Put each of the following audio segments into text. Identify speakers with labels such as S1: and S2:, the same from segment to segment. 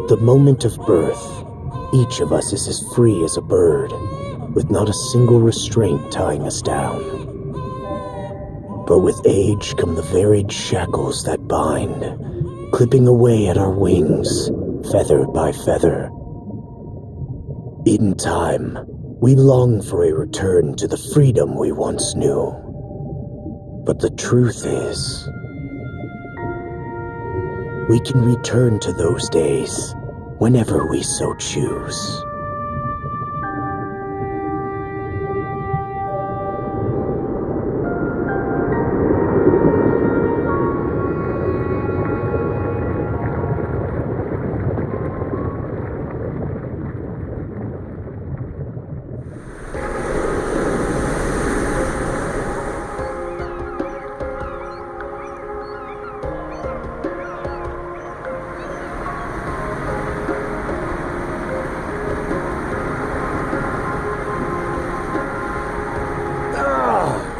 S1: At the moment of birth, each of us is as free as a bird, with not a single restraint tying us down. But with age come the varied shackles that bind, clipping away at our wings, feather by feather. In time, we long for a return to the freedom we once knew. But the truth is, we can return to those days whenever we so choose.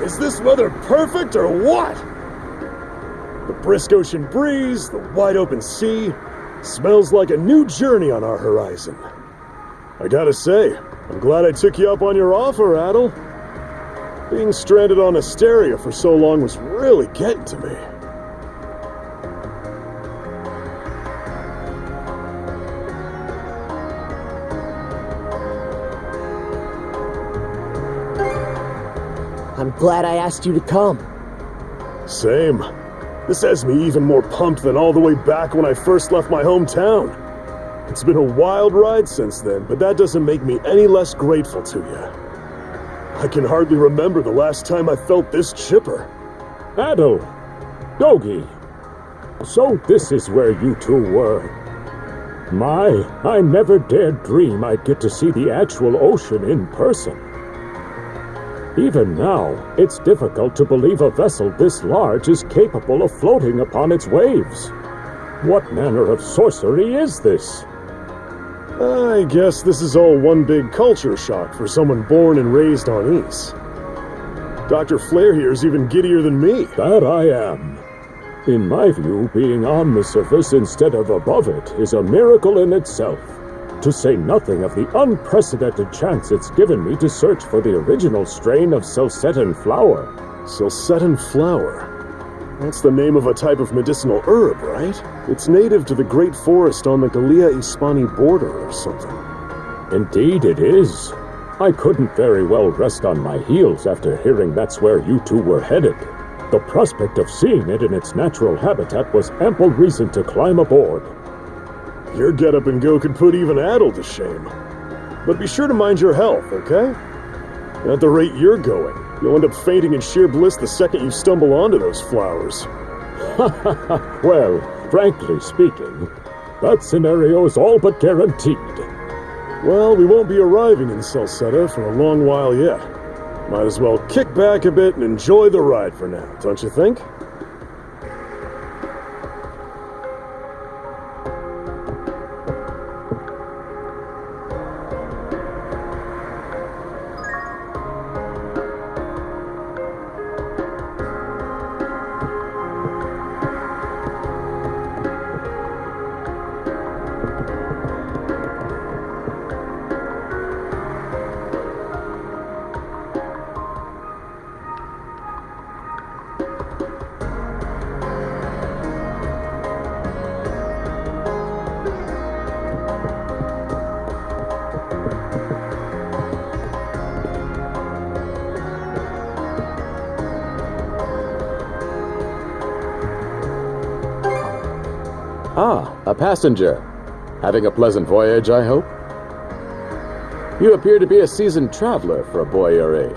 S2: Is this weather perfect or what? The brisk ocean breeze, the wide open sea, smells like a new journey on our horizon. I gotta say, I'm glad I took you up on your offer, Adol. Being stranded on Asteria for so long was really getting to me.
S3: I'm glad I asked you to come.
S2: Same. This has me even more pumped than all the way back when I first left my hometown. It's been a wild ride since then, but that doesn't make me any less grateful to you. I can hardly remember the last time I felt this chipper.
S4: Adol! Dogi! So this is where you two were. I never dared dream I'd get to see the actual ocean in person. Even now, it's difficult to believe a vessel this large is capable of floating upon its waves. What manner of sorcery is this?
S2: I guess this is all one big culture shock for someone born and raised on Ys. Dr. Flair here is even giddier than me.
S4: That I am. In my view, being on the surface instead of above it is a miracle in itself. To say nothing of the unprecedented chance it's given me to search for the original strain of Selcetan flower.
S2: Selcetan flower? That's the name of a type of medicinal herb, right? It's native to the Great Forest on the Gallia-Hispani border or something.
S4: Indeed it is. I couldn't very well rest on my heels after hearing that's where you two were headed. The prospect of seeing it in its natural habitat was ample reason to climb aboard.
S2: Your get-up and go could put even Adol to shame. But be sure to mind your health, okay? At the rate you're going, you'll end up fainting in sheer bliss the second you stumble onto those flowers.
S4: Well, frankly speaking, that scenario is all but guaranteed.
S2: Well, we won't be arriving in Selceta for a long while yet. Might as well kick back a bit and enjoy the ride for now, don't you think?
S5: Ah, a passenger. Having a pleasant voyage, I hope? You appear to be a seasoned traveler for a boy your age.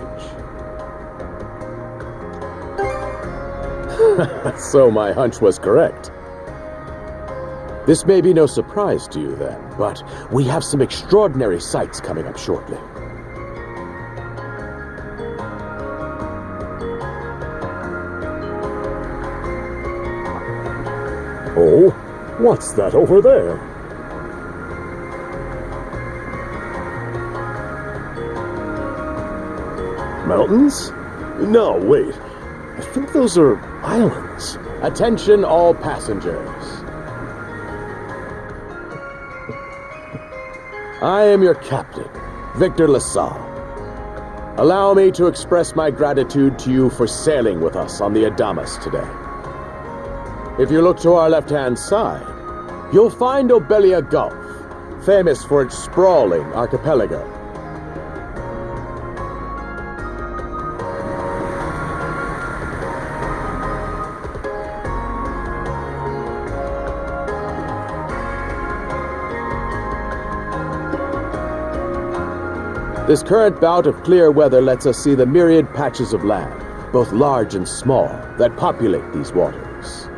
S5: So my hunch was correct. This may be no surprise to you then, but we have some extraordinary sights coming up shortly.
S4: Oh? What's that over there?
S2: Mountains? No, wait. I think those are islands.
S5: Attention all passengers. I am your captain, Victor LaSalle. Allow me to express my gratitude to you for sailing with us on the Adamas today. If you look to our left-hand side, you'll find Obelia Gulf, famous for its sprawling archipelago. This current bout of clear weather lets us see the myriad patches of land, both large and small, that populate these waters.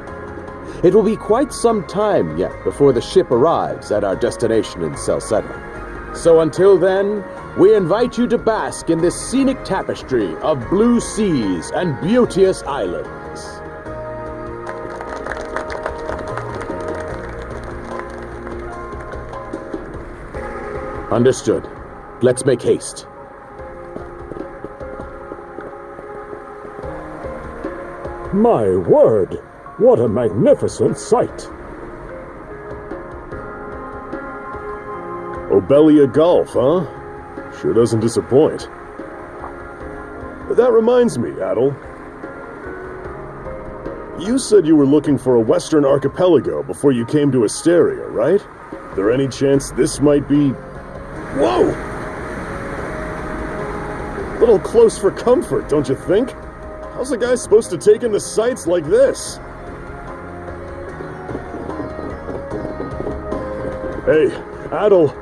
S5: It will be quite some time yet before the ship arrives at our destination in Celceta. So until then, we invite you to bask in this scenic tapestry of blue seas and beauteous islands. Understood. Let's make haste.
S4: My word! What a magnificent sight!
S2: Obelia Gulf, huh? Sure doesn't disappoint. That reminds me, Adol. You said you were looking for a western archipelago before you came to Asteria, right? Is there any chance this might be... Whoa! A little close for comfort, don't you think? How's a guy supposed to take in the sights like this? Hey, Adol.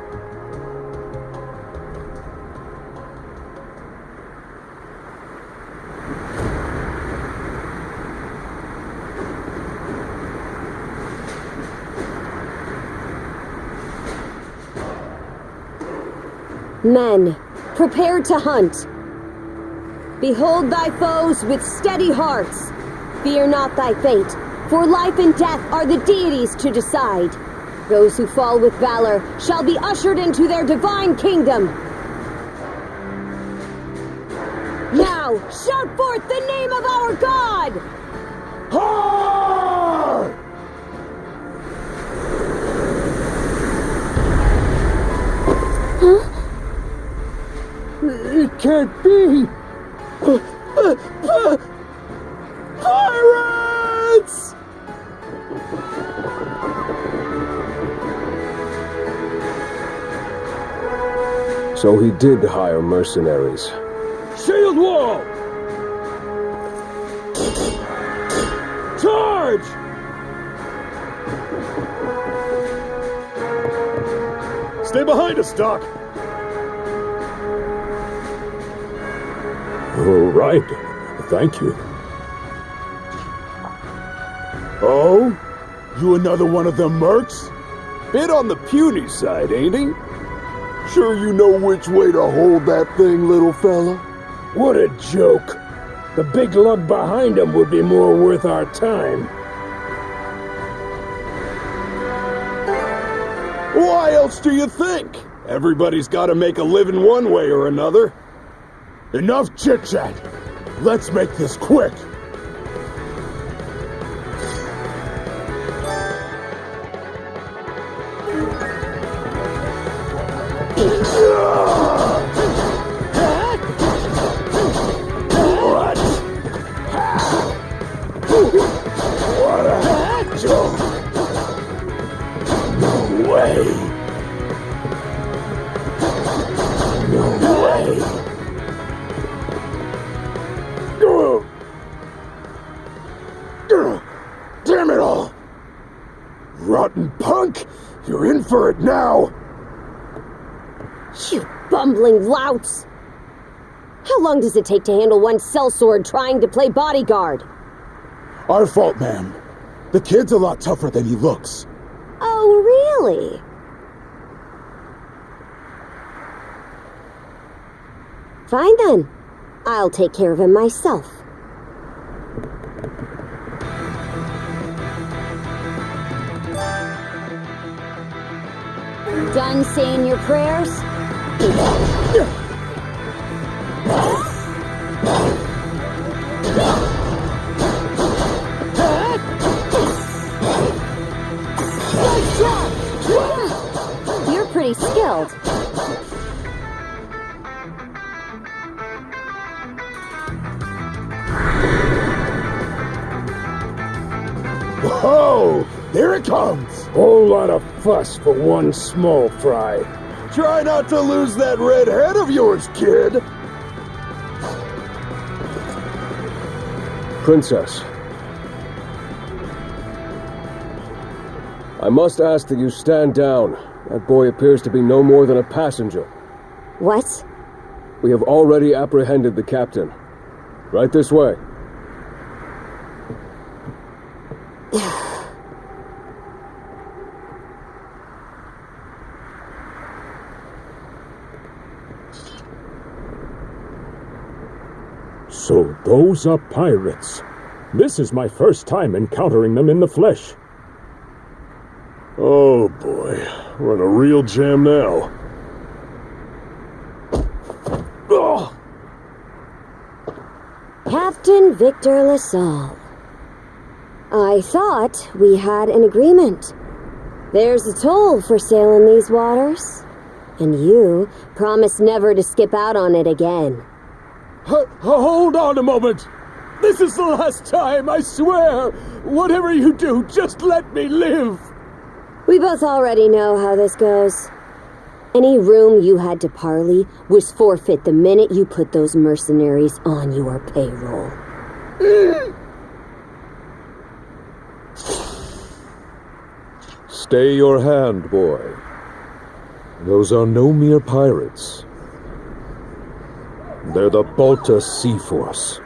S6: Men, prepare to hunt. Behold thy foes with steady hearts. Fear not thy fate, for life and death are the deities to decide. Those who fall with valor shall be ushered into their divine kingdom. Now, shout forth the name of our God!
S2: Har!
S3: It can't be! Pirates!
S7: So he did hire mercenaries.
S3: Shield wall! Charge!
S2: Stay behind us, Doc!
S4: All right. Thank you.
S2: Oh? You another one of them mercs? Bit on the puny side, ain't he? Sure you know which way to hold that thing, little fella?
S3: What a joke. The big lug behind him would be more worth our time.
S2: Why else do you think? Everybody's gotta make a living one way or another. Enough chit-chat. Let's make this quick. What a joke. No way. No way. Damn it all! Rotten punk! You're in for it now!
S6: You bumbling louts! How long does it take to handle one sellsword trying to play bodyguard?
S2: Our fault, ma'am. The kid's a lot tougher than he looks.
S6: Oh, really? Fine then. I'll take care of him myself. Done saying your prayers? You're pretty skilled.
S2: Ho! Here it comes!
S3: Whole lot of fuss for one small fry.
S2: Try not to lose that red head of yours, kid!
S7: Princess. I must ask that you stand down. That boy appears to be no more than a passenger.
S6: What?
S7: We have already apprehended the captain. Right this way.
S4: So those are pirates. This is my first time encountering them in the flesh.
S2: Oh boy, we're in a real jam now. Oh.
S6: Captain Victor LaSalle. I thought we had an agreement. There's a toll for sailing these waters. And you promised never to skip out on it again.
S2: Hold on a moment! This is the last time, I swear! Whatever you do, just let me live!
S6: We both already know how this goes. Any room you had to parley was forfeit the minute you put those mercenaries on your payroll.
S2: Stay your hand, boy. Those are no mere pirates. They're the Balta Sea Force.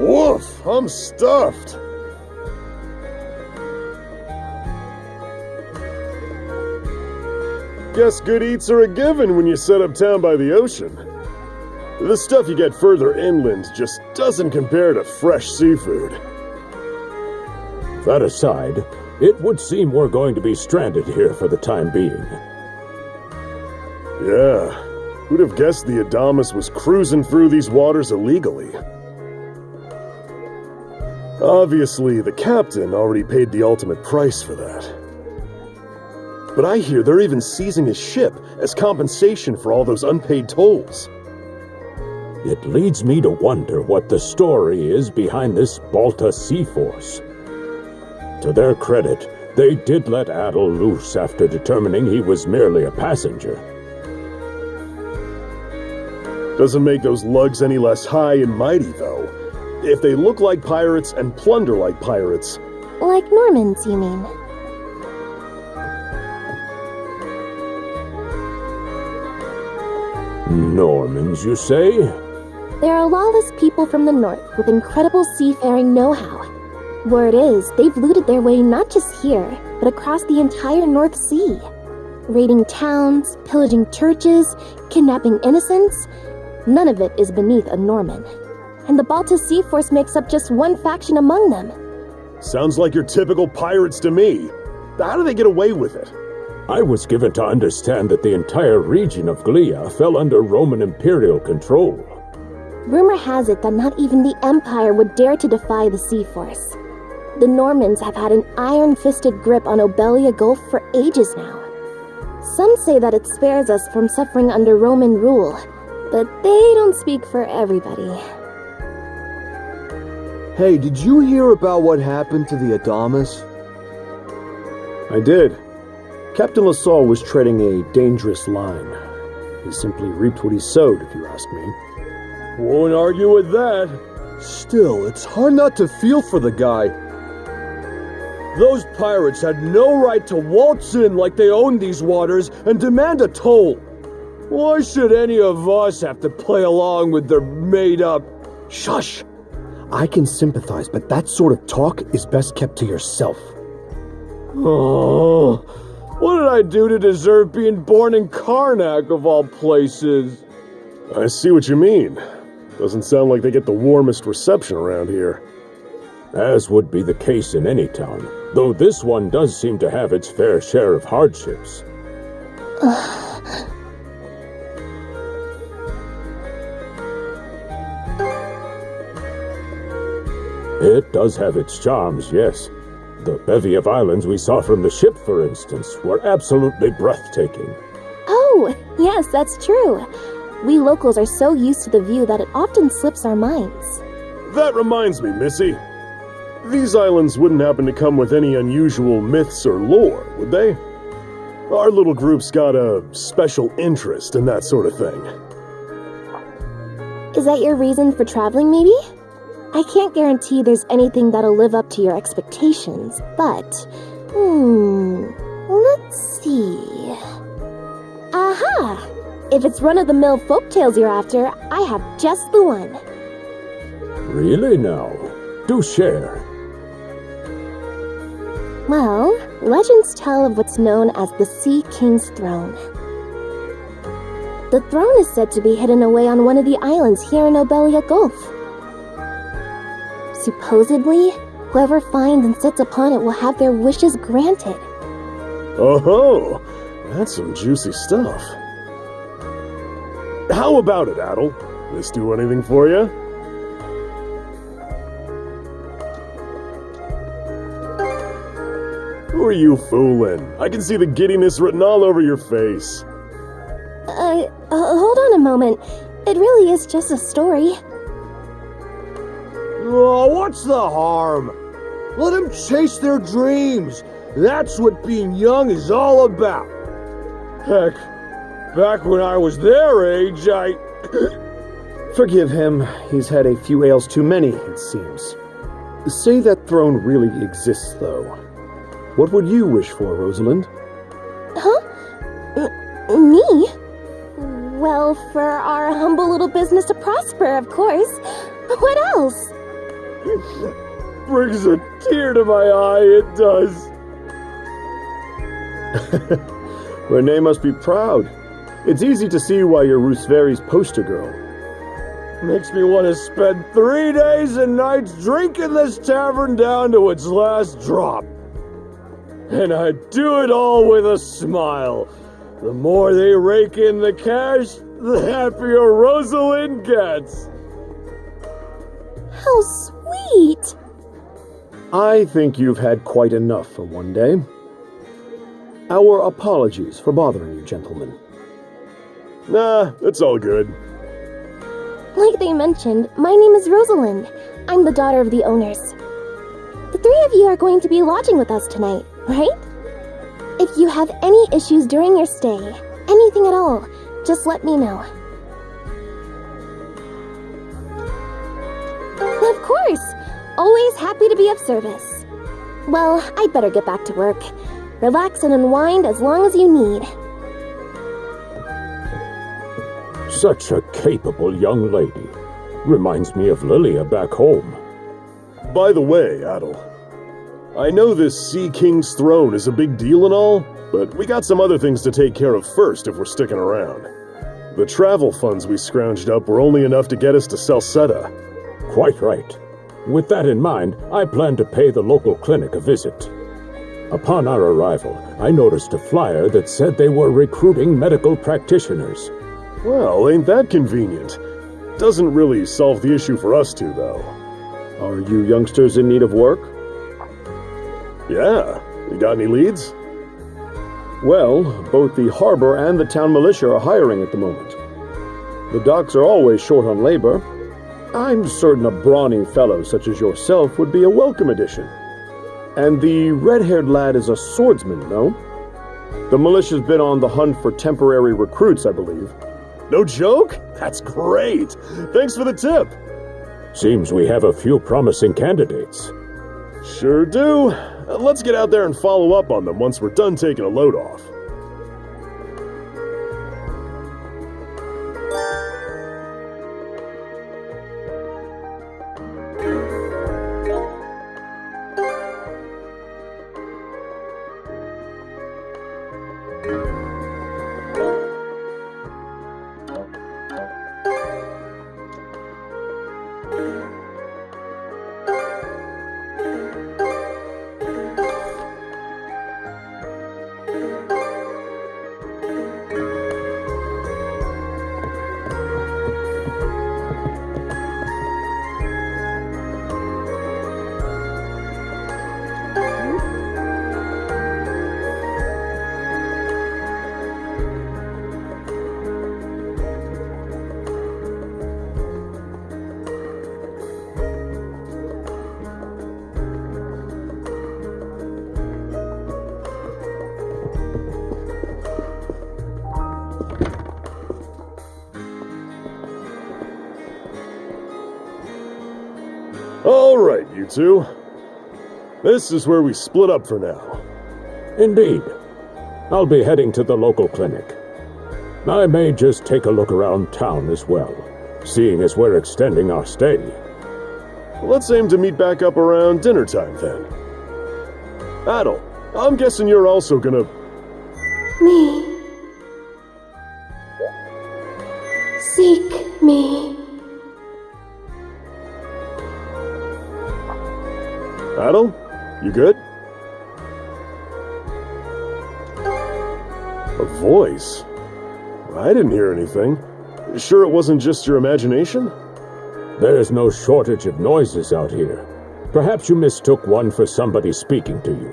S2: Woof! I'm stuffed! Guess good eats are a given when you set up town by the ocean. The stuff you get further inland just doesn't compare to fresh seafood.
S4: That aside, it would seem we're going to be stranded here for the time being.
S2: Yeah, who'd have guessed the Adamas was cruising through these waters illegally? Obviously, the captain already paid the ultimate price for that. But I hear they're even seizing his ship as compensation for all those unpaid tolls.
S4: It leads me to wonder what the story is behind this Balta Sea Force. To their credit, they did let Adol loose after determining he was merely a passenger.
S2: Doesn't make those lugs any less high and mighty, though. If they look like pirates and plunder like pirates...
S8: Like Normans, you mean?
S4: Normans, you say?
S8: There are lawless people from the north with incredible seafaring know-how. Word is, they've looted their way not just here, but across the entire North Sea. Raiding towns, pillaging churches, kidnapping innocents. None of it is beneath a Norman. And the Balta Sea Force makes up just one faction among them.
S2: Sounds like your typical pirates to me. How do they get away with it?
S4: I was given to understand that the entire region of Glia fell under Roman imperial control.
S8: Rumor has it that not even the Empire would dare to defy the Sea Force. The Normans have had an iron-fisted grip on Obelia Gulf for ages now. Some say that it spares us from suffering under Roman rule, but they don't speak for everybody.
S9: Hey, did you hear about what happened to the Adamas?
S3: I did. Captain LaSalle was treading a dangerous line. He simply reaped what he sowed, if you ask me.
S9: Won't argue with that. Still, it's hard not to feel for the guy. Those pirates had no right to waltz in like they owned these waters and demand a toll. Why should any of us have to play along with their made-up...
S3: Shush! I can sympathize, but that sort of talk is best kept to yourself.
S9: Oh, what did I do to deserve being born in Carnac, of all places?
S2: I see what you mean. Doesn't sound like they get the warmest reception around here.
S4: As would be the case in any town, though this one does seem to have its fair share of hardships. It does have its charms, yes. The bevy of islands we saw from the ship, for instance, were absolutely breathtaking.
S8: Oh, yes, that's true. We locals are so used to the view that it often slips our minds.
S2: That reminds me, Missy. These islands wouldn't happen to come with any unusual myths or lore, would they? Our little group's got a special interest in that sort of thing.
S8: Is that your reason for traveling, maybe? I can't guarantee there's anything that'll live up to your expectations, but... let's see... Aha! If it's run-of-the-mill folktales you're after, I have just the one.
S4: Really now? Do share.
S8: Well, legends tell of what's known as the Sea King's Throne. The throne is said to be hidden away on one of the islands here in Obelia Gulf. Supposedly, whoever finds and sits upon it will have their wishes granted.
S2: Oh-ho! That's some juicy stuff. How about it, Adol? This do anything for you? Who are you fooling? I can see the giddiness written all over your face.
S8: Hold on a moment. It really is just a story.
S9: Oh, what's the harm? Let them chase their dreams. That's what being young is all about. Heck, back when I was their age, I...
S3: Forgive him. He's had a few ales too many, it seems. Say that throne really exists, though. What would you wish for, Rosalind?
S8: Huh? Me? Well, for our humble little business to prosper, of course. What else?
S9: Brings a tear to my eye, it does.
S3: Renee must be proud. It's easy to see why you're Rooseveri's poster girl.
S9: Makes me want to spend 3 days and nights drinking this tavern down to its last drop. And I do it all with a smile. The more they rake in the cash, the happier Rosalind gets.
S8: How sweet!
S3: I think you've had quite enough for one day. Our apologies for bothering you, gentlemen.
S2: Nah, it's all good.
S8: Like they mentioned, my name is Rosalind. I'm the daughter of the owners. The three of you are going to be lodging with us tonight, right? If you have any issues during your stay, anything at all, just let me know. Of course! Always happy to be of service. Well, I'd better get back to work. Relax and unwind as long as you need.
S4: Such a capable young lady. Reminds me of Lilia back home.
S2: By the way, Adol, I know this Sea King's throne is a big deal and all, but we got some other things to take care of first if we're sticking around. The travel funds we scrounged up were only enough to get us to Salsetta.
S4: Quite right. With that in mind, I plan to pay the local clinic a visit. Upon our arrival, I noticed a flyer that said they were recruiting medical practitioners.
S2: Well, ain't that convenient? Doesn't really solve the issue for us two, though.
S3: Are you youngsters in need of work?
S2: Yeah. You got any leads?
S3: Well, both the harbor and the town militia are hiring at the moment. The docks are always short on labor. I'm certain a brawny fellow such as yourself would be a welcome addition. And the red-haired lad is a swordsman, no? The militia's been on the hunt for temporary recruits, I believe.
S2: No joke? That's great! Thanks for the tip!
S4: Seems we have a few promising candidates.
S2: Sure do. Let's get out there and follow up on them once we're done taking a load off. Alright, you two. This is where we split up for now.
S4: Indeed. I'll be heading to the local clinic. I may just take a look around town as well, seeing as we're extending our stay.
S2: Let's aim to meet back up around dinner time then. Adol, I'm guessing you're also gonna...
S8: Me. Seek me.
S2: Adol, you good? A voice? I didn't hear anything. Sure it wasn't just your imagination?
S4: There's no shortage of noises out here. Perhaps you mistook one for somebody speaking to you.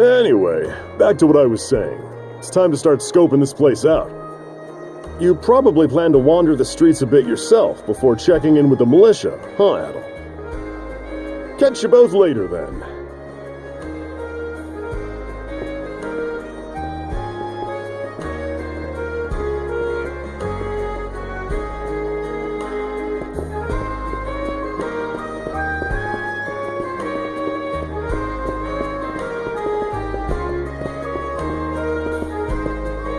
S2: Anyway, back to what I was saying. It's time to start scoping this place out. You probably plan to wander the streets a bit yourself before checking in with the militia, huh, Adol? Catch you both later, then.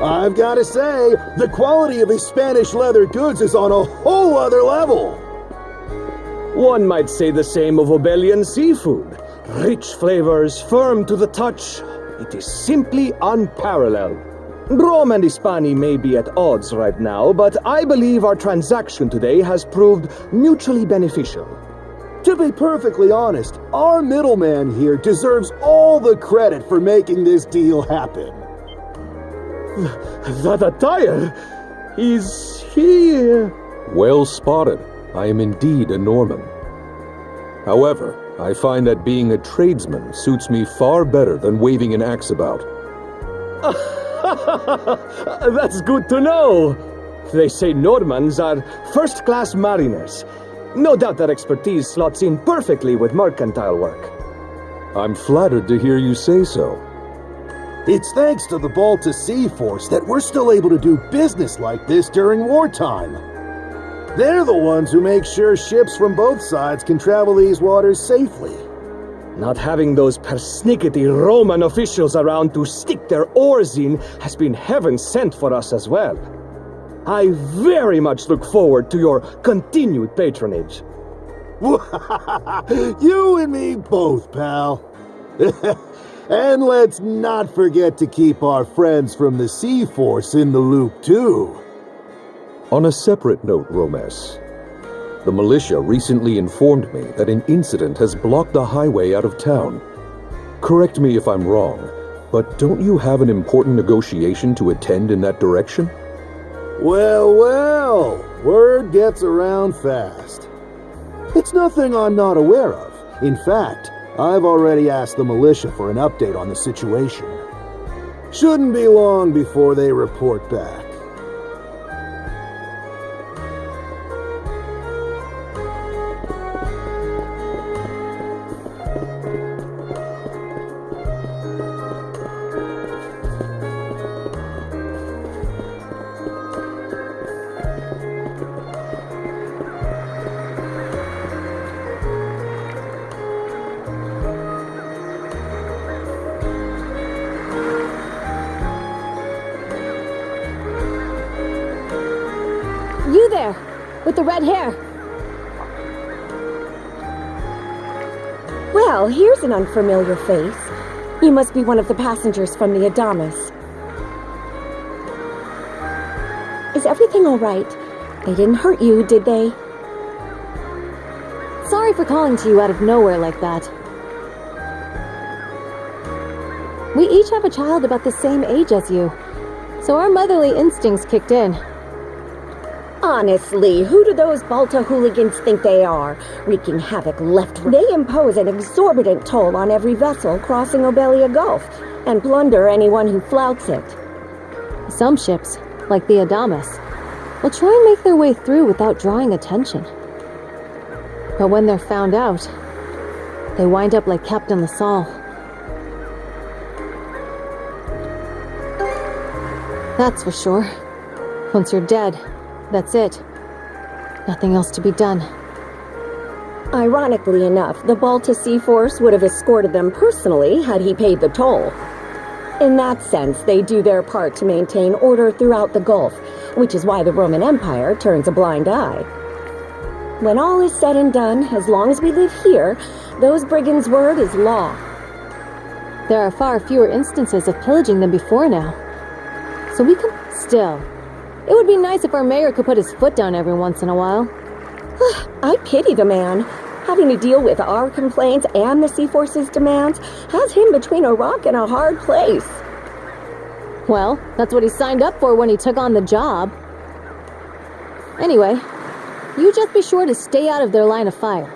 S9: I've got to say, the quality of these Spanish leather goods is on a whole other level. One might say the same of Obelian seafood. Rich flavors, firm to the touch. It is simply unparalleled. Rome and Hispania may be at odds right now, but I believe our transaction today has proved mutually beneficial. To be perfectly honest, our middleman here deserves all the credit for making this deal happen. That attire? Is he...
S7: Well spotted. I am indeed a Norman.
S10: However, I find that being a tradesman suits me far better than waving an axe about.
S7: That's good to know. They say Normans are first-class mariners. No doubt that expertise slots in perfectly with mercantile work.
S10: I'm flattered to hear you say so.
S1: It's thanks to the Balta Sea Force that we're still able to do business like this during wartime. They're the ones who make sure ships from both sides can travel these waters safely.
S7: Not having those persnickety Roman officials around to stick their oars in has been heaven sent for us as well. I very much look forward to your continued patronage.
S1: You and me both, pal. And let's not forget to keep our friends from the Sea Force in the loop, too.
S10: On a separate note, Romes, the militia recently informed me that an incident has blocked the highway out of town. Correct me if I'm wrong, but don't you have an important negotiation to attend in that direction?
S1: Well, word gets around fast. It's nothing I'm not aware of. In fact, I've already asked the militia for an update on the situation. Shouldn't be long before they report back.
S6: You there, with the red hair. Well, here's an unfamiliar face. You must be one of the passengers from the Adamas. Is everything all right? They didn't hurt you, did they? Sorry for calling to you out of nowhere like that. We each have a child about the same age as you, so our motherly instincts kicked in. Honestly, who do those Balta hooligans think they are? Wreaking havoc left. They impose an exorbitant toll on every vessel crossing Obelia Gulf, and plunder anyone who flouts it. Some ships, like the Adamas, will try and make their way through without drawing attention. But when they're found out, they wind up like Captain LaSalle. That's for sure. Once you're dead, that's it. Nothing else to be done. Ironically enough, the Balta Sea Force would have escorted them personally had he paid the toll. In that sense, they do their part to maintain order throughout the Gulf, which is why the Roman Empire turns a blind eye. When all is said and done, as long as we live here, those brigands' word is law. There are far fewer instances of pillaging than before now. So we can... Still, it would be nice if our mayor could put his foot down every once in a while. I pity the man. Having to deal with our complaints and the Sea Force's demands has him between a rock and a hard place. Well, that's what he signed up for when he took on the job. Anyway, you just be sure to stay out of their line of fire.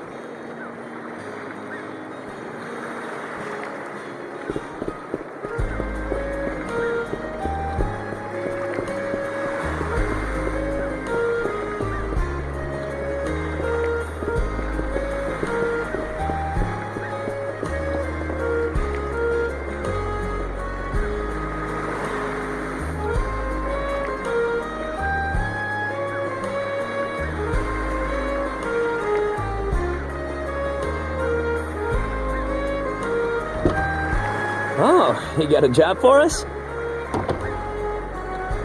S11: Oh, you got a job for us?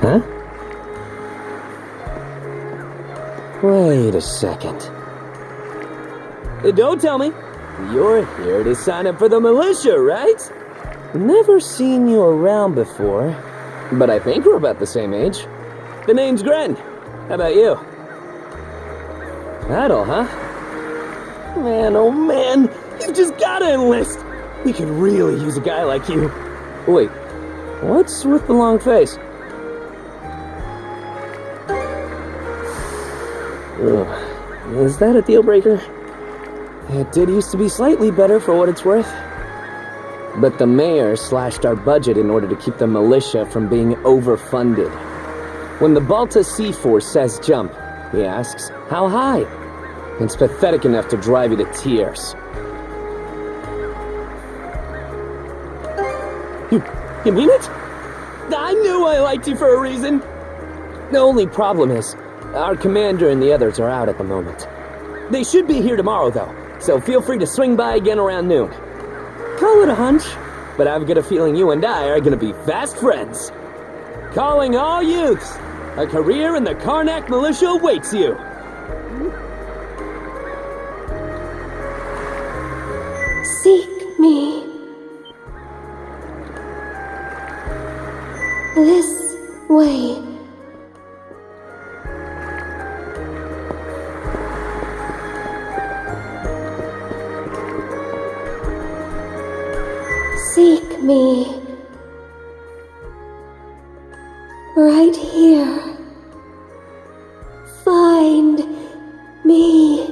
S12: Huh? Wait a second.
S11: Don't tell me. You're here to sign up for the militia, right? Never seen you around before, but I think we're about the same age. The name's Gren. How about you? Adol, huh? Man, oh man, you've just gotta enlist. We could really use a guy like you. Wait, what's with the long face? Ugh, is that a deal breaker? It did used to be slightly better for what it's worth. But the mayor slashed our budget in order to keep the militia from being overfunded. When the Balta Sea Force says jump, he asks, how high? It's pathetic enough to drive you to tears. You mean it? I knew I liked you for a reason! The only problem is, our commander and the others are out at the moment. They should be here tomorrow, though, so feel free to swing by again around noon. Call it a hunch, but I've got a feeling you and I are gonna be fast friends. Calling all youths! A career in the Carnac militia awaits you!
S8: Seek me. This way. Seek me. Right here. Find me.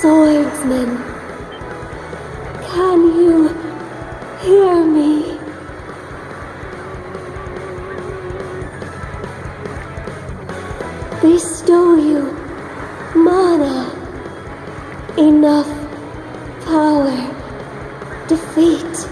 S8: Swordsman, can you hear me? Bestow you mana, enough power, defeat.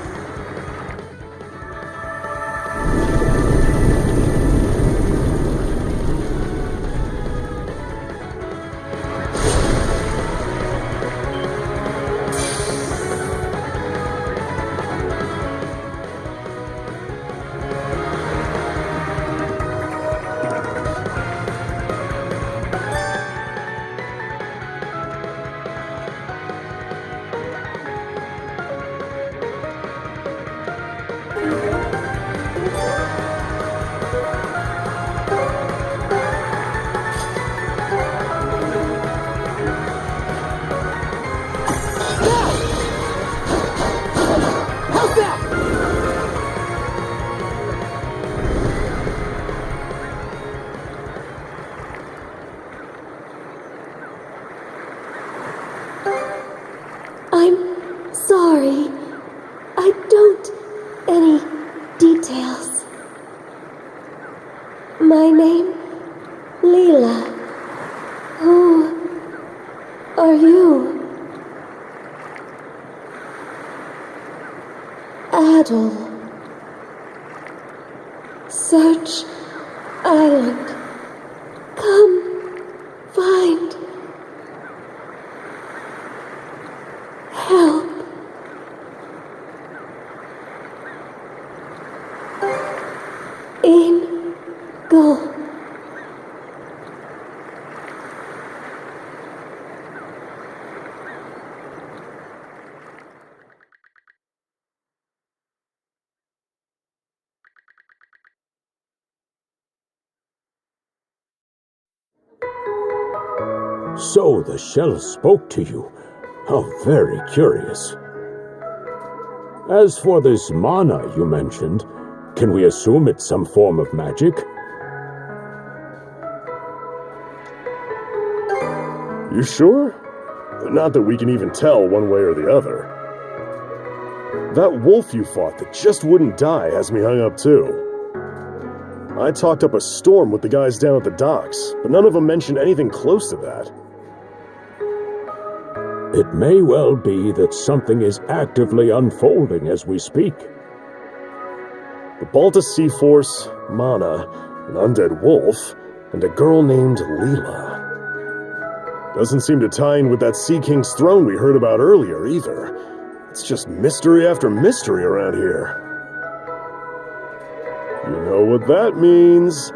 S8: I'm sorry. I don't any details. My name, Leela. Who are you? Adol. Search Island. Come find help. In go.
S4: So the shell spoke to you. How very curious. As for this mana you mentioned, can we assume it's some form of magic?
S2: You sure? Not that we can even tell one way or the other. That wolf you fought that just wouldn't die has me hung up too. I talked up a storm with the guys down at the docks, but none of them mentioned anything close to that.
S4: It may well be that something is actively unfolding as we speak.
S2: The Balta Sea Force, Mana, an undead wolf, and a girl named Leela. Doesn't seem to tie in with that Sea King's throne we heard about earlier, either. It's just mystery after mystery around here. You know what that means.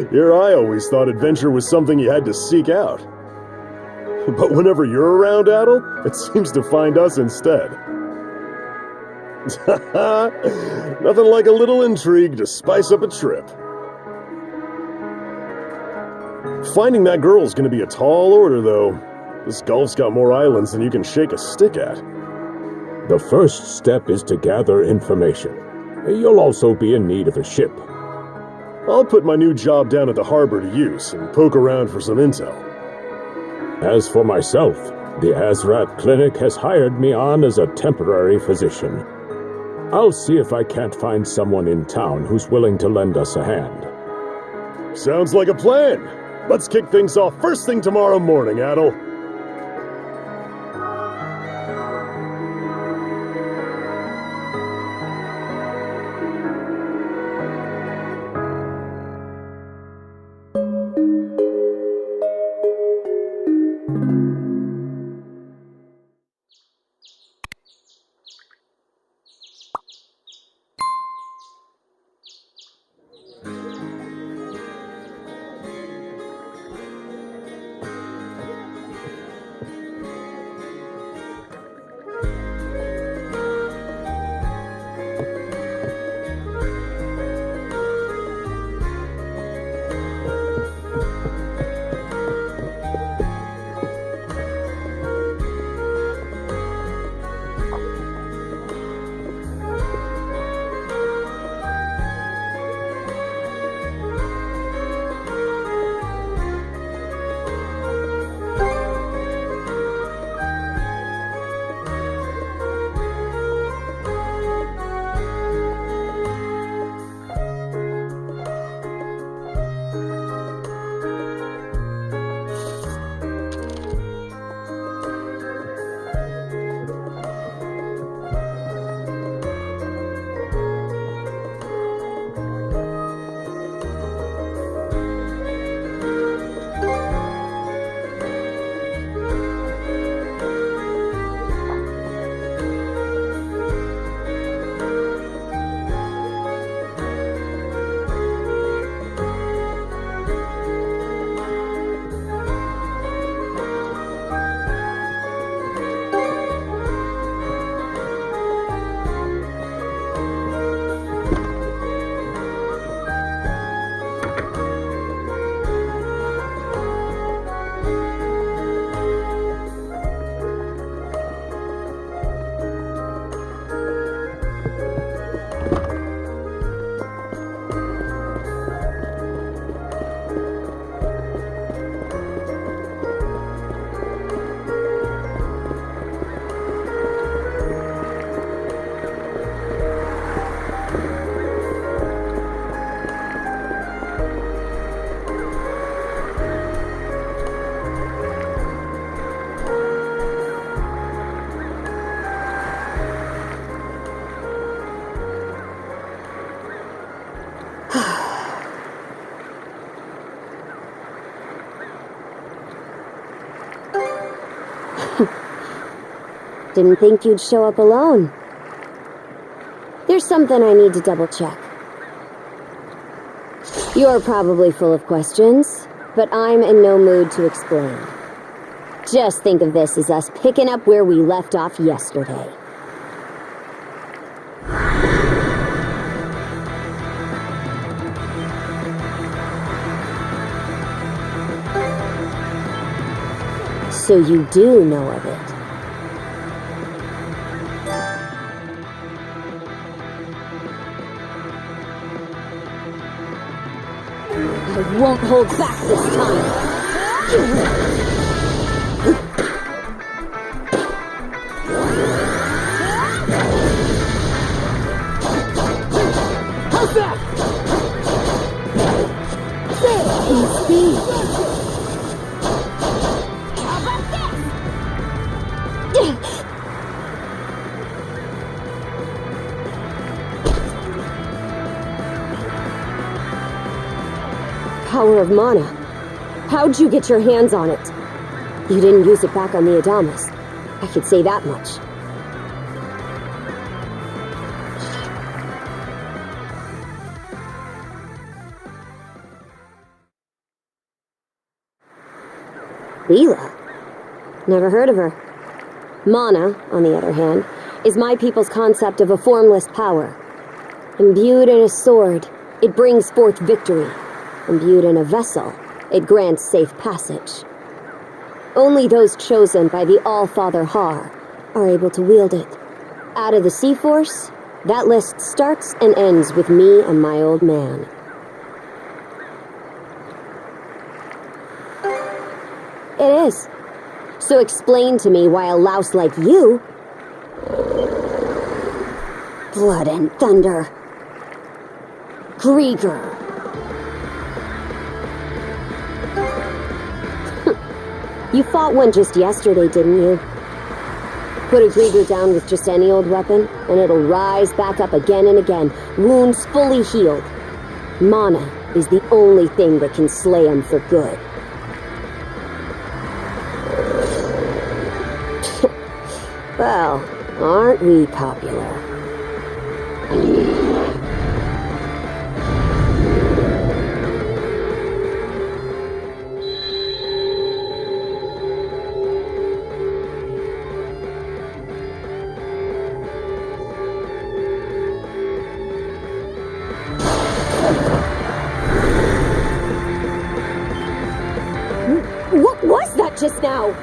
S2: Here I always thought adventure was something you had to seek out. But whenever you're around, Adol, it seems to find us instead. Nothing like a little intrigue to spice up a trip. Finding that girl's gonna be a tall order, though. This Gulf's got more islands than you can shake a stick at.
S4: The first step is to gather information. You'll also be in need of a ship.
S2: I'll put my new job down at the harbor to use and poke around for some intel.
S4: As for myself, the Azrat Clinic has hired me on as a temporary physician. I'll see if I can't find someone in town who's willing to lend us a hand.
S2: Sounds like a plan. Let's kick things off first thing tomorrow morning, Adol.
S6: Didn't think you'd show up alone. There's something I need to double check. You're probably full of questions, but I'm in no mood to explain. Just think of this as us picking up where we left off yesterday. So you do know of it. I won't hold back this time. How's that? In speed. How about this? Power of mana. How'd you get your hands on it? You didn't use it back on the Adamas. I could say that much. Leela? Never heard of her. Mana, on the other hand, is my people's concept of a formless power. Imbued in a sword, it brings forth victory. Imbued in a vessel, it grants safe passage. Only those chosen by the All-Father Har are able to wield it. Out of the Sea Force, that list starts and ends with me and my old man. It is. So explain to me why a louse like you... Blood and thunder. Grieger. You fought one just yesterday, didn't you? Put a Grieger down with just any old weapon, and it'll rise back up again and again, wounds fully healed. Mana is the only thing that can slay him for good. Well, aren't we popular? What was that just now?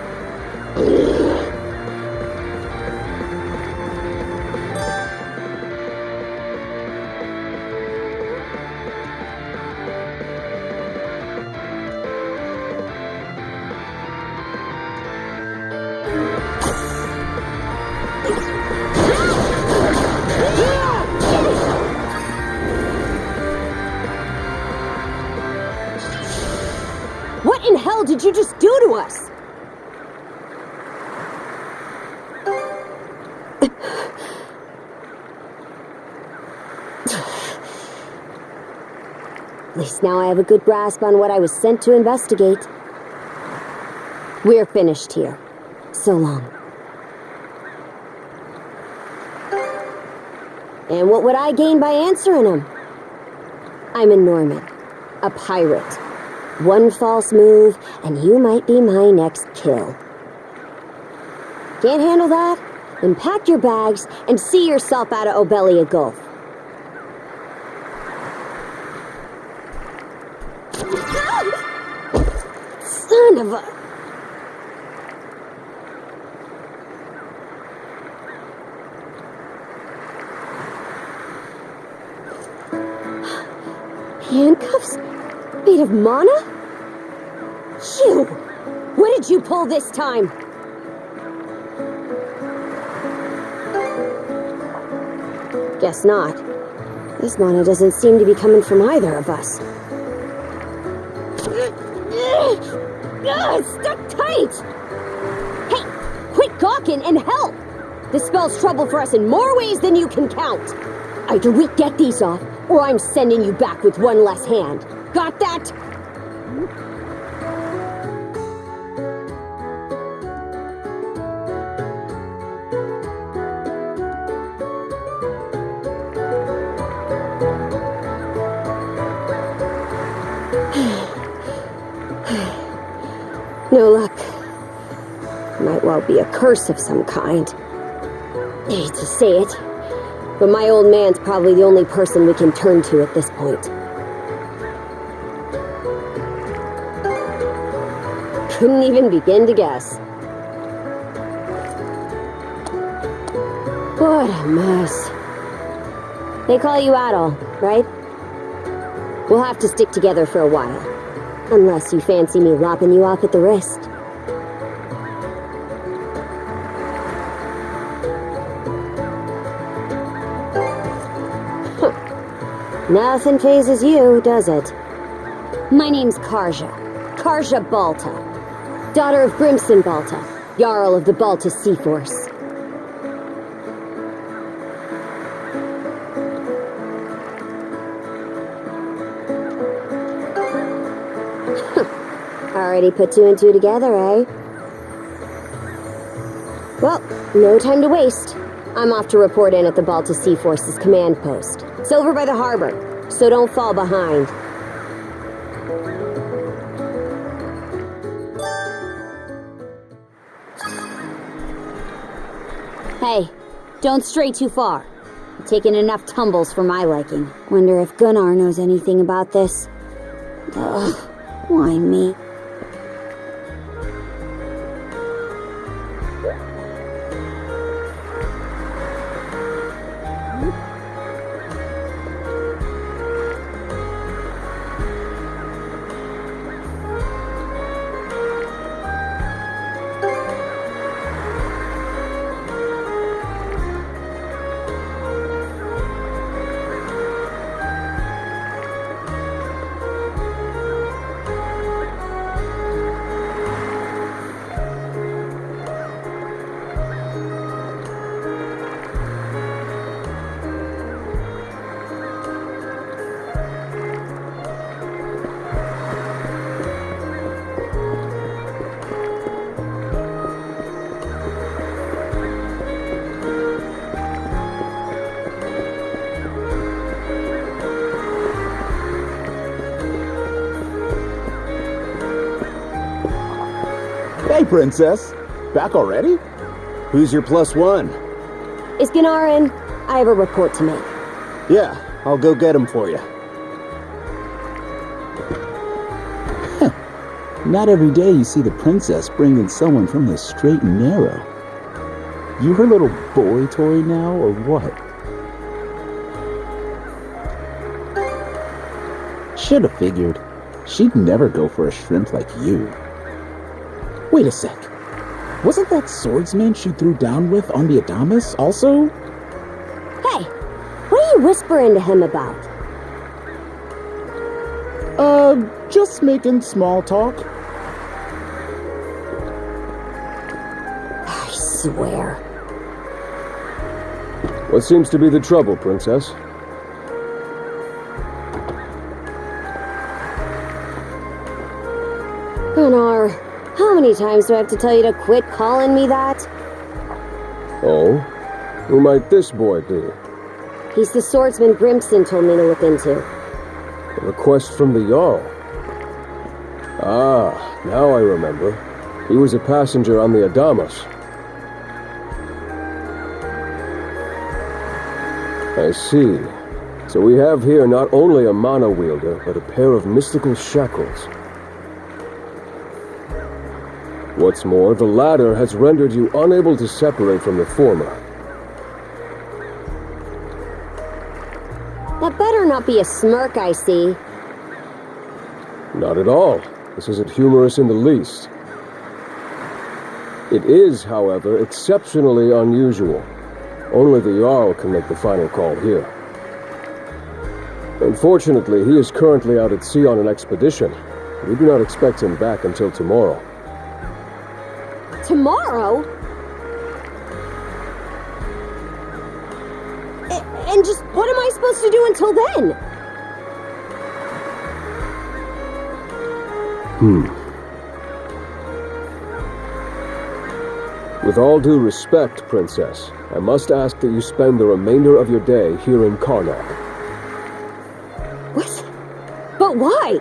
S6: What in hell did you just do to us? At least now I have a good grasp on what I was sent to investigate. We're finished here. So long. And what would I gain by answering him? I'm a Norman, a pirate. One false move, and you might be my next kill. Can't handle that? Then pack your bags and see yourself out of Obelia Gulf. Son of a... Handcuffs? Made of mana? You! What did you pull this time? Guess not. This mana doesn't seem to be coming from either of us. It's stuck tight! Hey, quit gawking and help! This spells trouble for us in more ways than you can count. Either we get these off, or I'm sending you back with one less hand. Got that? No luck. Might well be a curse of some kind. I hate to say it, but my old man's probably the only person we can turn to at this point. Couldn't even begin to guess. What a mess. They call you Adol, right? We'll have to stick together for a while. Unless you fancy me lopping you off at the wrist. Nothing phases you, does it? My name's Karja. Karja Balta. Daughter of Grimson Balta, Jarl of the Balta Sea Force. Already put two and two together, eh? Well, no time to waste. I'm off to report in at the Balta Sea Force's command post. It's over by the harbor, so don't fall behind. Hey, don't stray too far. You've taken enough tumbles for my liking. Wonder if Gunnar knows anything about this. Ugh, why me?
S13: Hey, Princess. Back already? Who's your +1?
S6: Is Gunnar in? I have a report to make.
S13: Yeah, I'll go get him for you. Not every day you see the princess bring in someone from the straight and narrow. You her little boy toy now, or what? Should've figured. She'd never go for a shrimp like you. Wait a sec. Wasn't that swordsman she threw down with on the Adamas also?
S6: Hey, what are you whispering to him about?
S13: Just making small talk.
S6: I swear.
S3: What seems to be the trouble, Princess?
S6: Gunnar, how many times do I have to tell you to quit calling me that?
S3: Oh? Who might this boy be?
S6: He's the swordsman Grimson told me to look into.
S3: A request from the Jarl. Ah, now I remember. He was a passenger on the Adamas. I see. So we have here not only a mana wielder, but a pair of mystical shackles. What's more, the latter has rendered you unable to separate from the former.
S6: That better not be a smirk I see.
S3: Not at all. This isn't humorous in the least. It is, however, exceptionally unusual. Only the Jarl can make the final call here. Unfortunately, he is currently out at sea on an expedition. We do not expect him back until tomorrow.
S6: Tomorrow? And just what am I supposed to do until then?
S3: With all due respect, Princess, I must ask that you spend the remainder of your day here in Carnac.
S6: What? But why?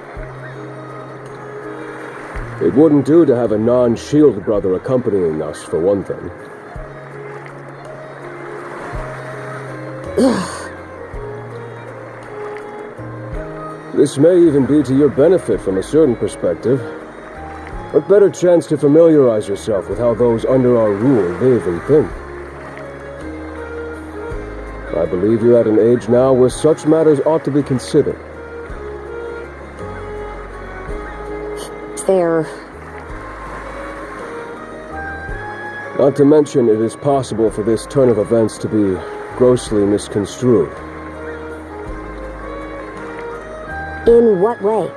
S3: It wouldn't do to have a non-shield brother accompanying us, for one thing. This may even be to your benefit from a certain perspective. What better chance to familiarize yourself with how those under our rule live and think? I believe you're at an age now where such matters ought to be considered.
S6: Fair.
S3: Not to mention, it is possible for this turn of events to be grossly misconstrued.
S6: In what way?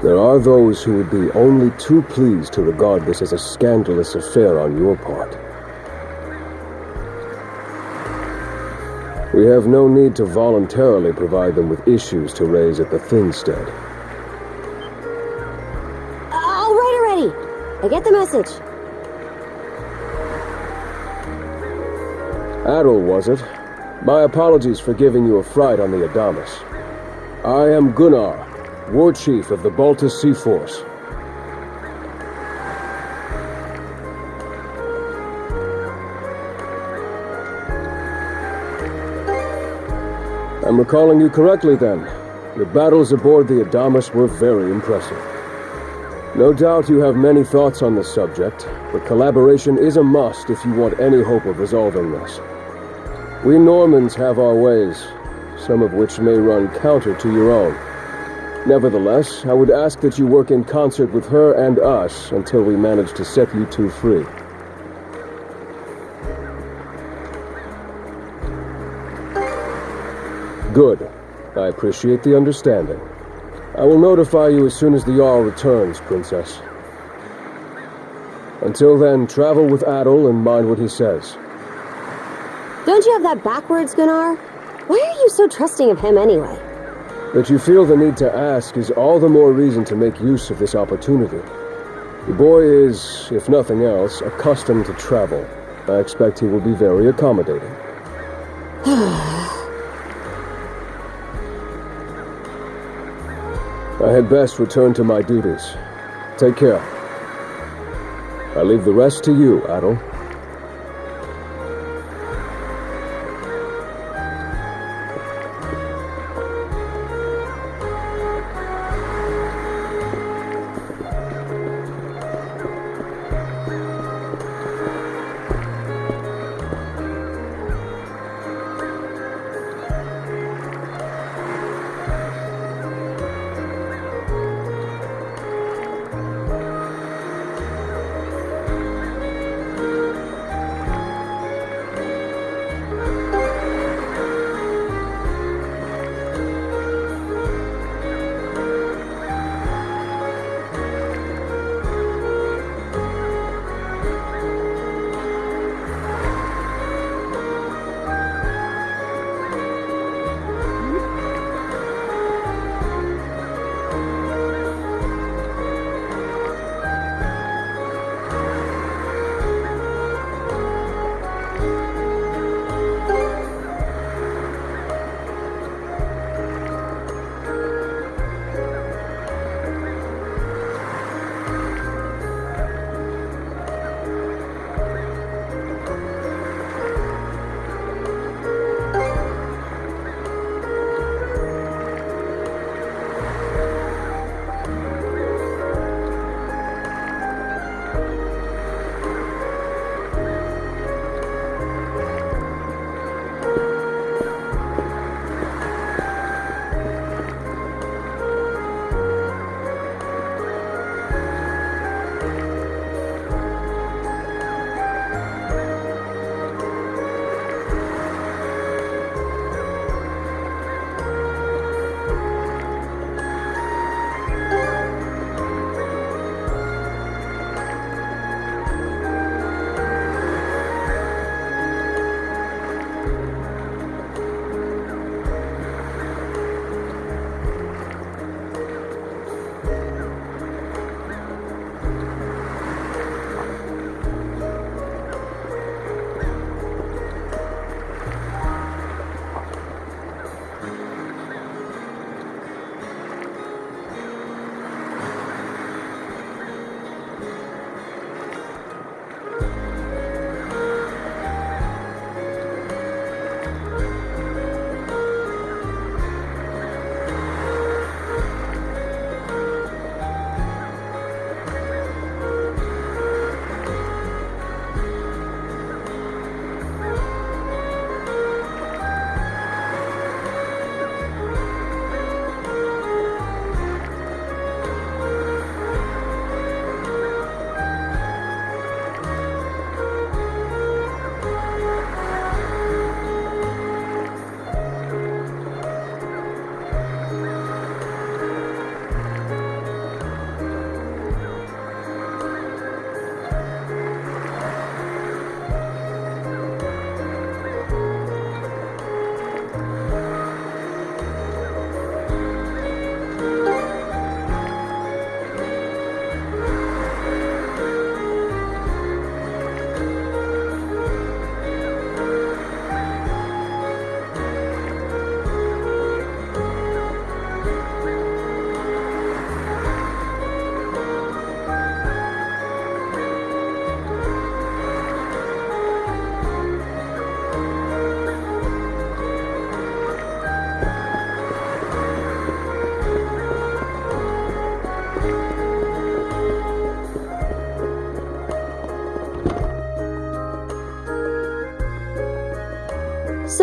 S3: There are those who would be only too pleased to regard this as a scandalous affair on your part. We have no need to voluntarily provide them with issues to raise at the Thinstead.
S6: All right already! I get the message.
S3: Adol, was it? My apologies for giving you a fright on the Adamas. I am Gunnar, War Chief of the Baltus Sea Force. I'm recalling you correctly then. Your battles aboard the Adamas were very impressive. No doubt you have many thoughts on the subject, but collaboration is a must if you want any hope of resolving this. We Normans have our ways, some of which may run counter to your own. Nevertheless, I would ask that you work in concert with her and us until we manage to set you two free. Good. I appreciate the understanding. I will notify you as soon as the Jarl returns, Princess. Until then, travel with Adol and mind what he says.
S6: Don't you have that backwards, Gunnar? Why are you so trusting of him anyway?
S3: That you feel the need to ask is all the more reason to make use of this opportunity. The boy is, if nothing else, accustomed to travel. I expect he will be very accommodating. I had best return to my duties. Take care. I leave the rest to you, Adol.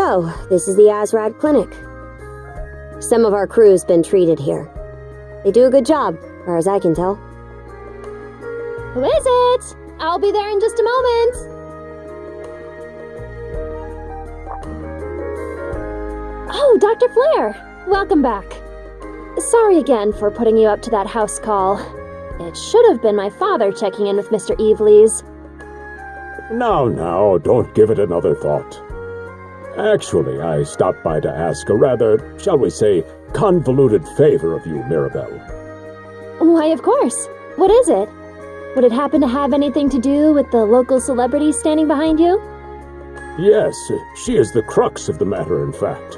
S6: So, this is the Azrad Clinic. Some of our crew's been treated here. They do a good job, as far as I can tell.
S8: Who is it? I'll be there in just a moment. Oh, Dr. Flair! Welcome back. Sorry again for putting you up to that house call. It should have been my father checking in with Mr. Evelees.
S4: Now, don't give it another thought. Actually, I stopped by to ask a rather, shall we say, convoluted favor of you, Mirabelle.
S8: Why, of course. What is it? Would it happen to have anything to do with the local celebrity standing behind you?
S4: Yes, she is the crux of the matter, in fact.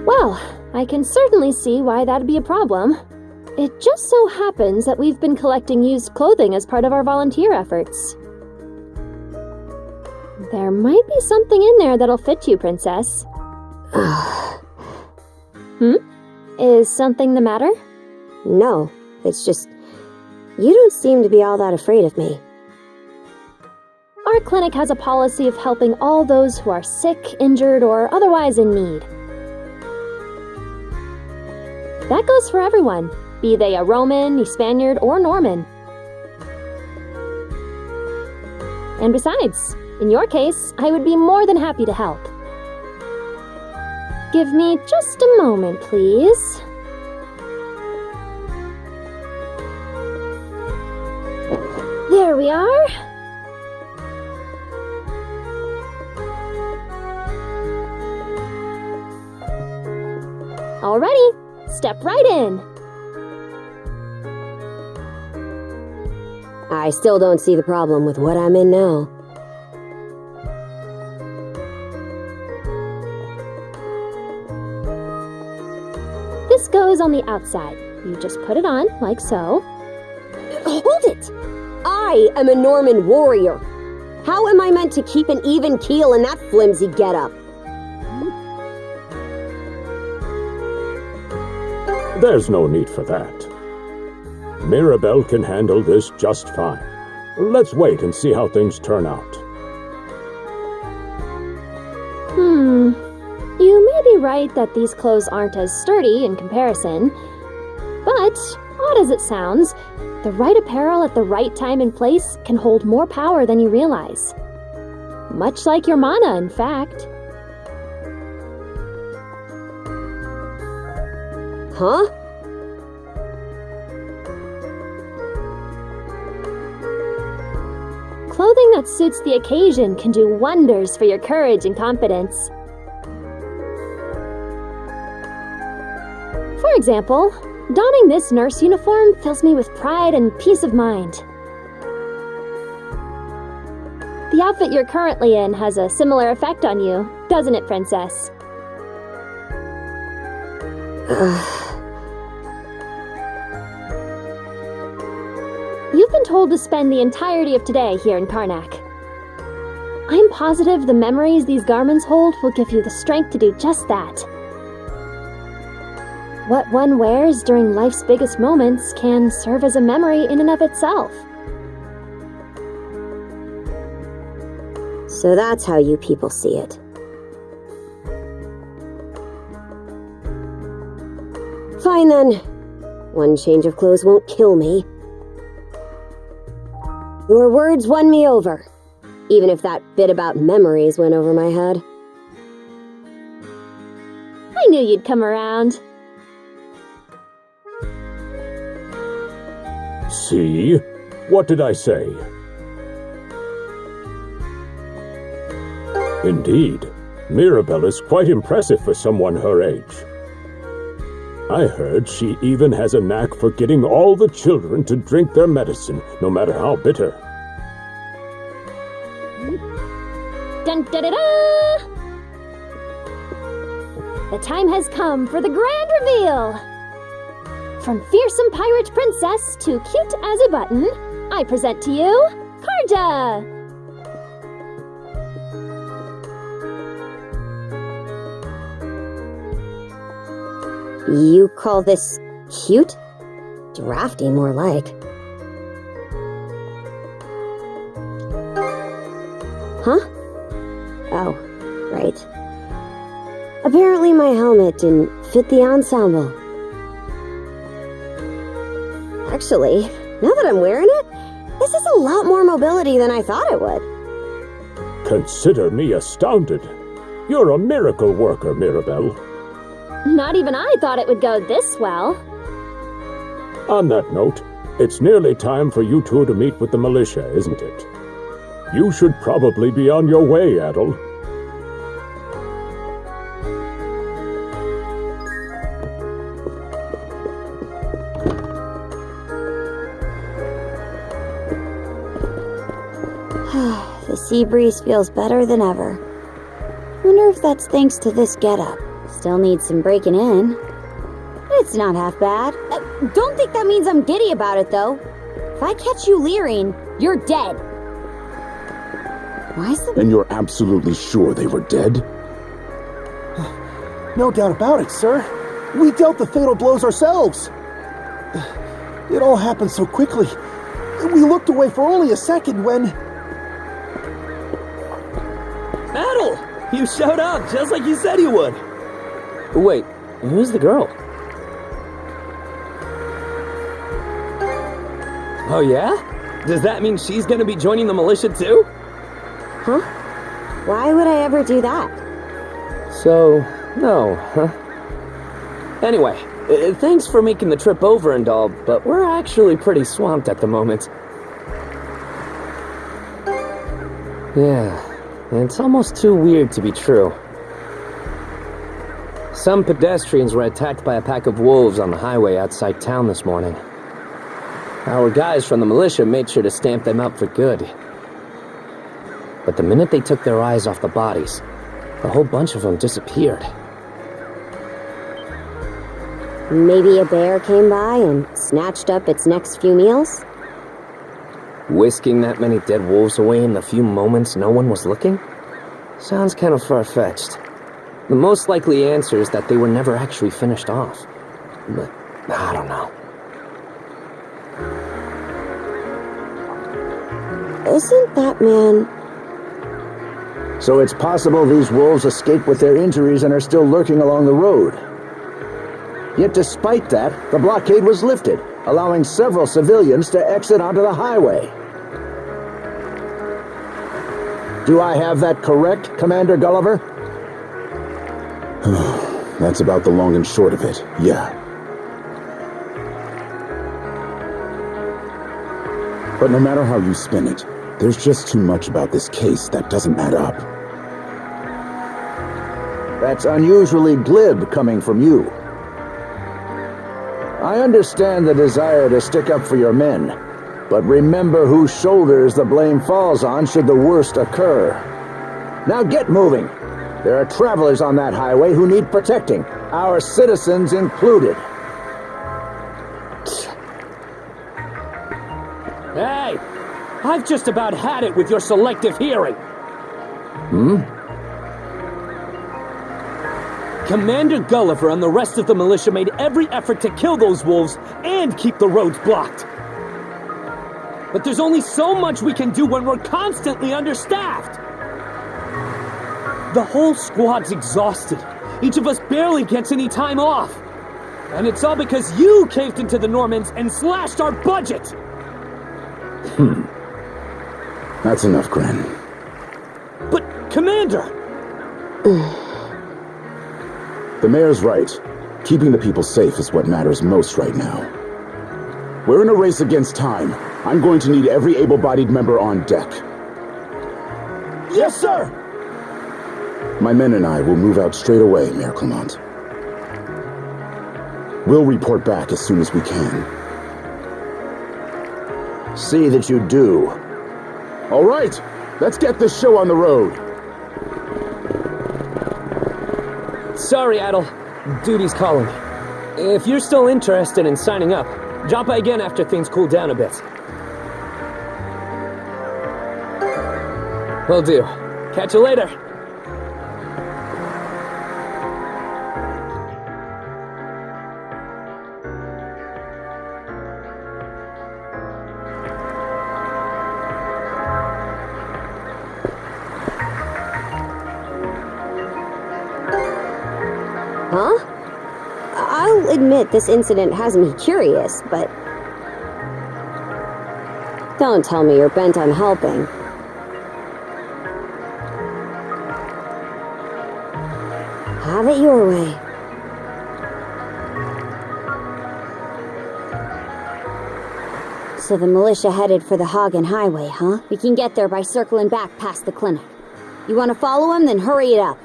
S8: Well, I can certainly see why that'd be a problem. It just so happens that we've been collecting used clothing as part of our volunteer efforts. There might be something in there that'll fit you, Princess. Is something the matter?
S6: No, it's just... you don't seem to be all that afraid of me.
S8: Our clinic has a policy of helping all those who are sick, injured, or otherwise in need. That goes for everyone, be they a Roman, a Spaniard, or Norman. And besides, in your case, I would be more than happy to help. Give me just a moment, please. There we are. Alrighty, step right in.
S6: I still don't see the problem with what I'm in now.
S8: This goes on the outside. You just put it on, like so.
S6: Hold it! I am a Norman warrior. How am I meant to keep an even keel in that flimsy getup?
S4: There's no need for that. Mirabelle can handle this just fine. Let's wait and see how things turn out.
S8: You may be right that these clothes aren't as sturdy in comparison, but, odd as it sounds, the right apparel at the right time and place can hold more power than you realize. Much like your mana, in fact.
S6: Huh?
S8: Clothing that suits the occasion can do wonders for your courage and confidence. For example, donning this nurse uniform fills me with pride and peace of mind. The outfit you're currently in has a similar effect on you, doesn't it, Princess? You've been told to spend the entirety of today here in Carnac. I'm positive the memories these garments hold will give you the strength to do just that. What one wears during life's biggest moments can serve as a memory in and of itself.
S6: So that's how you people see it. Fine then. One change of clothes won't kill me. Your words won me over, even if that bit about memories went over my head.
S8: I knew you'd come around.
S4: See? What did I say? Indeed, Mirabelle is quite impressive for someone her age. I heard she even has a knack for getting all the children to drink their medicine, no matter how bitter.
S8: Dun da da da! The time has come for the grand reveal! From fearsome pirate princess to cute as a button, I present to you, Karja!
S6: You call this cute? Drafty, more like. Huh? Oh, right. Apparently my helmet didn't fit the ensemble. Actually, now that I'm wearing it, this is a lot more mobility than I thought it would.
S4: Consider me astounded. You're a miracle worker, Mirabelle.
S8: Not even I thought it would go this well.
S4: On that note, it's nearly time for you two to meet with the militia, isn't it? You should probably be on your way, Adol.
S6: The sea breeze feels better than ever. Wonder if that's thanks to this getup. Still needs some breaking in. It's not half bad. Don't think that means I'm giddy about it, though. If I catch you leering, you're dead. Why is the...
S13: And you're absolutely sure they were dead?
S2: No doubt about it, sir. We dealt the fatal blows ourselves. It all happened so quickly. We looked away for only a second when...
S11: Adol! You showed up, just like you said you would. Wait, who's the girl? Oh yeah? Does that mean she's gonna be joining the militia too?
S6: Huh? Why would I ever do that?
S11: So, no, huh? Anyway, thanks for making the trip over and all, but we're actually pretty swamped at the moment. Yeah, it's almost too weird to be true. Some pedestrians were attacked by a pack of wolves on the highway outside town this morning. Our guys from the militia made sure to stamp them out for good. But the minute they took their eyes off the bodies, the whole bunch of them disappeared.
S6: Maybe a bear came by and snatched up its next few meals?
S11: Whisking that many dead wolves away in the few moments no one was looking? Sounds kind of far-fetched. The most likely answer is that they were never actually finished off. But I don't know.
S6: Isn't that man...
S14: So it's possible these wolves escaped with their injuries and are still lurking along the road. Yet despite that, the blockade was lifted, allowing several civilians to exit onto the highway. Do I have that correct, Commander Gulliver?
S13: That's about the long and short of it, yeah. But no matter how you spin it, there's just too much about this case that doesn't add up.
S14: That's unusually glib coming from you. I understand the desire to stick up for your men, but remember whose shoulders the blame falls on should the worst occur. Now get moving. There are travelers on that highway who need protecting, our citizens included.
S11: Hey! I've just about had it with your selective hearing. Commander Gulliver and the rest of the militia made every effort to kill those wolves and keep the roads blocked. But there's only so much we can do when we're constantly understaffed. The whole squad's exhausted. Each of us barely gets any time off. And it's all because you caved into the Normans and slashed our budget!
S13: That's enough, Gren.
S11: But, Commander!
S13: The mayor's right. Keeping the people safe is what matters most right now. We're in a race against time. I'm going to need every able-bodied member on deck.
S2: Yes, sir!
S13: My men and I will move out straight away, Mayor Clement. We'll report back as soon as we can.
S14: See that you do.
S13: All right, let's get this show on the road.
S11: Sorry, Adol. Duty's calling. If you're still interested in signing up, drop by again after things cool down a bit. Will do. Catch you later.
S6: Huh? I'll admit this incident has me curious, but... Don't tell me you're bent on helping. Have it your way. So the militia headed for the Hagen Highway, huh? We can get there by circling back past the clinic. You want to follow him? Then hurry it up.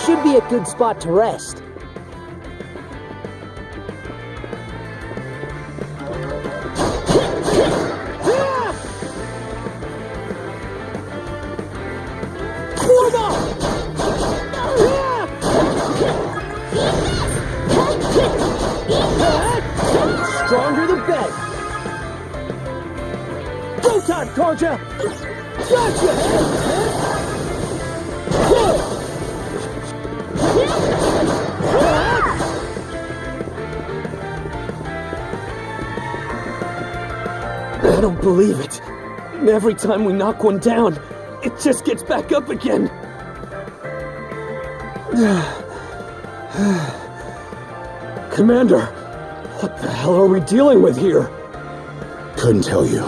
S12: Should be a good spot to rest.
S7: Stronger the better. Go time, Karja! Gotcha!
S11: I don't believe it. Every time we knock one down, it just gets back up again.
S7: Commander, what the hell are we dealing with here?
S2: Couldn't tell you.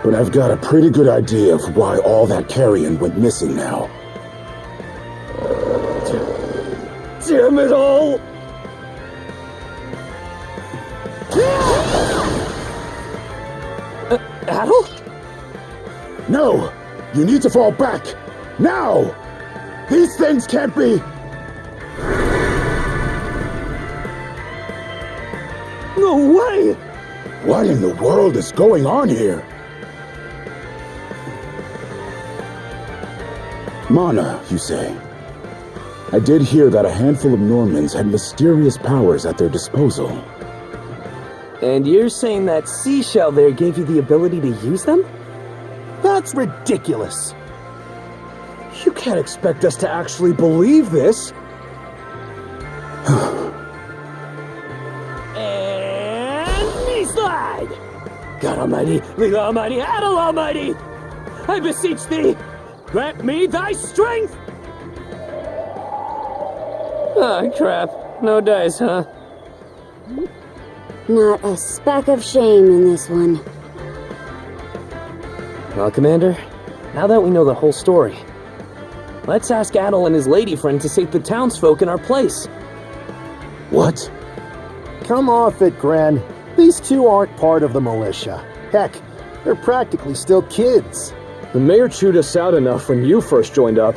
S2: But I've got a pretty good idea of why all that carrion went missing now.
S7: Damn it all!
S11: Adol?
S2: No! You need to fall back! Now! These things can't be...
S7: No way!
S2: What in the world is going on here? Mana, you say? I did hear that a handful of Normans had mysterious powers at their disposal.
S11: And you're saying that seashell there gave you the ability to use them?
S7: That's ridiculous! You can't expect us to actually believe this!
S11: And knee slide! God Almighty, Leela Almighty, Adol Almighty! I beseech thee, grant me thy strength! Oh, crap. No dice, huh?
S6: Not a speck of shame in this one.
S11: Well, Commander, now that we know the whole story, let's ask Adol and his lady friend to save the townsfolk in our place.
S2: What?
S15: Come off it, Gren. These two aren't part of the militia. Heck, they're practically still kids.
S7: The mayor chewed us out enough when you first joined up.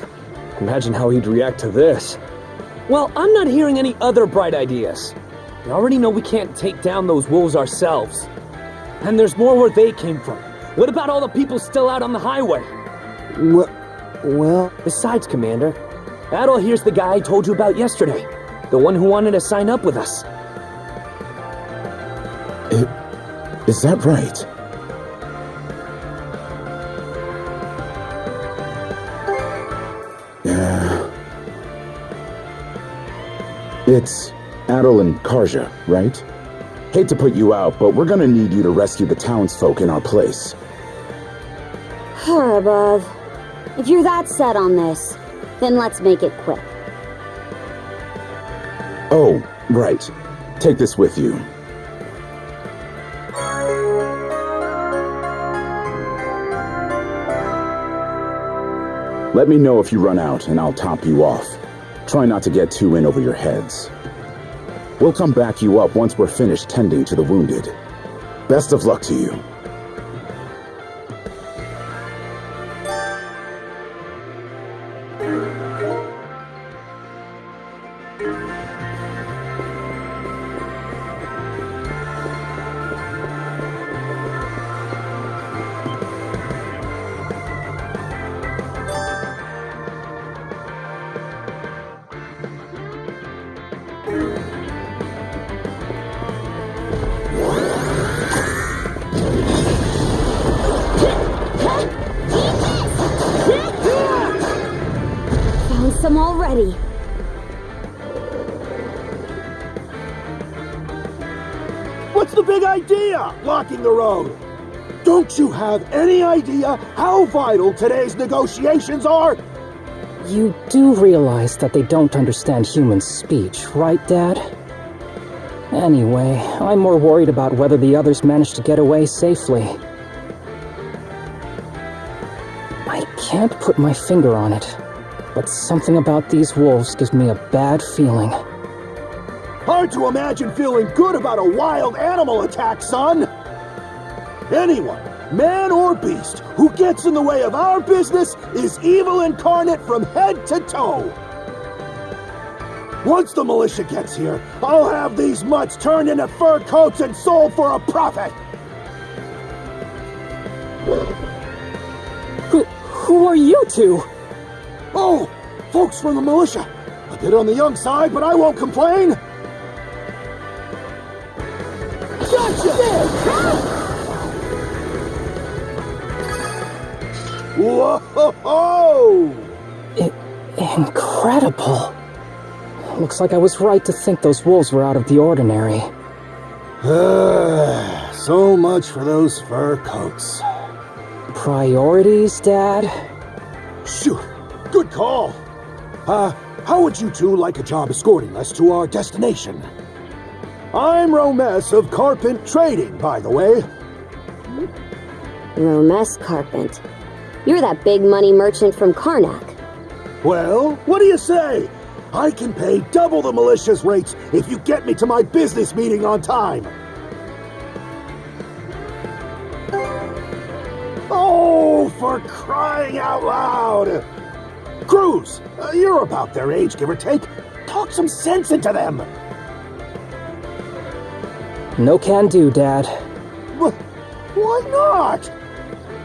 S7: Imagine how he'd react to this.
S11: Well, I'm not hearing any other bright ideas. We already know we can't take down those wolves ourselves. And there's more where they came from. What about all the people still out on the highway?
S15: Well...
S11: Besides, Commander, Adol here's the guy I told you about yesterday. The one who wanted to sign up with us.
S2: Is that right? It's Adol and Karja, right? Hate to put you out, but we're gonna need you to rescue the townsfolk in our place.
S6: Above. If you're that set on this, then let's make it quick.
S2: Oh, right. Take this with you. Let me know if you run out, and I'll top you off.
S13: Try not to get too in over your heads. We'll come back you up once we're finished tending to the wounded. Best of luck to you.
S6: Some already.
S15: What's the big idea? Blocking the road. Don't you have any idea how vital today's negotiations are?
S16: You do realize that they don't understand human speech, right, Dad? Anyway, I'm more worried about whether the others managed to get away safely. I can't put my finger on it, but something about these wolves gives me a bad feeling.
S15: Hard to imagine feeling good about a wild animal attack, son! Anyone, man or beast, who gets in the way of our business is evil incarnate from head to toe! Once the militia gets here, I'll have these mutts turned into fur coats and sold for a profit!
S16: Who are you two?
S15: Oh, folks from the militia. A bit on the young side, but I won't complain. Gotcha! Whoa!
S16: Incredible. Looks like I was right to think those wolves were out of the ordinary.
S15: So much for those fur coats.
S16: Priorities, Dad?
S15: Shoot, good call. How would you two like a job escorting us to our destination? I'm Romes of Carpent Trading, by the way.
S6: Romes Carpent. You're that big money merchant from Carnac.
S15: Well, what do you say? I can pay double the militia's rates if you get me to my business meeting on time. Oh, for crying out loud! Cruz, you're about their age, give or take. Talk some sense into them.
S16: No can do, Dad.
S15: Why not?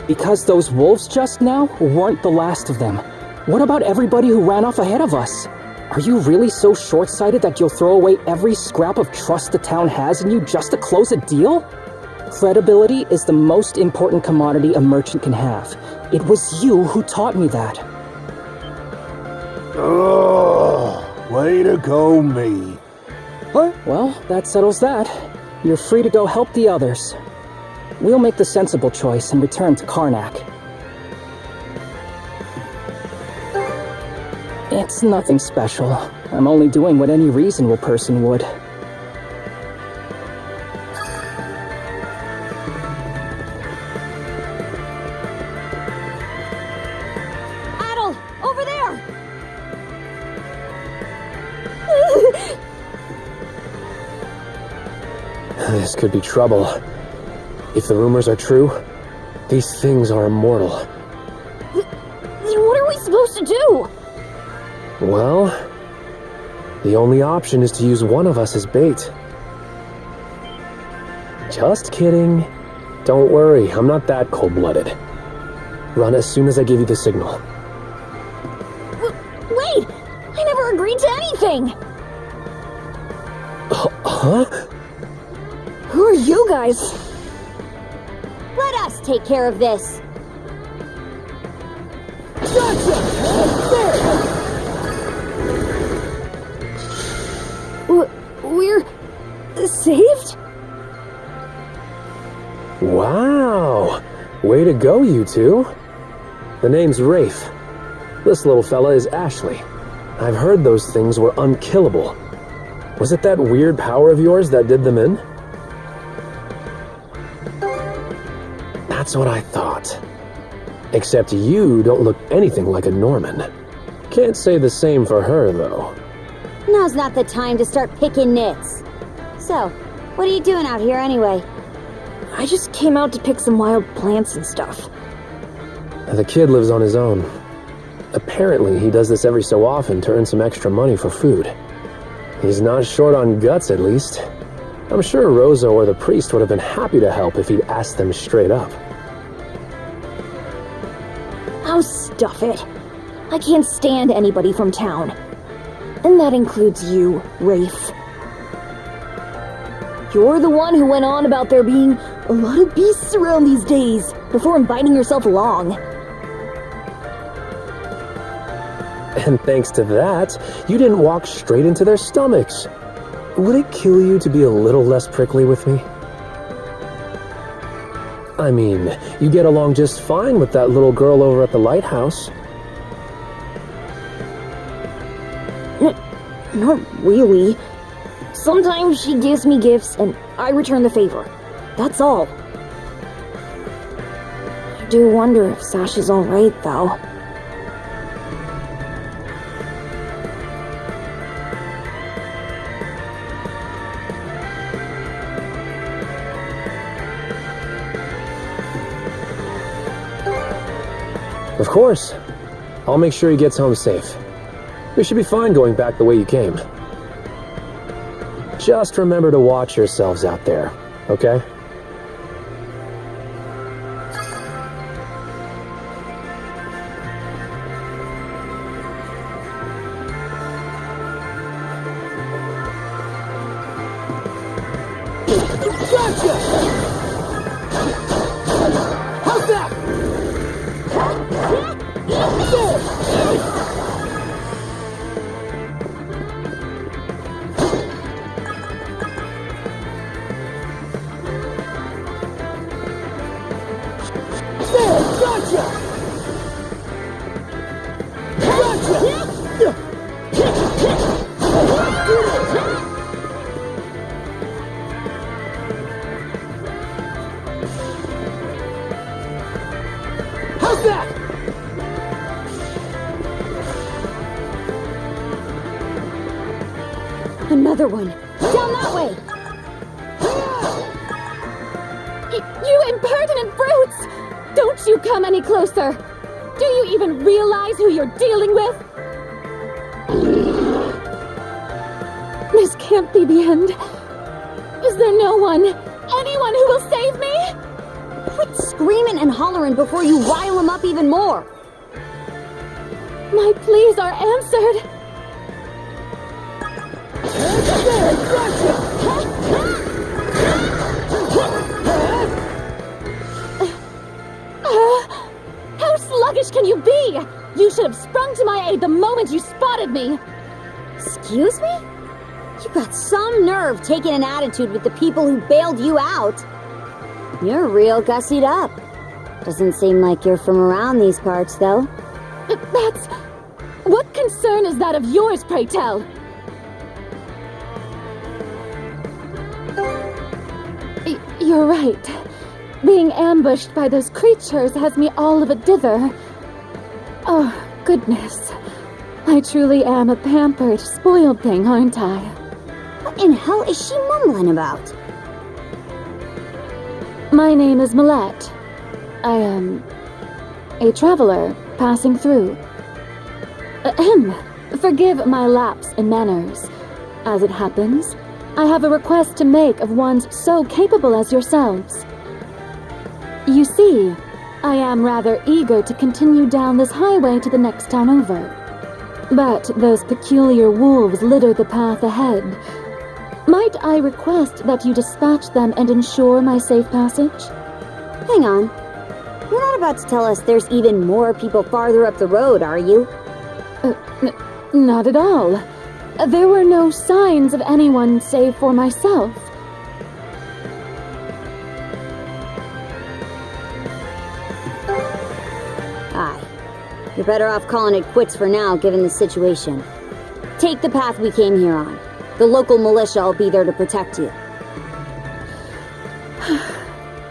S16: Because those wolves just now weren't the last of them. What about everybody who ran off ahead of us? Are you really so short-sighted that you'll throw away every scrap of trust the town has in you just to close a deal? Credibility is the most important commodity a merchant can have. It was you who taught me that.
S15: Oh, way to go, me.
S16: What? Well, that settles that. You're free to go help the others. We'll make the sensible choice and return to Carnac. It's nothing special. I'm only doing what any reasonable person would.
S6: Adol, over there!
S11: This could be trouble. If the rumors are true, these things are immortal.
S6: Then what are we supposed to do?
S11: Well, the only option is to use one of us as bait. Just kidding. Don't worry, I'm not that cold-blooded. Run as soon as I give you the signal.
S6: Wait! I never agreed to anything!
S11: Huh?
S6: Who are you guys? Let us take care of this. We're saved?
S11: Wow! Way to go, you two. The name's Rafe. This little fella is Ashley. I've heard those things were unkillable. Was it that weird power of yours that did them in? That's what I thought. Except you don't look anything like a Norman. Can't say the same for her, though.
S6: Now's not the time to start picking nits. So, what are you doing out here anyway?
S17: I just came out to pick some wild plants and stuff.
S11: The kid lives on his own. Apparently, he does this every so often to earn some extra money for food. He's not short on guts, at least. I'm sure Rosa or the priest would have been happy to help if he'd asked them straight up.
S17: Oh, stuff it. I can't stand anybody from town. And that includes you, Rafe. You're the one who went on about there being a lot of beasts around these days, before inviting yourself along.
S11: And thanks to that, you didn't walk straight into their stomachs. Would it kill you to be a little less prickly with me? I mean, you get along just fine with that little girl over at the lighthouse.
S17: Not really. Sometimes she gives me gifts and I return the favor. That's all. I do wonder if Sasha's alright, though.
S11: Of course. I'll make sure he gets home safe. We should be fine going back the way you came. Just remember to watch yourselves out there, okay?
S15: Gotcha! How's that?
S6: Another one. Down that way!
S18: You impertinent brutes! Don't you come any closer! Do you even realize who you're dealing with? This can't be the end. Is there no one, anyone who will save me?
S6: Quit screaming and hollering before you rile them up even more!
S18: My pleas are answered. How sluggish can you be? You should have sprung to my aid the moment you spotted me.
S6: Excuse me? You got some nerve taking an attitude with the people who bailed you out. You're real gussied up. Doesn't seem like you're from around these parts, though.
S18: That's... What concern is that of yours, pray tell? You're right. Being ambushed by those creatures has me all of a dither. Oh, goodness. I truly am a pampered, spoiled thing, aren't I?
S6: What in hell is she mumbling about?
S18: My name is Millette. I am a traveler passing through. Ahem. Forgive my lapse in manners. As it happens, I have a request to make of ones so capable as yourselves. You see, I am rather eager to continue down this highway to the next town over. But those peculiar wolves litter the path ahead. Might I request that you dispatch them and ensure my safe passage?
S6: Hang on. You're not about to tell us there's even more people farther up the road, are you?
S18: Not at all. There were no signs of anyone save for myself.
S6: Aye. You're better off calling it quits for now, given the situation. Take the path we came here on. The local militia will be there to protect you.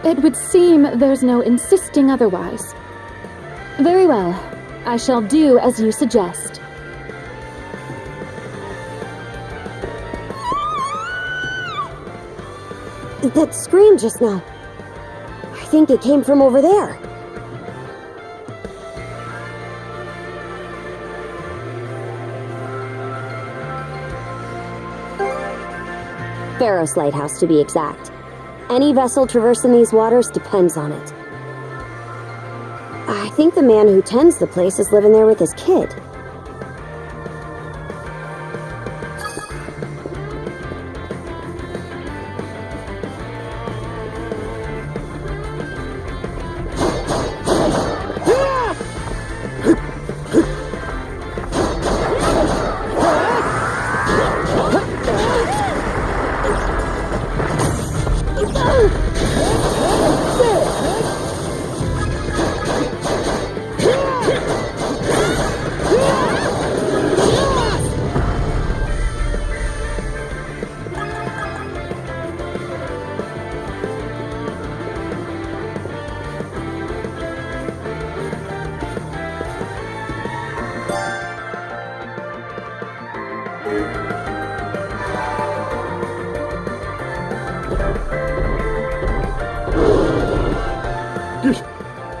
S18: It would seem there's no insisting otherwise. Very well. I shall do as you suggest.
S6: That scream just now. I think it came from over there. Pharos Lighthouse, to be exact. Any vessel traversing these waters depends on it. I think the man who tends the place is living there with his kid.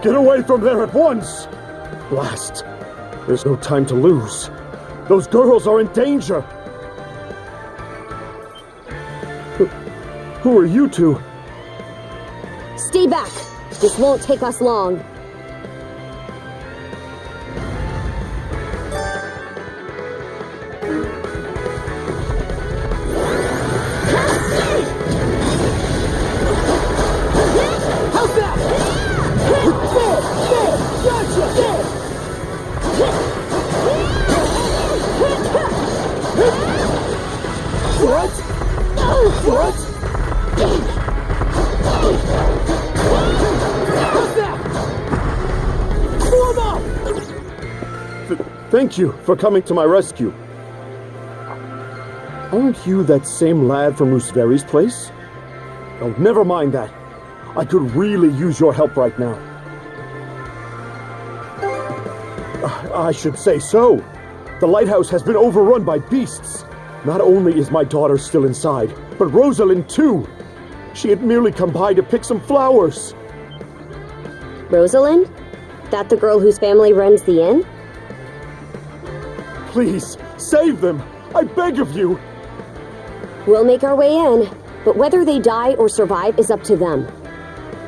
S3: Get away from there at once! Blast! There's no time to lose. Those girls are in danger! Who are you two?
S6: Stay back! This won't take us long.
S3: Thank you for coming to my rescue. Aren't you that same lad from Rooseveri's place? Oh, never mind that. I could really use your help right now. I should say so. The lighthouse has been overrun by beasts. Not only is my daughter still inside, but Rosalind too. She had merely come by to pick some flowers.
S6: Rosalind? That the girl whose family runs the inn?
S3: Please, save them! I beg of you!
S6: We'll make our way in, but whether they die or survive is up to them.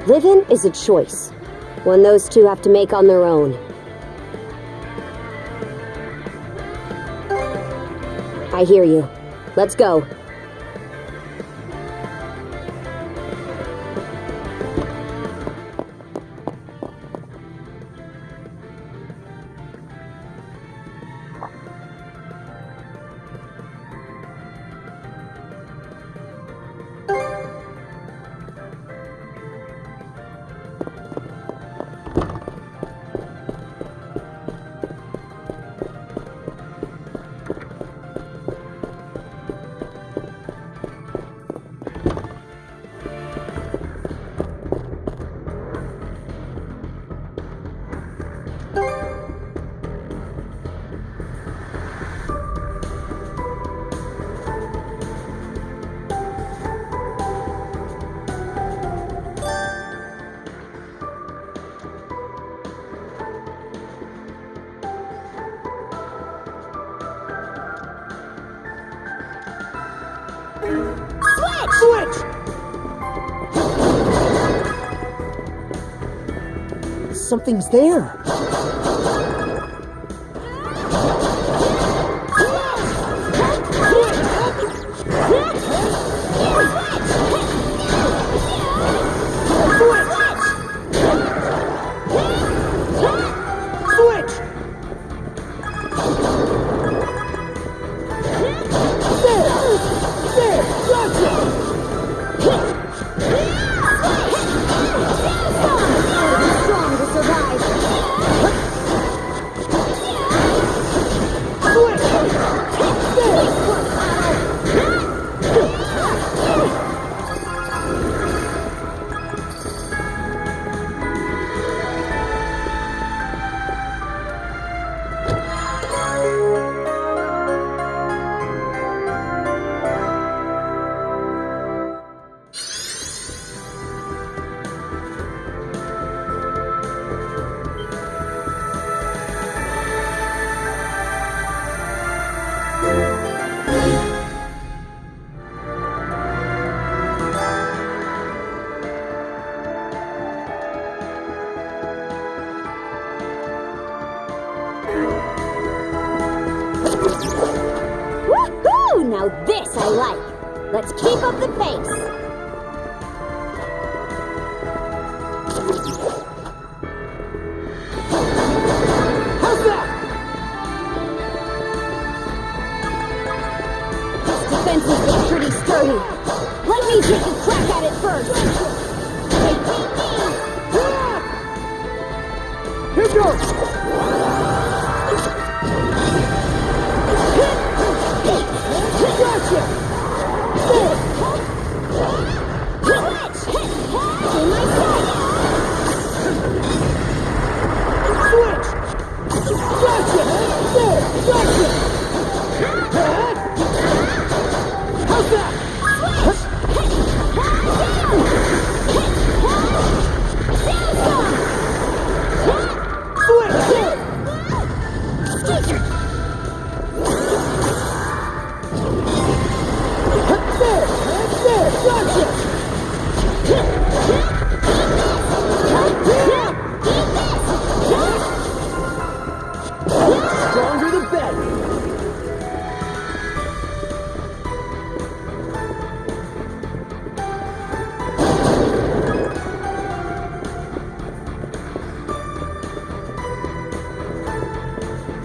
S6: Living is a choice, one those two have to make on their own. I hear you. Let's go.
S15: Switch!
S12: Something's there.
S6: Strong to survive. Now this I like. Let's keep up the pace.
S12: How's that?
S6: This defenses look pretty sturdy. Let me take a crack at it first.
S12: Here goes! Gotcha!
S6: Switch! In my sight!
S12: Switch! Gotcha! There! Gotcha! How's that?
S15: Stronger the better.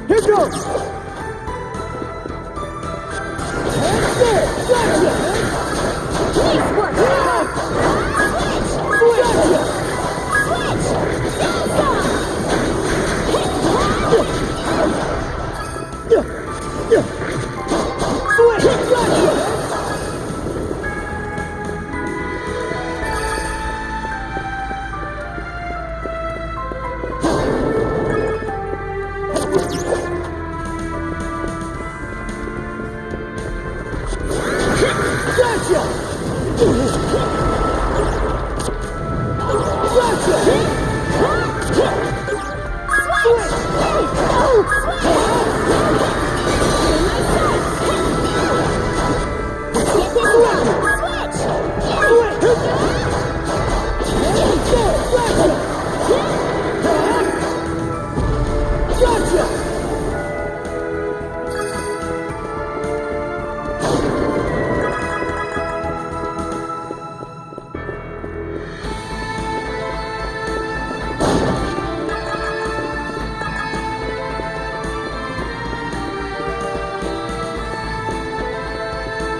S12: Here goes!
S6: Nice work!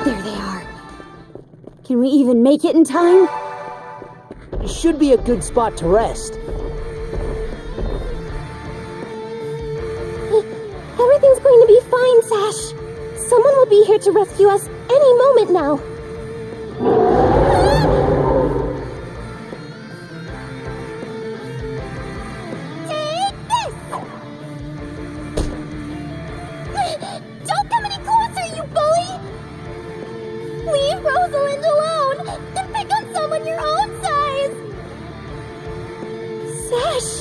S6: There they are. Can we even make it in time?
S12: Should be a good spot to rest.
S8: Everything's going to be fine, Sash. Someone will be here to rescue us any moment now.
S17: Take this! Don't come any closer, you bully! Leave Rosalind alone and pick on someone your own size!
S8: Sash!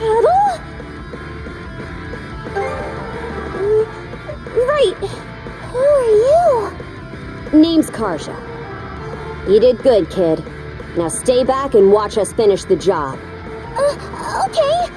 S8: Adol? Right. Who are you?
S6: Name's Karja. You did good, kid. Now stay back and watch us finish the job.
S17: Okay.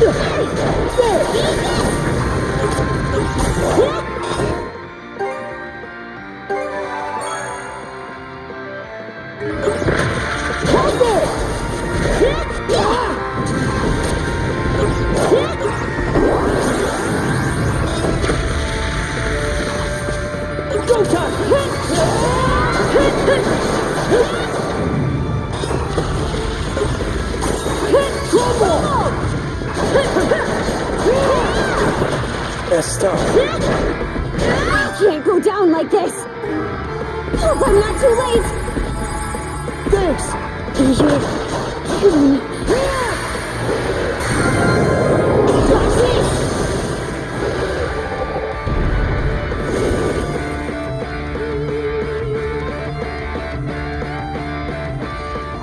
S11: Go time!
S1: Messed up.
S6: I can't go down like this! Hope I'm not too late!
S12: Thanks!
S6: You're killing me. Watch this!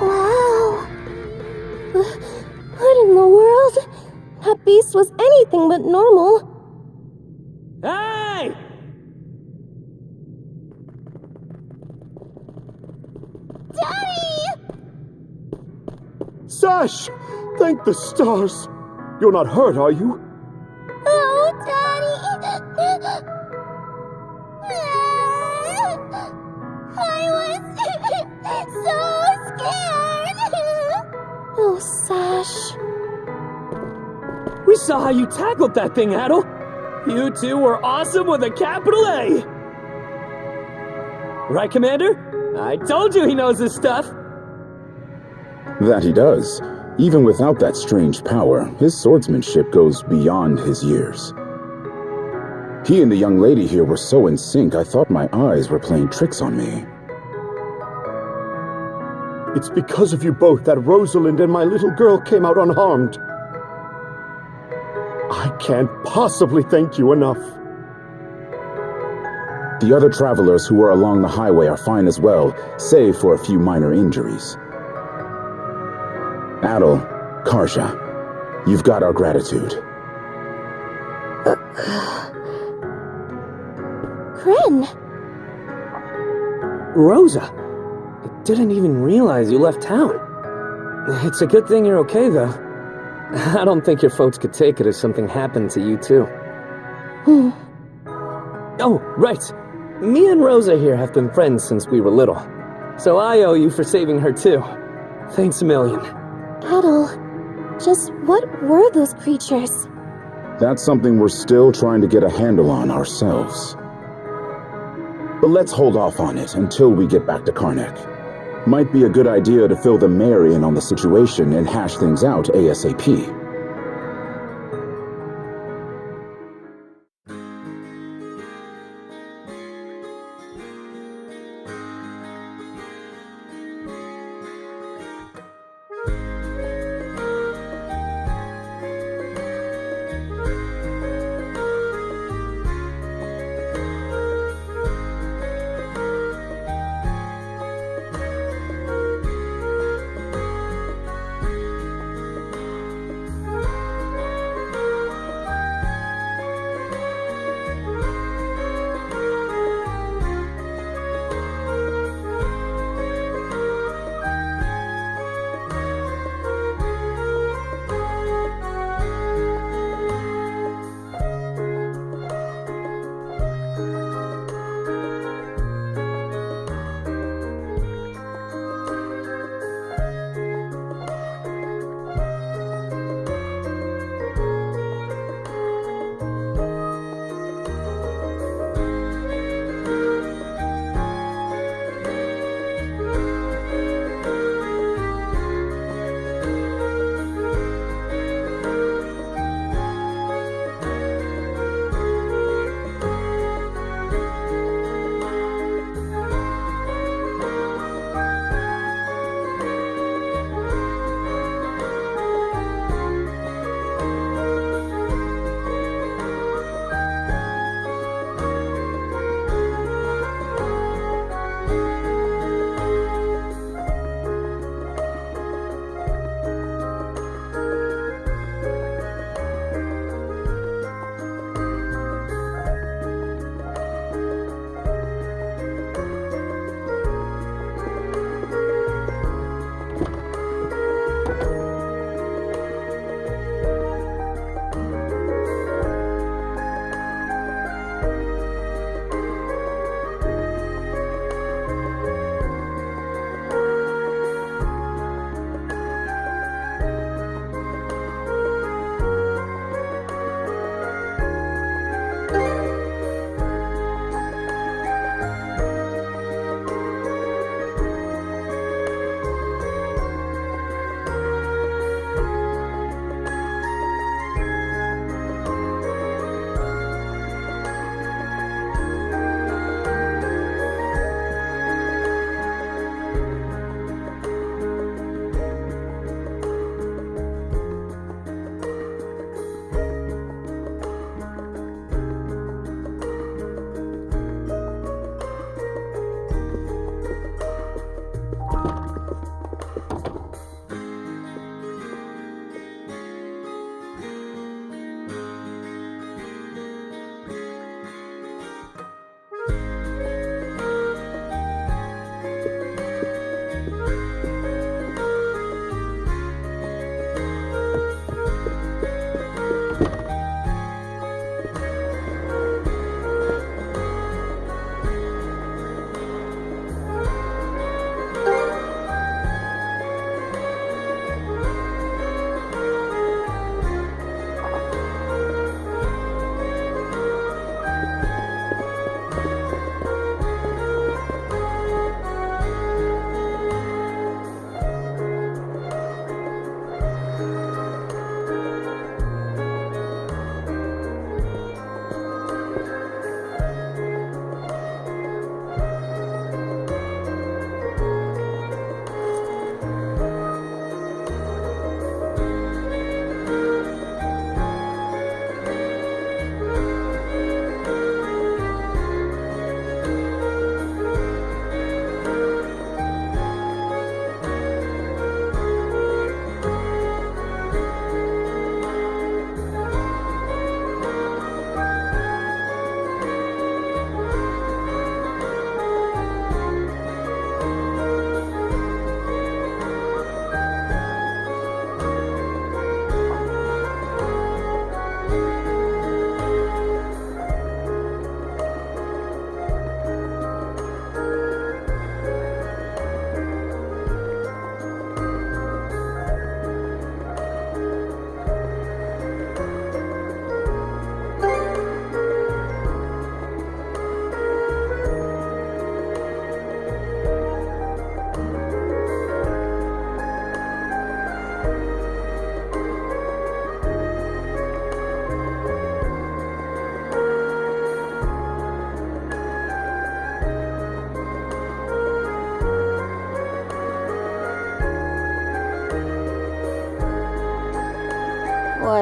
S8: Wow. What in the world? That beast was anything but normal.
S11: Hey!
S17: Daddy!
S3: Sash! Thank the stars! You're not hurt, are you?
S17: Oh, Daddy! I was so scared!
S8: Oh, Sash.
S11: We saw how you tackled that thing, Adol. You two were awesome with a capital A! Right, Commander? I told you he knows his stuff!
S14: That he does. Even without that strange power, his swordsmanship goes beyond his years. He and the young lady here were so in sync, I thought my eyes were playing tricks on me.
S3: It's because of you both that Rosalind and my little girl came out unharmed. I can't possibly thank you enough.
S14: The other travelers who were along the highway are fine as well, save for a few minor injuries. Adol, Karja, you've got our gratitude.
S8: Gren!
S11: Rosa! I didn't even realize you left town. It's a good thing you're okay, though. I don't think your folks could take it if something happened to you, too. Oh, right. Me and Rosa here have been friends since we were little. So I owe you for saving her, too. Thanks a million.
S8: Adol, just what were those creatures?
S14: That's something we're still trying to get a handle on ourselves. But let's hold off on it until we get back to Carnac. Might be a good idea to fill the mayor in on the situation and hash things out ASAP.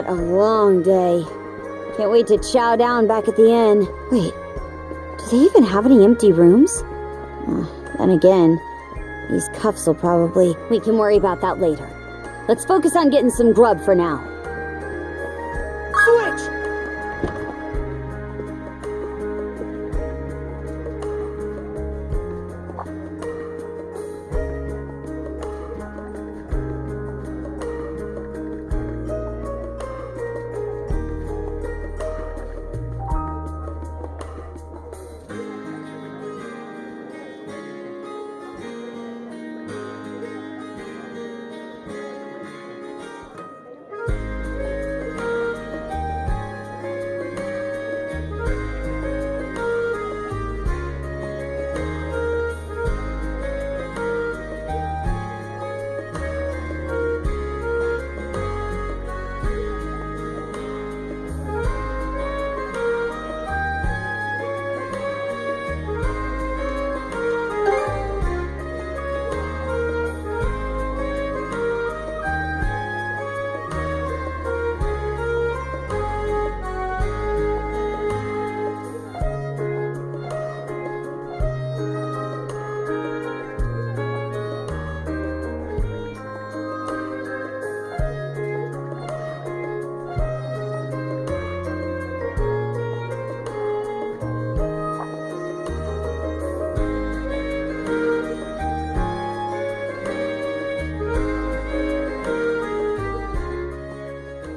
S6: a long day. Can't wait to chow down back at the inn. Wait, do they even have any empty rooms? Then again, these cuffs will probably... We can worry about that later. Let's focus on getting some grub for now.
S15: Switch!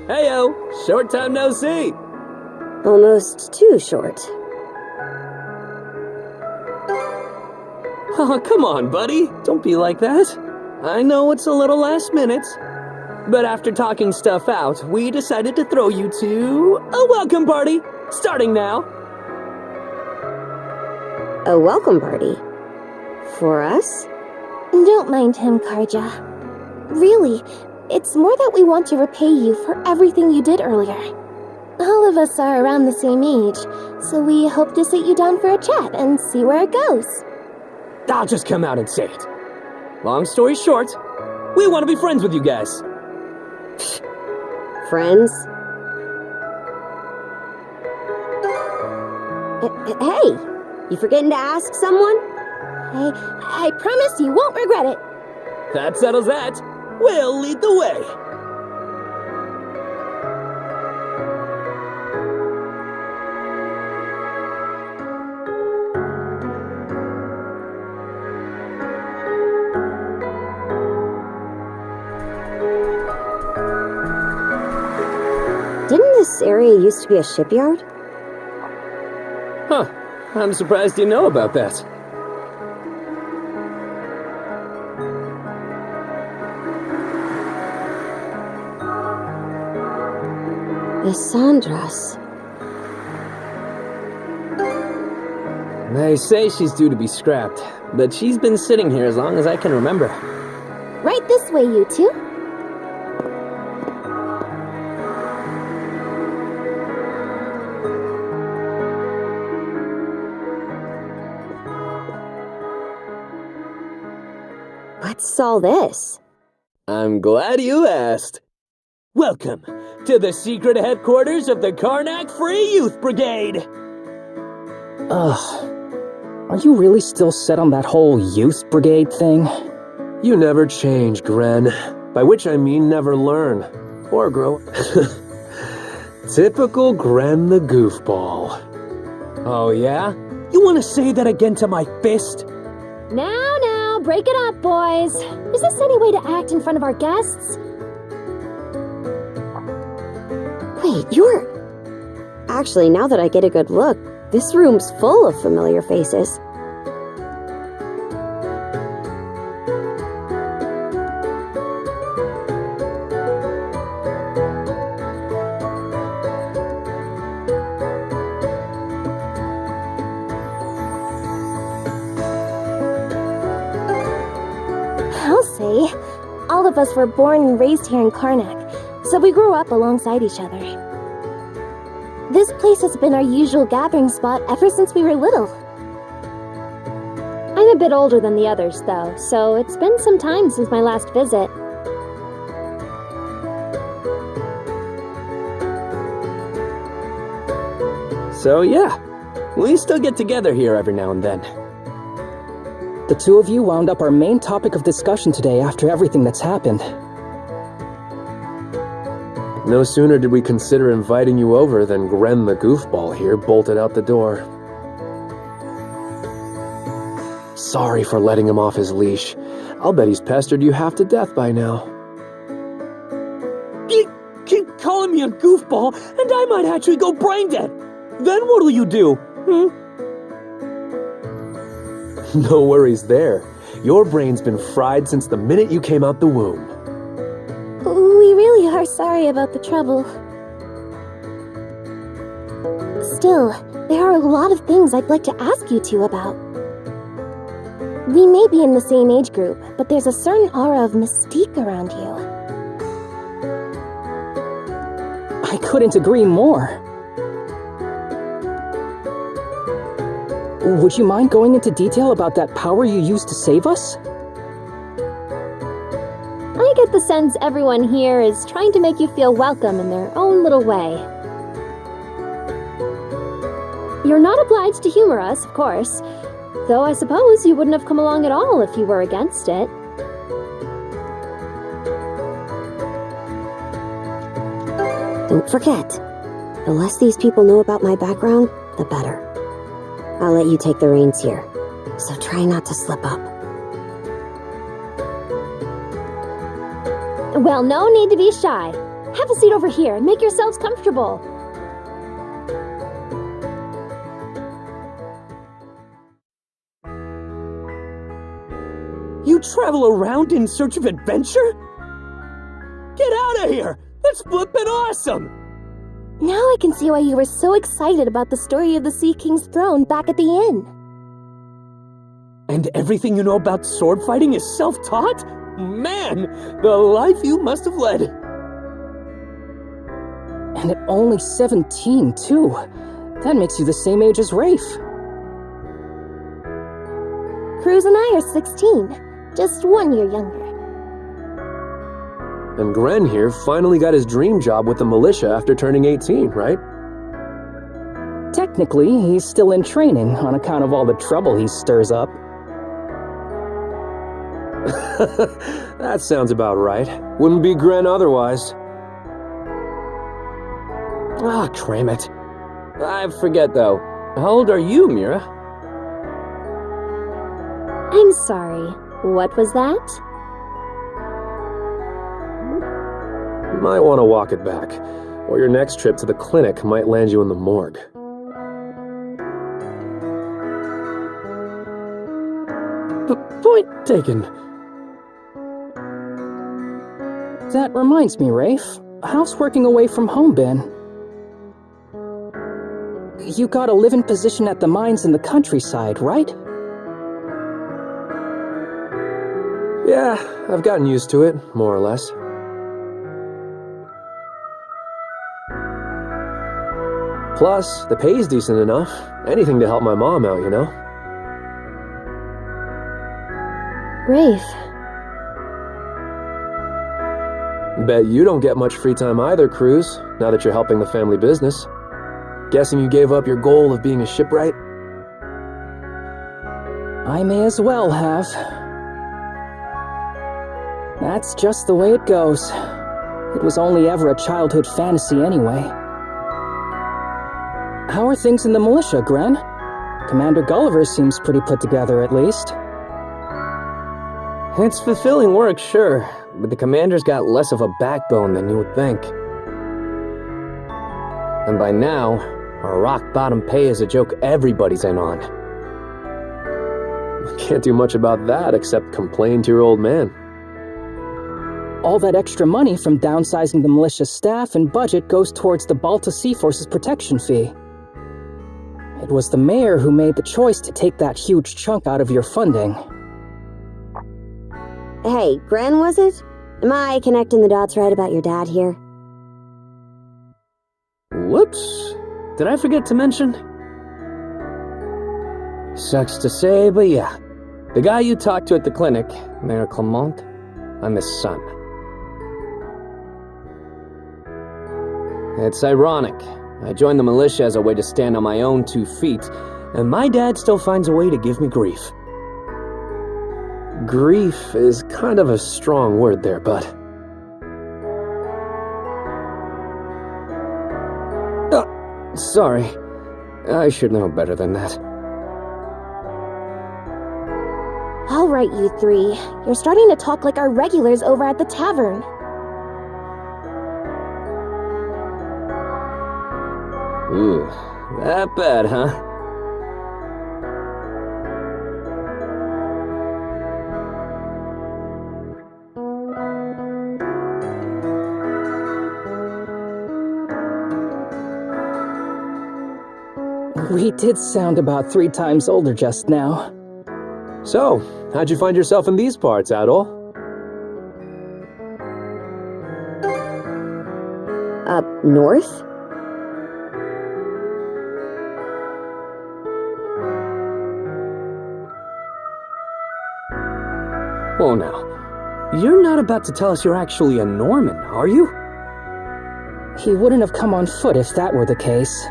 S11: Heyo, short time no see.
S6: Almost too short.
S11: Oh, come on, buddy. Don't be like that. I know it's a little last minute, but after talking stuff out, we decided to throw you to a welcome party, starting now.
S6: A welcome party? For us?
S8: Don't mind him, Karja. Really, it's more that we want to repay you for everything you did earlier. All of us are around the same age, so we hope to sit you down for a chat and see where it goes.
S11: I'll just come out and say it. Long story short, we want to be friends with you guys.
S6: Friends? Hey, you forgetting to ask someone?
S8: I promise you won't regret it.
S11: That settles that. We'll lead the way.
S6: Didn't this area used to be a shipyard?
S11: Huh. I'm surprised you know about that.
S6: The Sandras.
S11: They say she's due to be scrapped, but she's been sitting here as long as I can remember.
S8: Right this way, you two.
S6: What's all this?
S11: I'm glad you asked. Welcome to the secret headquarters of the Carnac Free Youth Brigade.
S16: Ugh. Are you really still set on that whole youth brigade thing?
S5: You never change, Gren. By which I mean never learn. Or grow. Typical Gren the goofball.
S11: Oh yeah? You want to say that again to my fist?
S8: Now, break it up, boys. Is this any way to act in front of our guests?
S6: Wait, you're... Actually, now that I get a good look, this room's full of familiar faces.
S8: I'll say, all of us were born and raised here in Carnac, so we grew up alongside each other. This place has been our usual gathering spot ever since we were little.
S18: I'm a bit older than the others, though, so it's been some time since my last visit.
S11: So yeah, we still get together here every now and then.
S16: The two of you wound up our main topic of discussion today after everything that's happened.
S5: No sooner did we consider inviting you over than Gren the goofball here bolted out the door. Sorry for letting him off his leash. I'll bet he's pestered you half to death by now.
S11: Keep calling me a goofball, and I might actually go brain dead. Then what'll you do?
S5: No worries there. Your brain's been fried since the minute you came out the womb.
S8: We really are sorry about the trouble. Still, there are a lot of things I'd like to ask you two about. We may be in the same age group, but there's a certain aura of mystique around you.
S16: I couldn't agree more. Would you mind going into detail about that power you used to save us?
S6: I get the sense everyone here is trying to make you feel welcome in their own little way. You're not obliged to humor us, of course, though I suppose you wouldn't have come along at all if you were against it.
S19: Don't forget, the less these people know about my background, the better. I'll let you take the reins here, so try not to slip up.
S6: Well, no need to be shy. Have a seat over here and make yourselves comfortable.
S11: You travel around in search of adventure? Get out of here! That's flippin' awesome!
S8: Now I can see why you were so excited about the story of the Sea King's throne back at the inn.
S11: And everything you know about sword fighting is self-taught? Man, the life you must have led.
S16: And at only 17, too. That makes you the same age as Rafe.
S8: Cruz and I are 16, just 1 year younger.
S5: And Gren here finally got his dream job with the militia after turning 18, right?
S16: Technically, he's still in training on account of all the trouble he stirs up.
S5: That sounds about right. Wouldn't be Gren otherwise.
S11: Ah, cram it. I forget, though. How old are you, Mira?
S6: I'm sorry. What was that?
S5: Might want to walk it back, or your next trip to the clinic might land you in the morgue.
S11: Point taken.
S16: That reminds me, Rafe. How's working away from home been? You got a live-in position at the mines in the countryside, right?
S5: Yeah, I've gotten used to it, more or less. Plus, the pay's decent enough. Anything to help my mom out, you know?
S6: Rafe.
S5: Bet you don't get much free time either, Cruz, now that you're helping the family business. Guessing you gave up your goal of being a shipwright?
S16: I may as well have. That's just the way it goes. It was only ever a childhood fantasy anyway. How are things in the militia, Gren? Commander Gulliver seems pretty put together, at least.
S11: It's fulfilling work, sure, but the commander's got less of a backbone than you would think. And by now, our rock-bottom pay is a joke everybody's in on.
S5: Can't do much about that except complain to your old man.
S16: All that extra money from downsizing the militia staff and budget goes towards the Balta Sea Force's protection fee. It was the mayor who made the choice to take that huge chunk out of your funding.
S19: Hey, Gren, was it? Am I connecting the dots right about your dad here?
S11: Whoops. Did I forget to mention? Sucks to say, but yeah. The guy you talked to at the clinic, Mayor Clement, I'm his son. It's ironic. I joined the militia as a way to stand on my own 2 feet, and my dad still finds a way to give me grief. Grief is kind of a strong word there, bud. Sorry. I should know better than that.
S8: All right, you three. You're starting to talk like our regulars over at the tavern.
S11: Ooh, that bad, huh?
S16: We did sound about 3 times older just now.
S11: So, how'd you find yourself in these parts, Adol?
S19: Up north?
S11: Whoa now. You're not about to tell us you're actually a Norman, are you?
S16: He wouldn't have come on foot if that were the case.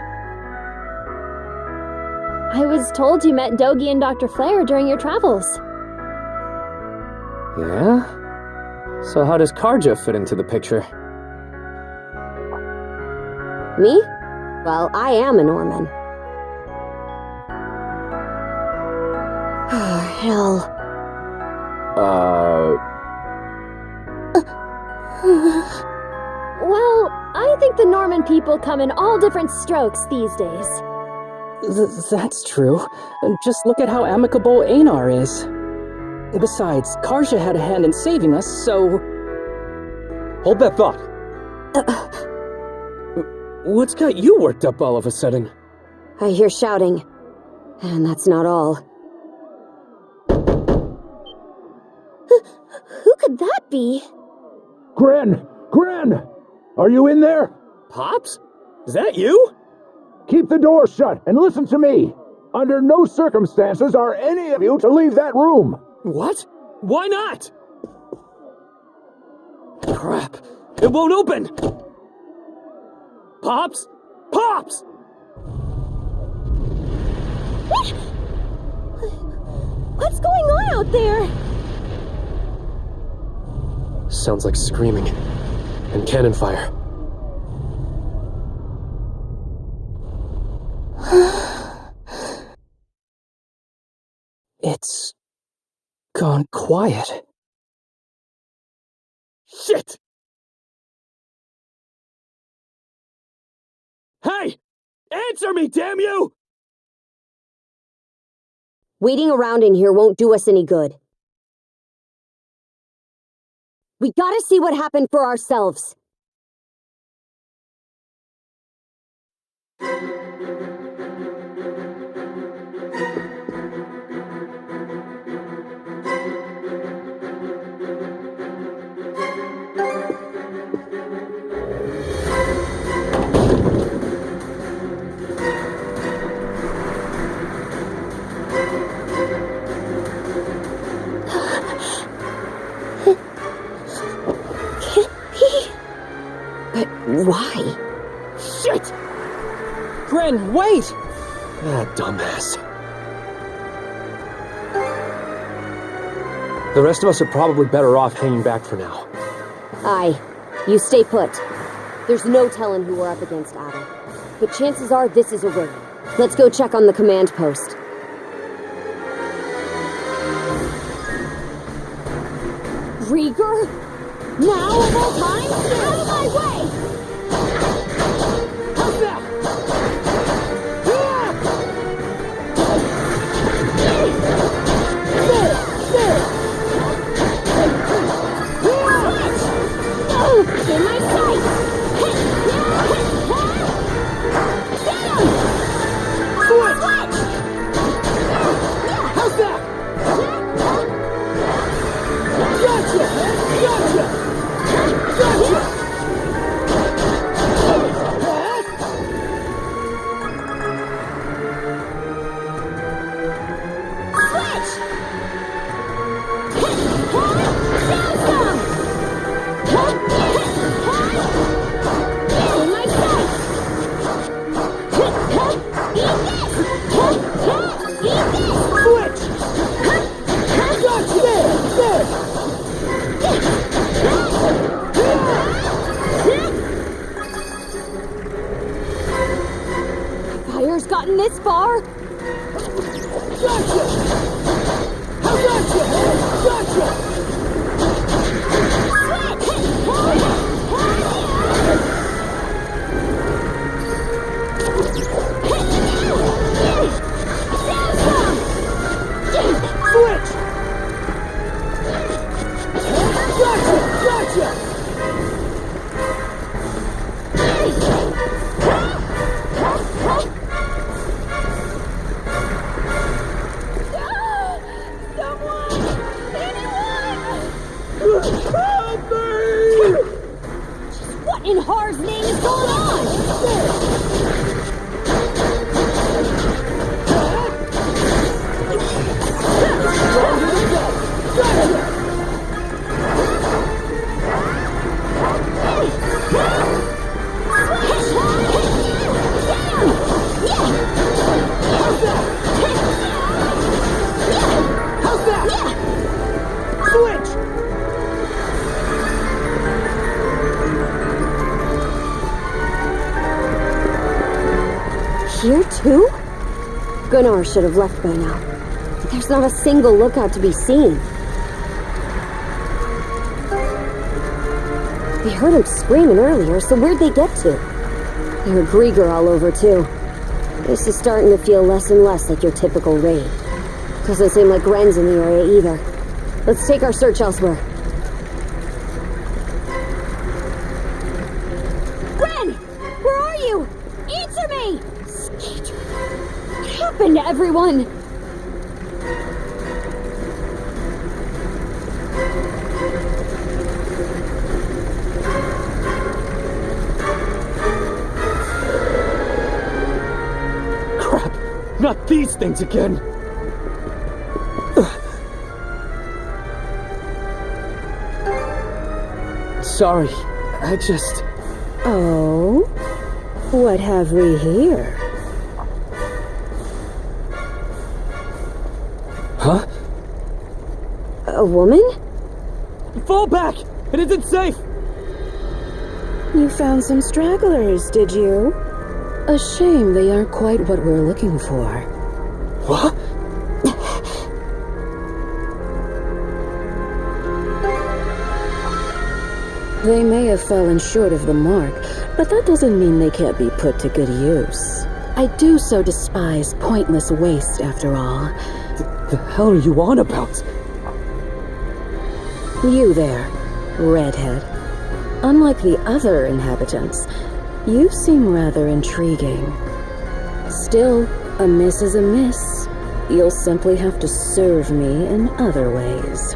S18: I was told you met Dogi and Dr. Flair during your travels.
S11: Yeah? So how does Karja fit into the picture?
S19: Me? Well, I am a Norman. Hell.
S18: Well, I think the Norman people come in all different strokes these days.
S16: That's true. Just look at how amicable Einar is. Besides, Karja had a hand in saving us, so...
S3: Hold that thought.
S11: What's got you worked up all of a sudden?
S19: I hear shouting. And that's not all.
S8: Who could that be?
S14: Gren! Gren! Are you in there?
S11: Pops? Is that you?
S14: Keep the door shut and listen to me. Under no circumstances are any of you to leave that room.
S11: What? Why not? Crap. It won't open! Pops? Pops!
S8: What's going on out there?
S11: Sounds like screaming. And cannon fire.
S16: It's gone quiet.
S11: Shit! Hey! Answer me, damn you!
S19: Waiting around in here won't do us any good. We gotta see what happened for ourselves. But why?
S11: Shit!
S16: Gren, wait!
S11: Ah, dumbass. The rest of us are probably better off hanging back for now.
S19: Aye. You stay put. There's no telling who we're up against, Adol. But chances are this is a raid. Let's go check on the command post. Rieger? Now of all times? Get out of my way!
S11: How's that?
S17: In my sight! Get him!
S11: Switch! How's that? Gotcha! Gotcha! Gotcha!
S6: traveler's gotten this far?
S15: Gotcha! How gotcha! Gotcha! Switch! Gotcha! Gotcha!
S6: What in Har's name is going on?
S15: How's that? Switch!
S6: Here too? Gunnar should have left by now. But there's not a single lookout to be seen. We heard him screaming earlier, so where'd they get to? There were Grieger all over too. This is starting to feel less and less like your typical raid. Doesn't seem like Gren's in the area either. Let's take our search elsewhere. Gren! Where are you? Answer me! Skeeter. What happened to everyone?
S7: Crap! Not these things again! Sorry, I just...
S6: Oh? What have we here?
S7: Huh?
S6: A woman?
S7: Fall back! It isn't safe!
S20: You found some stragglers, did you? A shame they aren't quite what we're looking for.
S7: What?
S20: They may have fallen short of the mark, but that doesn't mean they can't be put to good use. I do so despise pointless waste, after all.
S7: The hell are you on about?
S20: You there, redhead. Unlike the other inhabitants, you seem rather intriguing. Still, a miss is a miss. You'll simply have to serve me in other ways.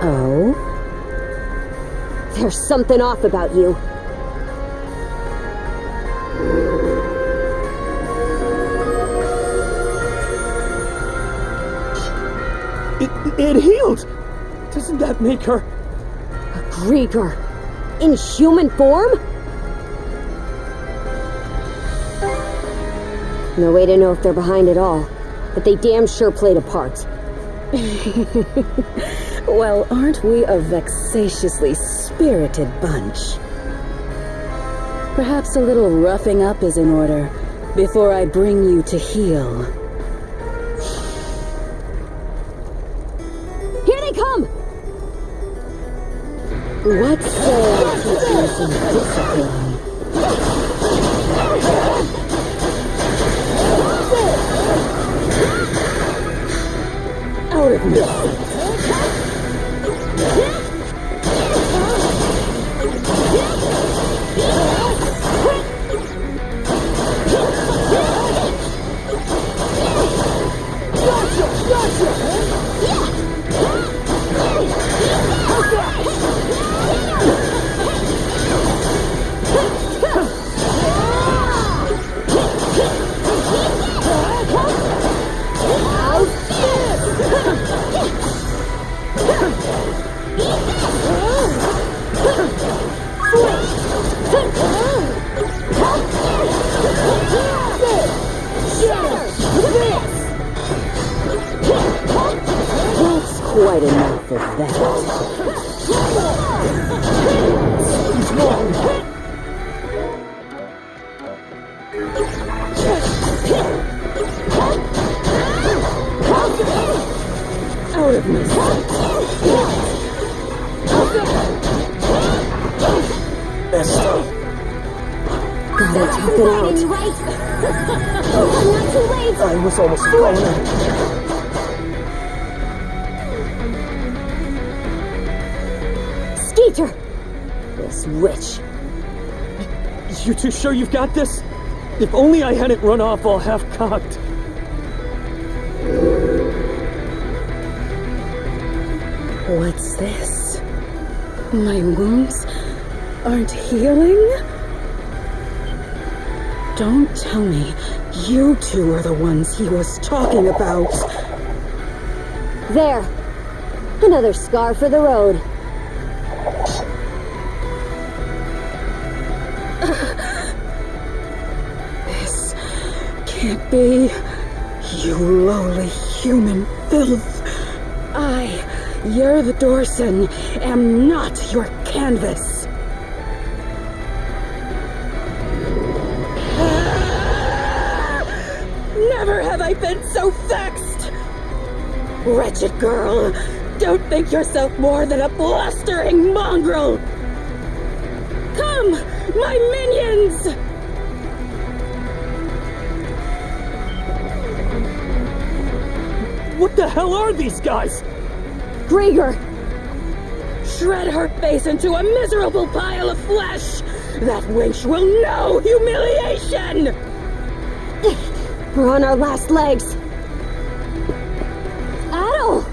S6: Oh? There's something off about you.
S7: It healed! Doesn't that make her...
S6: A Grieger. In human form? No way to know if they're behind it all, but they damn sure played a part.
S20: Well, aren't we a vexatiously spirited bunch? Perhaps a little roughing up is in order, before I bring you to heel.
S6: Here they come!
S20: What say I teach you some discipline? Out of here! That's quite enough of that. forgiveness.
S7: Messed up.
S6: Gotta tough it out. Right? Not too late.
S7: I was almost falling out.
S6: Skeeter! This witch.
S7: You two sure you've got this? If only I hadn't run off all half-cocked.
S20: What's this? My wounds aren't healing? Don't tell me you two are the ones he was talking about.
S6: There. Another scar for the road.
S20: This can't be. You lowly human filth. You're the Dorson, am not your canvas. Never have I been so vexed! Wretched girl, don't think yourself more than a blustering mongrel! Come, my minions!
S7: What the hell are these guys?
S6: Grieger!
S20: Shred her face into a miserable pile of flesh! That wench will know humiliation!
S6: We're on our last legs. Adol!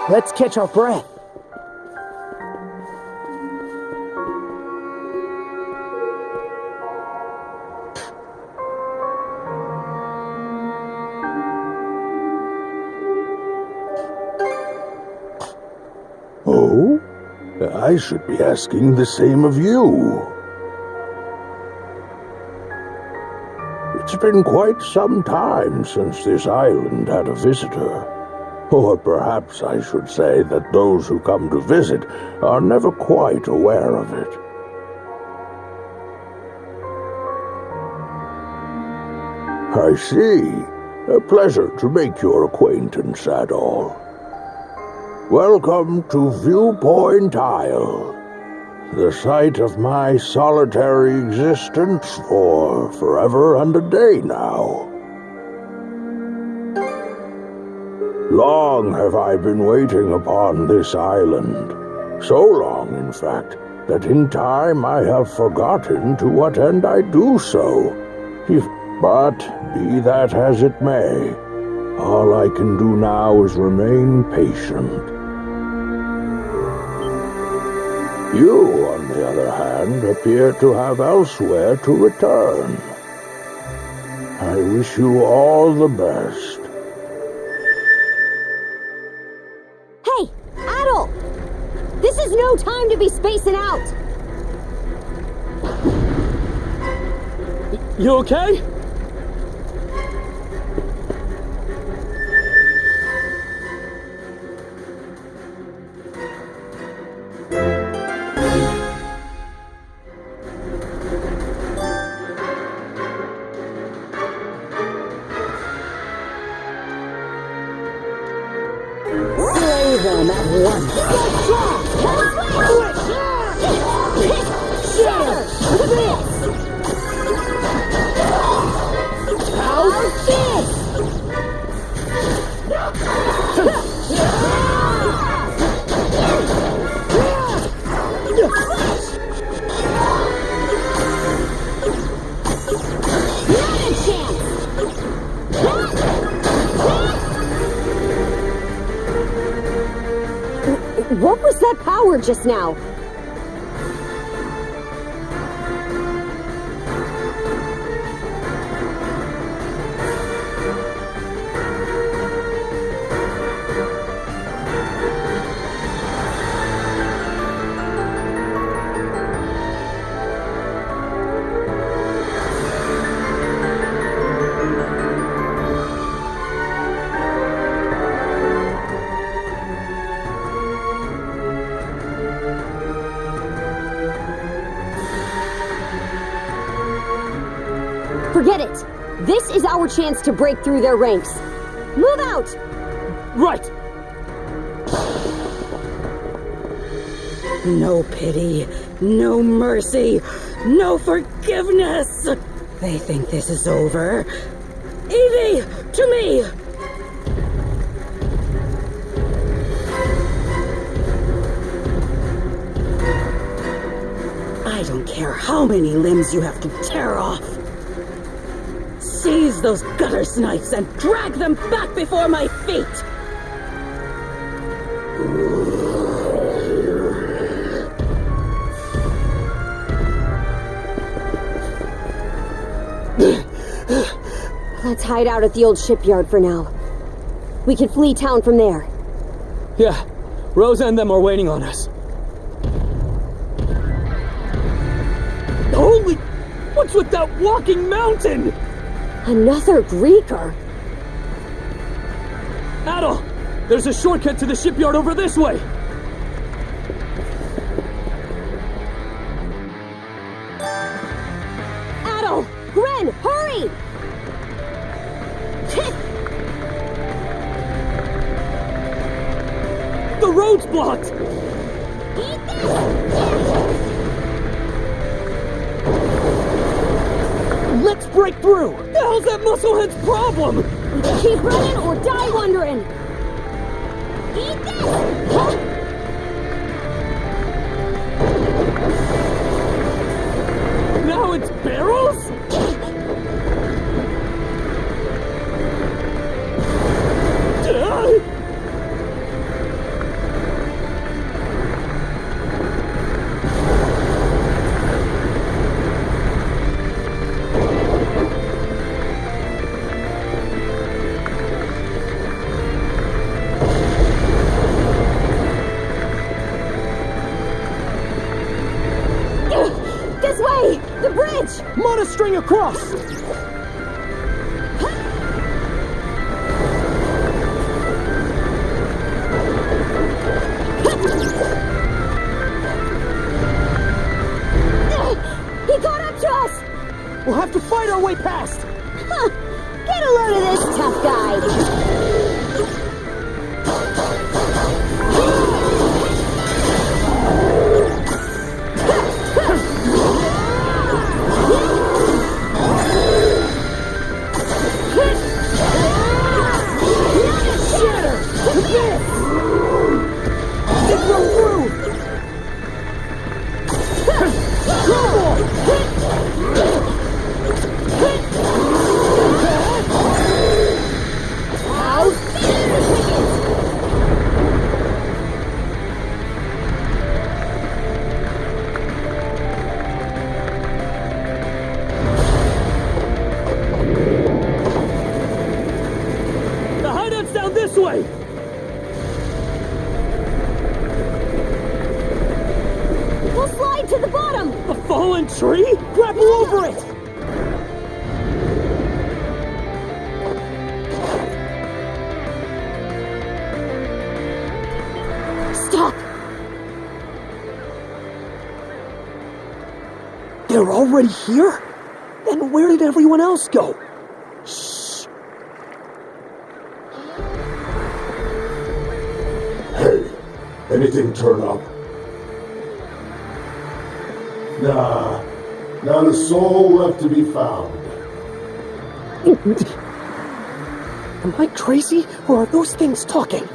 S12: Let's catch our breath.
S14: Oh? I should be asking the same of you. It's been quite some time since this island had a visitor. Or perhaps I should say that those who come to visit are never quite aware of it. I see. A pleasure to make your acquaintance, Adol. Welcome to Viewpoint Isle, the site of my solitary existence for forever and a day now. Long have I been waiting upon this island. So long, in fact, that in time I have forgotten to what end I do so. But be that as it may, all I can do now is remain patient. You, on the other hand, appear to have elsewhere to return. I wish you all the best.
S6: Hey, Adol! This is no time to be spacing out!
S7: You okay?
S20: Slay them at once.
S6: What was that power just now? Forget it! This is our chance to break through their ranks. Move out!
S7: Right!
S20: No pity, no mercy, no forgiveness! They think this is over. Evie, to me! I don't care how many limbs you have to tear off. Seize those gutter snipes and drag them back before my feet!
S6: Let's hide out at the old shipyard for now. We can flee town from there.
S7: Yeah, Rosa and them are waiting on us. Holy... What's with that walking mountain?
S6: Another Greeker?
S7: Adol! There's a shortcut to the shipyard over this way!
S6: Adol! Gren, hurry!
S7: The road's blocked!
S12: Let's break through!
S16: hell's that musclehead's problem?
S6: Keep running or die wondering! Eat this! Huh?
S16: Now it's barrels?
S6: This way! The bridge!
S7: Mana string across!
S6: He caught up to us!
S7: We'll have to fight our way past!
S6: Huh. Get a load of this tough guy!
S16: The hideout's down this way!
S6: We'll slide to the bottom!
S16: A fallen tree? Grapple over it!
S6: Stop!
S7: They're already here? Then where did everyone else go?
S2: Hey, anything turn up? Nah, not a soul left to be found.
S7: Am I crazy, or are those things talking?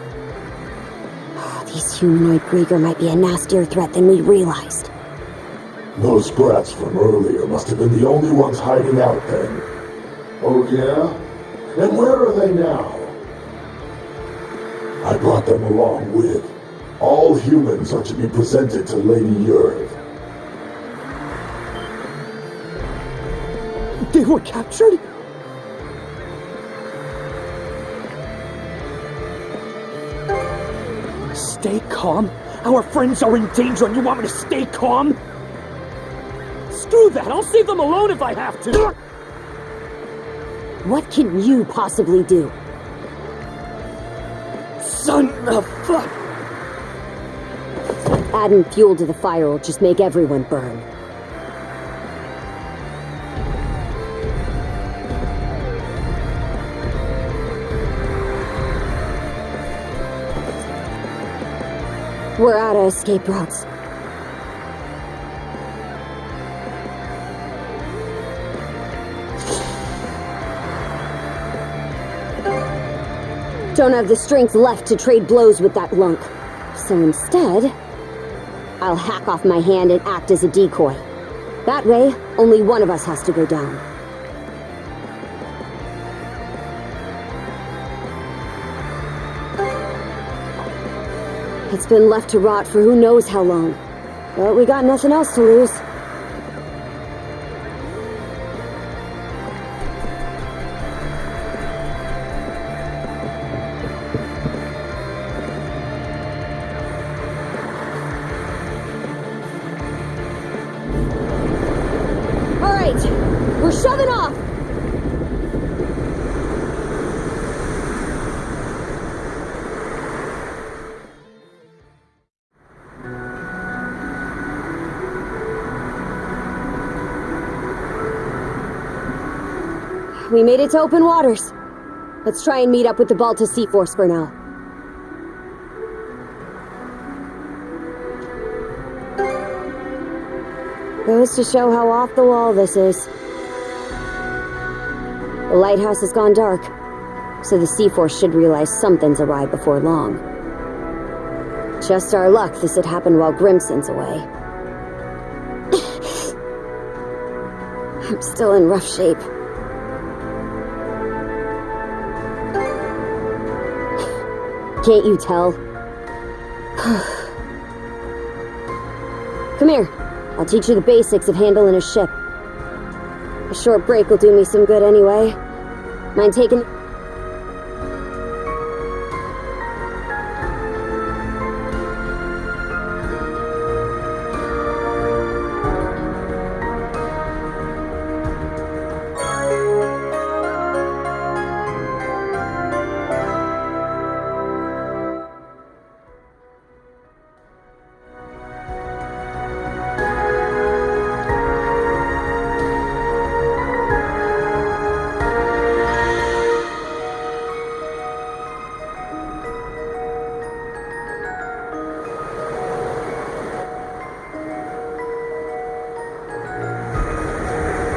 S19: These humanoid Grieger might be a nastier threat than we realized.
S2: Those brats from earlier must have been the only ones hiding out then. Oh yeah? And where are they now? I brought them along with. All humans are to be presented to Lady Earth.
S7: They were captured? Stay calm? Our friends are in danger and you want me to stay calm?
S16: Screw that! I'll save them alone if I have to!
S6: What can you possibly do?
S7: Son of fuck!
S6: Adding fuel to the fire will just make everyone burn. We're out of escape routes. Don't have the strength left to trade blows with that lunk. So instead, I'll hack off my hand and act as a decoy. That way, only one of us has to go down. It's been left to rot for who knows how long. But we got nothing else to lose. All right, we're shoving off. We made it to open waters. Let's try and meet up with the Balta Sea Force for now. Goes to show how off the wall this is. The lighthouse has gone dark, so the Sea Force should realize something's awry before long. Just our luck this had happened while Grimson's away. I'm still in rough shape. Can't you tell? Come here. I'll teach you the basics of handling a ship. A short break will do me some good anyway. Mind taking...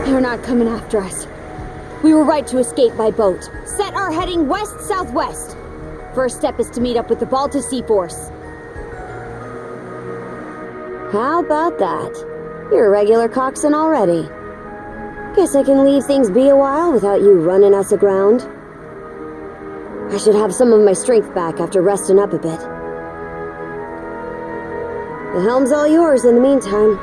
S6: They're not coming after us. We were right to escape by boat. Set our heading west-southwest. First step is to meet up with the Balta Sea Force. How about that? You're a regular coxswain already. Guess I can leave things be a while without you running us aground. I should have some of my strength back after resting up a bit. The helm's all yours in the meantime.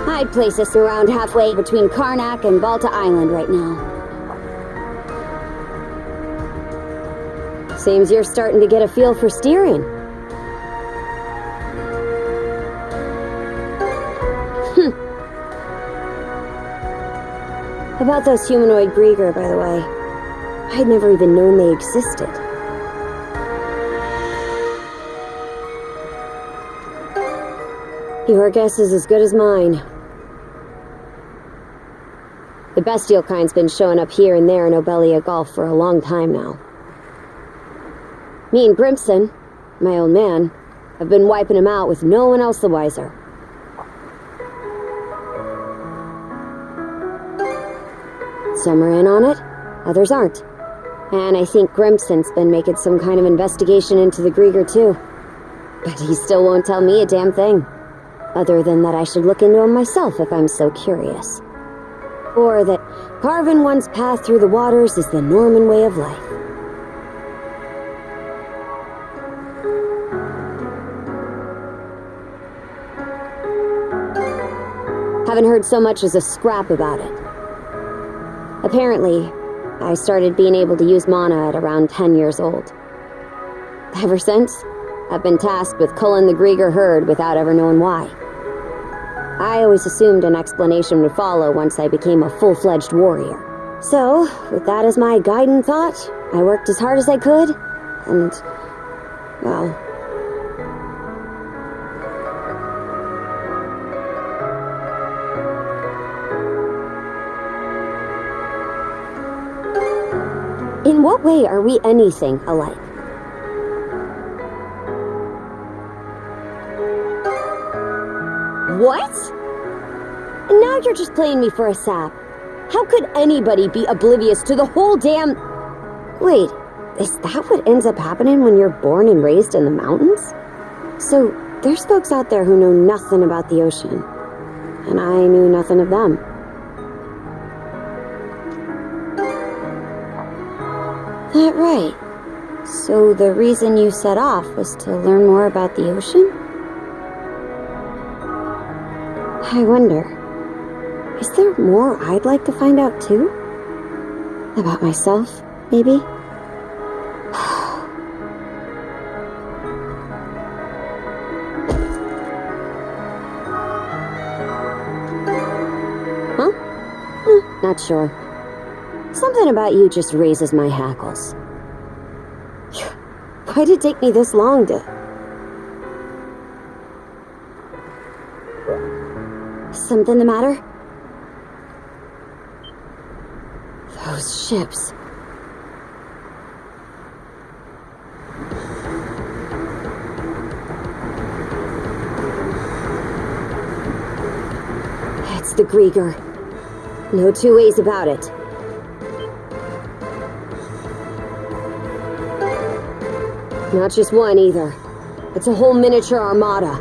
S6: I'd place us around halfway between Carnac and Balta Island right now. Seems you're starting to get a feel for steering. About those humanoid Grieger, by the way. I'd never even known they existed. Your guess is as good as mine. The bestial kind's been showing up here and there in Obelia Gulf for a long time now. Me and Grimson, my old man, have been wiping him out with no one else the wiser. Some are in on it, others aren't. And I think Grimson's been making some kind of investigation into the Grieger too. But he still won't tell me a damn thing. Other than that I should look into him myself if I'm so curious. Or that carving one's path through the waters is the Norman way of life. Haven't heard so much as a scrap about it. Apparently, I started being able to use mana at around 10 years old. Ever since, I've been tasked with culling the Grieger herd without ever knowing why. I always assumed an explanation would follow once I became a full-fledged warrior. So, with that as my guiding thought, I worked as hard as I could, and, well... In what way are we anything alike? What? Now you're just playing me for a sap. How could anybody be oblivious to the whole damn... Wait, is that what ends up happening when you're born and raised in the mountains? So, there's folks out there who know nothing about the ocean.
S19: and I knew nothing of them. That right. So the reason you set off was to learn more about the ocean? I wonder, is there more I'd like to find out too? About myself, maybe? Huh? Not sure. Something about you just raises my hackles. Why'd it take me this long to... Something the matter? Those ships. It's the Grieger. No two ways about it. Not just one, either. It's a whole miniature armada.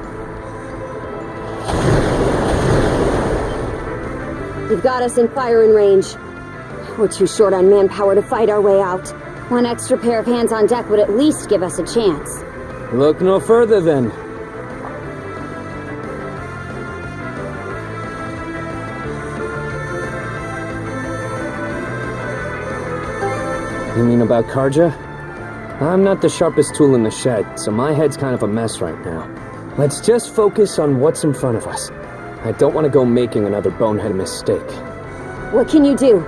S19: You've got us in firing range. We're too short on manpower to fight our way out. One extra pair of hands on deck would at least give us a chance.
S11: Look no further, then. You mean about Karja? I'm not the sharpest tool in the shed, so my head's kind of a mess right now. Let's just focus on what's in front of us. I don't want to go making another bonehead mistake.
S19: What can you do?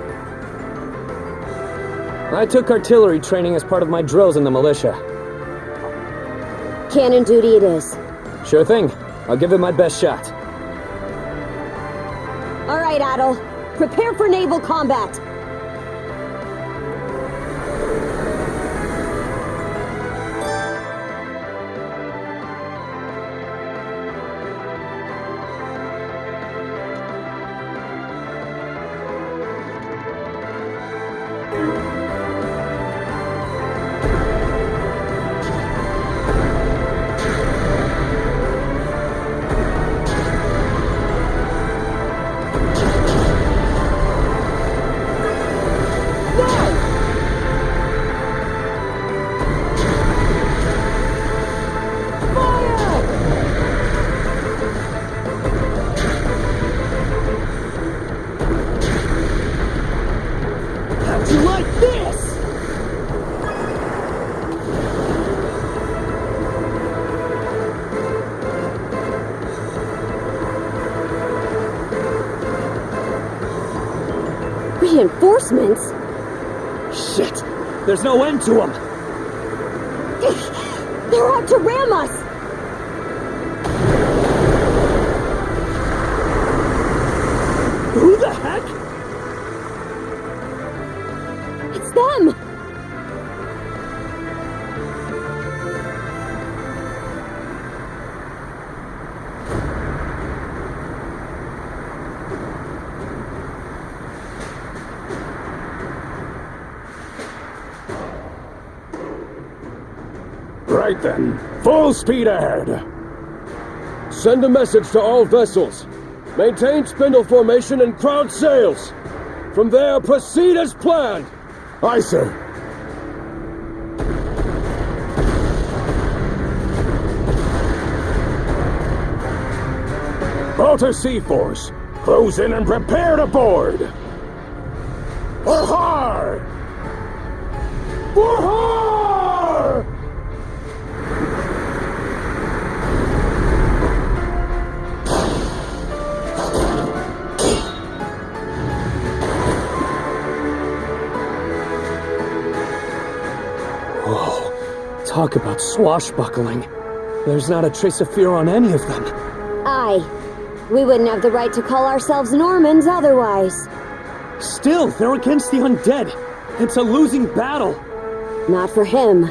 S11: I took artillery training as part of my drills in the militia.
S19: Cannon duty it is.
S11: Sure thing. I'll give it my best shot.
S19: All right, Adol. Prepare for naval combat. Reinforcements?
S7: Shit! There's no end to them!
S19: They're out to ram us!
S7: Who the heck?
S19: It's them!
S3: Right then, full speed ahead. Send a message to all vessels. Maintain spindle formation and crowd sails. From there, proceed as planned.
S2: Aye, sir.
S4: Balter Sea Force, close in and prepare to board. For har! For har!
S11: Talk about swashbuckling. There's not a trace of fear on any of them.
S19: Aye. We wouldn't have the right to call ourselves Normans otherwise.
S7: Still, they're against the undead. It's a losing battle.
S19: Not for him.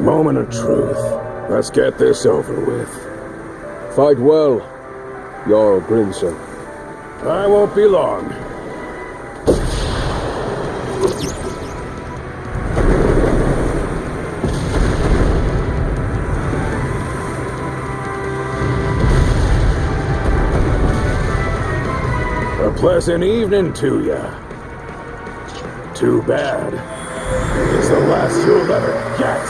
S4: Moment of truth. Let's get this over with.
S3: Fight well, Jarl Grimson.
S4: I won't be long.
S3: A pleasant evening to ya. Too bad. It's the last you'll ever get.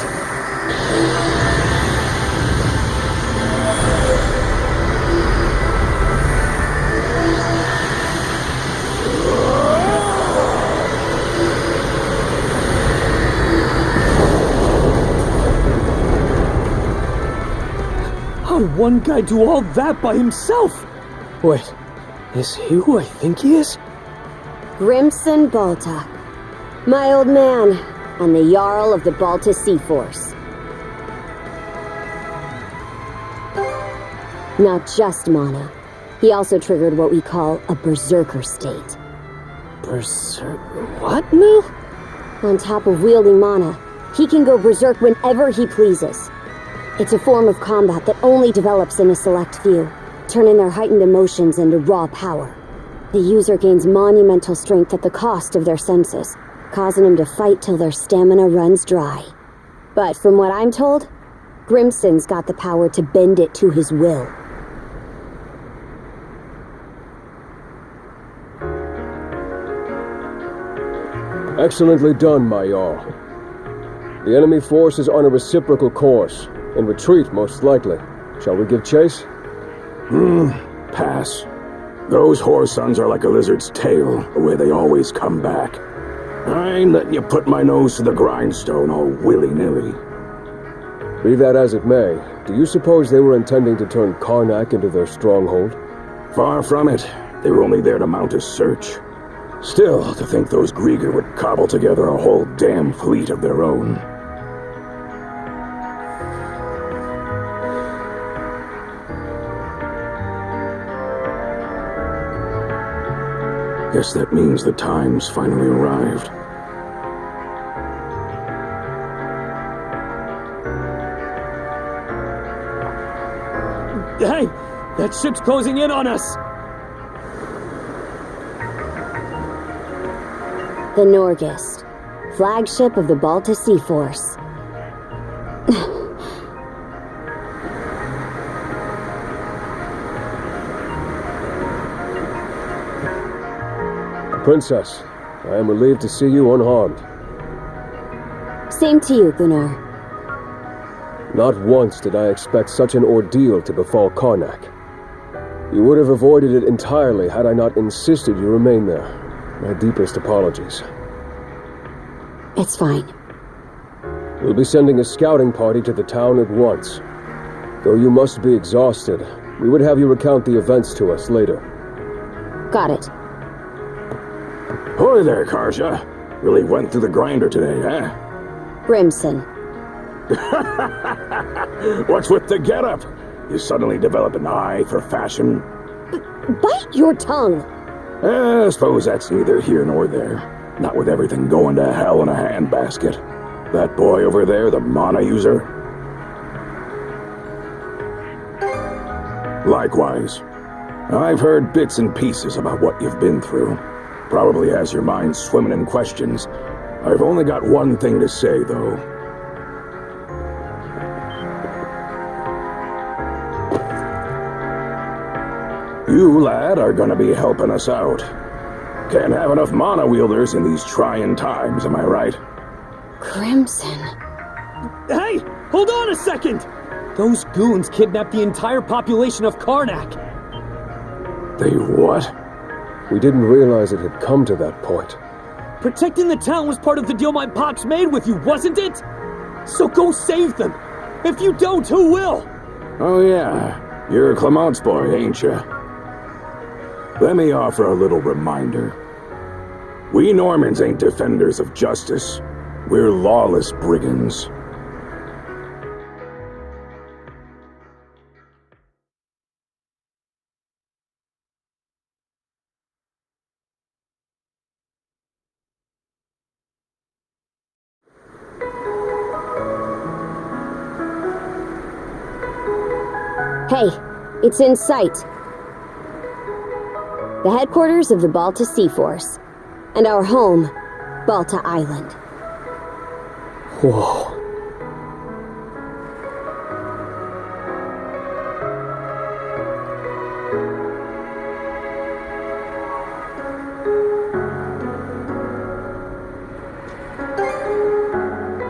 S7: How did one guy do all that by himself? Wait, is he who I think he is?
S6: Grimson Balta. My old man, and the Jarl of the Balta Sea Force. Not just mana. He also triggered what we call a berserker state.
S7: Berserker? What now?
S6: On top of wielding mana, he can go berserk whenever he pleases. It's a form of combat that only develops in a select few, turning their heightened emotions into raw power. The user gains monumental strength at the cost of their senses, causing them to fight till their stamina runs dry. But from what I'm told, Grimson's got the power to bend it to his will.
S3: Excellently done, my Jarl. The enemy force is on a reciprocal course. In retreat, most likely. Shall we give chase?
S21: Pass. Those whore sons are like a lizard's tail, the way they always come back. I ain't letting you put my nose to the grindstone all willy-nilly.
S3: Be that as it may, do you suppose they were intending to turn Carnac into their stronghold?
S21: Far from it. They were only there to mount a search. Still, to think those Grieger would cobble together a whole damn fleet of their own. Guess that means the time's finally arrived.
S7: Hey! That ship's closing in on us!
S6: The Norgist, flagship of the Balta Sea Force.
S3: Princess, I am relieved to see you unharmed.
S6: Same to you, Gunnar.
S3: Not once did I expect such an ordeal to befall Carnac. You would have avoided it entirely had I not insisted you remain there. My deepest apologies.
S6: It's fine.
S3: We'll be sending a scouting party to the town at once. Though you must be exhausted, we would have you recount the events to us later.
S6: Got it.
S21: Hoy there, Karja. Really went through the grinder today, huh?
S6: Grimson.
S21: What's with the getup? You suddenly develop an eye for fashion?
S6: Bite your tongue!
S21: I suppose that's neither here nor there. Not with everything going to hell in a handbasket. That boy over there, the mana user? Likewise. I've heard bits and pieces about what you've been through. Probably has your mind swimming in questions. I've only got one thing to say, though. You, lad, are gonna be helping us out. Can't have enough mana wielders in these trying times, am I right?
S6: Crimson.
S7: Hey! Hold on a second! Those goons kidnapped the entire population of Carnac!
S21: They what?
S3: We didn't realize it had come to that point.
S7: Protecting the town was part of the deal my pops made with you, wasn't it? So go save them! If you don't, who will?
S21: Oh yeah, you're Clement's boy, ain't you? Let me offer a little reminder. We Normans ain't defenders of justice. We're lawless brigands.
S6: Hey, it's in sight. The headquarters of the Balta Sea Force. And our home, Balta Island.
S7: Whoa.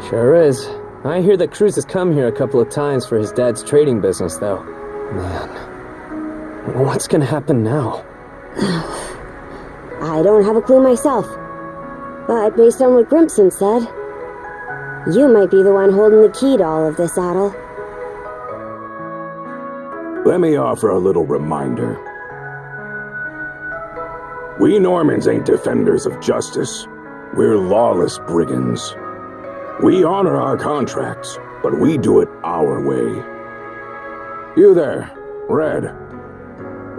S11: Sure is. I hear that Cruz has come here a couple of times for his dad's trading business, though. Man, what's gonna happen now?
S6: I don't have a clue myself. But based on what Grimson said, you might be the one holding the key to all of this, Adol.
S21: Let me offer a little reminder. We Normans ain't defenders of justice. We're lawless brigands. We honor our contracts, but we do it our way. You there, Red.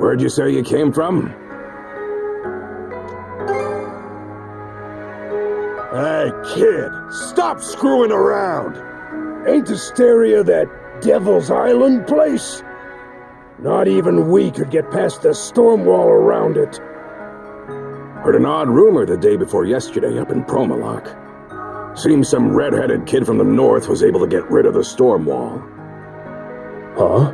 S21: Where'd you say you came from?
S2: Hey, kid, stop screwing around! Ain't Hysteria that Devil's Island place? Not even we could get past the storm wall around it.
S21: Heard an odd rumor the day before yesterday up in Prologue. Seems some red-headed kid from the north was able to get rid of the storm wall.
S3: Huh?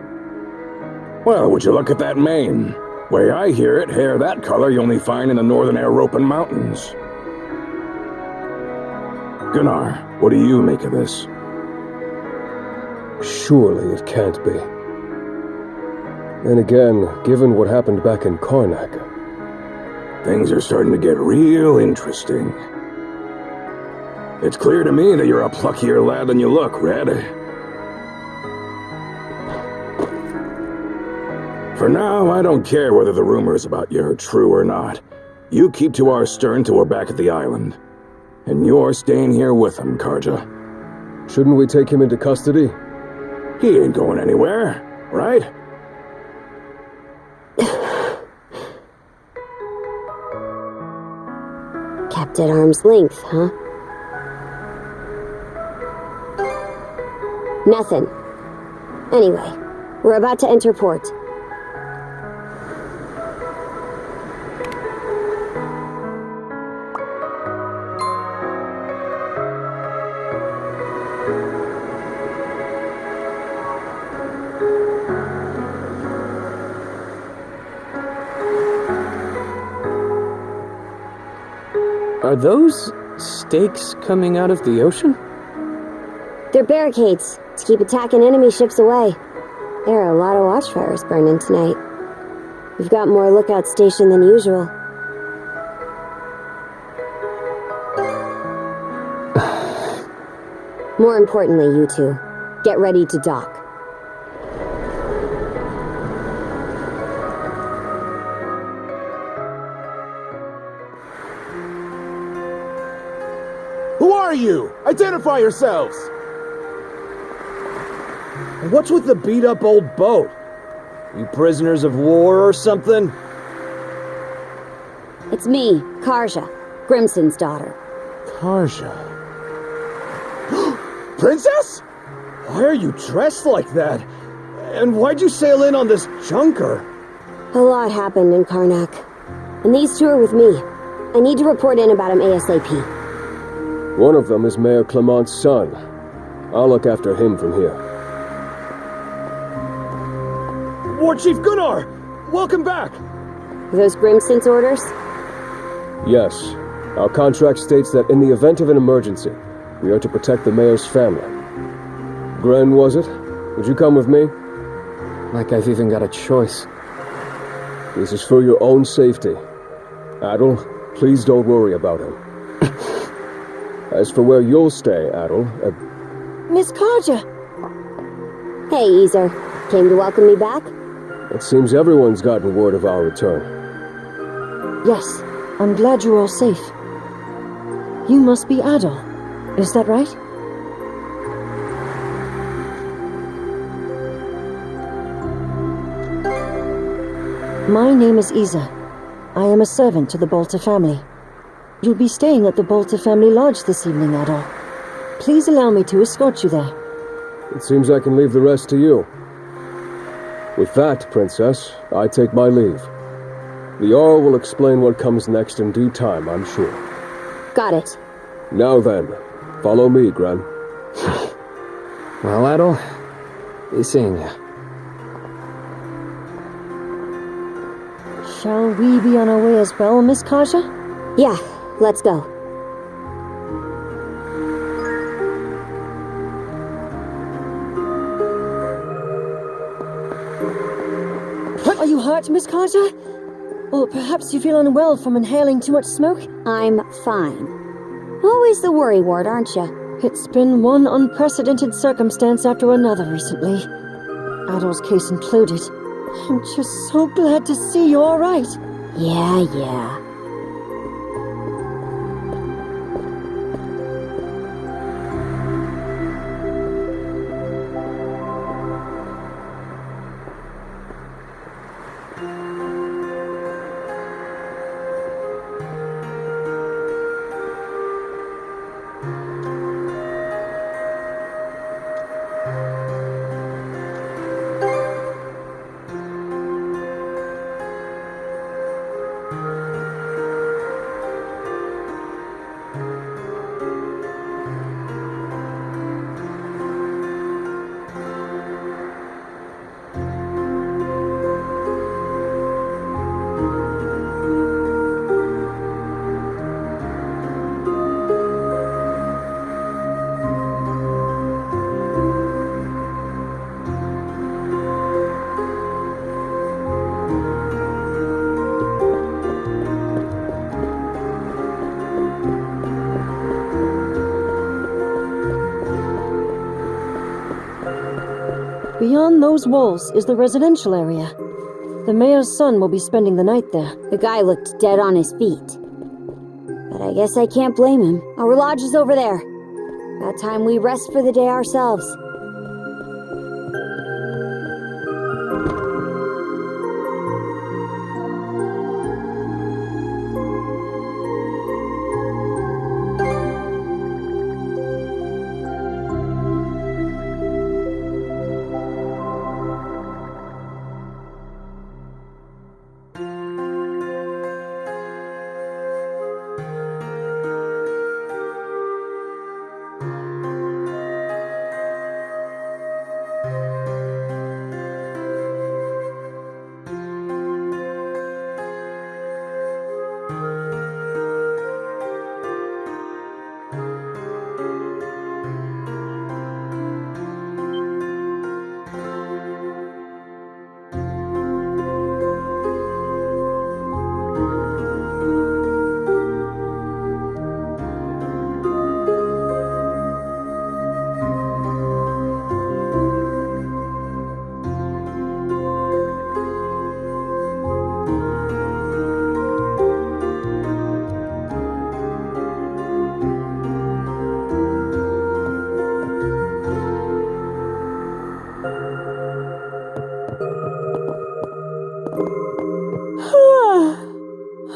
S21: Well, would you look at that mane? Way I hear it, hair that color you only find in the northern European mountains. Gunnar, what do you make of this?
S3: Surely it can't be. Then again, given what happened back in Carnac...
S21: Things are starting to get real interesting. It's clear to me that you're a pluckier lad than you look, Red. For now, I don't care whether the rumors about you are true or not. You keep to our stern till we're back at the island. And you're staying here with him, Karja.
S3: Shouldn't we take him into custody?
S21: He ain't going anywhere, right?
S6: Kept at arm's length, huh? Nothing. Anyway, we're about to enter port.
S11: Are those stakes coming out of the ocean?
S6: They're barricades to keep attacking enemy ships away. There are a lot of watchfires burning tonight. We've got more lookouts stationed than usual. More importantly, you two, get ready to dock.
S15: Who are you? Identify yourselves!
S7: What's with the beat-up old boat? You prisoners of war or something?
S6: It's me, Karja, Grimson's daughter.
S7: Karja.
S15: Princess?
S7: Why are you dressed like that? And why'd you sail in on this junker?
S6: A lot happened in Carnac. And these two are with me. I need to report in about him ASAP.
S3: One of them is Mayor Clement's son. I'll look after him from here.
S7: War Chief Gunnar! Welcome back!
S6: Are those Grimson's orders?
S3: Yes. Our contract states that in the event of an emergency, we are to protect the mayor's family. Gren, was it? Would you come with me?
S11: Like I've even got a choice.
S3: This is for your own safety. Adol, please don't worry about him. As for where you'll stay, Adol...
S6: Miss Karja! Hey, Easer. Came to welcome me back?
S3: It seems everyone's gotten word of our return.
S9: Yes, I'm glad you're all safe. You must be Adol, is that right? My name is Isa. I am a servant to the Balta family. You'll be staying at the Balta family lodge this evening, Adol. Please allow me to escort you there.
S3: It seems I can leave the rest to you. With that, Princess, I take my leave. The Jarl will explain what comes next in due time, I'm sure.
S6: Got it.
S3: Now then, follow me, Gran.
S16: Well, Adol, be seeing ya.
S9: Shall we be on our way as well, Miss Kaja?
S19: Yeah, let's go.
S9: Are you hurt, Miss Kaja? Or perhaps you feel unwell from inhaling too much smoke?
S19: I'm fine. Always the worry ward, aren't you?
S9: It's been one unprecedented circumstance after another recently. Adol's case included. I'm just so glad to see you all right.
S19: Yeah.
S9: Beyond those walls is the residential area. The mayor's son will be spending the night there.
S19: The guy looked dead on his feet. But I guess I can't blame him. Our lodge is over there. About time we rest for the day ourselves.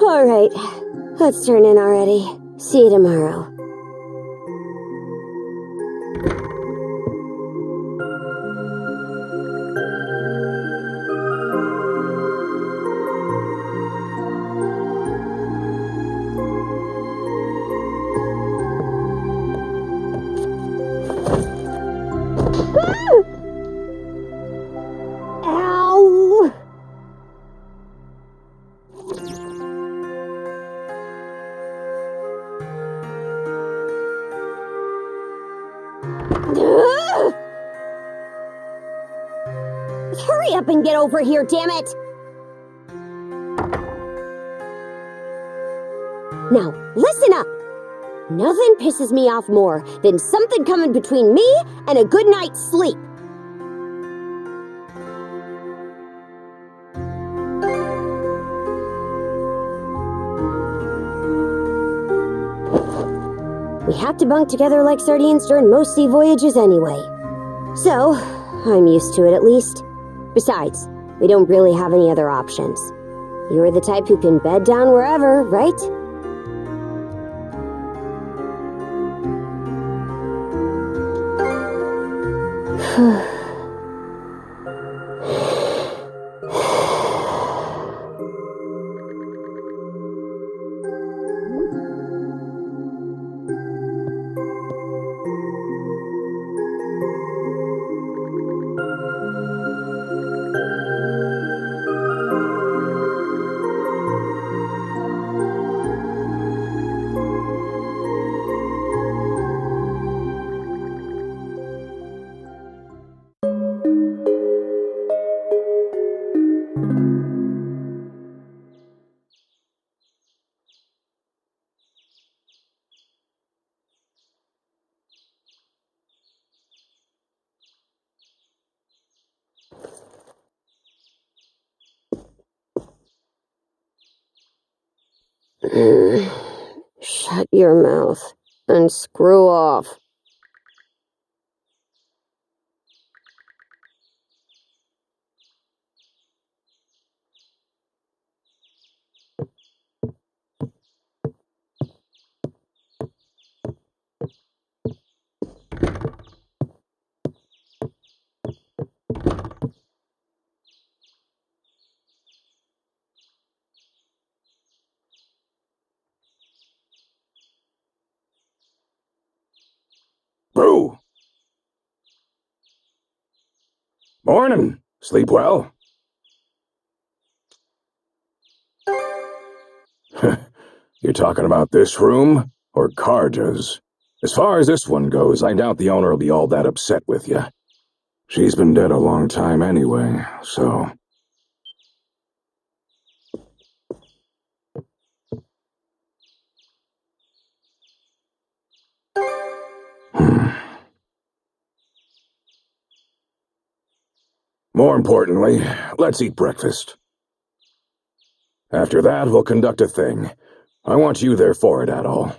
S19: All right, let's turn in already. See you tomorrow. Ow! Hurry up and get over here, damn it! Now, listen up! Nothing pisses me off more than something coming between me and a good night's sleep. We have to bunk together like sardines during most sea voyages anyway. So, I'm used to it at least. Besides, we don't really have any other options. You're the type who can bed down wherever, right? Shut your mouth and screw off.
S21: Brew! Morning. Sleep well? You're talking about this room? Or Karja's? As far as this one goes, I doubt the owner will be all that upset with you. She's been dead a long time anyway, so... More importantly, let's eat breakfast. After that, we'll conduct a thing. I want you there for it, Adol.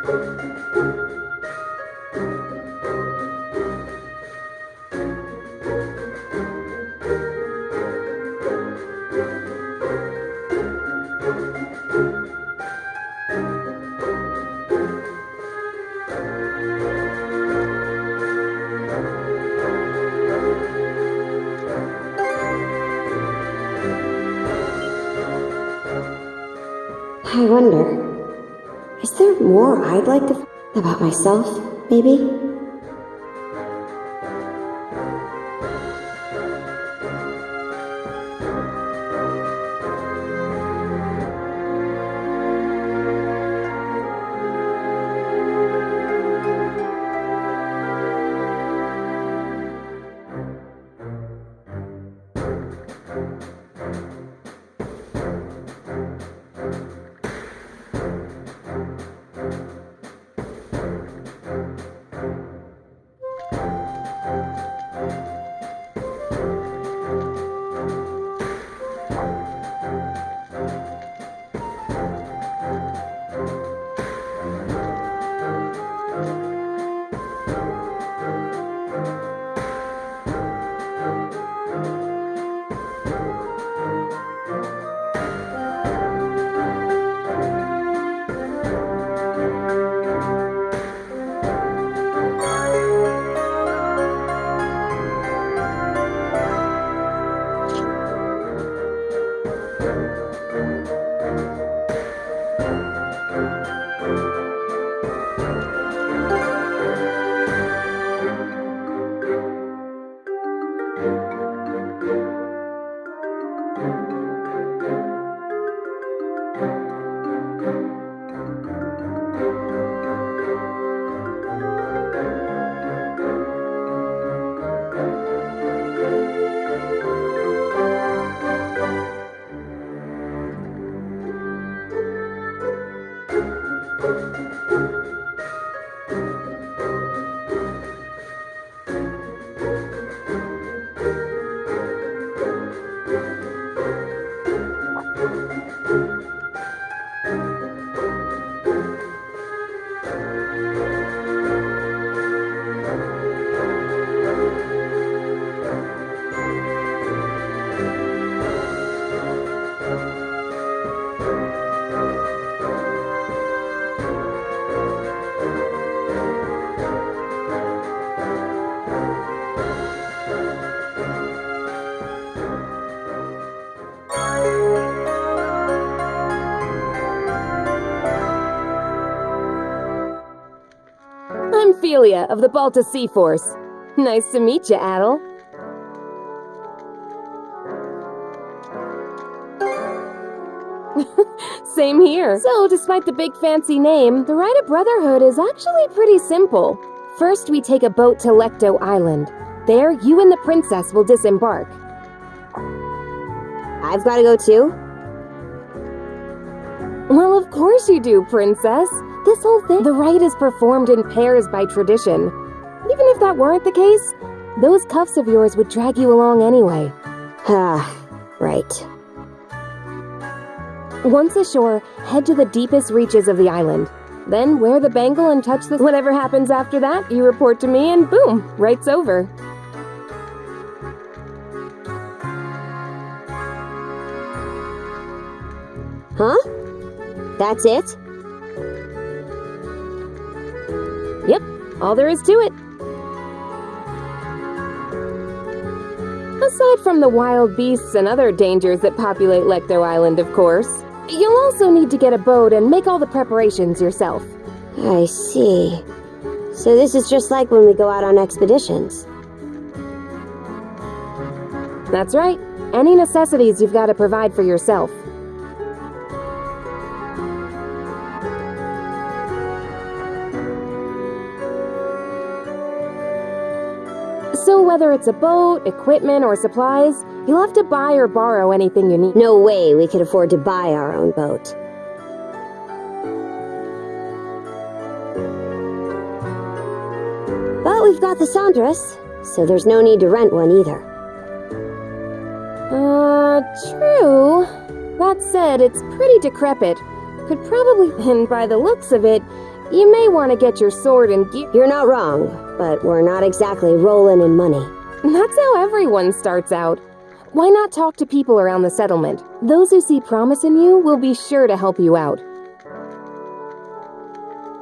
S19: I wonder, is there more I'd like to about myself, maybe?
S6: Ophelia of the Balta Sea Force. Nice to meet you, Adol. Same here. So, despite the big fancy name, the rite of brotherhood is actually pretty simple. First, we take a boat to Lecto Island. There, you and the princess will disembark.
S19: I've got to go too?
S6: Well, of course you do, princess. This whole thing, the rite is performed in pairs by tradition. Even if that weren't the case, those cuffs of yours would drag you along anyway.
S19: Ah, right.
S6: Once ashore, head to the deepest reaches of the island. Then wear the bangle and touch the... Whatever happens after that, you report to me and boom, right's over.
S19: Huh? That's it?
S6: Yep, all there is to it. Aside from the wild beasts and other dangers that populate Lecto Island, of course, you'll also need to get a boat and make all the preparations yourself.
S19: I see. So this is just like when we go out on expeditions.
S6: That's right. Any necessities you've got to provide for yourself. So whether it's a boat, equipment, or supplies, you'll have to buy or borrow anything you need.
S19: No way we could afford to buy our own boat. But we've got the Sandras, so there's no need to rent one either.
S6: True. That said, it's pretty decrepit. Could probably, and by the looks of it, You may want to get your sword and gear.
S19: You're not wrong, but we're not exactly rolling in money.
S6: That's how everyone starts out. Why not talk to people around the settlement? Those who see promise in you will be sure to help you out.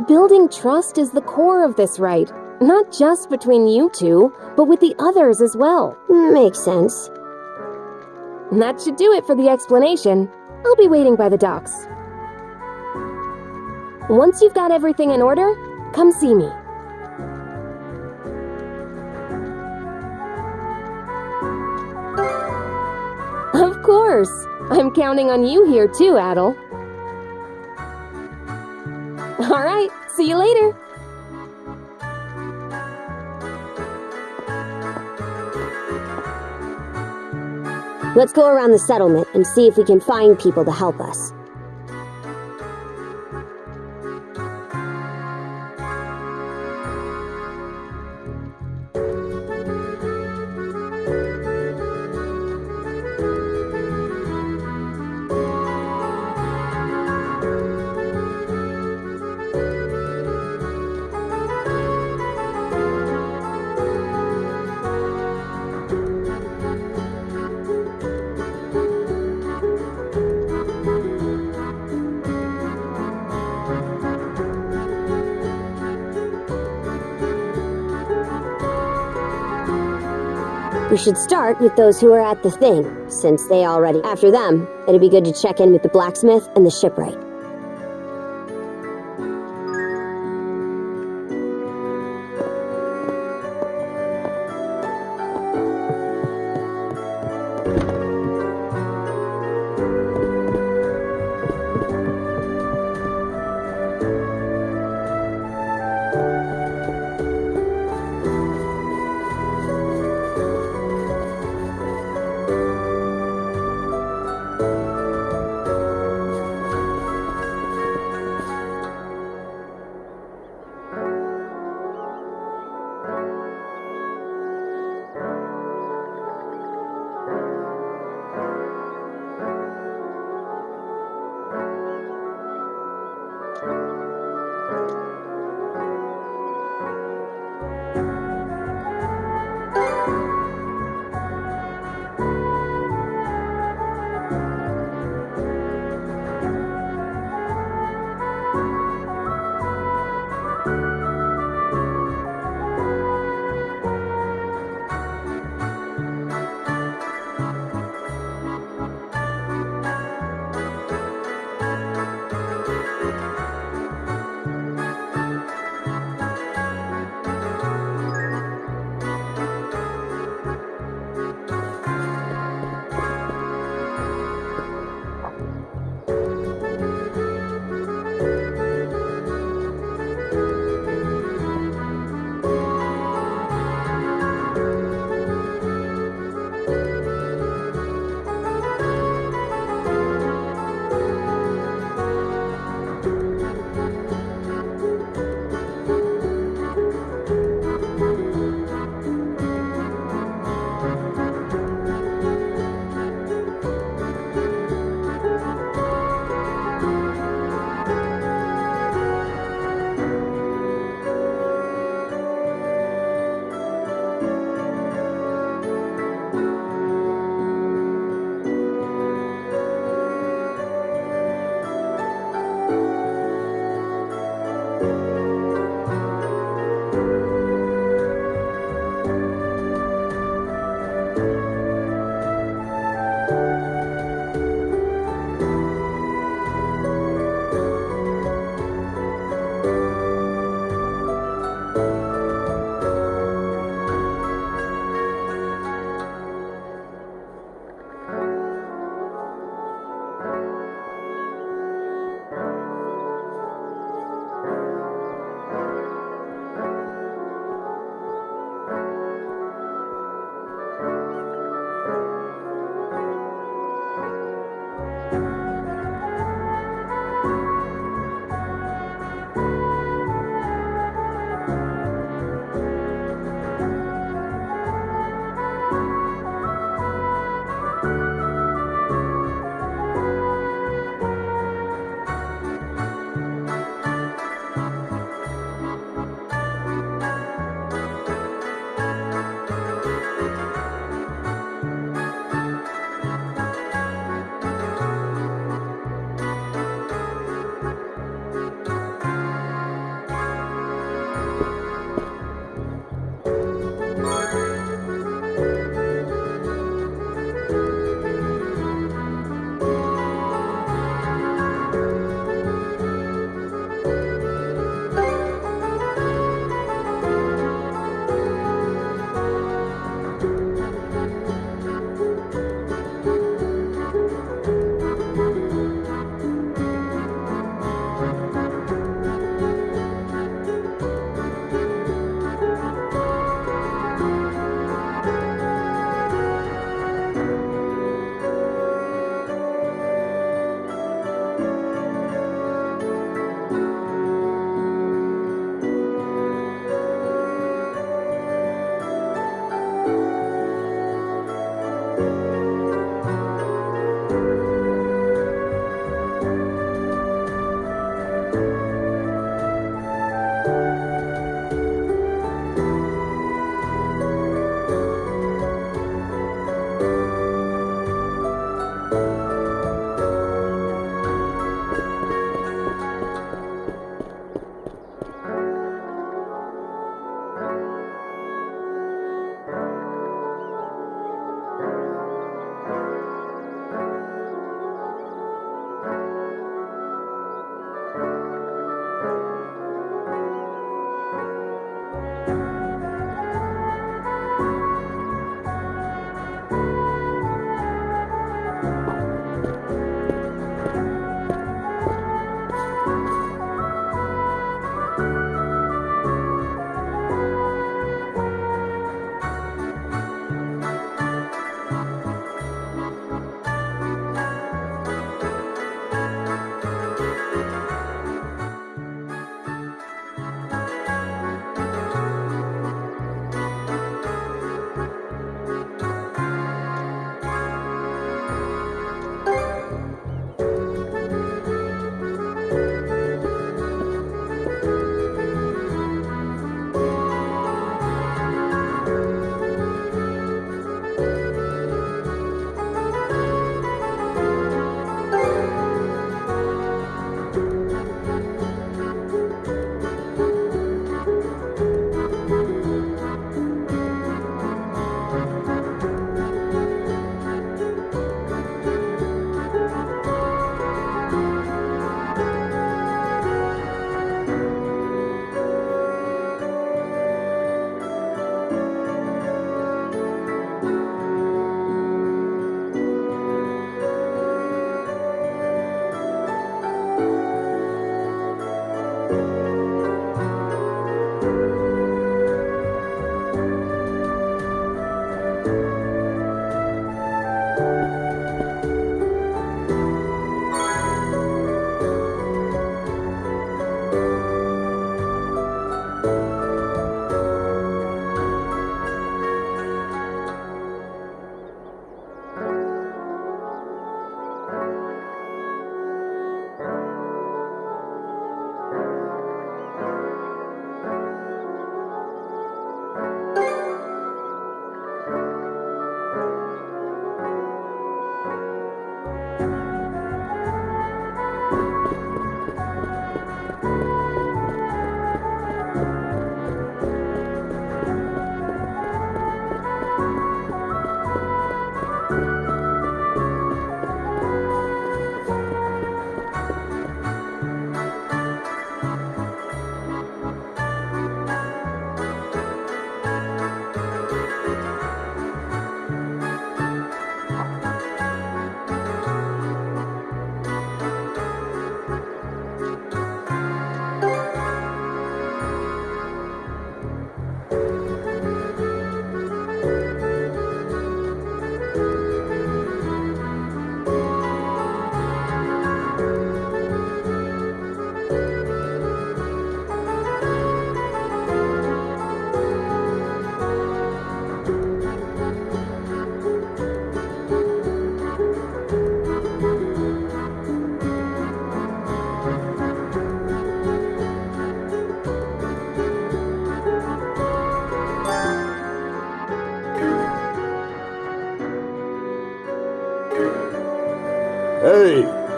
S6: Building trust is the core of this rite, not just between you two, but with the others as well.
S19: Makes sense.
S6: That should do it for the explanation. I'll be waiting by the docks. Once you've got everything in order, come see me. Of course. I'm counting on you here too, Adol. All right, see you later.
S19: Let's go around the settlement and see if we can find people to help us. We should start with those who are at the thing, since they already... After them, it'd be good to check in with the blacksmith and the shipwright.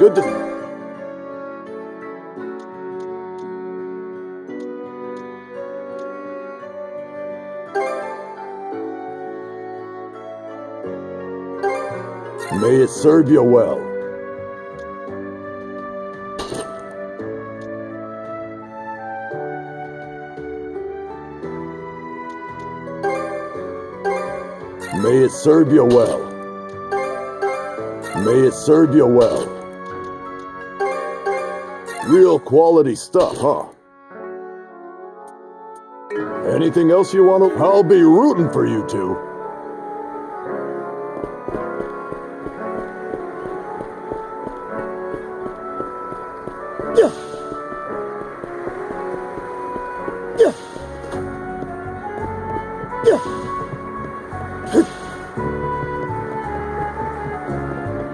S2: Good to... May it serve you well. May it serve you well. May it serve you well. Real quality stuff, huh? Anything else you want to... I'll be rooting for you two.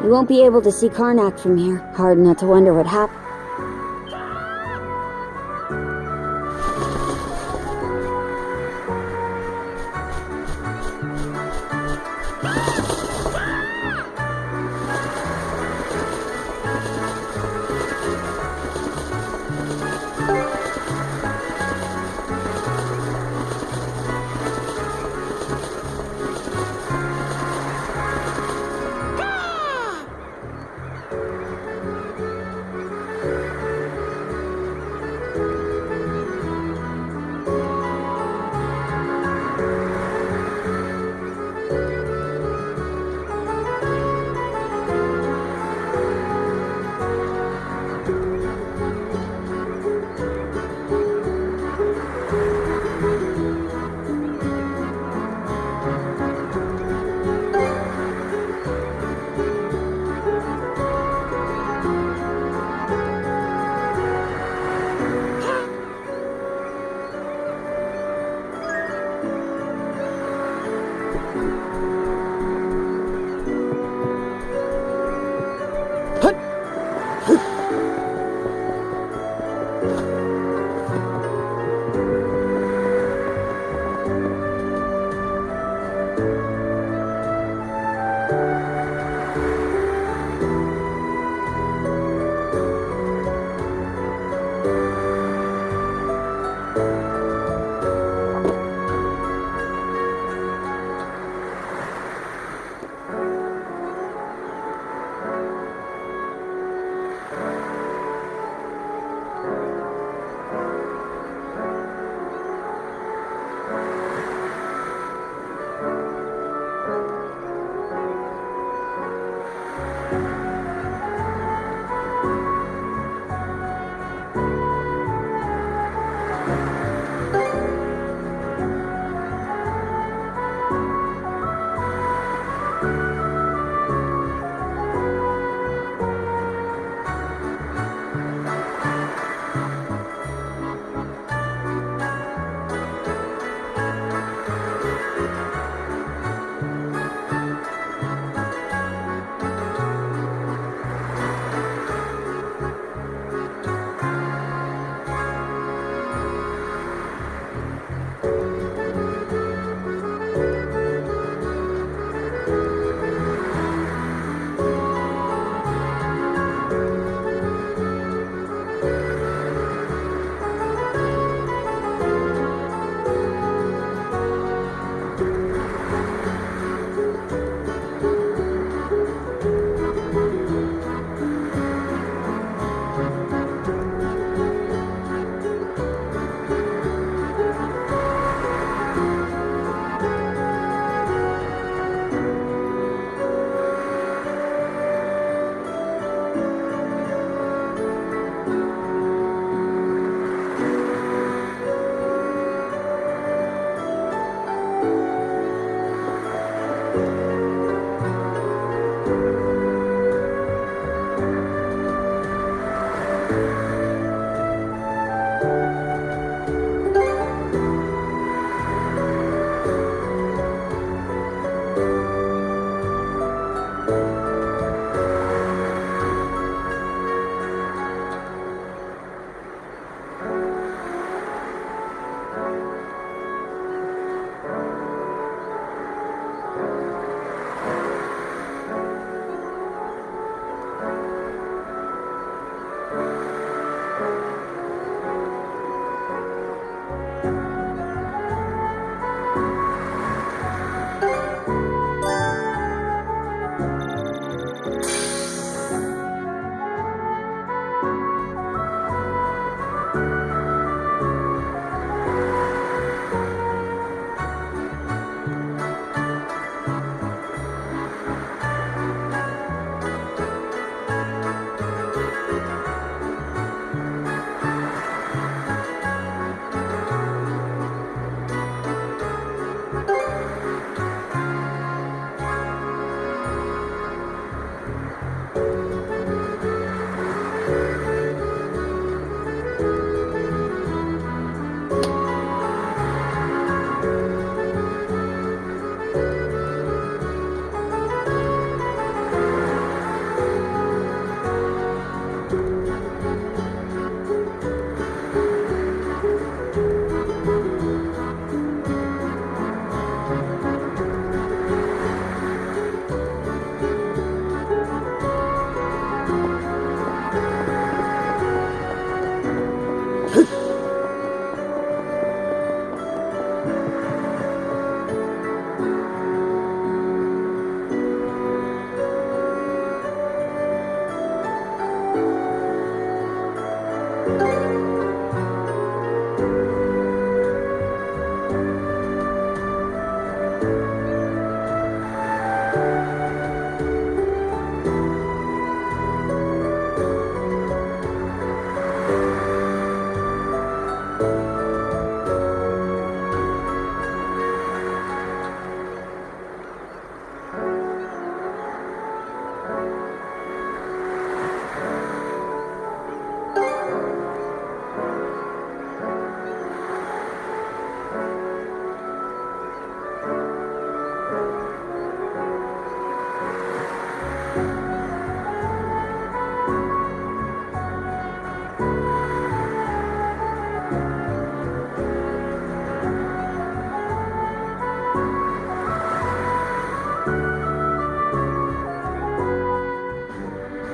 S19: You won't be able to see Carnac from here. Hard not to wonder what happened.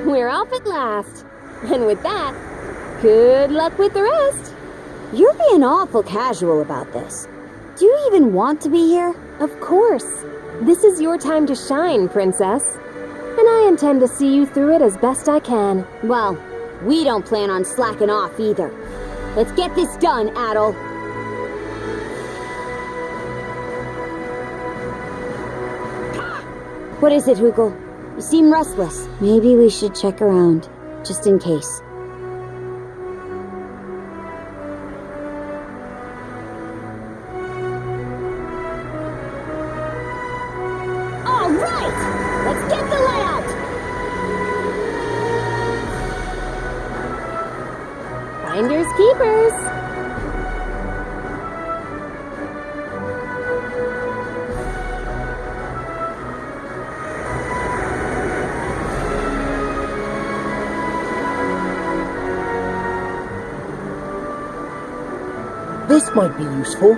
S6: We're off at last. And with that, good luck with the rest.
S19: You're being awful casual about this. Do you even want to be here?
S18: Of course. This is your time to shine, Princess. And I intend to see you through it as best I can.
S19: Well, we don't plan on slacking off either. Let's get this done, Adol. What is it, Hugel? You seem restless. Maybe we should check around, just in case.
S6: All right! Let's get the layout!
S18: Finders keepers.
S12: This might be useful.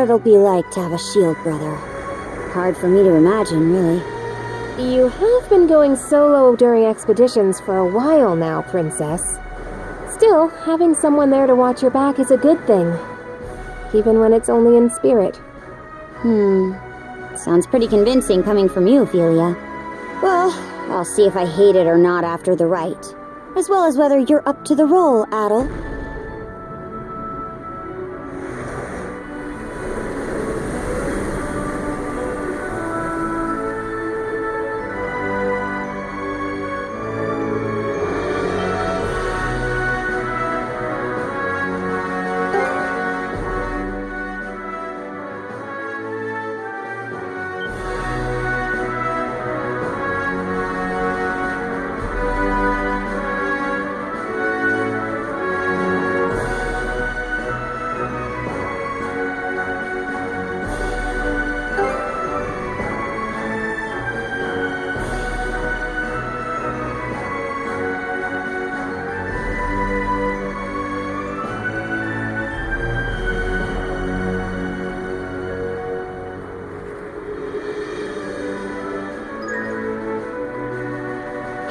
S19: it'll be like to have a shield brother. Hard for me to imagine, really.
S10: You have been going solo during expeditions for a while now, Princess. Still, having someone there to watch your back is a good thing. Even when it's only in spirit.
S19: Sounds pretty convincing coming from you, Ophelia. Well, I'll see if I hate it or not after the rite. As well as whether you're up to the role, Adol.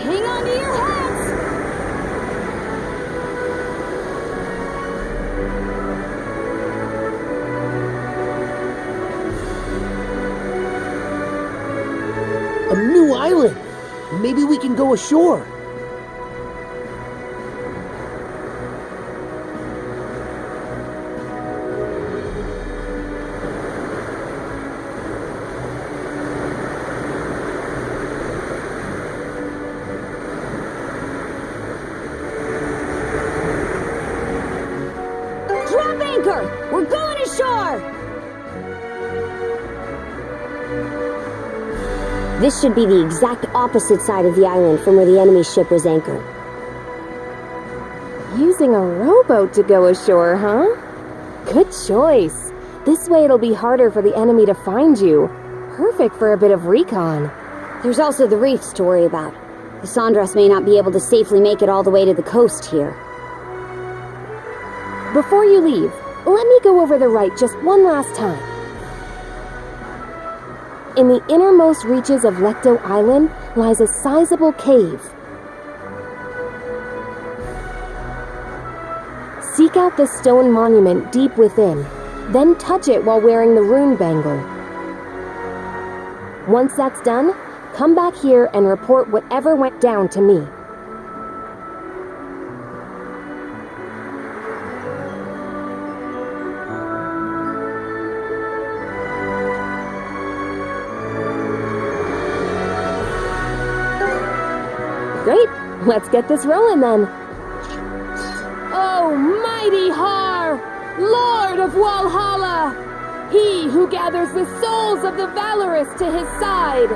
S6: Hang on to your hats!
S12: A new island! Maybe we can go ashore.
S6: Drop anchor! We're going ashore!
S19: This should be the exact opposite side of the island from where the enemy ship was anchored.
S10: Using a rowboat to go ashore, huh? Good choice. This way it'll be harder for the enemy to find you. Perfect for a bit of recon.
S19: There's also the reefs to worry about. The Sandras may not be able to safely make it all the way to the coast here.
S10: Before you leave, let me go over the rite just one last time. In the innermost reaches of Lecto Island lies a sizable cave. Seek out the stone monument deep within, then touch it while wearing the rune bangle. Once that's done, come back here and report whatever went down to me. Great, let's get this rolling then. Oh, mighty Har, Lord of Walhalla, he who gathers the souls of the valorous to his side.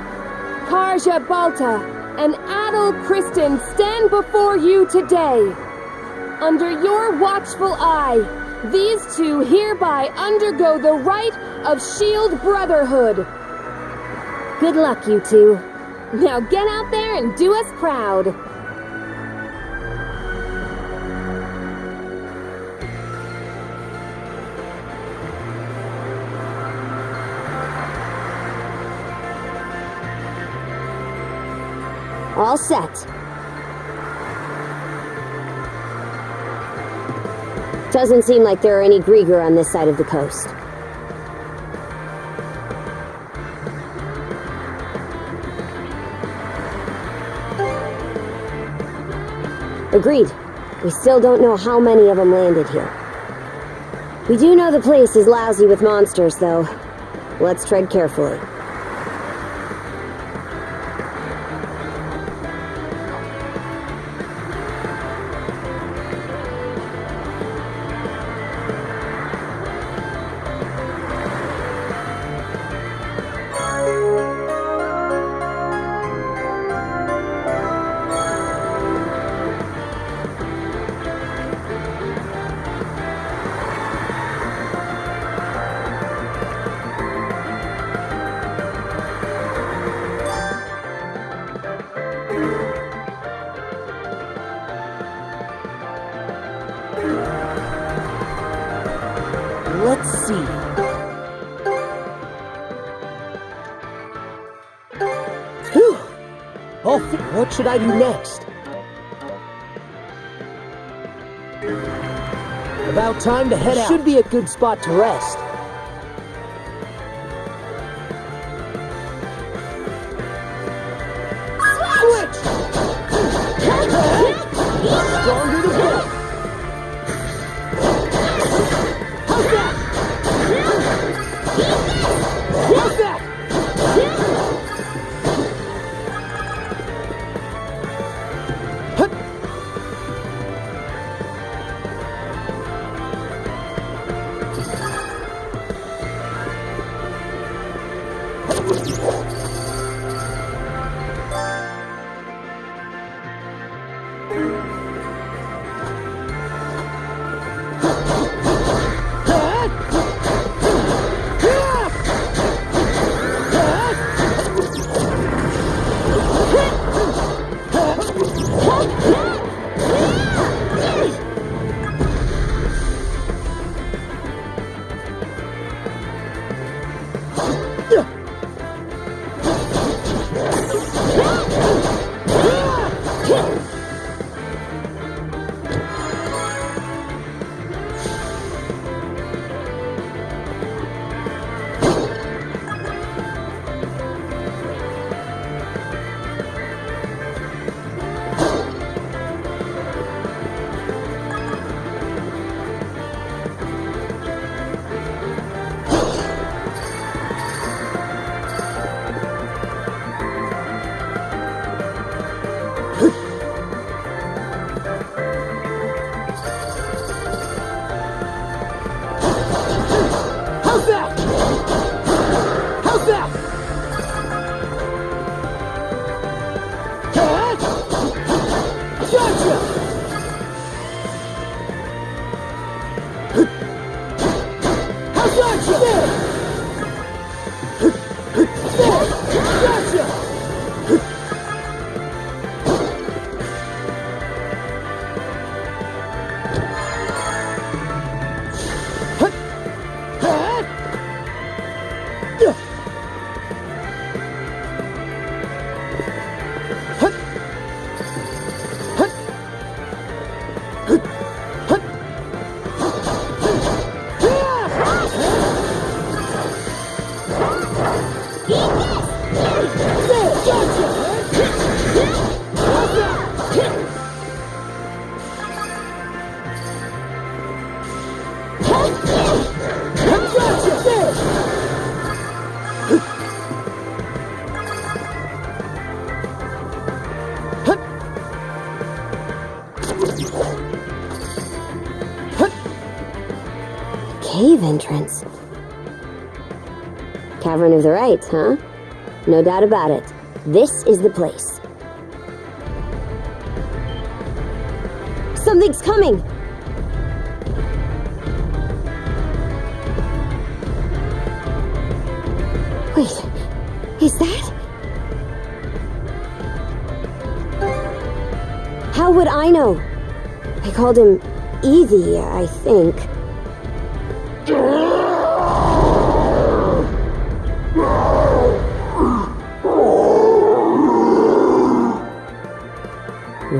S10: Karja Balta and Adol Kristen stand before you today. Under your watchful eye, these two hereby undergo the rite of Shield Brotherhood. Good luck, you two. Now get out there and do us proud.
S19: All set. Doesn't seem like there are any Grieger on this side of the coast. Agreed. We still don't know how many of them landed here. We do know the place is lousy with monsters, though. Let's tread carefully.
S12: Let's see. What should I do next? About time to head out. Should be a good spot to rest. Switch! Stronger to go. How's that? How's that?
S19: Cave entrance. Cavern of the Rites, huh? No doubt about it. This is the place. Something's coming! Wait, is that? How would I know? I called him Evie, I think.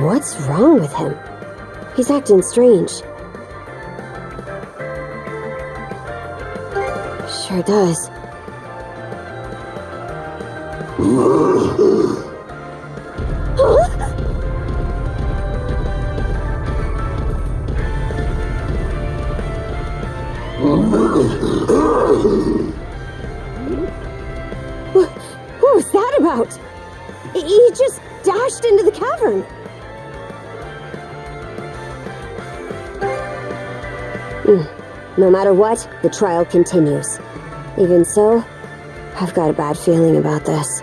S19: What's wrong with him? He's acting strange. Sure does. What was that about? He just dashed into the cavern. No matter what, the trial continues. Even so, I've got a bad feeling about this.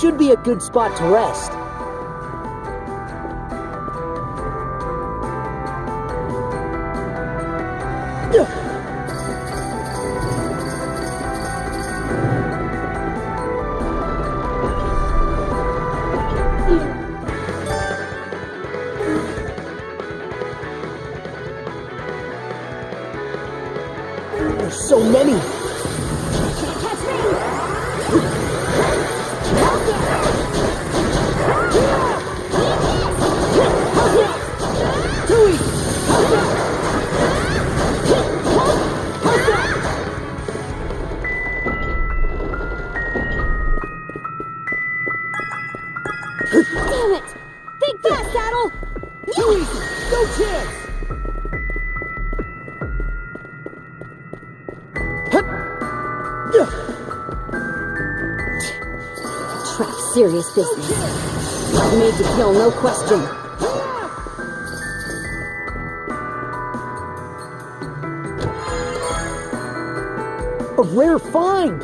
S12: Should be a good spot to rest. There's so many.
S6: Damn it! Think fast, Adol!
S15: Too easy! No chance!
S6: Trap's serious business. Made to kill, no question.
S12: A rare find!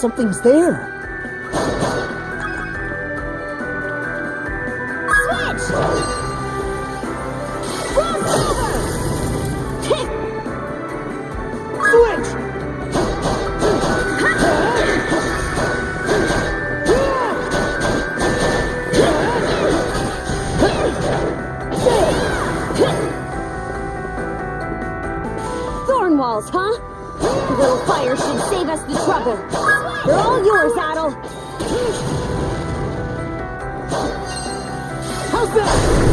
S12: Something's there.
S6: Switch! Crossover!
S12: Switch!
S6: barn walls, huh? A little fire should save us the trouble. They're all yours, Adol.
S15: How's that?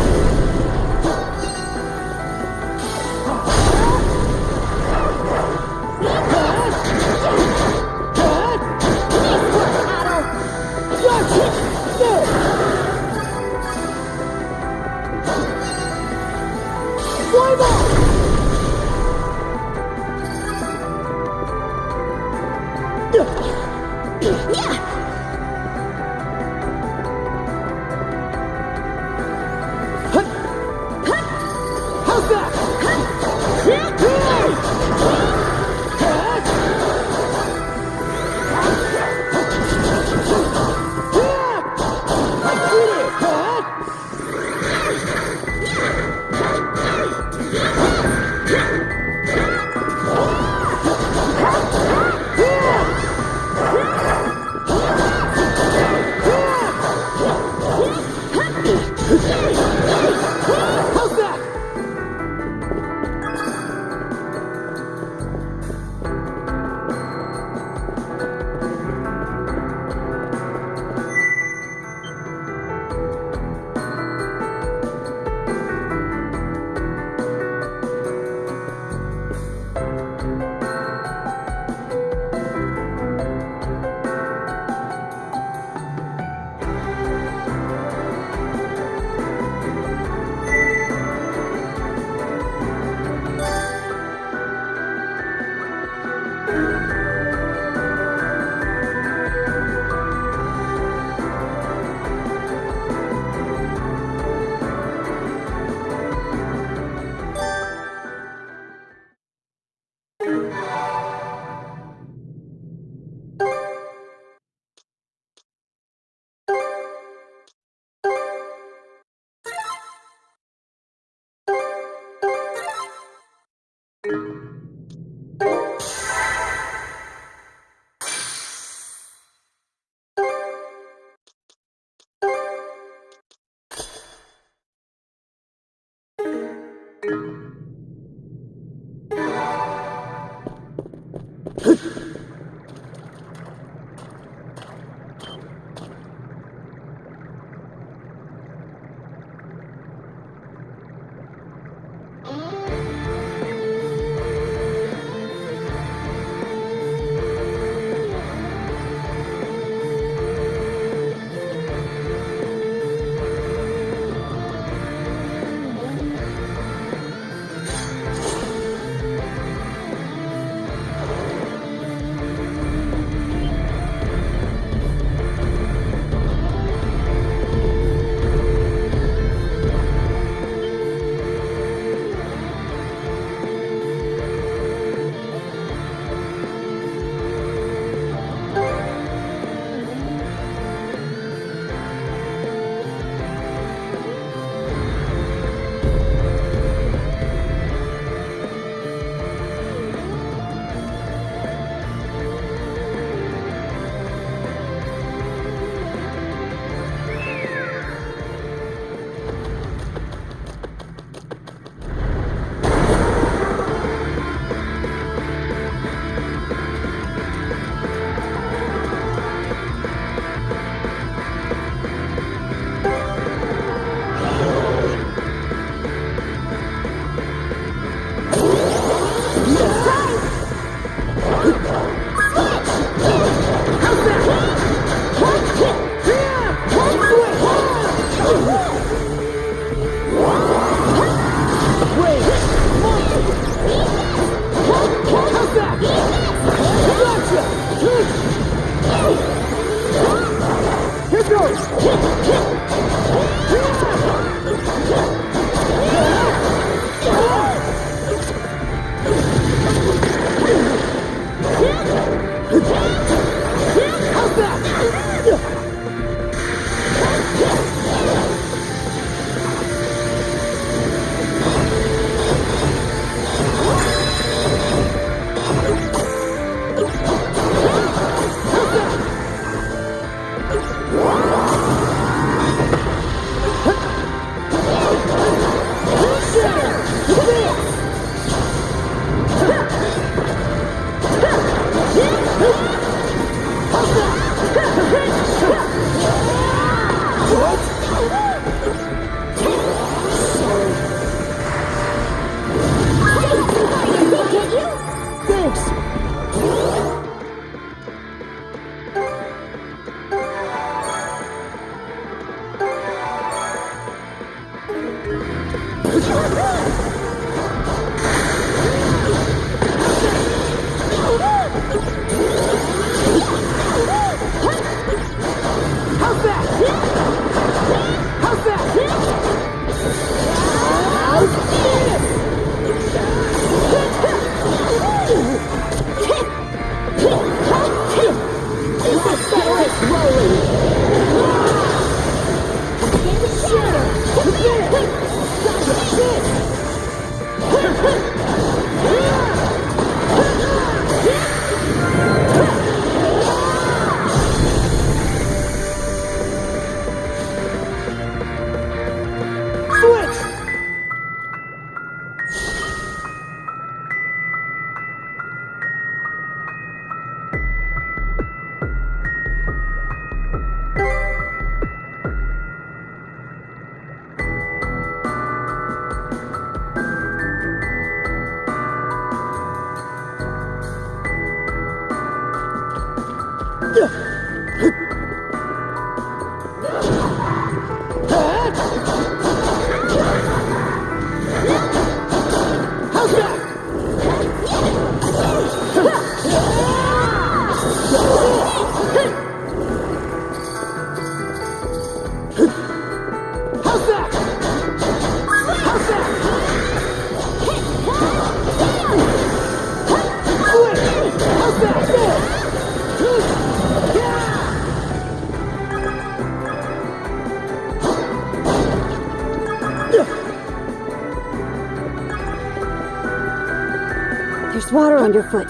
S19: There's water underfoot.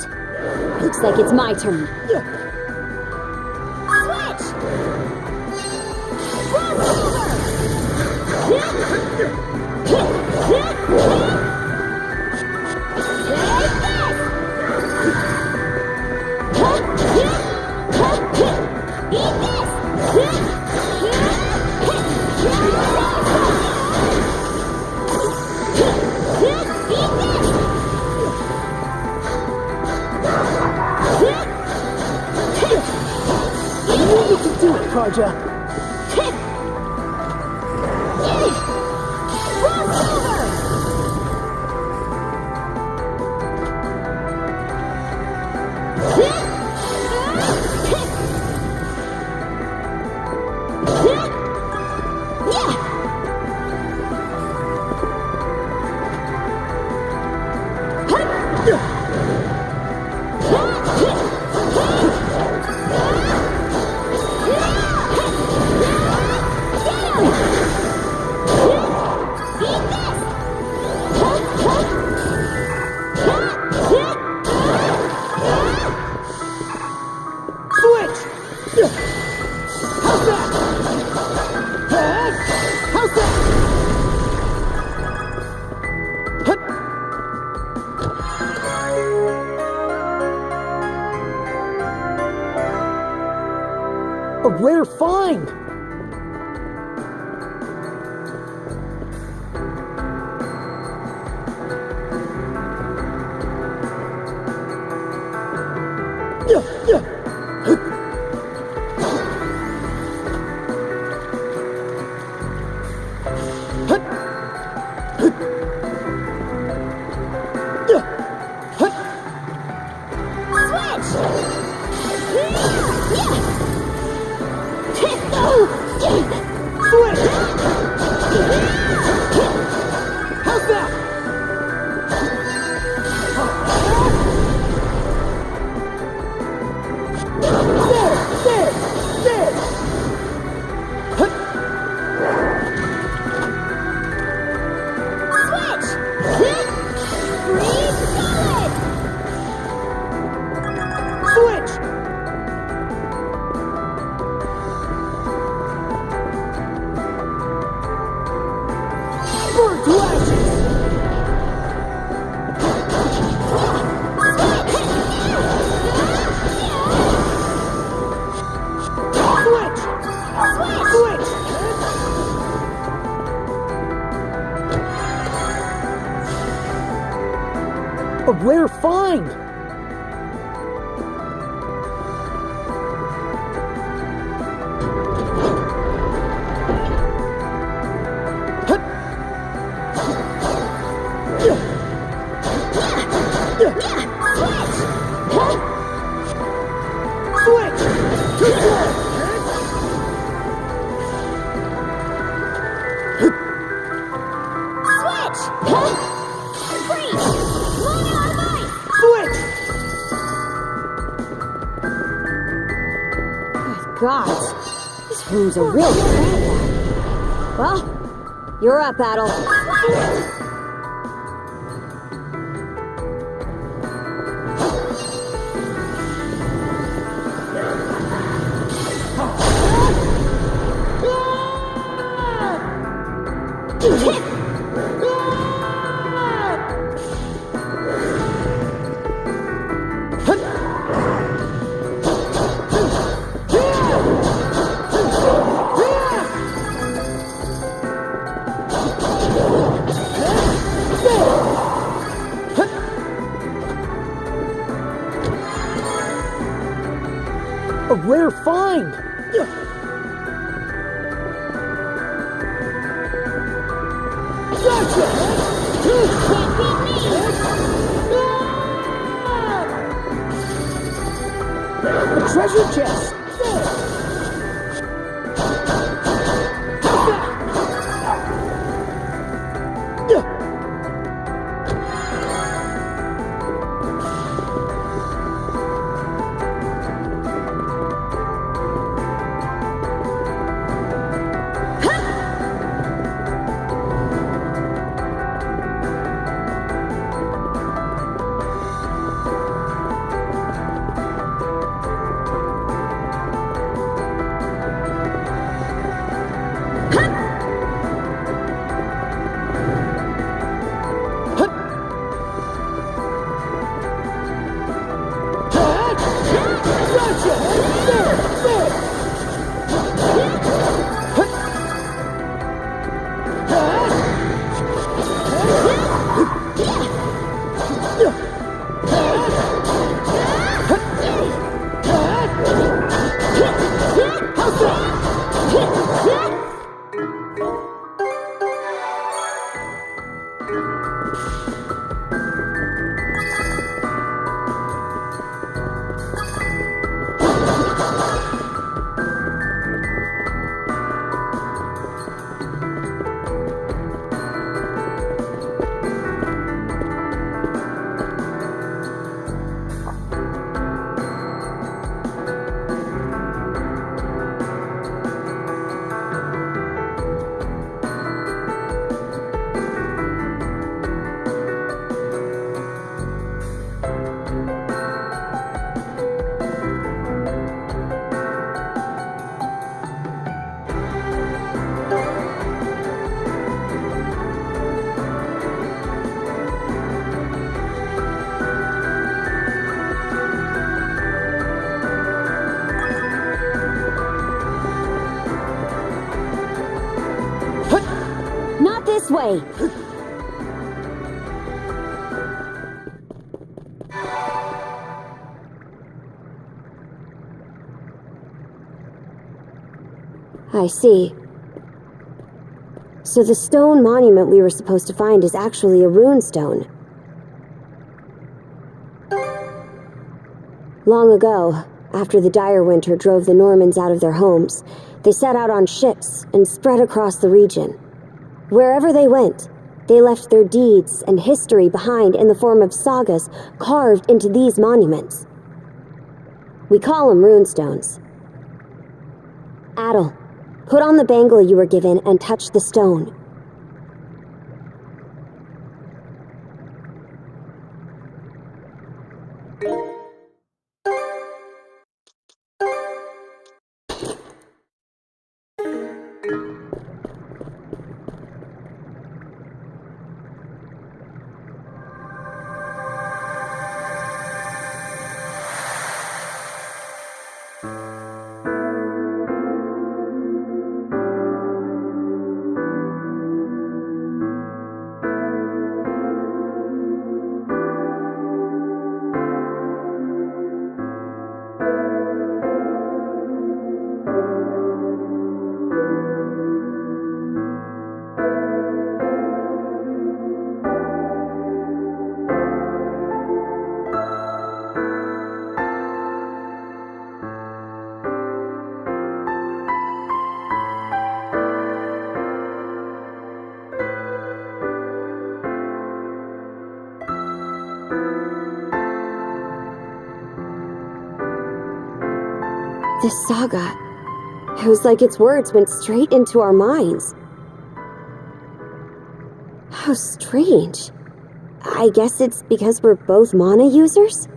S19: Looks like it's my turn. Switch!
S12: You can do it, Karja. A rare find! A rare find!
S19: Gods, this room's a real crap. Well, you're up, Adol.
S12: A rare find! Gotcha! A treasure chest!
S6: This way! I see. So the stone monument we were supposed to find is actually a rune stone. Long ago, after the dire winter drove the Normans out of their homes, they set out on ships and spread across the region. Wherever they went, they left their deeds and history behind in the form of sagas carved into these monuments. We call them runestones. Adol, put on the bangle you were given and touch the stone. This saga, it was like its words went straight into our minds. How strange. I guess it's because we're both mana users?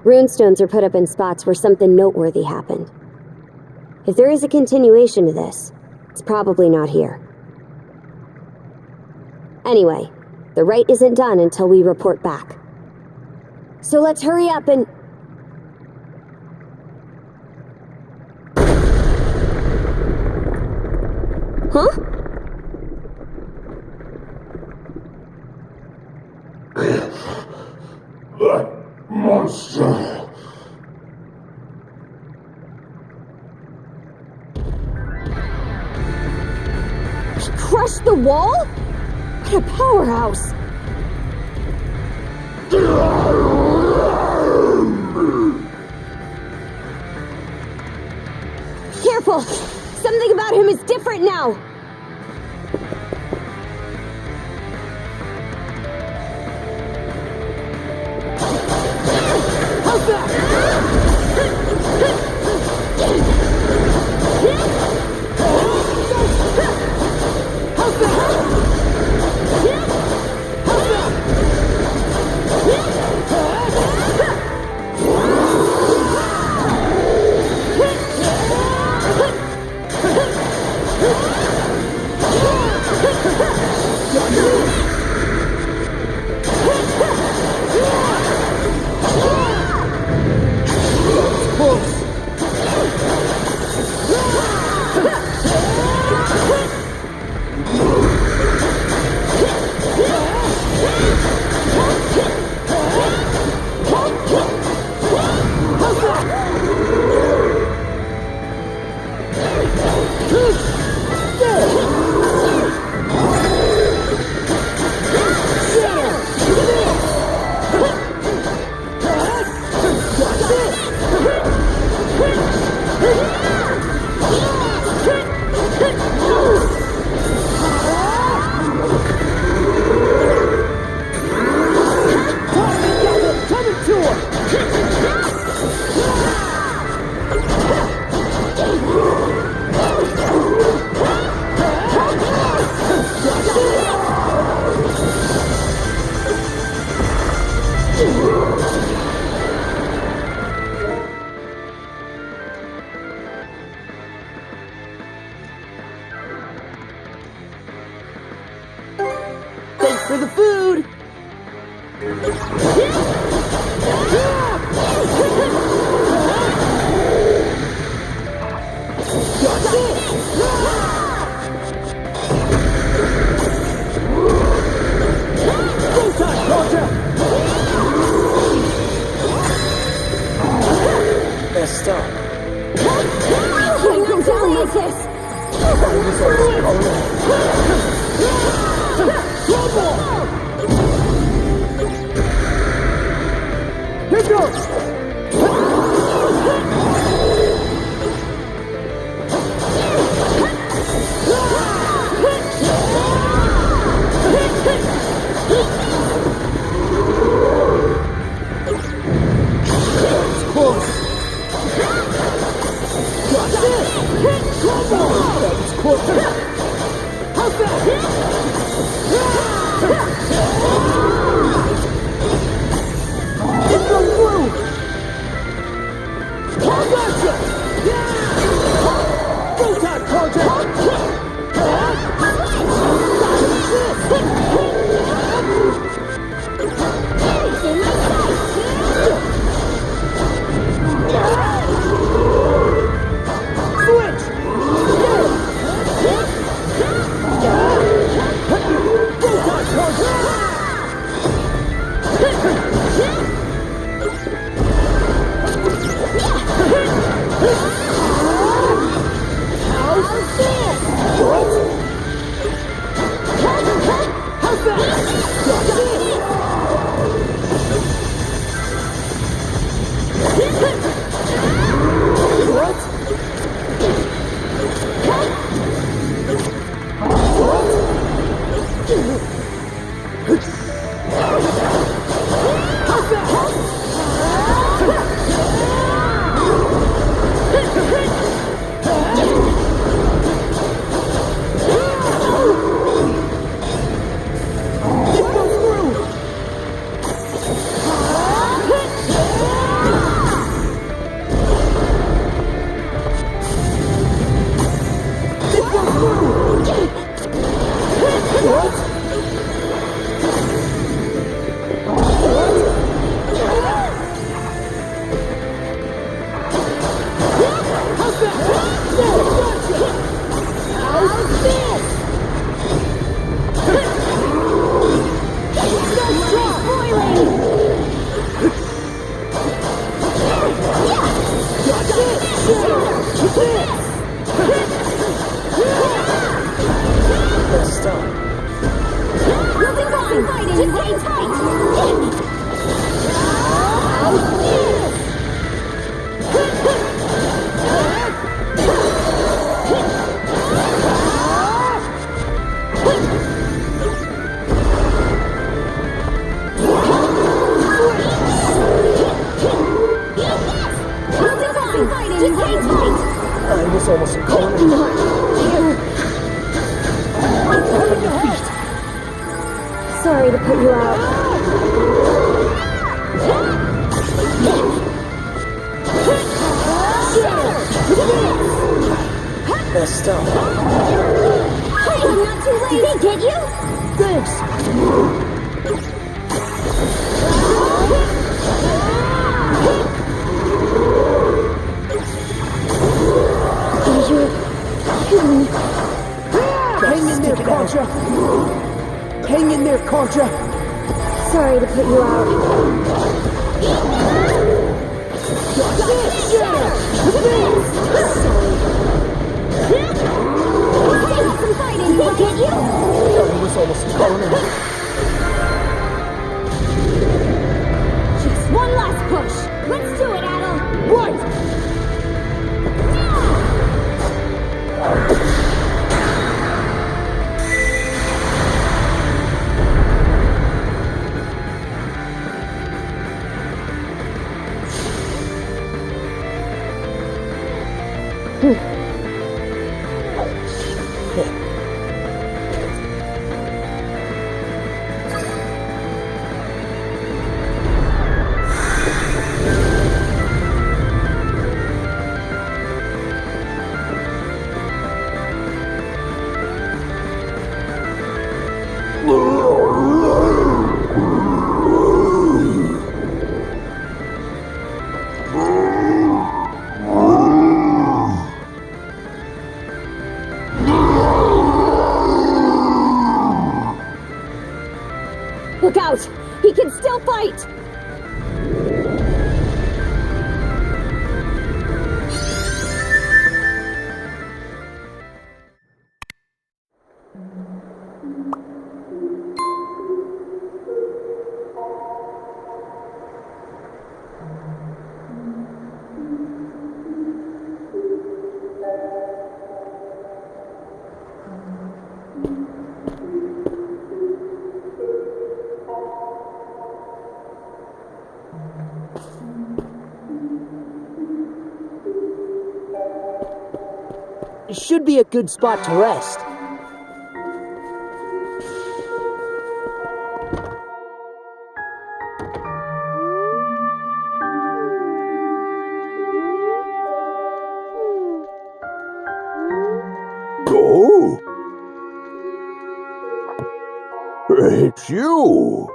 S6: Runestones are put up in spots where something noteworthy happened. If there is a continuation to this, it's probably not here. Anyway, the rite isn't done until we report back. So let's hurry up and... Huh?
S21: That monster.
S6: He crushed the wall? What a powerhouse! Careful! Something about him is different now! How's that?
S12: For the food!
S7: Messed up.
S6: Can't go down like this!
S12: Here goes! Let's stop.
S17: Nothing wrong! Just hang tight!
S12: I was almost a corner. On your feet.
S19: Sorry to put you out.
S12: Messed up.
S17: Hey, I'm not too late! Did they get you?
S12: Thanks. Hang in there, Contra. Hang in there, Contra.
S19: Sorry to put you out.
S17: Some fighting! Did they get you?
S12: I was almost a corner.
S17: Just one last push! Let's do it, Adol!
S12: Right!
S6: Look out! He can still fight!
S12: It should be a good spot to rest.
S21: Oh! It's you!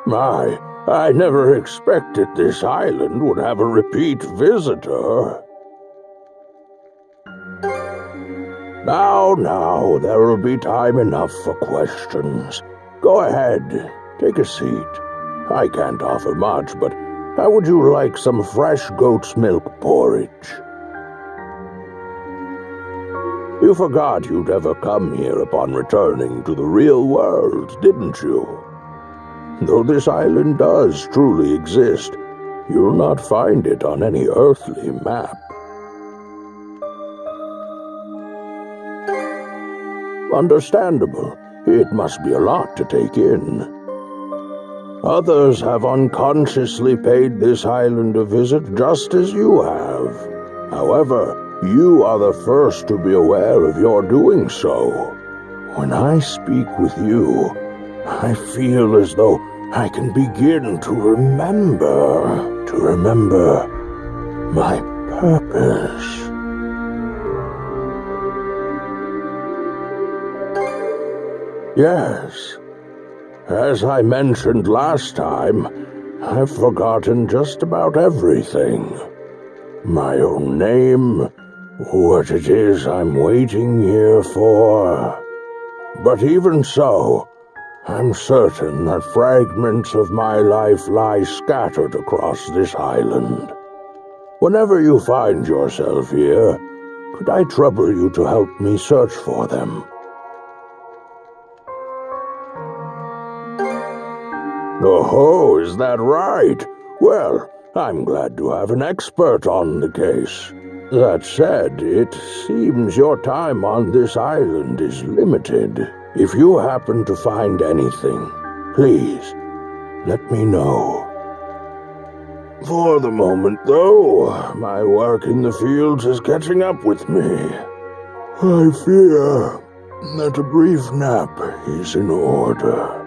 S21: My, I never expected this island would have a repeat visitor. Now, there will be time enough for questions. Go ahead, take a seat. I can't offer much, but how would you like some fresh goat's milk porridge? You forgot you'd ever come here upon returning to the real world, didn't you? Though this island does truly exist, you'll not find it on any earthly map. Understandable. It must be a lot to take in. Others have unconsciously paid this island a visit just as you have. However, you are the first to be aware of your doing so. When I speak with you, I feel as though I can begin to remember my purpose. Yes, as I mentioned last time, I've forgotten just about everything. My own name, what it is I'm waiting here for. But even so, I'm certain that fragments of my life lie scattered across this island. Whenever you find yourself here, could I trouble you to help me search for them? Oh, is that right? Well, I'm glad to have an expert on the case. That said, it seems your time on this island is limited. If you happen to find anything, please, let me know. For the moment, though, my work in the fields is catching up with me. I fear that a brief nap is in order.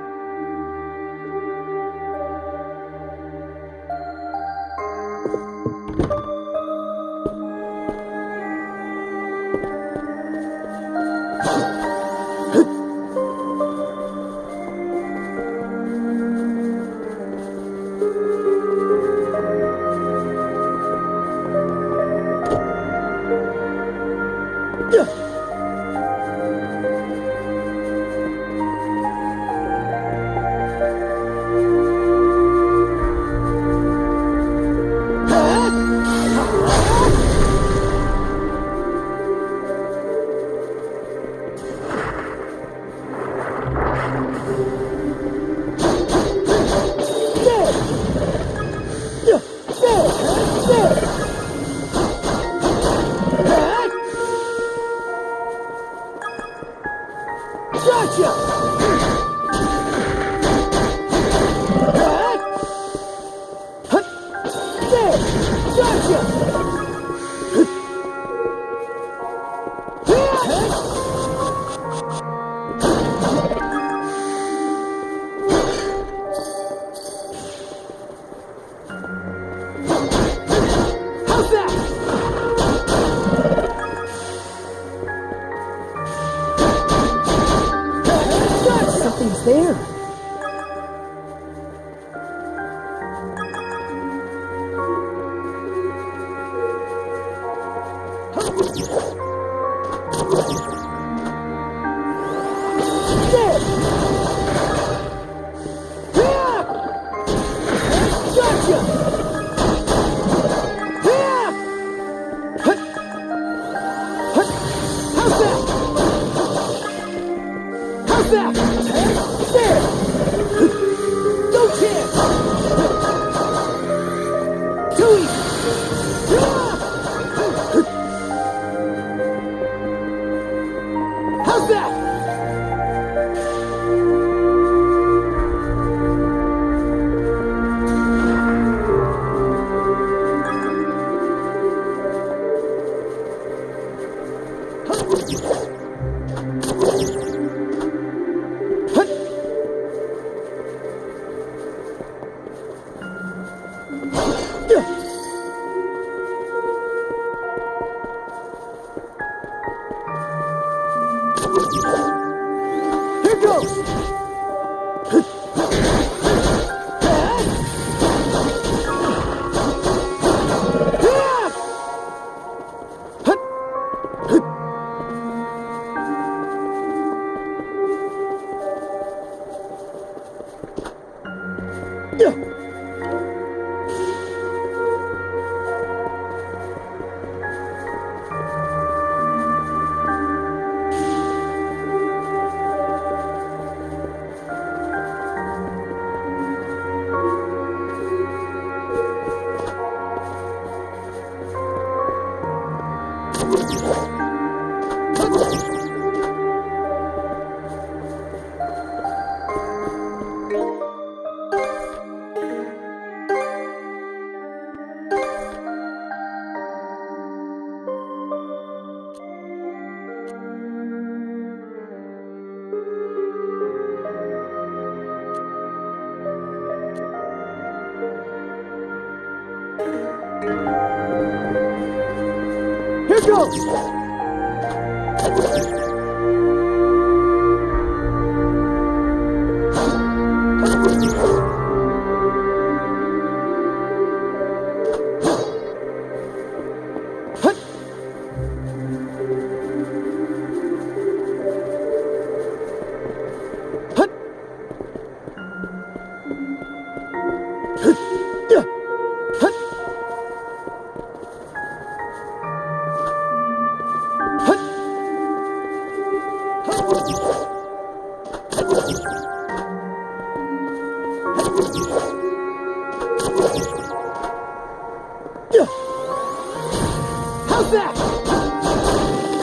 S15: that?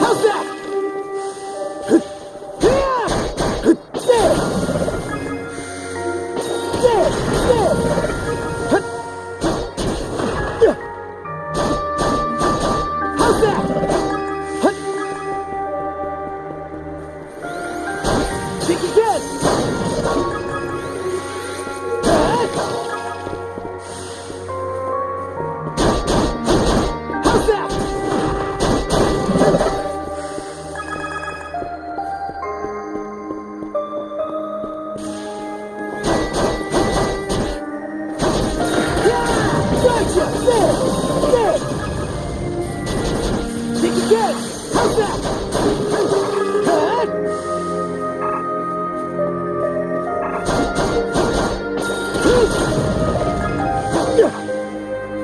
S15: How's that? There! There! How's that? Kick again! How's that? Gotcha! There! Kick again! How's that?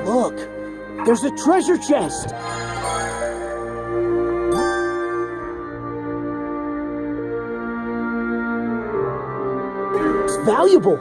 S15: Look! There's a treasure chest! It's valuable!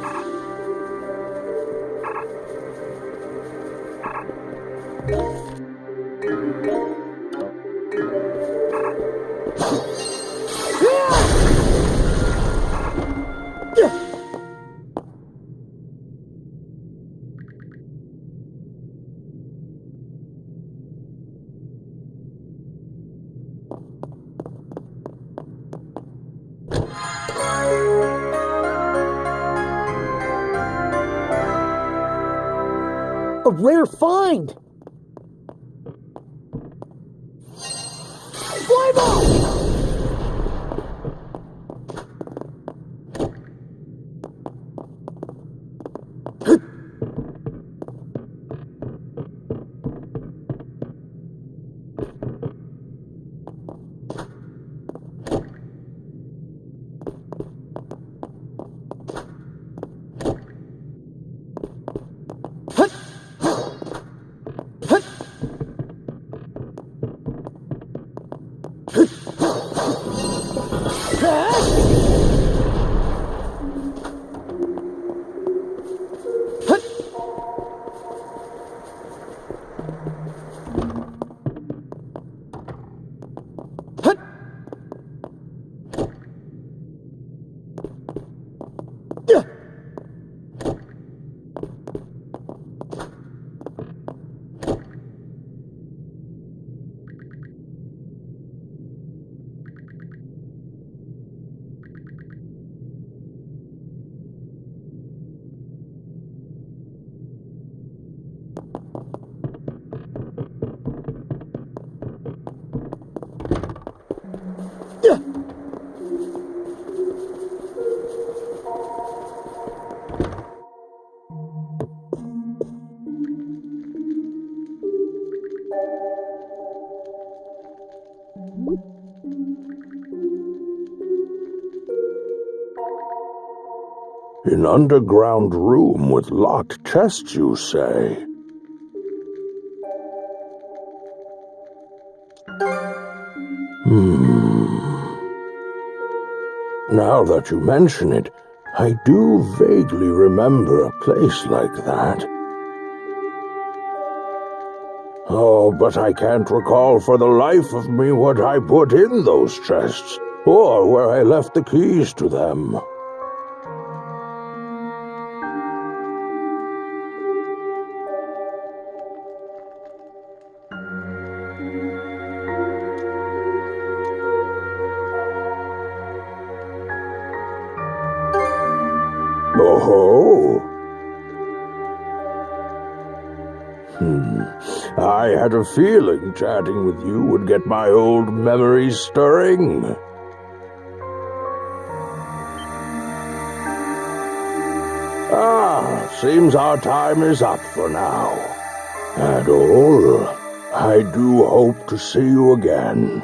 S15: A rare find! Fly ball!
S21: An underground room with locked chests, you say? Now that you mention it, I do vaguely remember a place like that. Oh, but I can't recall for the life of me what I put in those chests, or where I left the keys to them. Oh-ho! I had a feeling chatting with you would get my old memories stirring. Seems our time is up for now. Adol, I do hope to see you again.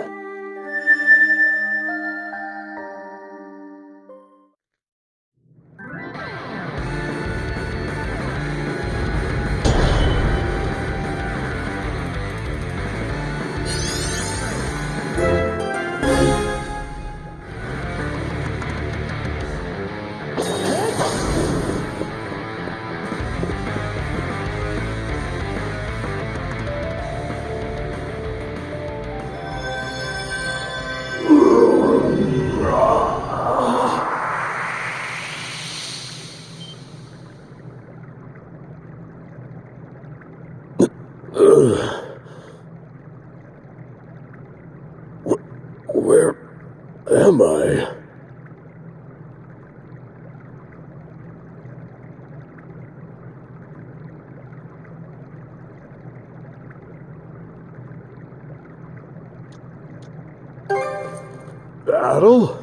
S2: am I? Adol?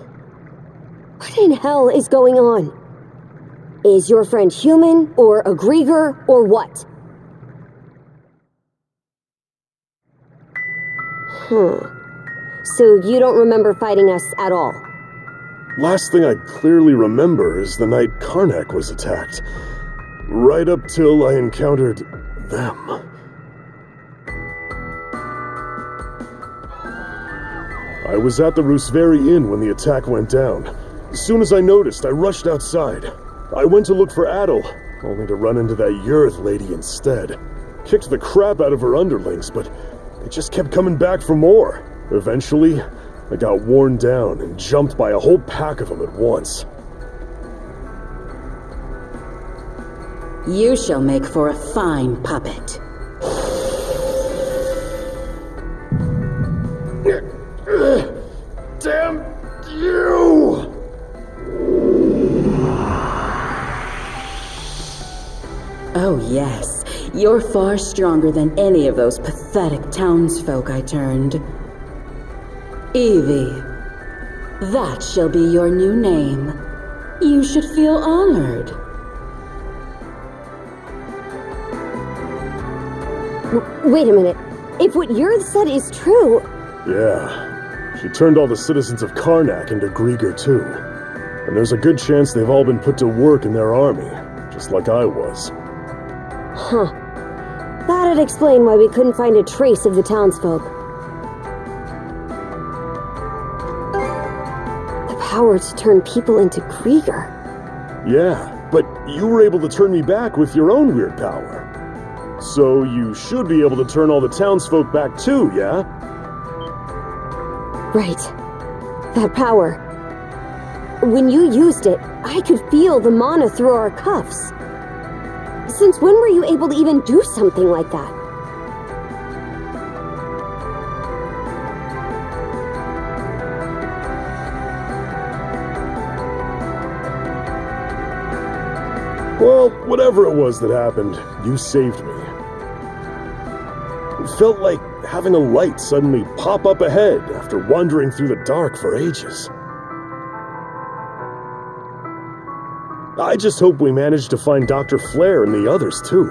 S19: What in hell is going on? Is your friend human, or a Grieger, or what? So you don't remember fighting us at all?
S2: Last thing I clearly remember is the night Carnac was attacked. Right up till I encountered them. I was at the Rooseveri Inn when the attack went down. As soon as I noticed, I rushed outside. I went to look for Adol, only to run into that Yurth lady instead. Kicked the crap out of her underlings, but they just kept coming back for more. Eventually, I got worn down and jumped by a whole pack of them at once.
S20: You shall make for a fine puppet.
S2: Damn you!
S20: Oh yes, you're far stronger than any of those pathetic townsfolk I turned. Evie, that shall be your new name. You should feel honored.
S19: Wait a minute. If what Yurth said is true...
S2: Yeah. She turned all the citizens of Carnac into Grieger too. And there's a good chance they've all been put to work in their army, just like I was.
S19: Huh. That'd explain why we couldn't find a trace of the townsfolk. The power to turn people into Grieger.
S2: Yeah, but you were able to turn me back with your own weird power. So you should be able to turn all the townsfolk back too, yeah?
S19: Right. That power. When you used it, I could feel the mana through our cuffs. Since when were you able to even do something like that?
S2: Well, whatever it was that happened, you saved me. It felt like having a light suddenly pop up ahead after wandering through the dark for ages. I just hope we manage to find Dr. Flare and the others, too.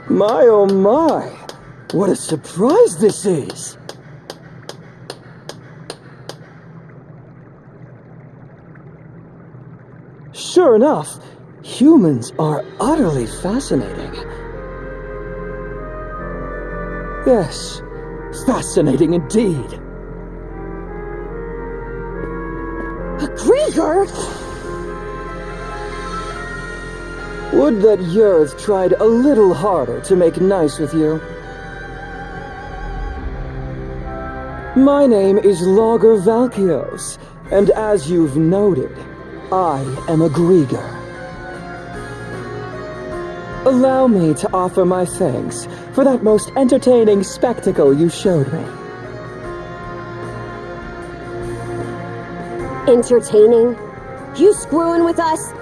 S7: My oh my! What a surprise this is! Sure enough, humans are utterly fascinating. Yes, fascinating indeed.
S19: A Grieger?
S7: Would that Yurth tried a little harder to make nice with you. My name is Logger Valkios, and as you've noted, I am a Grieger. Allow me to offer my thanks for that most entertaining spectacle you showed me.
S19: Entertaining? You screwing with us?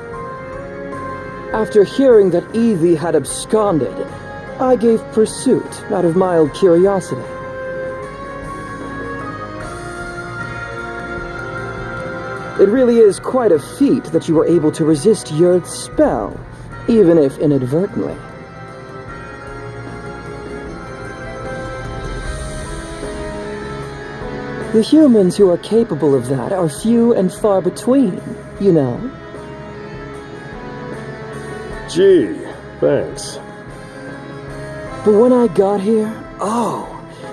S7: After hearing that Evie had absconded, I gave pursuit out of mild curiosity. It really is quite a feat that you were able to resist Yurth's spell, even if inadvertently. The humans who are capable of that are few and far between, you know.
S2: Gee, thanks.
S7: But when I got here, oh,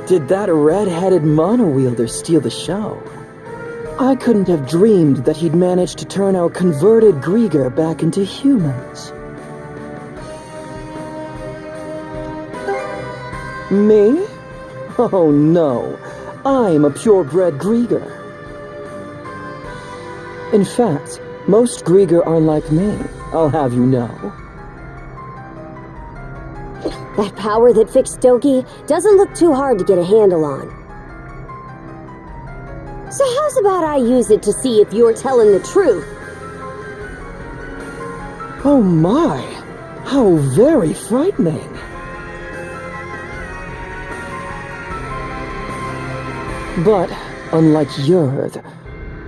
S7: did that red-headed mono-wielder steal the show. I couldn't have dreamed that he'd managed to turn our converted Grieger back into humans. Me? Oh no, I'm a purebred Grieger. In fact, most Grieger are like me, I'll have you know.
S19: That power that fixed Dogi doesn't look too hard to get a handle on. So how's about I use it to see if you're telling the truth?
S7: Oh my! How very frightening! But, unlike Yurd,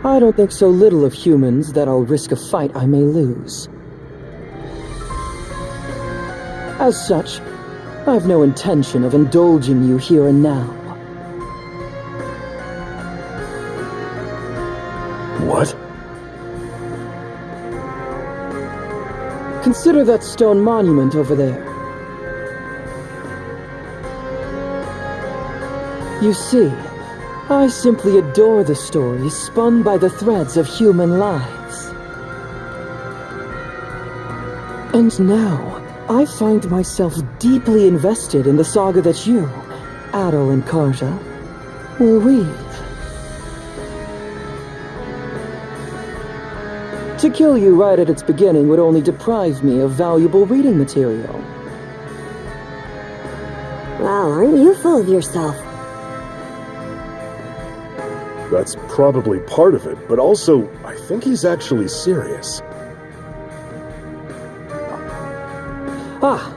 S7: I don't think so little of humans that I'll risk a fight I may lose. As such, I've no intention of indulging you here and now.
S2: What?
S7: Consider that stone monument over there. You see, I simply adore the stories spun by the threads of human lives. And now, I find myself deeply invested in the saga that you, Adol and Karja, will weave. To kill you right at its beginning would only deprive me of valuable reading material.
S19: Wow, aren't you full of yourself?
S2: That's probably part of it, but also, I think he's actually serious.
S7: Ah,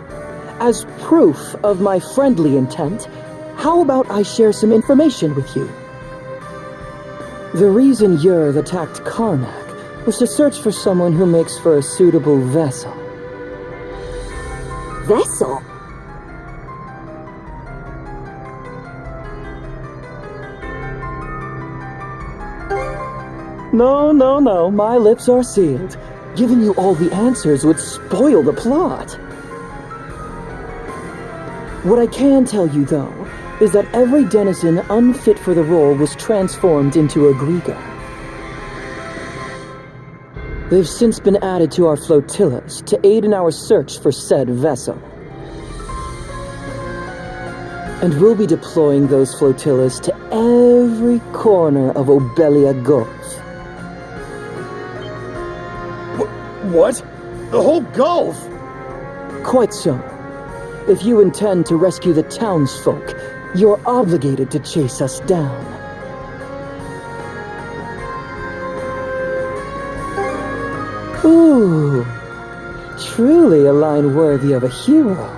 S7: as proof of my friendly intent, how about I share some information with you? The reason Yurd attacked Carnac was to search for someone who makes for a suitable vessel.
S19: Vessel?
S7: No, my lips are sealed. Giving you all the answers would spoil the plot. What I can tell you, though, is that every denizen unfit for the role was transformed into a Griga. They've since been added to our flotillas to aid in our search for said vessel. And we'll be deploying those flotillas to every corner of Obelia Gulf.
S2: What? The whole Gulf?
S7: Quite so. If you intend to rescue the townsfolk, you're obligated to chase us down. Ooh, truly a line worthy of a hero.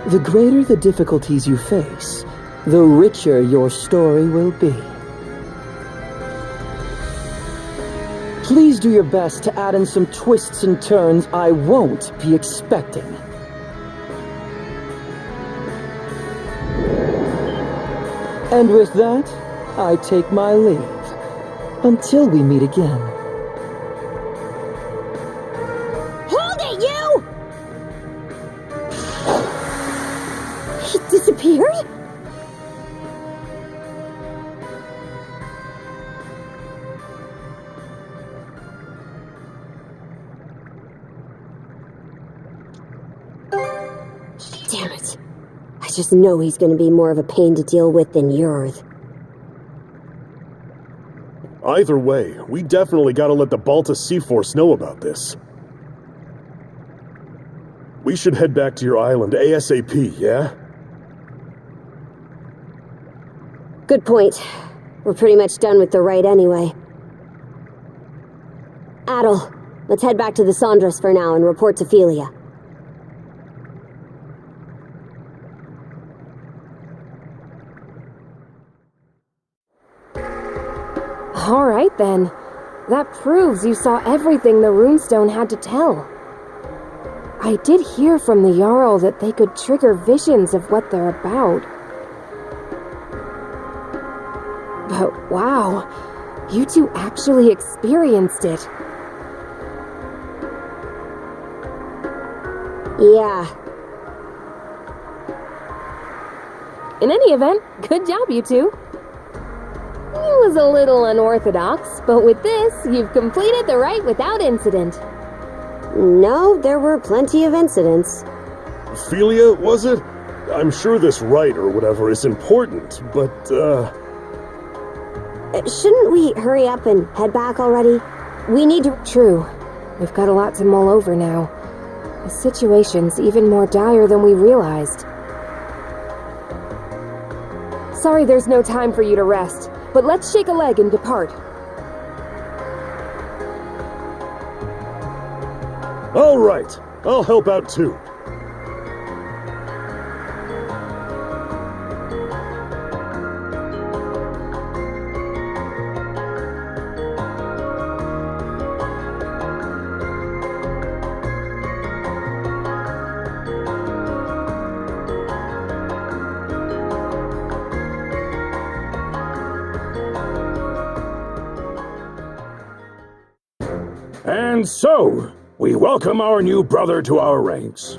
S7: The greater the difficulties you face, the richer your story will be. Please do your best to add in some twists and turns I won't be expecting. And with that, I take my leave. Until we meet again.
S19: Hold it, you! He disappeared? Damn it. I just know he's gonna be more of a pain to deal with than Yurd.
S2: Either way, we definitely gotta let the Balta Sea Force know about this. We should head back to your island ASAP, yeah?
S19: Good point. We're pretty much done with the rite anyway. Adol, let's head back to the Sandras for now and report to Philia.
S10: Alright then. That proves you saw everything the runestone had to tell. I did hear from the Jarl that they could trigger visions of what they're about. But wow, you two actually experienced it.
S19: Yeah.
S10: In any event, good job, you two. It was a little unorthodox, but with this, you've completed the rite without incident.
S19: No, there were plenty of incidents.
S2: Philia, was it? I'm sure this rite or whatever is important, but,
S19: Shouldn't we hurry up and head back already? We need to...
S10: True. We've got a lot to mull over now. The situation's even more dire than we realized. Sorry there's no time for you to rest, but let's shake a leg and depart.
S2: All right, I'll help out too.
S21: And so, we welcome our new brother to our ranks.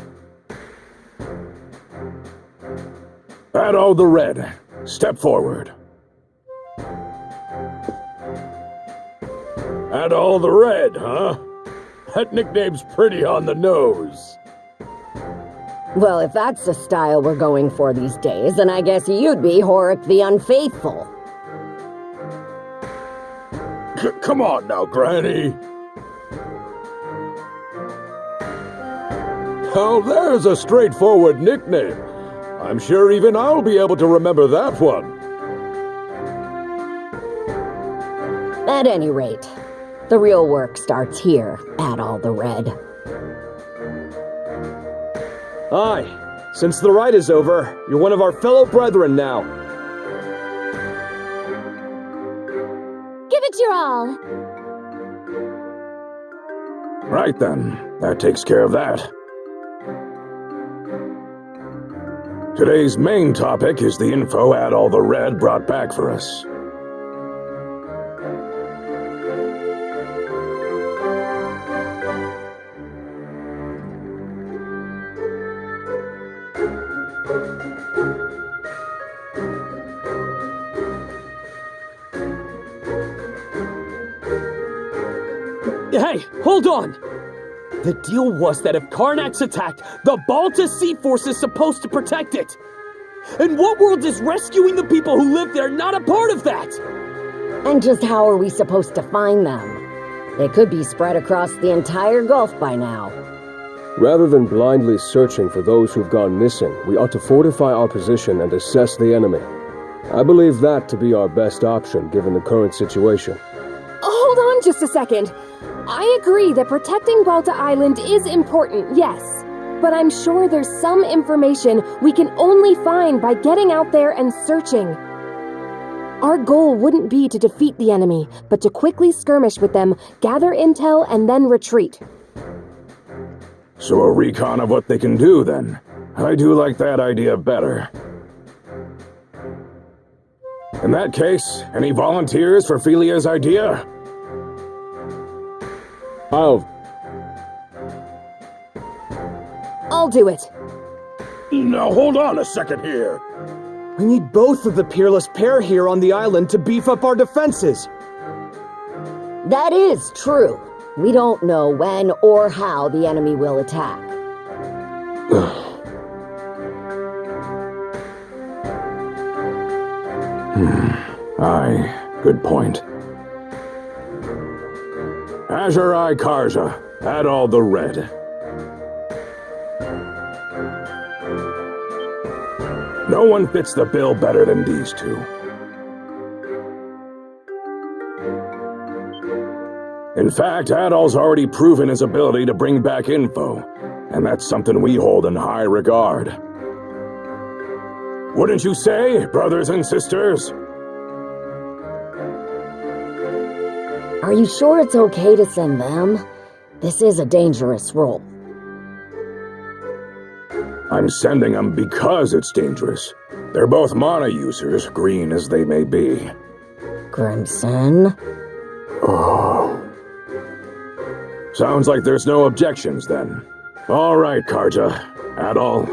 S21: Adol the Red, step forward. Adol the Red, huh? That nickname's pretty on the nose.
S13: Well, if that's the style we're going for these days, then I guess you'd be Horik the Unfaithful.
S21: Come on now, Granny. Oh, there's a straightforward nickname. I'm sure even I'll be able to remember that one.
S13: At any rate, the real work starts here, Adol the Red.
S7: Aye, since the ride is over, you're one of our fellow brethren now.
S17: Give it your all.
S21: Right then, that takes care of that. Today's main topic is the info Adol the Red brought back for us.
S11: Hey, hold on! The deal was that if Carnac's attacked, the Balta Sea Force is supposed to protect it! And what world is rescuing the people who live there not a part of that?
S13: And just how are we supposed to find them? They could be spread across the entire Gulf by now.
S3: Rather than blindly searching for those who've gone missing, we ought to fortify our position and assess the enemy. I believe that to be our best option given the current situation.
S10: Hold on just a second. I agree that protecting Balta Island is important, yes. But I'm sure there's some information we can only find by getting out there and searching. Our goal wouldn't be to defeat the enemy, but to quickly skirmish with them, gather intel, and then retreat.
S21: So a recon of what they can do, then. I do like that idea better. In that case, any volunteers for Felia's idea?
S10: I'll do it.
S2: Now hold on a second here.
S7: We need both of the peerless pair here on the island to beef up our defenses.
S13: That is true. We don't know when or how the enemy will attack.
S21: Aye, good point. Azure Eye Karja, Adol the Red. No one fits the bill better than these two. In fact, Adol's already proven his ability to bring back info, and that's something we hold in high regard. Wouldn't you say, brothers and sisters?
S13: Are you sure it's okay to send them? This is a dangerous role.
S21: I'm sending them because it's dangerous. They're both mana users, green as they may be.
S13: Crimson?
S21: Oh. Sounds like there's no objections, then. All right, Karja. Adol.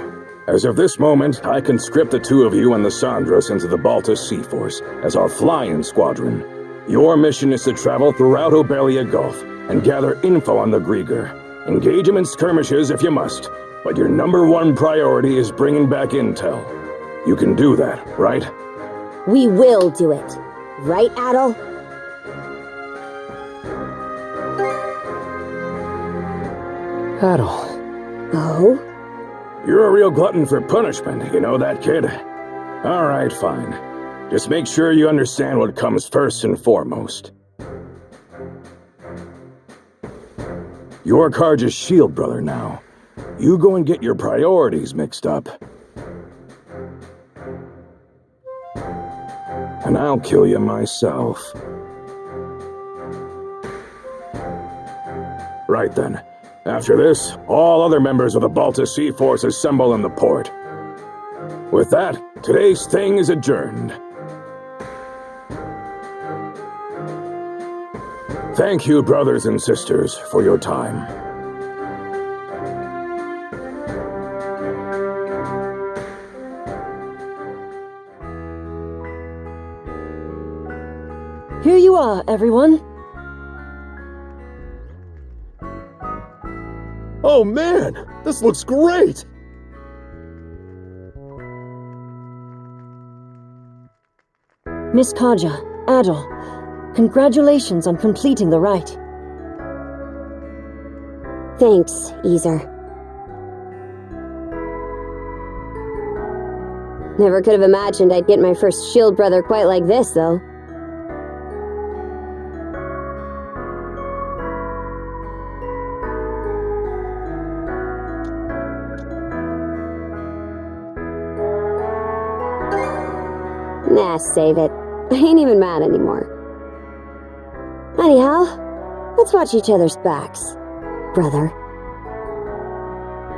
S21: As of this moment, I conscript the two of you and the Sandras into the Balta Sea Force as our fly-in squadron. Your mission is to travel throughout Obelia Gulf and gather info on the Grieger. Engage them in skirmishes if you must, but your number one priority is bringing back intel. You can do that, right?
S19: We will do it. Right, Adol?
S16: Adol,
S19: Oh?
S21: You're a real glutton for punishment, you know that, kid? Alright, fine. Just make sure you understand what comes first and foremost. You're Karja's shield brother now. You go and get your priorities mixed up. And I'll kill you myself. Right then. After this, all other members of the Balta Sea Force assemble in the port. With that, today's thing is adjourned. Thank you, brothers and sisters, for your time.
S9: Here you are, everyone.
S2: Oh man, this looks great!
S9: Miss Karja, Adol, congratulations on completing the rite.
S19: Thanks, Ezer. Never could have imagined I'd get my first shield brother quite like this, though. Nah, save it. I ain't even mad anymore. Anyhow, let's watch each other's backs, brother.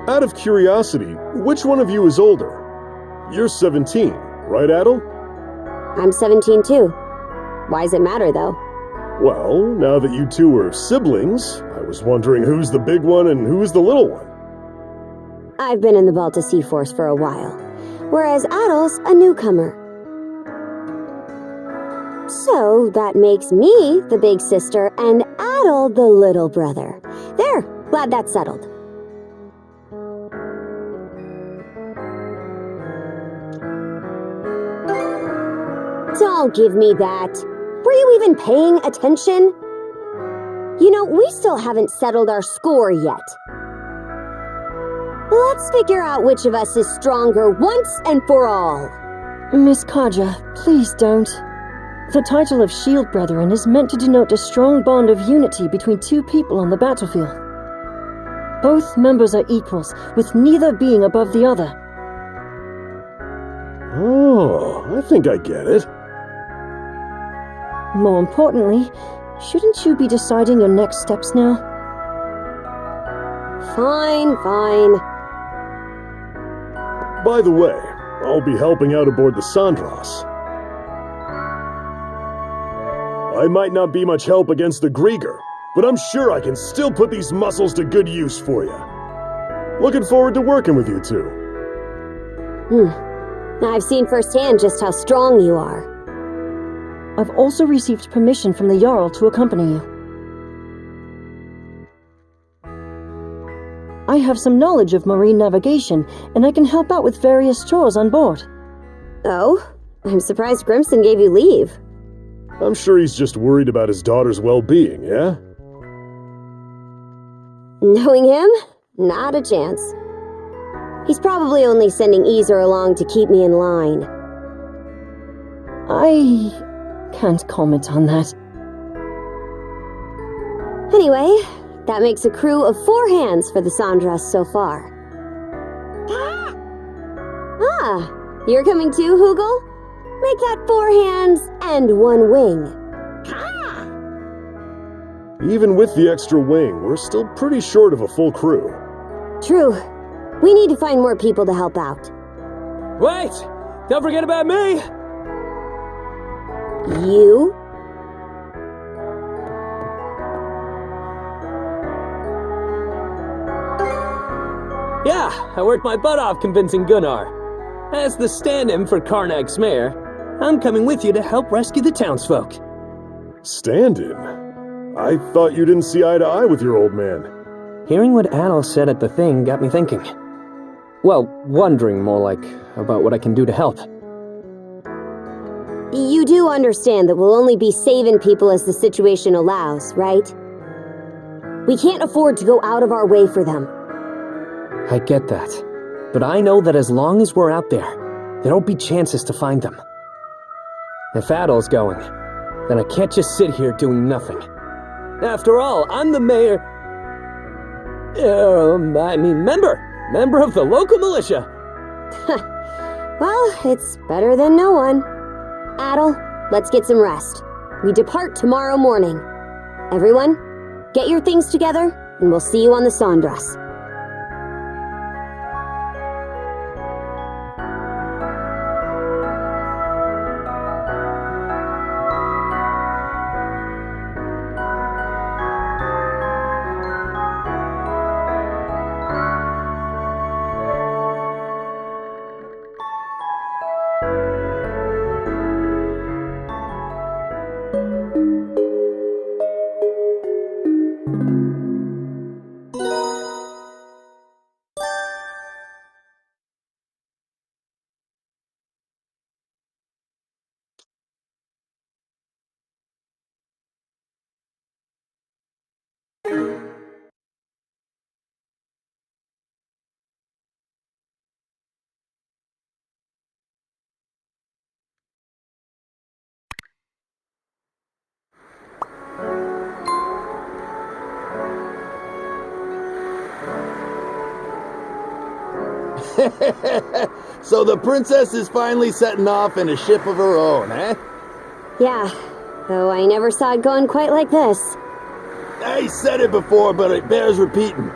S2: Out of curiosity, which one of you is older? You're 17, right, Adol?
S19: I'm 17 too. Why does it matter, though?
S2: Well, now that you two are siblings, I was wondering who's the big one and who's the little one.
S19: I've been in the Balta Sea Force for a while, whereas Adol's a newcomer. So that makes me the big sister and Adol the little brother. There, glad that's settled. Don't give me that. Were you even paying attention? You know, we still haven't settled our score yet. Let's figure out which of us is stronger once and for all.
S9: Miss Karja, please don't. The title of Shield Brethren is meant to denote a strong bond of unity between two people on the battlefield. Both members are equals, with neither being above the other.
S2: Oh, I think I get it.
S9: More importantly, shouldn't you be deciding your next steps now?
S19: Fine, fine.
S2: By the way, I'll be helping out aboard the Sandras. I might not be much help against the Grieger, but I'm sure I can still put these muscles to good use for you. Looking forward to working with you two.
S19: I've seen firsthand just how strong you are.
S9: I've also received permission from the Jarl to accompany you. I have some knowledge of marine navigation, and I can help out with various chores on board.
S19: Oh? I'm surprised Grimson gave you leave.
S2: I'm sure he's just worried about his daughter's well-being, yeah?
S19: Knowing him? Not a chance. He's probably only sending Ezer along to keep me in line.
S9: I can't comment on that.
S19: Anyway, that makes a crew of 4 hands for the Sandras so far. Ah, you're coming too, Hugel? Make that 4 hands and 1 wing.
S2: Even with the extra wing, we're still pretty short of a full crew.
S19: True. We need to find more people to help out.
S11: Wait! Don't forget about me!
S19: You?
S11: Yeah, I worked my butt off convincing Gunnar. As the stand-in for Carnac's mayor, I'm coming with you to help rescue the townsfolk.
S2: Stand-in? I thought you didn't see eye to eye with your old man.
S11: Hearing what Adol said at the thing got me thinking. Well, wondering more like about what I can do to help.
S19: You do understand that we'll only be saving people as the situation allows, right? We can't afford to go out of our way for them.
S11: I get that. But I know that as long as we're out there, there'll be chances to find them. If Adol's going, then I can't just sit here doing nothing. After all, I'm the mayor... member of the local militia.
S19: Well, it's better than no one. Adol, let's get some rest. We depart tomorrow morning. Everyone, get your things together, and we'll see you on the Sandras.
S5: So the princess is finally setting off in a ship of her own, eh?
S19: Yeah, though I never saw it going quite like this.
S5: I said it before, but it bears repeating.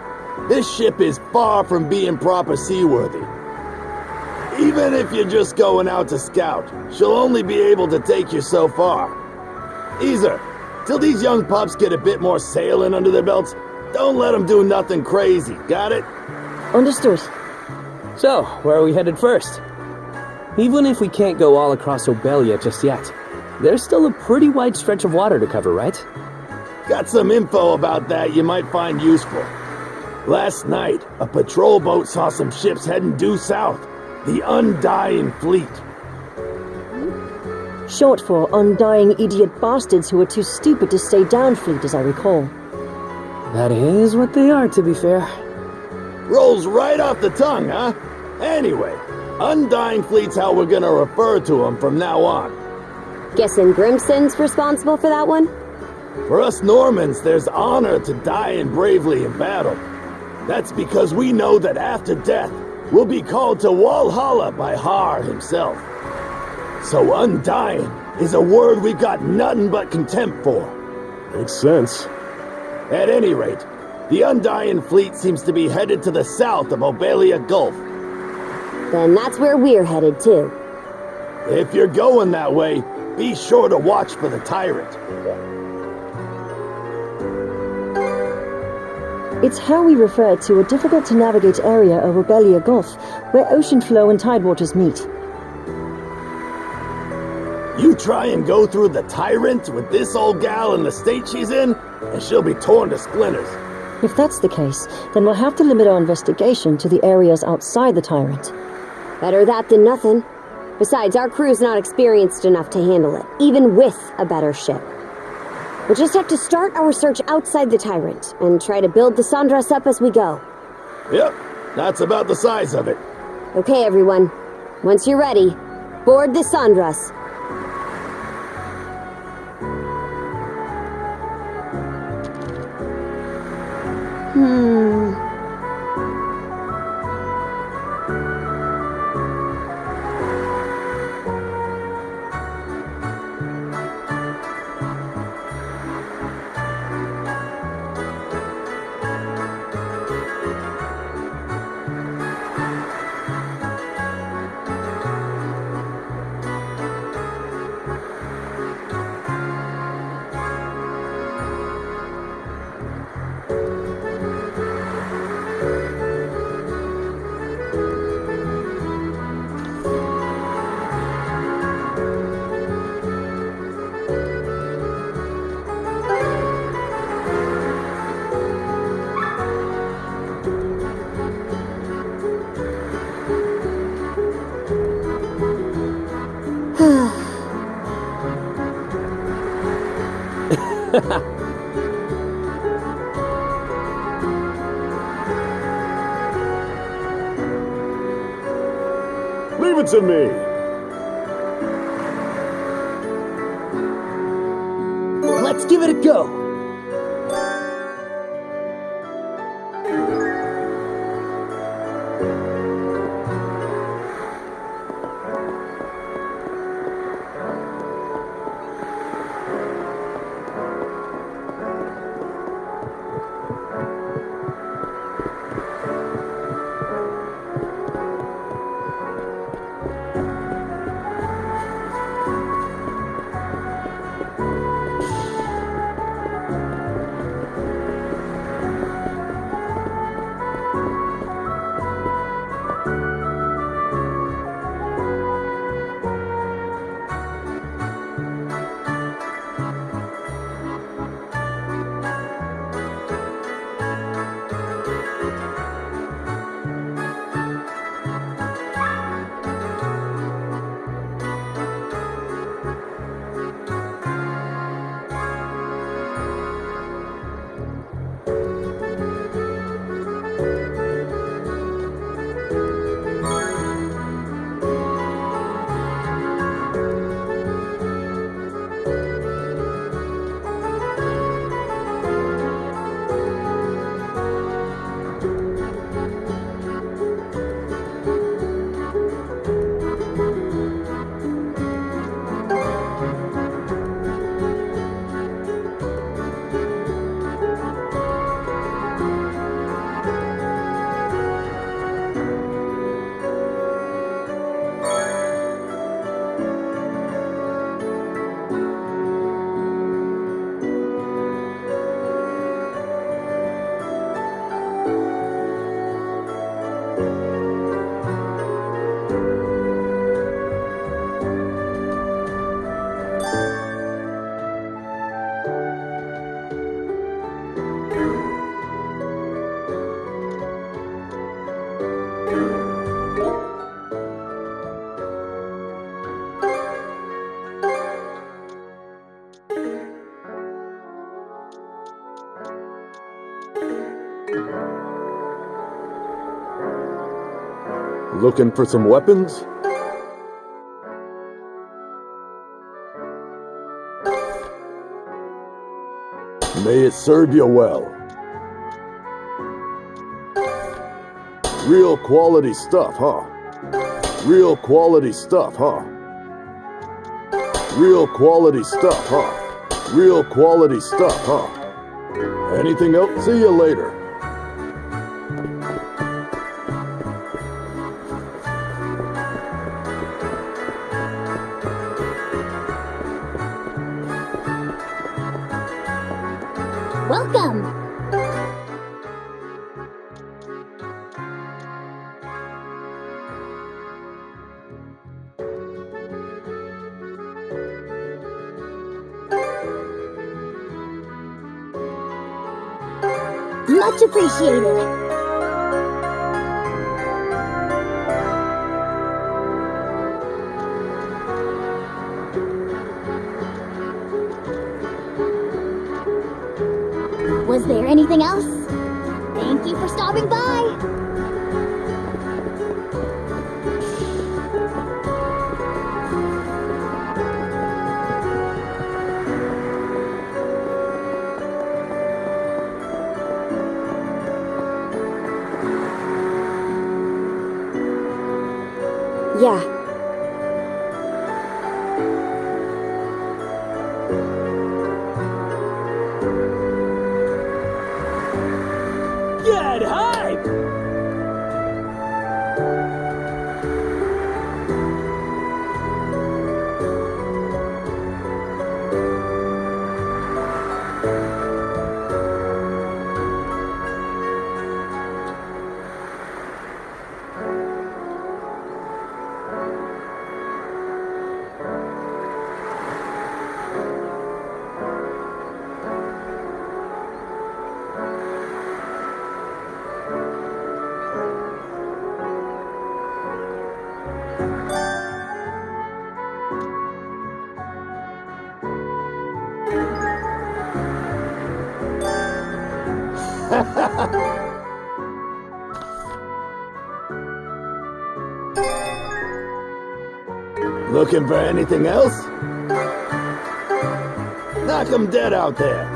S5: This ship is far from being proper seaworthy. Even if you're just going out to scout, she'll only be able to take you so far. Easer, till these young pups get a bit more sailing under their belts, don't let them do nothing crazy, got it?
S9: Understood.
S11: So, where are we headed first? Even if we can't go all across Obelia just yet, there's still a pretty wide stretch of water to cover, right?
S5: Got some info about that you might find useful. Last night, a patrol boat saw some ships heading due south. The Undying Fleet.
S9: Short for undying idiot bastards who are too stupid to stay down fleet, as I recall.
S11: That is what they are, to be fair.
S5: Rolls right off the tongue, huh? Anyway, Undying Fleet's how we're gonna refer to them from now on.
S19: Guessing Grimson's responsible for that one?
S5: For us Normans, there's honor to dying bravely in battle. That's because we know that after death, we'll be called to Walhalla by Har himself. So undying is a word we've got nothing but contempt for.
S2: Makes sense.
S5: At any rate, the Undying Fleet seems to be headed to the south of Obelia Gulf.
S19: Then that's where we're headed too.
S5: If you're going that way, be sure to watch for the tyrant.
S9: It's how we refer to a difficult-to-navigate area of Obelia Gulf, where ocean flow and tidewaters meet.
S5: You try and go through the tyrant with this old gal in the state she's in, and she'll be torn to splinters.
S9: If that's the case, then we'll have to limit our investigation to the areas outside the tyrant.
S19: Better that than nothing. Besides, our crew's not experienced enough to handle it, even with a better ship. We'll just have to start our search outside the tyrant, and try to build the Sandras up as we go.
S5: Yep, that's about the size of it.
S19: Okay, everyone. Once you're ready, board the Sandras.
S2: Leave it to me.
S12: Let's give it a go.
S2: Looking for some weapons? May it serve you well. Real quality stuff, huh? Real quality stuff, huh? Real quality stuff, huh? Real quality stuff, huh? Anything else? See you later.
S17: Welcome! Much appreciated. Was there anything else? Thank you for stopping by.
S19: Yeah.
S12: Get hype!
S15: Looking for anything else? Knock 'em dead out there.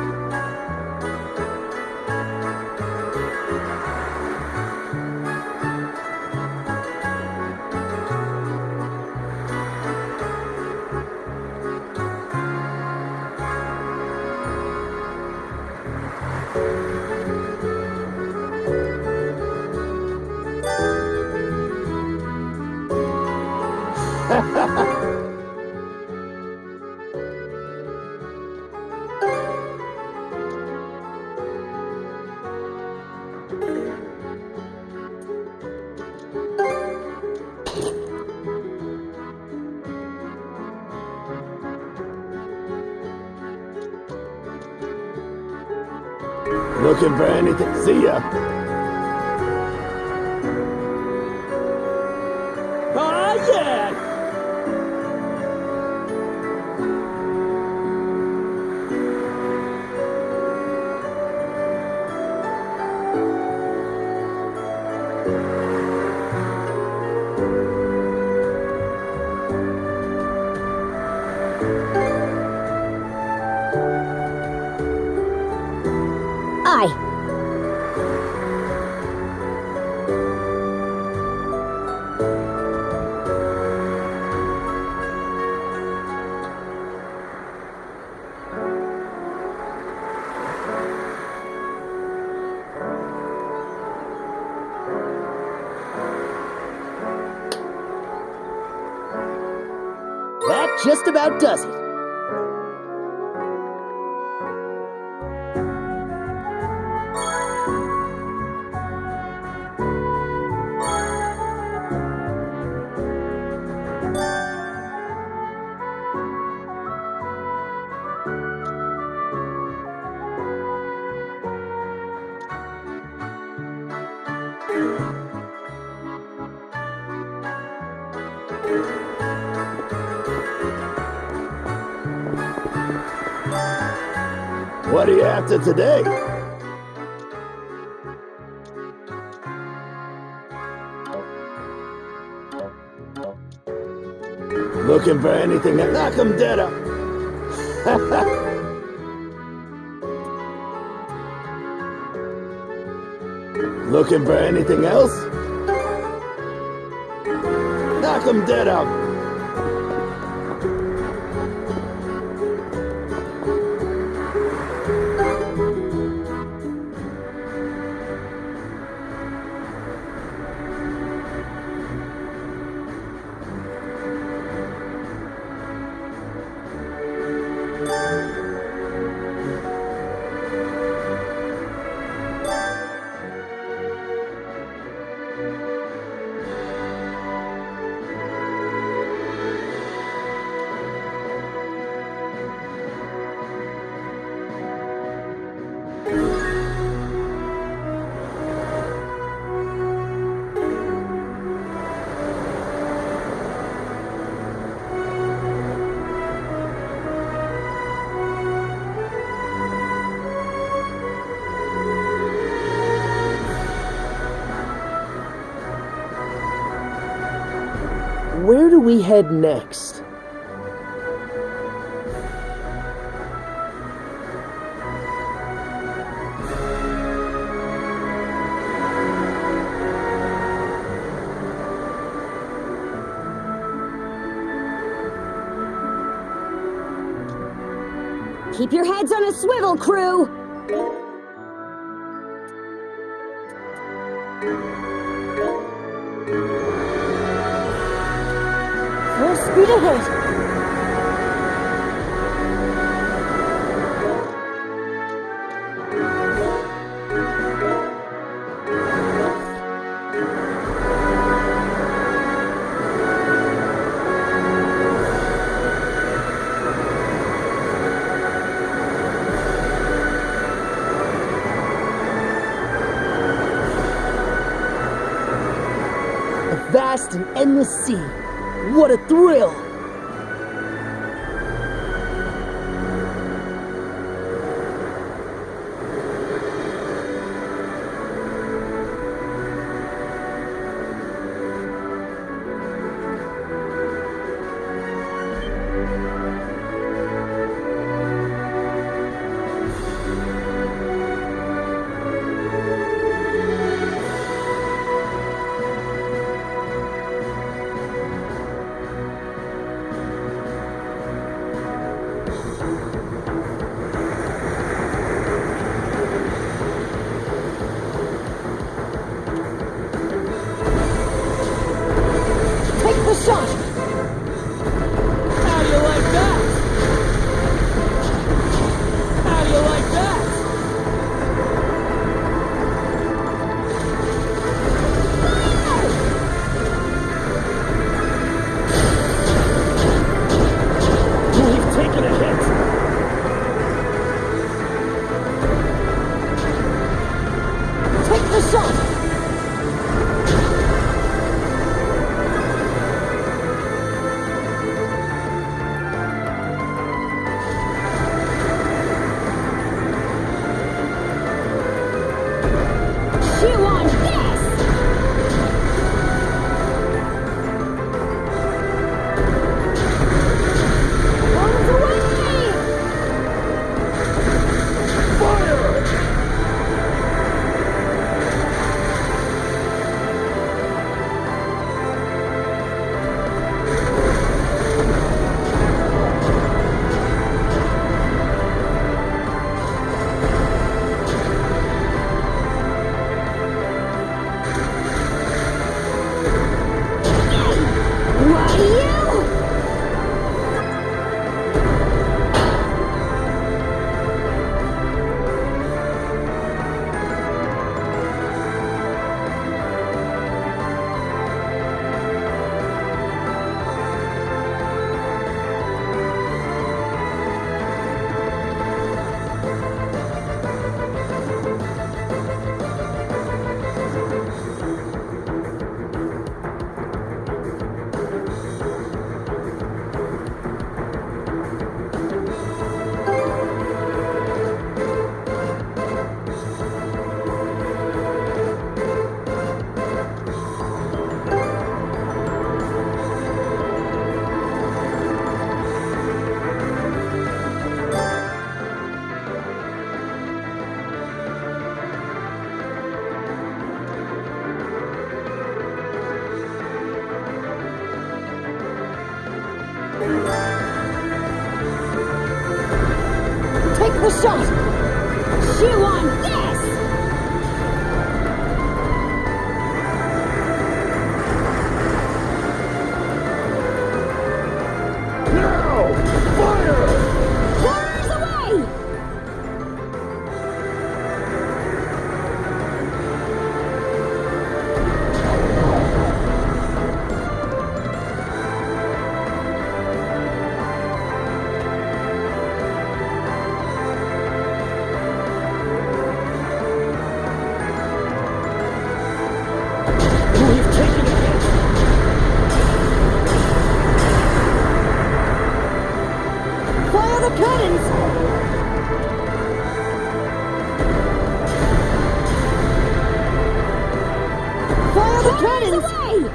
S15: Looking for anything? See ya.
S11: Ah, yeah!
S19: Aye.
S12: That just about does it.
S15: What are you after today? Looking for anything? Knock 'em dead up. Looking for anything else? Knock 'em dead out.
S12: Where do we head next?
S6: Keep your heads on a swivel, crew!
S9: Full speed ahead!
S12: Vast and endless sea. What a thrill!
S9: shot! How do you like that? How do you like that?
S2: We've taken a hit!
S9: Take the shot!
S10: You want this? Bombs away! Why you?
S9: Take the shot!
S10: You want this?
S2: Now! Fire!
S10: Fires away!
S2: We've taken a hit!
S9: Fire the cannons! Fire the cannons!
S10: Away!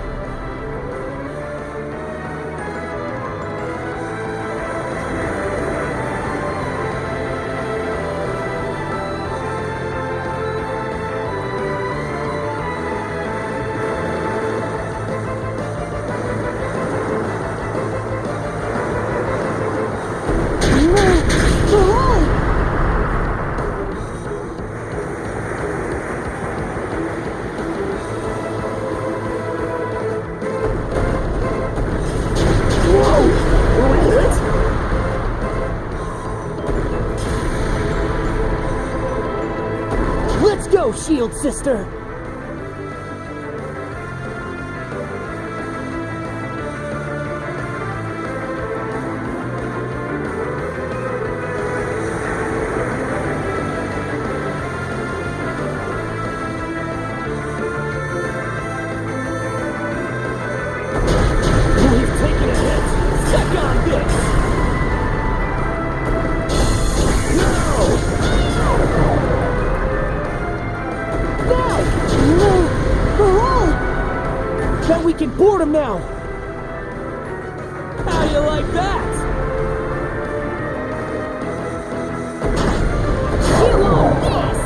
S9: Let's go, Shield Sister!
S2: We've taken a hit! Suck on this! Now!
S9: Bet we can board him now!
S11: How do you like that?
S10: You want this?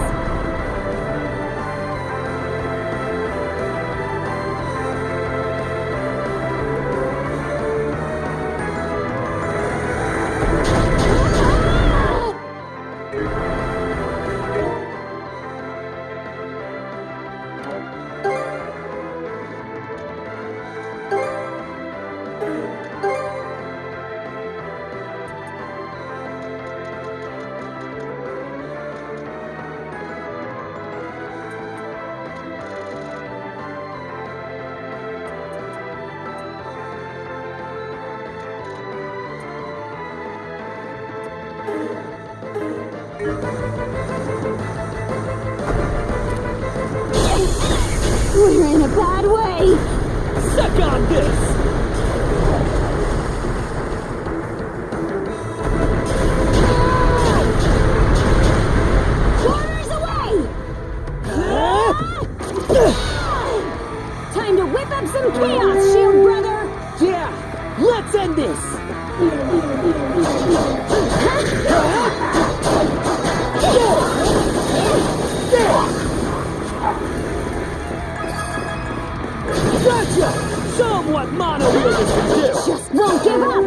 S6: We're in a bad way!
S11: Suck on this!
S6: Quarters away! Time to whip up some chaos, shield brother!
S11: Yeah! Let's end this! Gotcha! Show 'em what mono wielders can do!
S6: Just won't give up!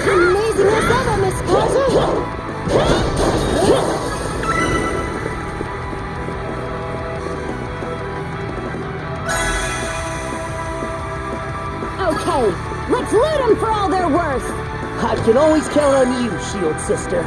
S6: Amazing as ever, Miss Carter! Okay, let's loot them for all they're worth!
S11: I can always count on you, Shield Sister.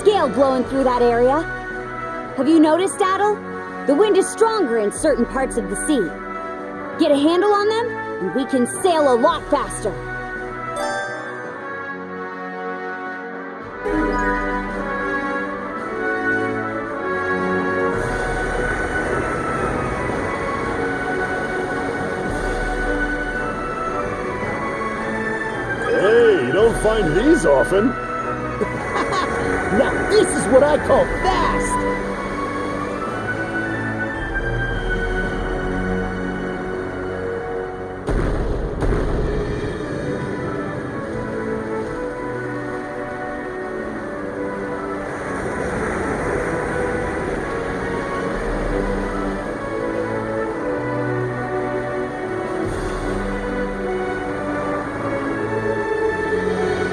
S6: Gale blowing through that area. Have you noticed, Adol? The wind is stronger in certain parts of the sea. Get a handle on them, and we can sail a lot faster.
S2: Hey, you don't find these often.
S11: Now this is what I call fast!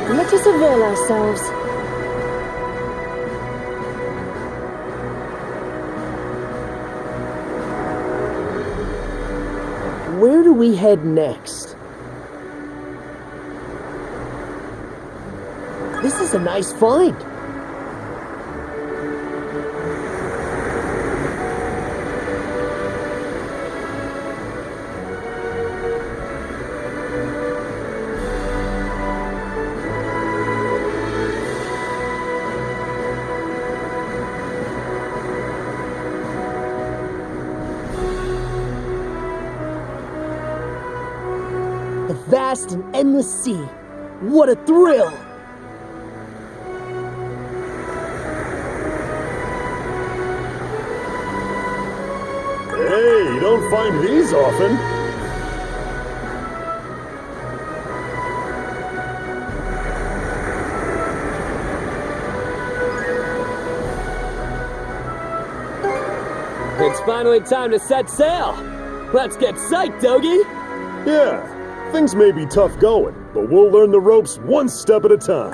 S9: Let us avail ourselves.
S11: Where do we head next? This is a nice find. The vast and endless sea. What a thrill!
S2: Hey, you don't find these often.
S11: It's finally time to set sail. Let's get psyched, Dogie.
S2: Yeah, things may be tough going, but we'll learn the ropes one step at a time.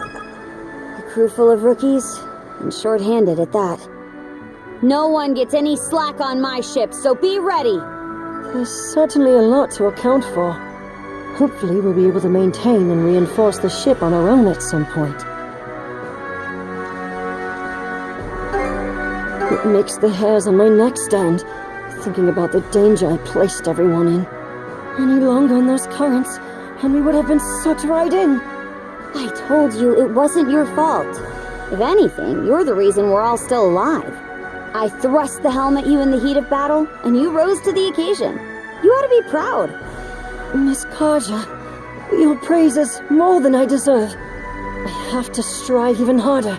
S19: A crew full of rookies, and short-handed at that. No one gets any slack on my ship, so be ready.
S9: There's certainly a lot to account for. Hopefully we'll be able to maintain and reinforce the ship on our own at some point. It makes the hairs on my neck stand, thinking about the danger I placed everyone in. Any longer in those currents, and we would have been sucked right in.
S19: I told you it wasn't your fault. If anything, you're the reason we're all still alive. I thrust the helm at you in the heat of battle, and you rose to the occasion. You ought to be proud.
S9: Miss Karja, your praise is more than I deserve. I have to strive even harder,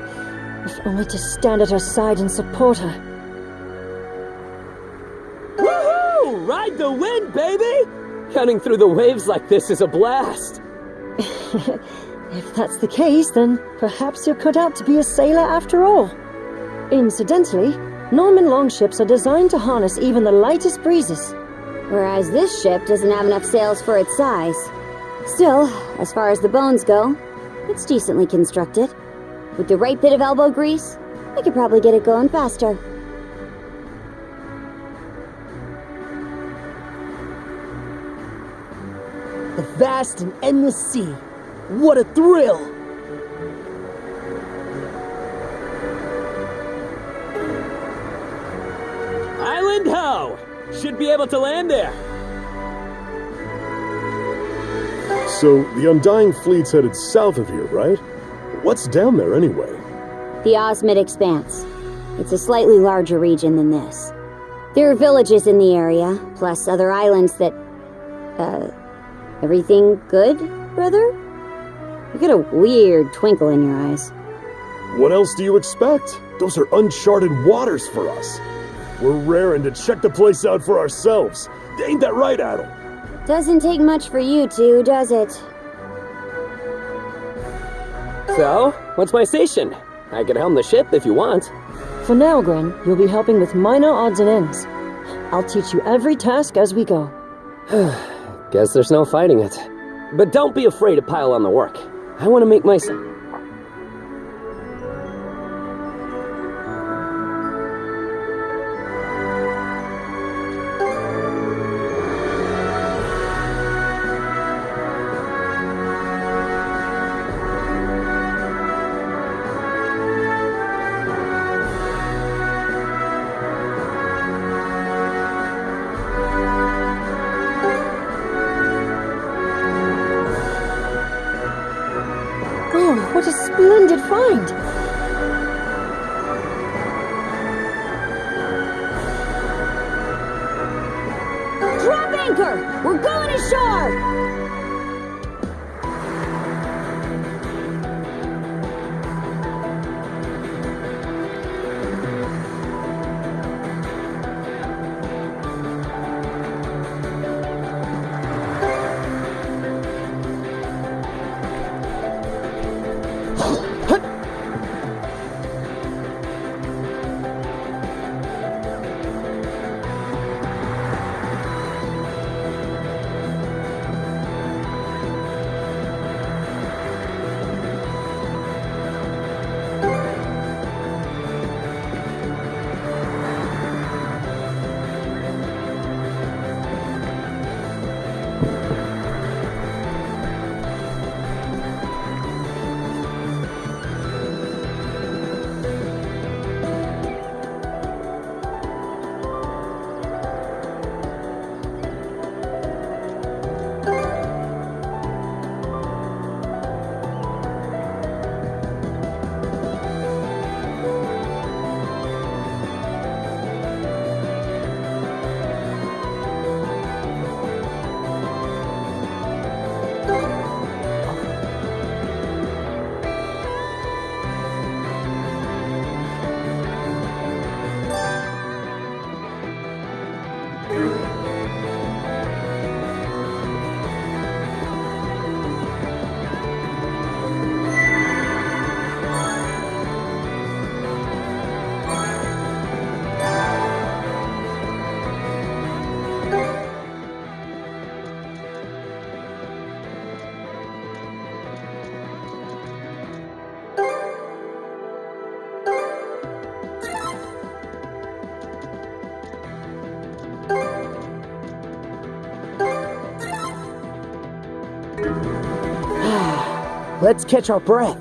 S9: if only to stand at her side and support her.
S11: Woohoo! Ride the wind, baby! Cutting through the waves like this is a blast.
S9: If that's the case, then perhaps you're cut out to be a sailor after all. Incidentally, Norman longships are designed to harness even the lightest breezes.
S19: Whereas this ship doesn't have enough sails for its size. Still, as far as the bones go, it's decently constructed. With the right bit of elbow grease, I could probably get it going faster.
S12: The vast and endless sea. What a thrill!
S11: Island ho! Should be able to land there.
S2: So, the Undying Fleet's headed south of here, right? What's down there anyway?
S19: The Osmid Expanse. It's a slightly larger region than this. There are villages in the area, plus other islands that... everything good, brother? You got a weird twinkle in your eyes.
S2: What else do you expect? Those are uncharted waters for us. We're raring to check the place out for ourselves. Ain't that right, Adol?
S19: Doesn't take much for you two, does it?
S11: So, what's my station? I can helm the ship if you want.
S9: For now, Gren, you'll be helping with minor odds and ends. I'll teach you every task as we go.
S11: Guess there's no fighting it. But don't be afraid to pile on the work. I want to make my...
S9: Oh, what a splendid find!
S19: Drop anchor! We're going ashore!
S12: Let's catch our breath.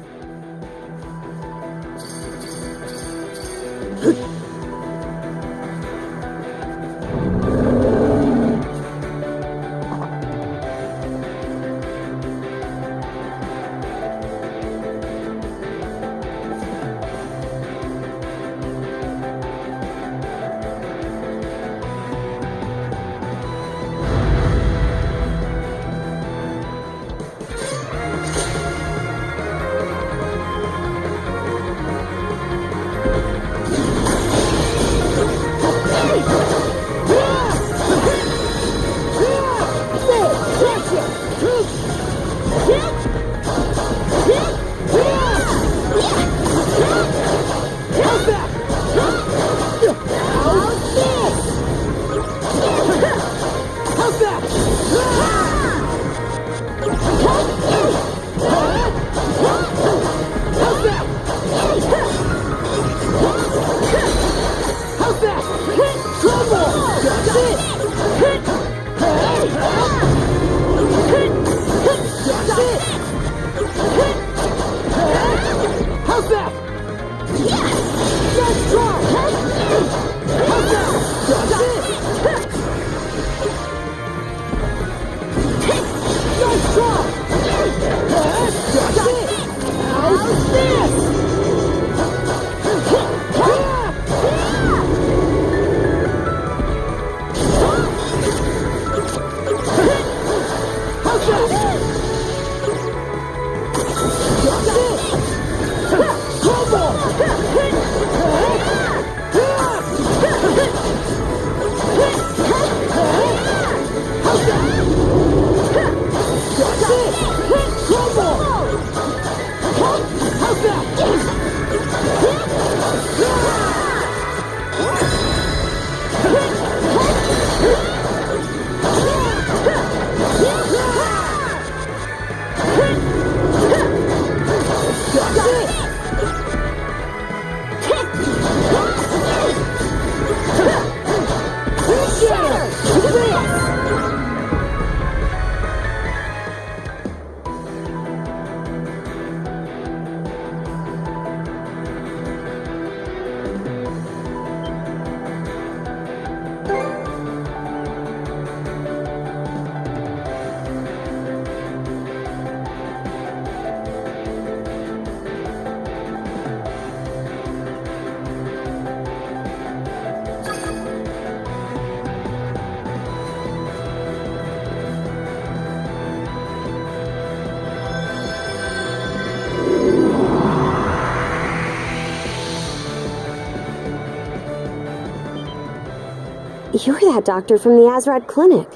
S19: You're that doctor from the Azrad clinic.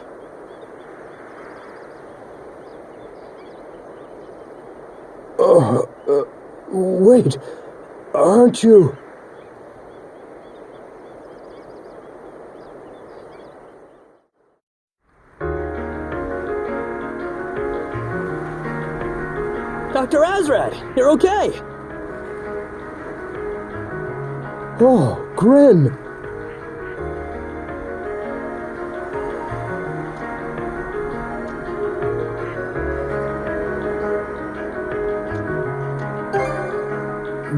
S3: Wait. Aren't you...
S11: Dr. Azrad, you're okay!
S3: Oh, Gren!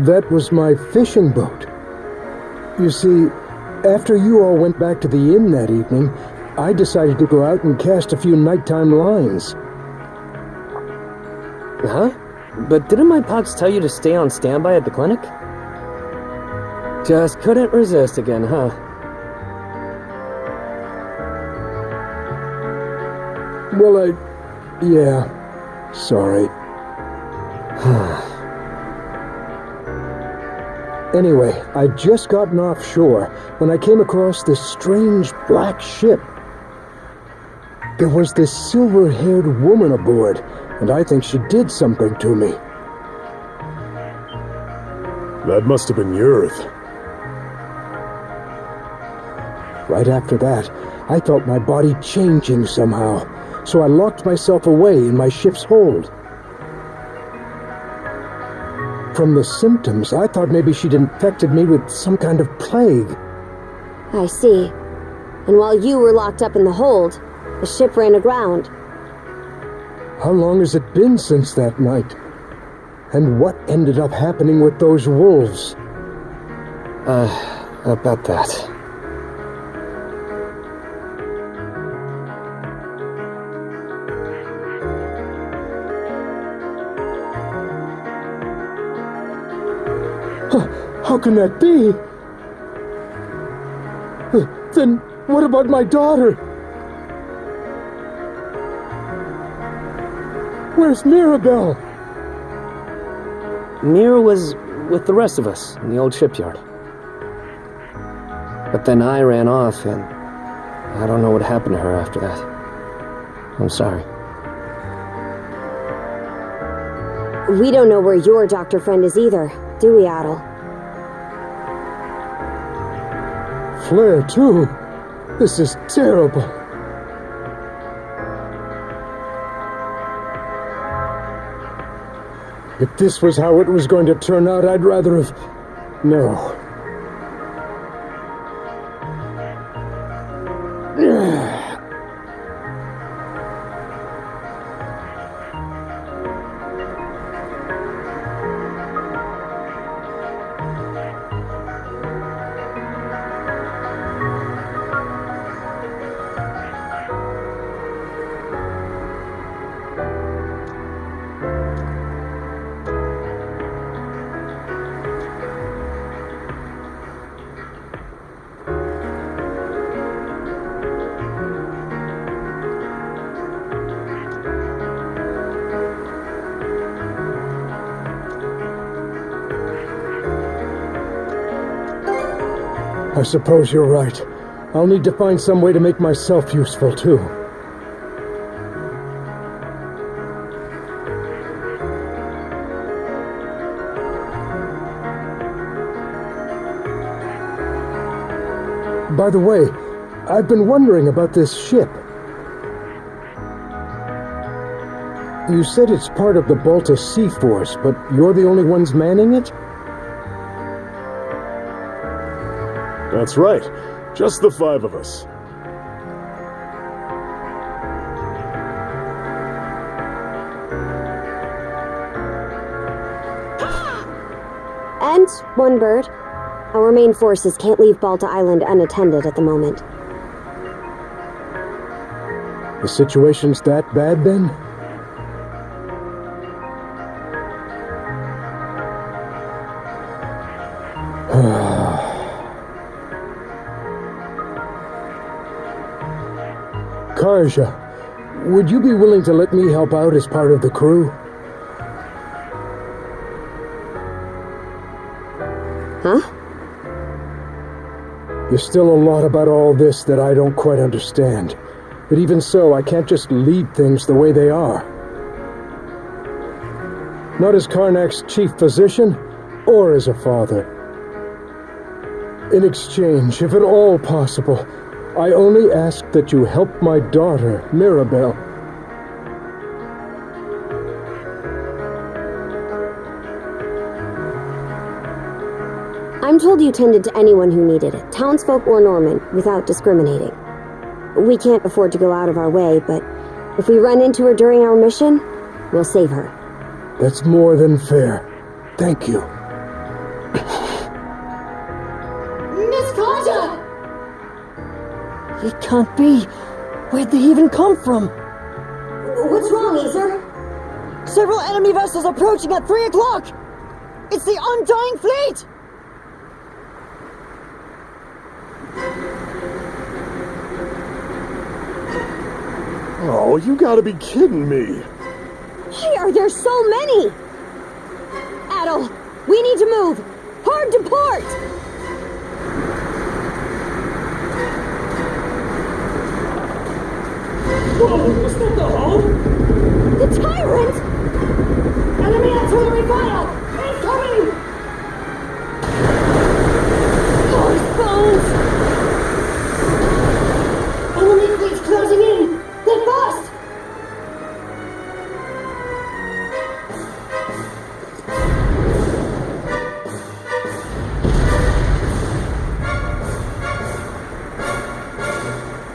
S3: That was my fishing boat. You see, after you all went back to the inn that evening, I decided to go out and cast a few nighttime lines.
S11: Huh? But didn't my pops tell you to stay on standby at the clinic? Just couldn't resist again, huh?
S3: Well, yeah. Sorry. Anyway, I'd just gotten offshore when I came across this strange black ship. There was this silver-haired woman aboard, and I think she did something to me.
S2: That must have been Yurth.
S3: Right after that, I felt my body changing somehow, so I locked myself away in my ship's hold. From the symptoms, I thought maybe she'd infected me with some kind of plague.
S19: I see. And while you were locked up in the hold, the ship ran aground.
S3: How long has it been since that night?
S7: And what ended up happening with those wolves?
S16: About that.
S7: How can that be? Then what about my daughter? Where's Mirabelle?
S16: Mira was with the rest of us in the old shipyard. But then I ran off, and I don't know what happened to her after that. I'm sorry.
S19: We don't know where your doctor friend is either, do we, Adol?
S7: Flare, too. This is terrible. If this was how it was going to turn out, I'd rather have... No. I suppose you're right. I'll need to find some way to make myself useful, too. By the way, I've been wondering about this ship. You said it's part of the Balta Sea Force, but you're the only ones manning it?
S2: That's right. Just the 5 of us.
S19: And one bird. Our main forces can't leave Balta Island unattended at the moment.
S7: The situation's that bad, then? Karja, would you be willing to let me help out as part of the crew?
S19: Huh?
S7: There's still a lot about all this that I don't quite understand. But even so, I can't just leave things the way they are. Not as Carnac's chief physician, or as a father. In exchange, if at all possible, I only ask that you help my daughter, Mirabelle.
S19: I'm told you tended to anyone who needed it, townsfolk or Norman, without discriminating. We can't afford to go out of our way, but if we run into her during our mission, we'll save her.
S7: That's more than fair. Thank you.
S9: Miss Kaja! It can't be. Where'd they even come from?
S13: What's wrong, Aether?
S9: Several enemy vessels approaching at 3 o'clock! It's the Undying Fleet!
S2: Oh, you gotta be kidding me.
S19: Why are there so many? Adol, we need to move! Hard to port!
S9: Whoa, is that the hull?
S19: The tyrant!
S9: Enemy artillery fire! Incoming!
S19: Those bones!
S9: Enemy fleet's closing in! They're fast!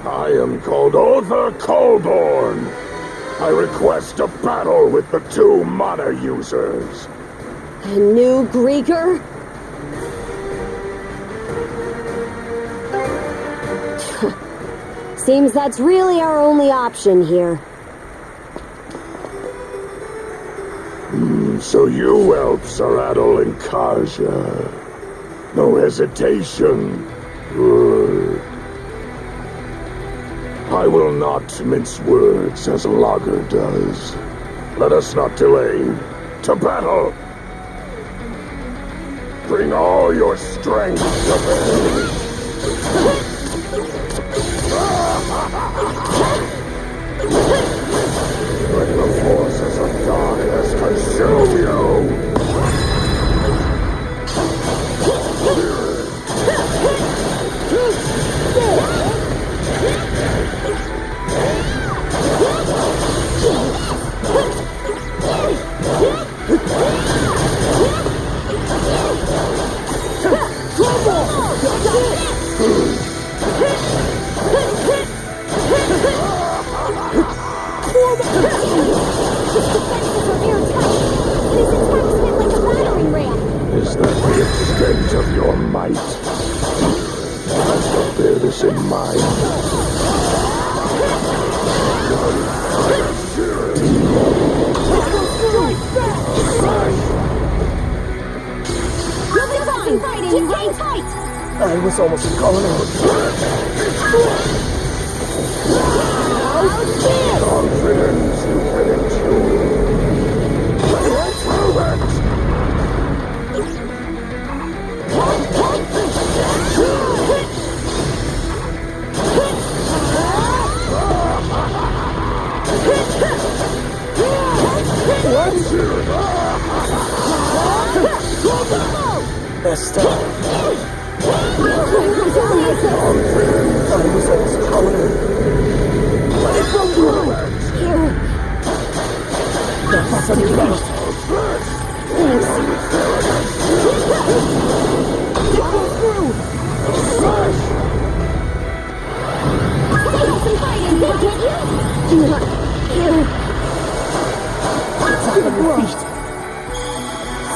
S21: I am called Other Colborn. I request a battle with the 2 mana users.
S6: A new Grieger? Seems that's really our only option here.
S21: So you elves are Adol and Karja. No hesitation. Good. I will not mince words as Lager does. Let us not delay. To battle! Bring all your strength to bear. Let the forces of darkness consume you! Is that the extent of your might? I shall bear this in mind.
S6: You'll be fine! Just hang tight!
S7: I was almost calling out.
S21: Confidence you can endure. Let's prove it!
S7: Best up. I was almost calling out. That's a great.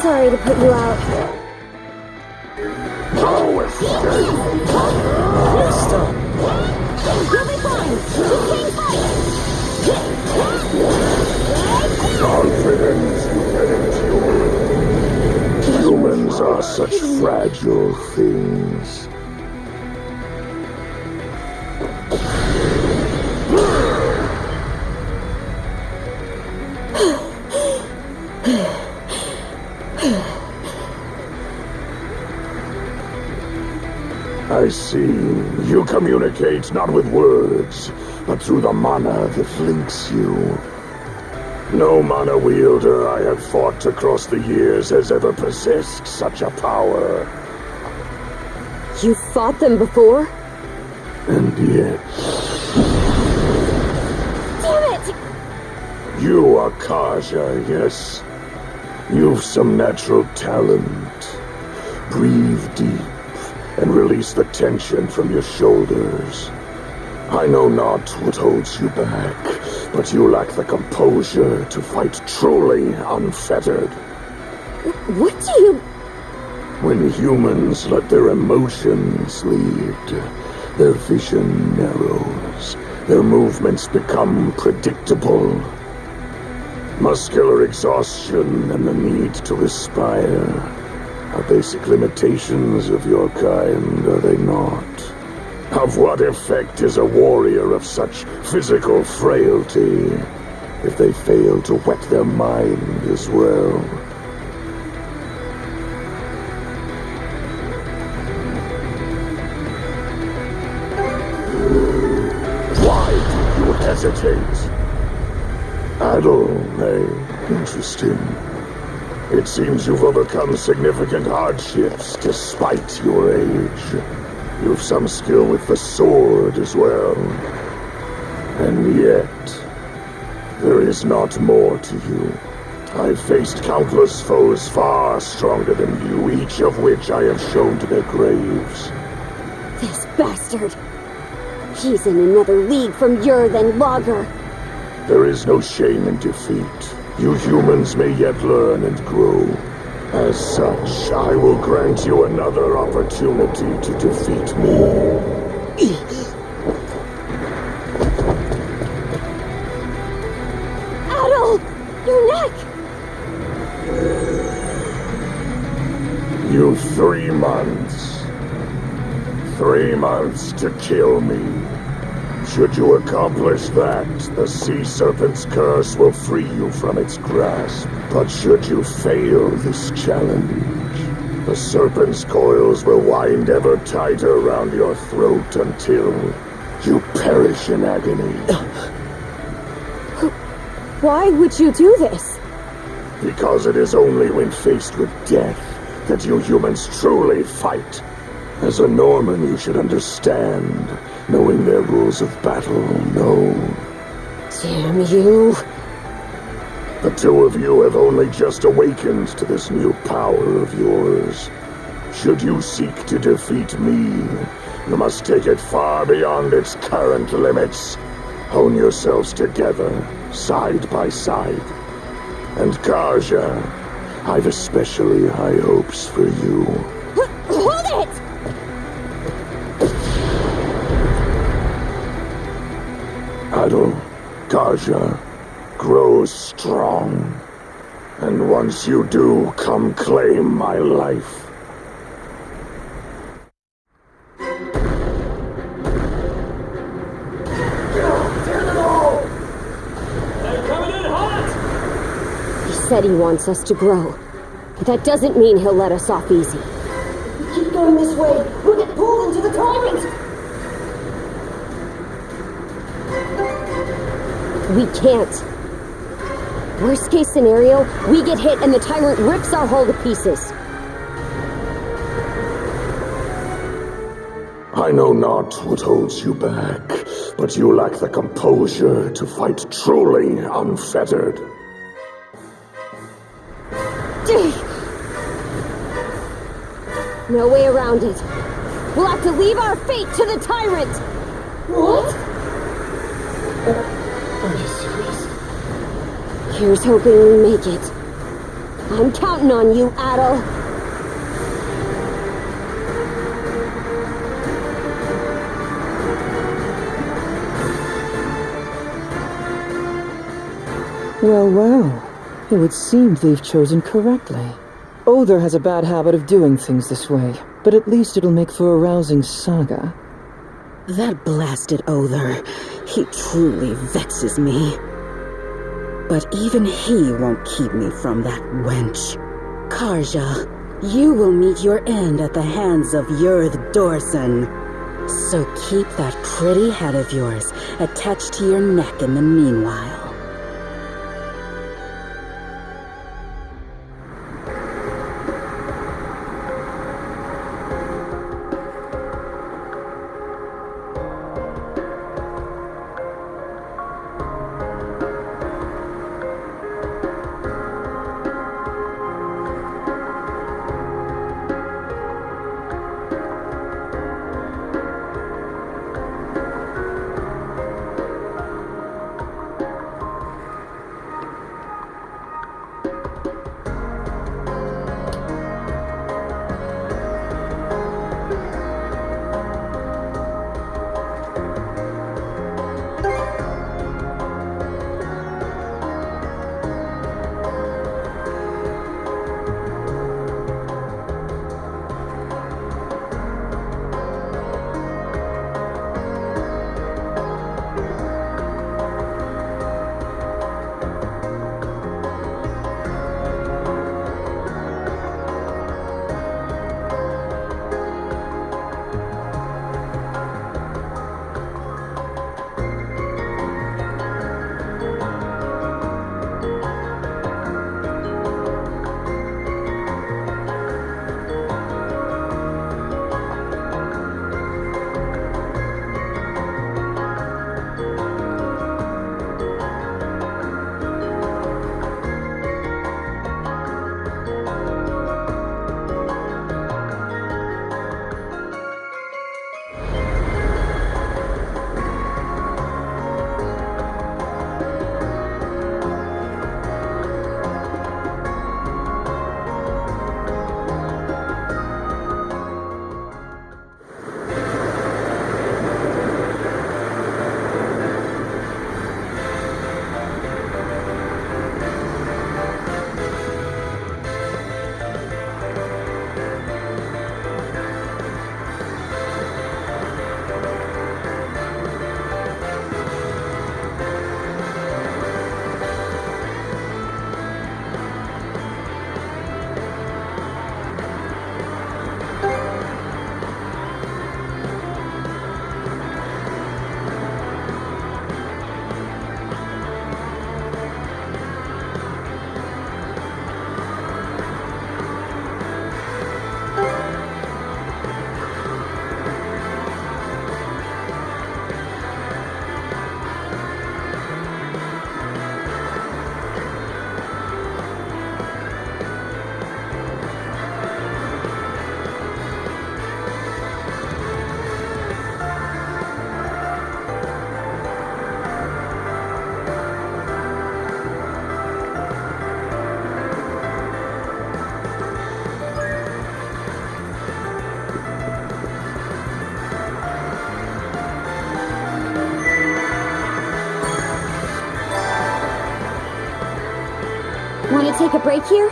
S6: Sorry to put you out.
S21: No escape!
S7: Best up.
S6: You'll be fine! Just hang tight!
S21: Confidence you can endure. Humans are such fragile things. I see. You communicate not with words, but through the mana that links you. No mana wielder I have fought across the years has ever possessed such a power.
S6: You fought them before?
S21: And yet...
S6: Damn it!
S21: You are Karja, yes. You've some natural talent. Breathe deep and release the tension from your shoulders. I know not what holds you back, but you lack the composure to fight truly unfettered.
S6: What do you...
S21: When humans let their emotions lead, their vision narrows, their movements become predictable. Muscular exhaustion and the need to aspire are basic limitations of your kind, are they not? Of what effect is a warrior of such physical frailty if they fail to whet their mind as well? Why do you hesitate? Adol, eh? Interesting. It seems you've overcome significant hardships despite your age. You've some skill with the sword as well. And yet, there is not more to you. I've faced countless foes far stronger than you, each of which I have shown to their graves.
S6: This bastard! He's in another league from Ur than Lager.
S21: There is no shame in defeat. You humans may yet learn and grow. As such, I will grant you another opportunity to defeat me.
S6: Adol! Your neck!
S21: You've 3 months. 3 months to kill me. Should you accomplish that, the Sea Serpent's curse will free you from its grasp. But should you fail this challenge, the Serpent's coils will wind ever tighter around your throat until you perish in agony.
S6: Why would you do this?
S21: Because it is only when faced with death that you humans truly fight. As a Norman, you should understand, knowing their rules of battle, no.
S6: Damn you.
S21: The 2 of you have only just awakened to this new power of yours. Should you seek to defeat me, you must take it far beyond its current limits. Hone yourselves together, side by side. And Karja, I've especially high hopes for you.
S6: Hold it!
S21: Adol, Karja, grow strong. And once you do, come claim my life.
S6: He said he wants us to grow. But that doesn't mean he'll let us off easy.
S12: If we keep going this way, we'll get pulled into the tyrant!
S6: We can't. Worst case scenario, we get hit and the tyrant rips our hull to pieces.
S21: I know not what holds you back, but you lack the composure to fight truly unfettered.
S6: No way around it. We'll have to leave our fate to the tyrant!
S12: What?
S6: Are you serious? Here's hoping we make it. I'm counting on you, Adol.
S9: Well, well. It would seem they've chosen correctly. Other has a bad habit of doing things this way, but at least it'll make for a rousing saga.
S20: That blasted Other, he truly vexes me. But even he won't keep me from that wench. Karja, you will meet your end at the hands of Yurth Dorson. So keep that pretty head of yours attached to your neck in the meanwhile.
S19: take a break here?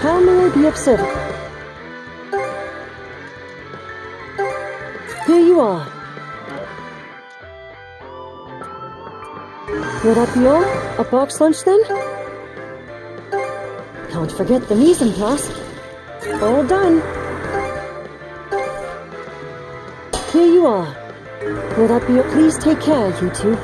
S9: How may I be of service? Here you are. Will that be all? A box lunch then? Can't forget the mise en place. All done. Here you are. Will that be all? Please take care, you two.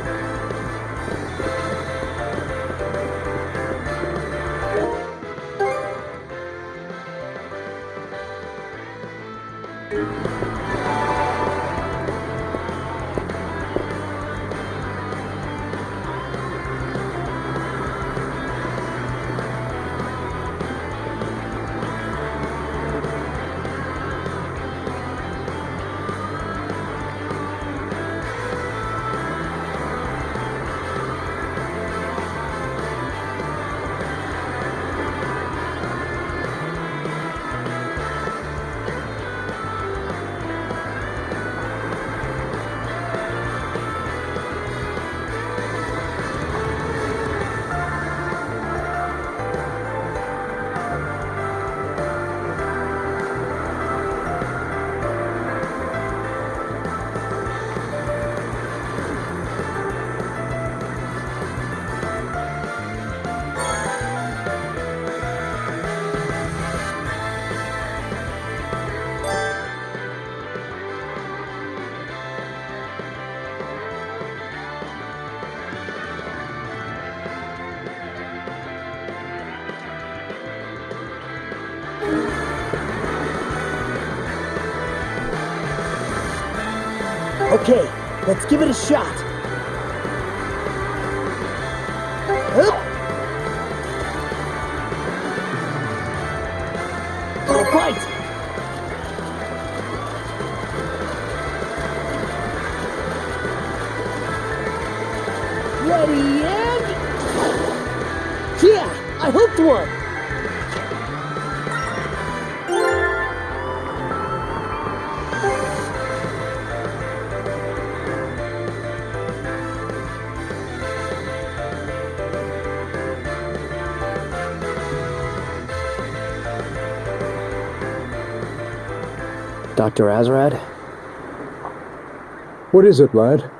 S12: Okay, let's give it a shot. Hup. All right. Ready and... Yeah, I hooked one.
S11: Dr. Azrad?
S3: What is it, lad?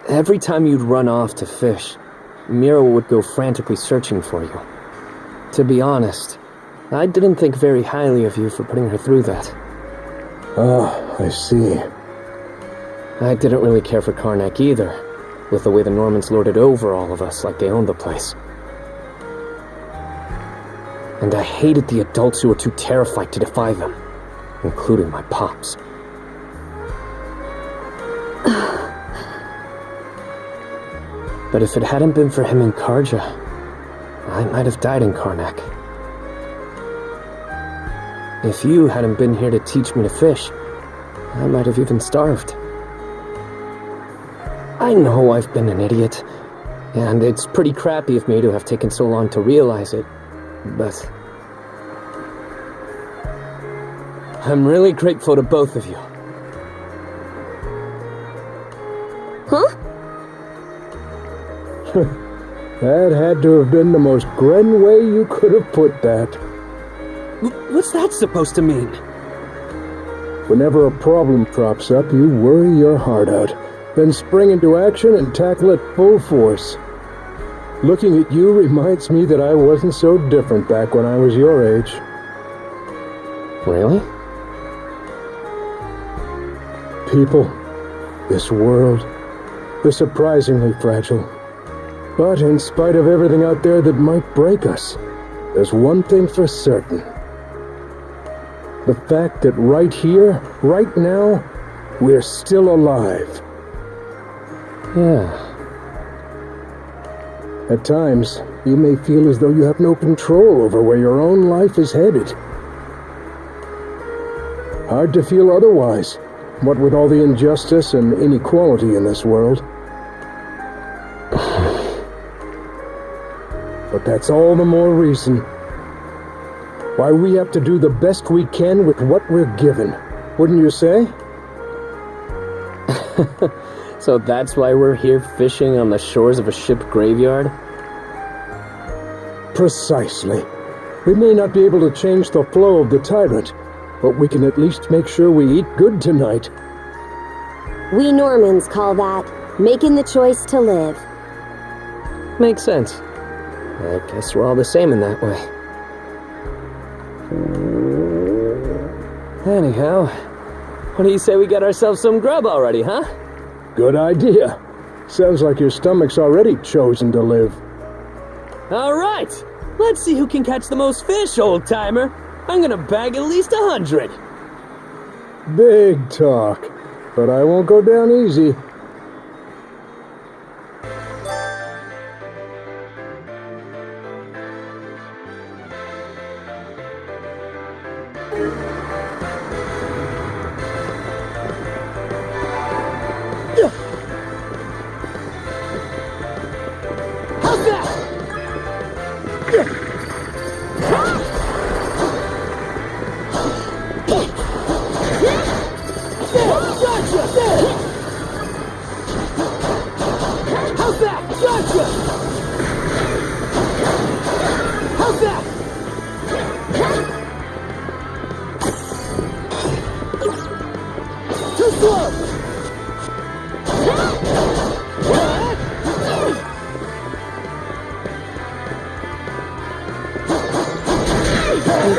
S11: Every time you'd run off to fish, Mira would go frantically searching for you. To be honest, I didn't think very highly of you for putting her through that.
S3: Ah, I see.
S11: I didn't really care for Carnac either, with the way the Normans lorded over all of us like they owned the place. And I hated the adults who were too terrified to defy them, including my pops. But if it hadn't been for him and Karja, I might have died in Carnac. If you hadn't been here to teach me to fish, I might have even starved. I know I've been an idiot, and it's pretty crappy of me to have taken so long to realize it, but I'm really grateful to both of you.
S19: Huh?
S3: That had to have been the most Gren way you could have put that.
S11: What's that supposed to mean?
S3: Whenever a problem crops up, you worry your heart out, then spring into action and tackle it full force. Looking at you reminds me that I wasn't so different back when I was your age.
S11: Really?
S3: People, this world, they're surprisingly fragile. But in spite of everything out there that might break us, there's one thing for certain. The fact that right here, right now, we're still alive.
S11: Yeah.
S1: At times, you may feel as though you have no control over where your own life is headed. Hard to feel otherwise, what with all the injustice and inequality in this world. But that's all the more reason why we have to do the best we can with what we're given, wouldn't you say?
S11: So that's why we're here fishing on the shores of a ship graveyard?
S1: Precisely. We may not be able to change the flow of the tyrant, but we can at least make sure we eat good tonight.
S6: We Normans call that making the choice to live.
S11: Makes sense. I guess we're all the same in that way. Anyhow, what do you say we get ourselves some grub already, huh?
S1: Good idea. Sounds like your stomach's already chosen to live.
S11: All right, let's see who can catch the most fish, old-timer. I'm gonna bag at least 100.
S1: Big talk, but I won't go down easy.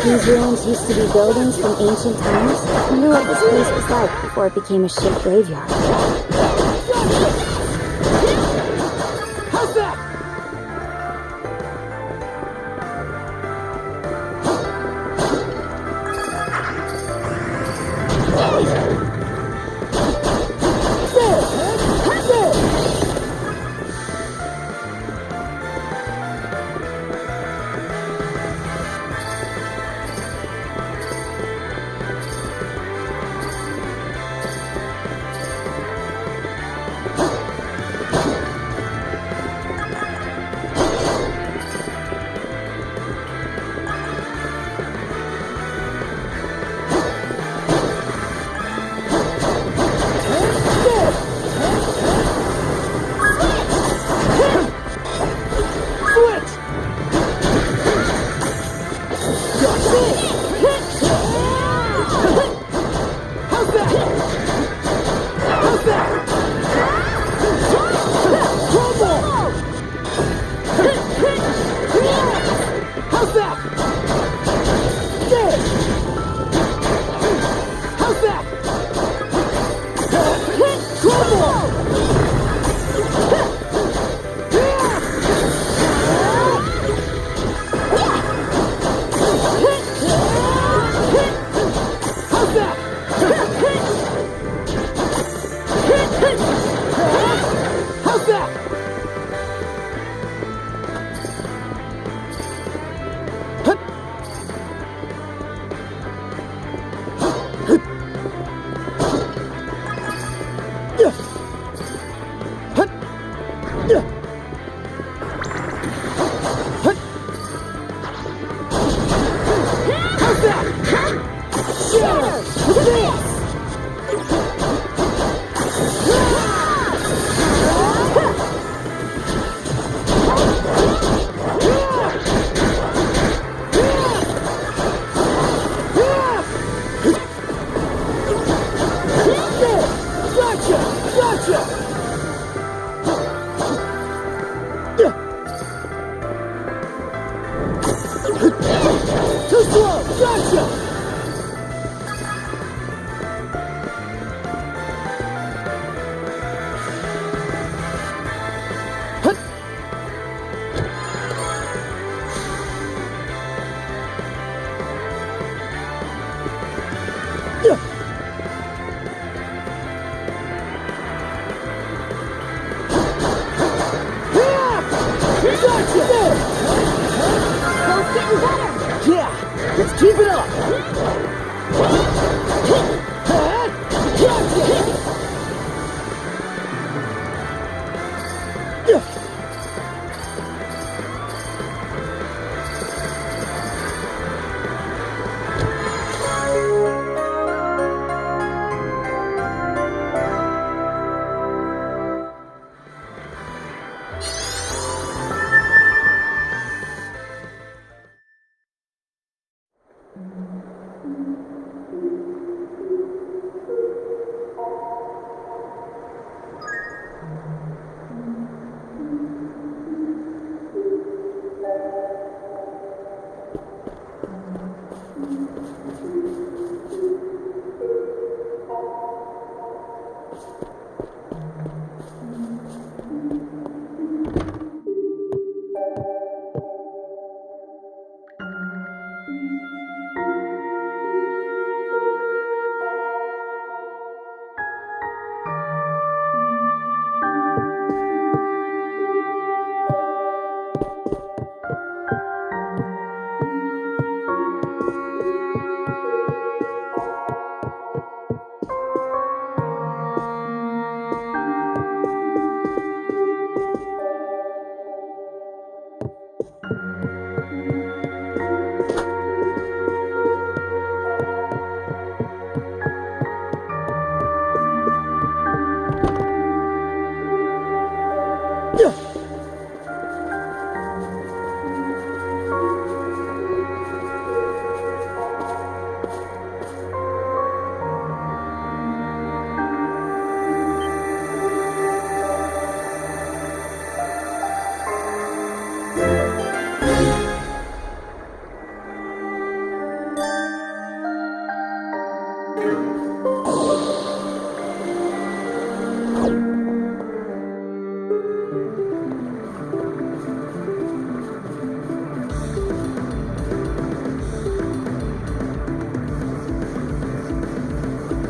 S19: These ruins used to be buildings from ancient times. I wonder what this place was like before it became a ship graveyard.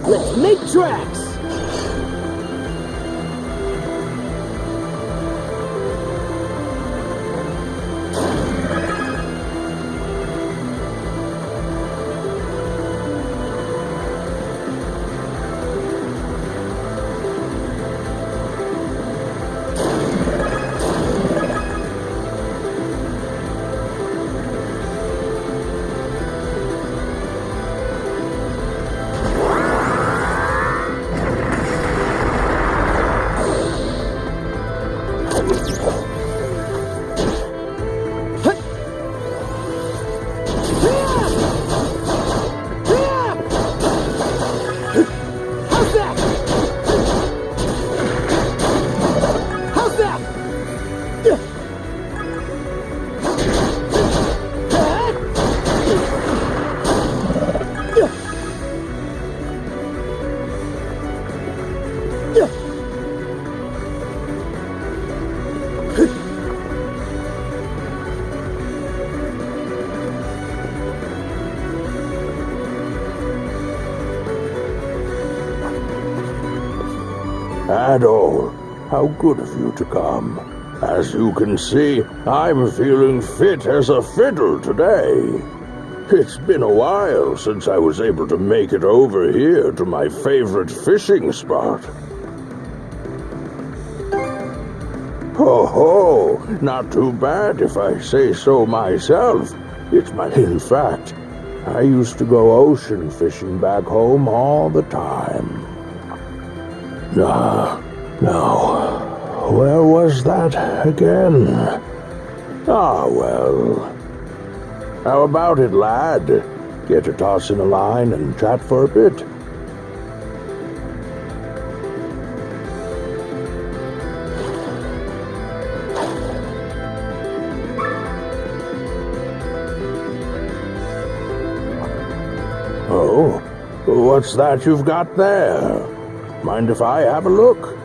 S11: Let's make tracks!
S21: Adol, how good of you to come. As you can see, I'm feeling fit as a fiddle today. It's been a while since I was able to make it over here to my favorite fishing spot. Ho ho, not too bad if I say so myself. In fact, I used to go ocean fishing back home all the time. Now, where was that again? Ah, well. How about it, lad? Get to toss in a line and chat for a bit. Oh, what's that you've got there? Mind if I have a look?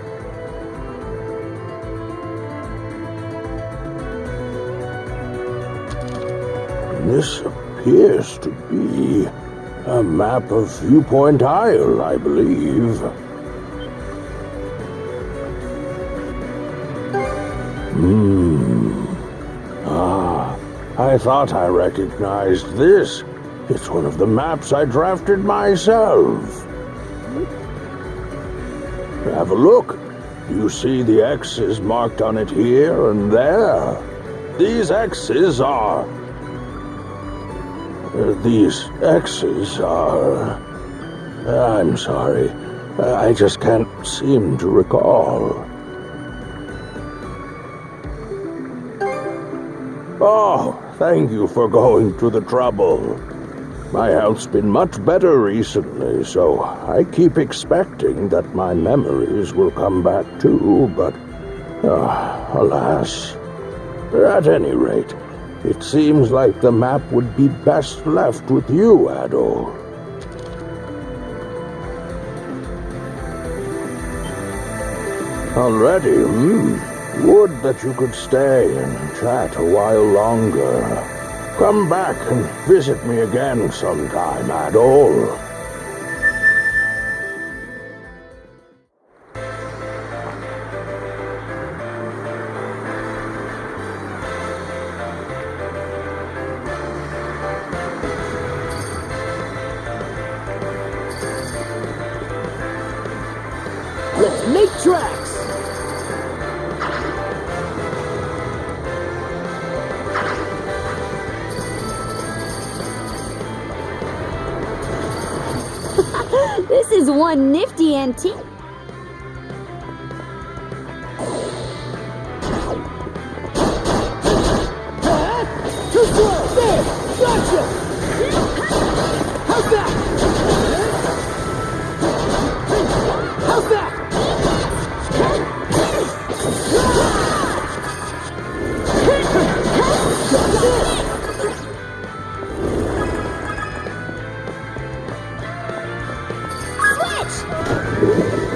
S21: This appears to be a map of Viewpoint Isle, I believe. I thought I recognized this. It's one of the maps I drafted myself. Have a look. You see the X's marked on it here and there. These X's are... I'm sorry. I just can't seem to recall. Oh, thank you for going to the trouble. My health's been much better recently, so I keep expecting that my memories will come back too, but alas. At any rate, it seems like the map would be best left with you, Adol. Already, Would that you could stay and chat a while longer. Come back and visit me again sometime, Adol.
S11: Let's make tracks!
S19: This is one nifty antique.
S11: Too slow! There! Gotcha! How's that? How's that?
S17: Switch!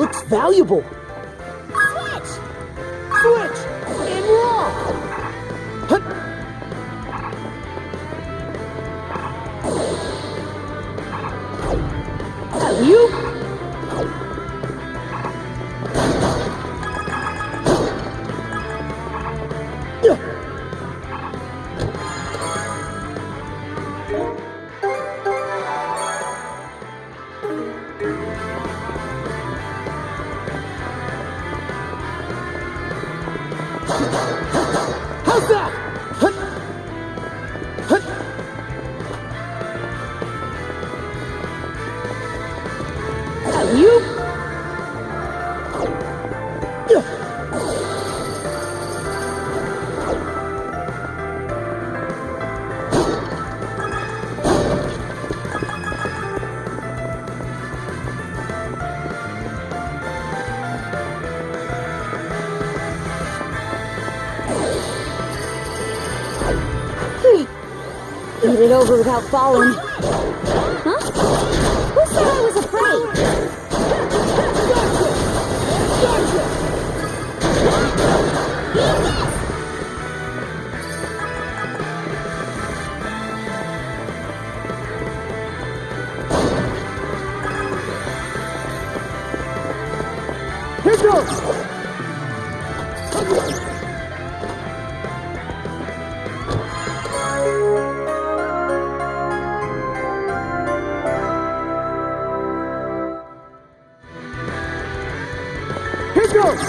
S12: looks valuable.
S17: Switch!
S12: Switch! And rock! Hut!
S10: You?
S12: How's that? Hut! Hut!
S10: You?
S19: Made it over without falling. Huh? Who said I was afraid?
S12: Here goes! Here goes!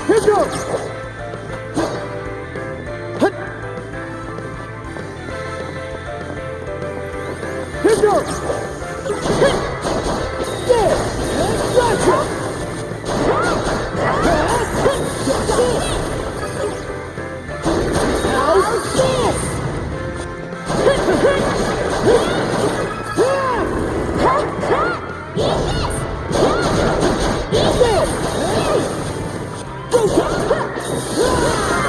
S12: Here goes! Hut! Here goes! There! Gotcha! How's this?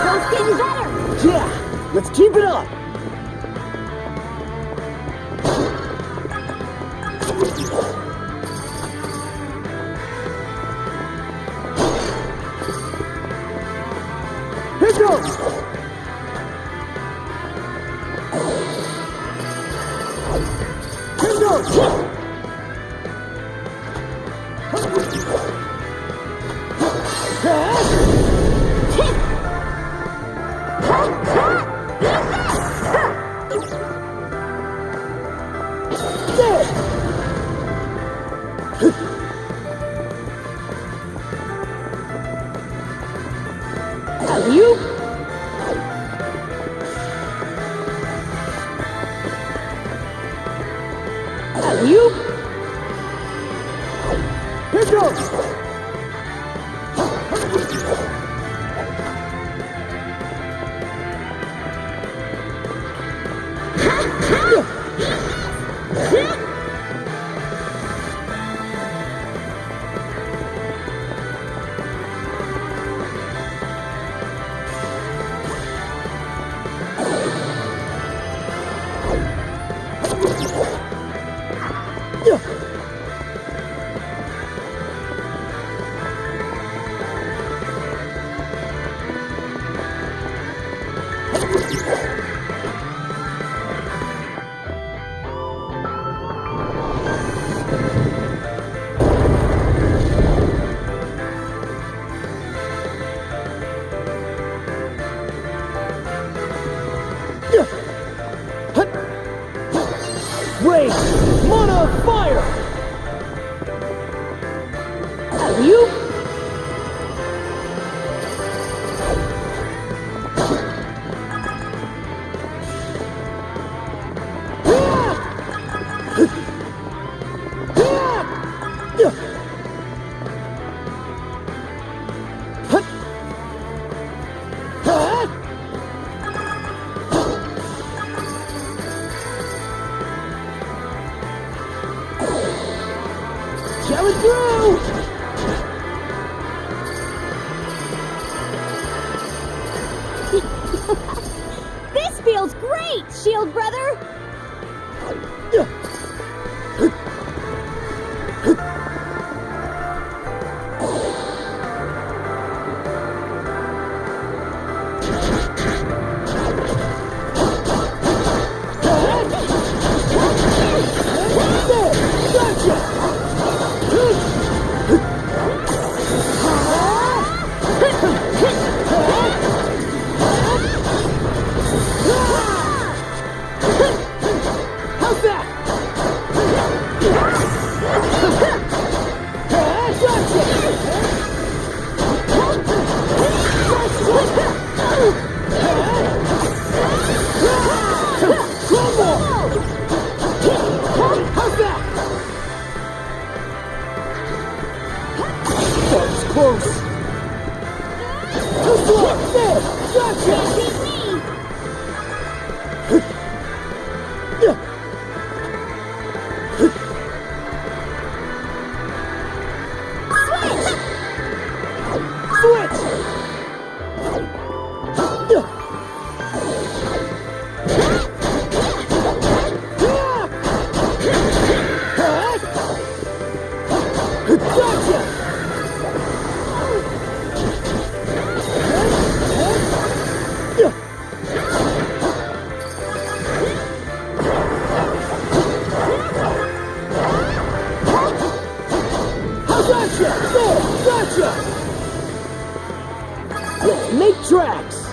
S19: Both getting better!
S12: Yeah! Let's keep it up! Here goes! Here goes!
S10: You? You?
S12: Here goes! Rain! Mana fire!
S10: You?
S12: Coming through!
S19: This feels great, Shield Brother!
S12: Let's make tracks!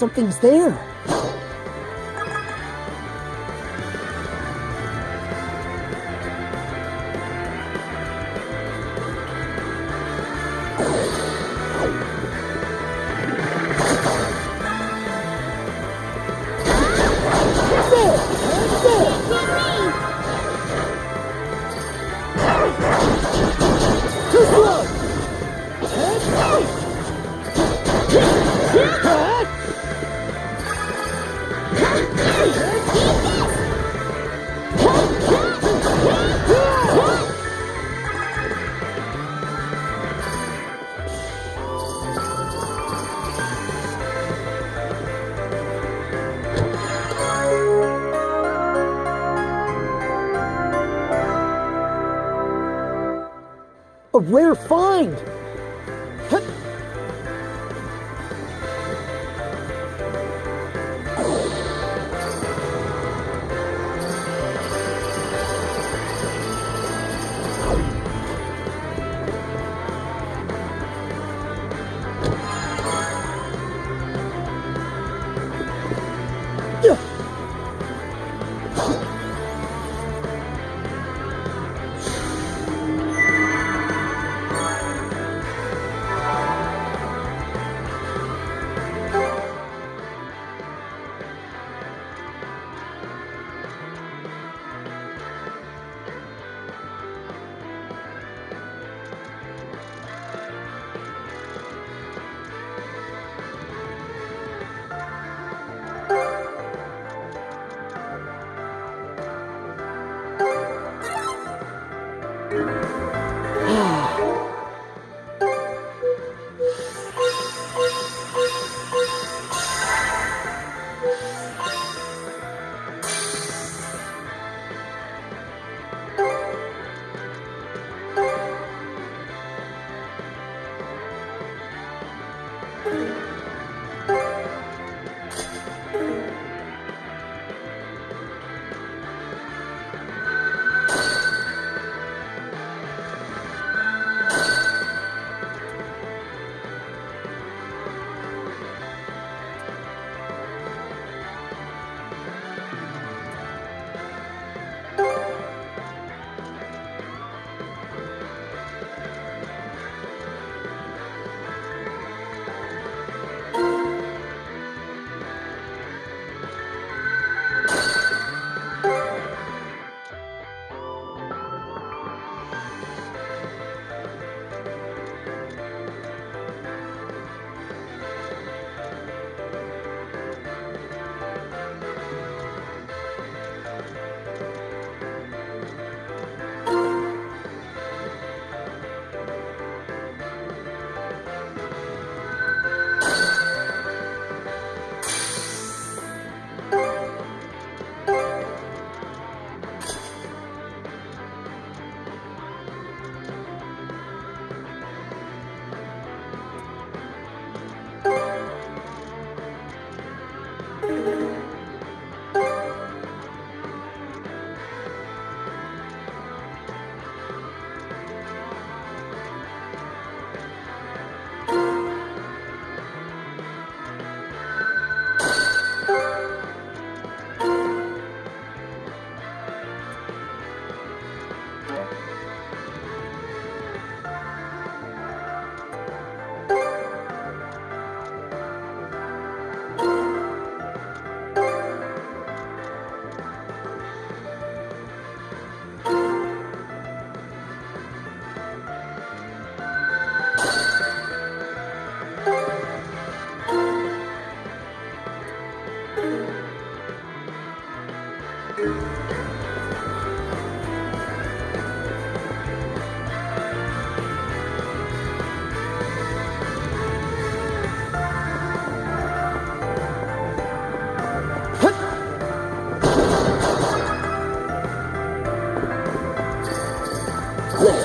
S12: Something's there. A rare find!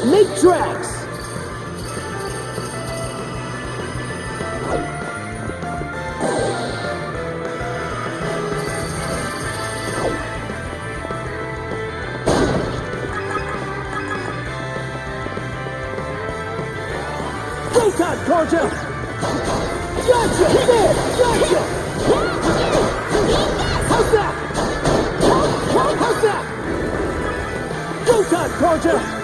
S12: Make tracks! Go time, Carja! Gotcha! There! Gotcha! How's that? How's that? Go time, Carja!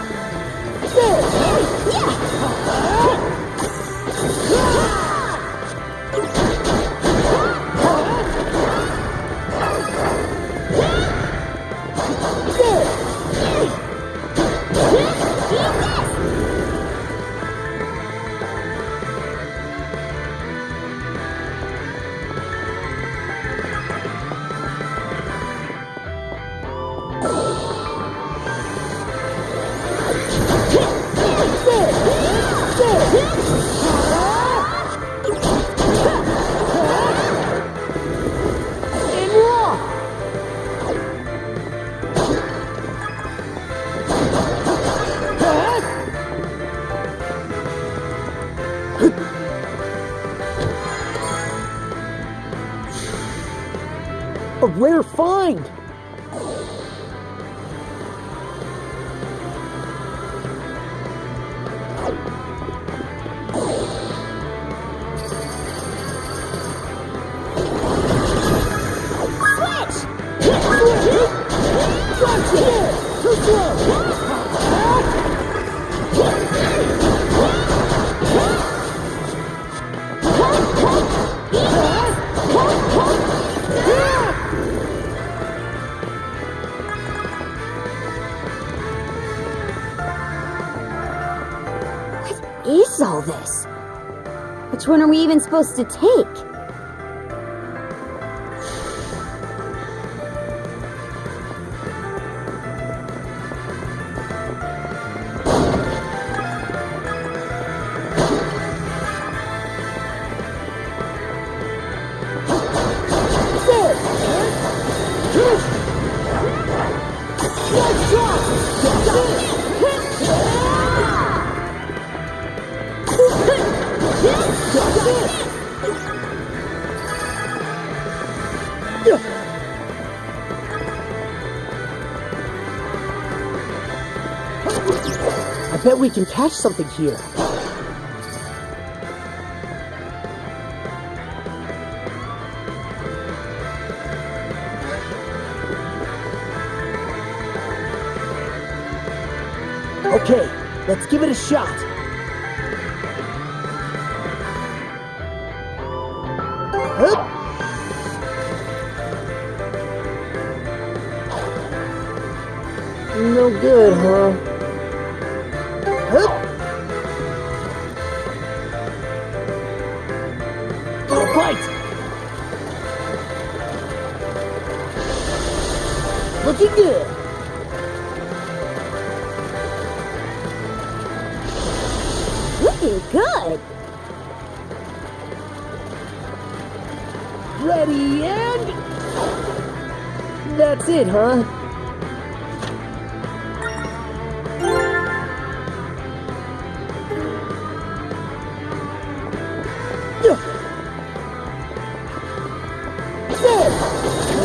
S12: A rare find!
S19: What is all this? Which one are we even supposed to take?
S12: I bet we can catch something here. Okay, let's give it a shot. Hup. No good, huh? Hup. Right. Looking good.
S19: Looking good.
S12: Ready and... That's it, huh?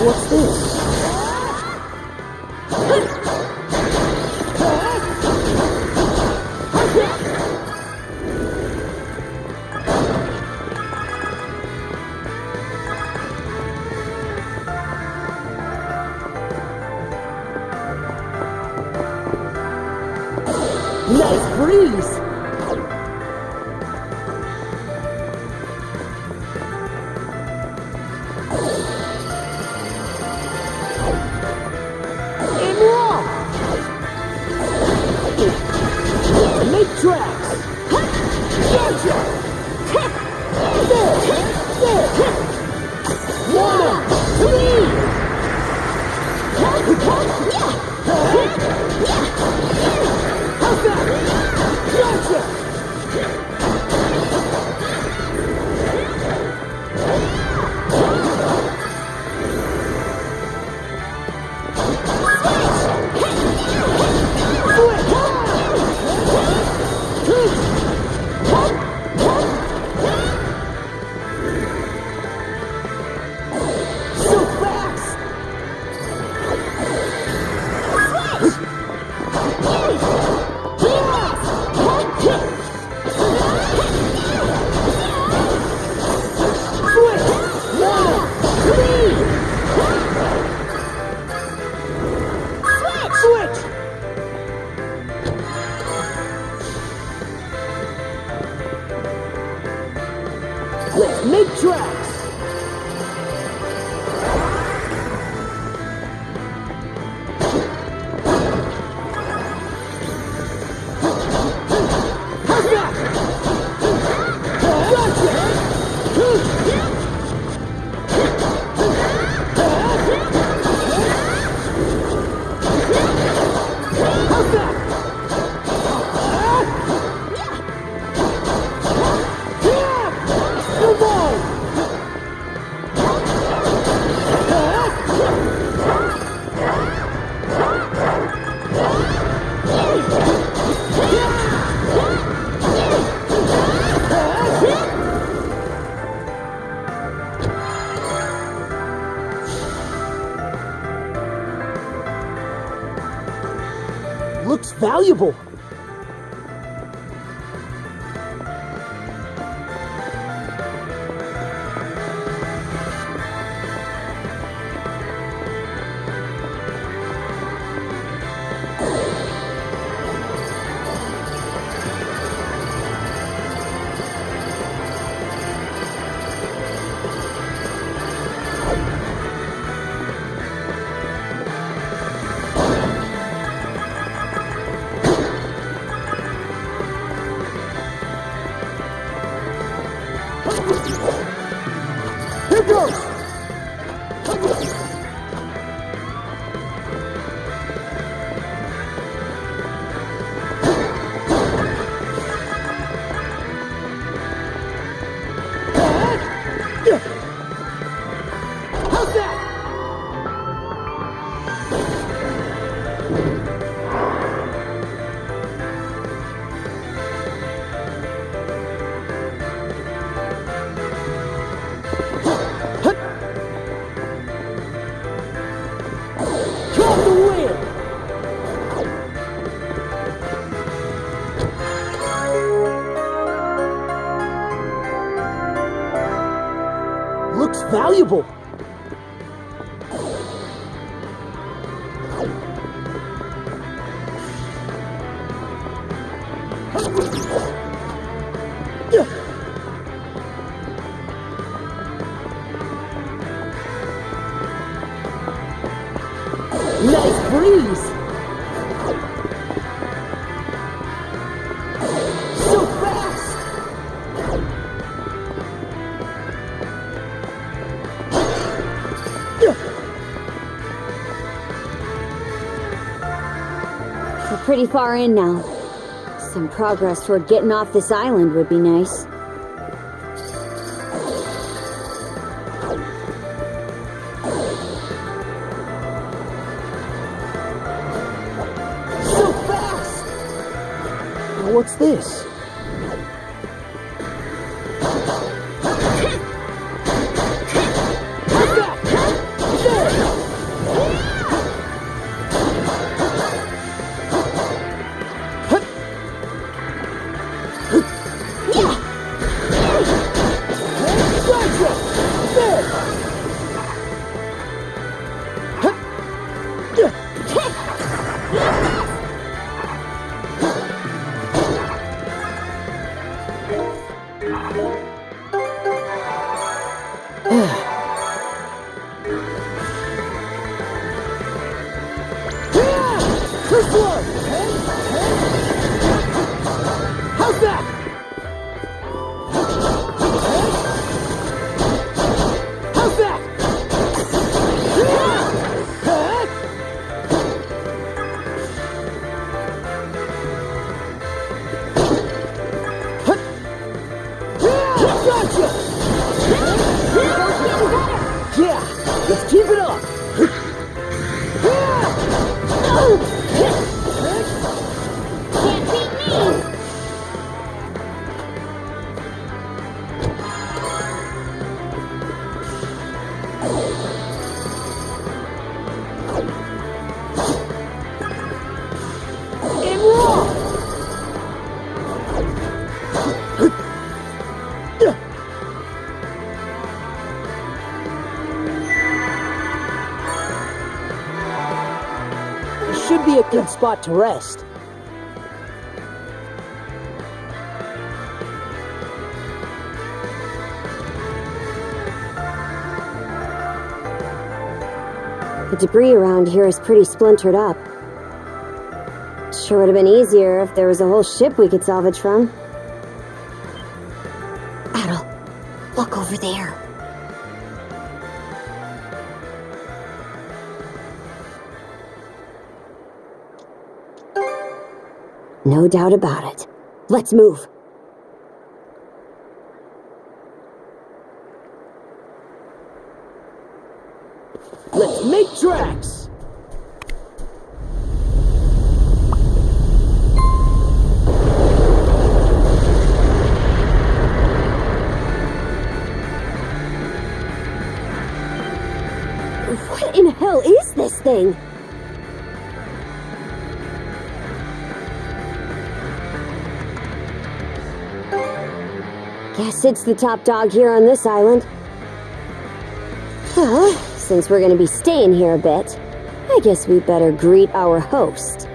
S12: What's this? Nice breeze! Make tracks! Gotcha! There! 1, 3! How's that? Looks valuable.
S15: Here goes! How's that?
S12: Drop the wheel! Looks valuable. Nice breeze! So fast!
S19: We're pretty far in now. Some progress toward getting off this island would be nice.
S12: So fast! Now what's this? How's that? First one! How's that? How's that? Gotcha! Yeah, let's keep it up!
S17: Can't beat me!
S12: And roll! This should be a good spot to rest.
S19: The debris around here is pretty splintered up. Sure would have been easier if there was a whole ship we could salvage from. Adol, look over there. No doubt about it. Let's move.
S12: Let's make tracks!
S19: What in hell is this thing? Guess it's the top dog here on this island. Well, since we're gonna be staying here a bit, I guess we better greet our host.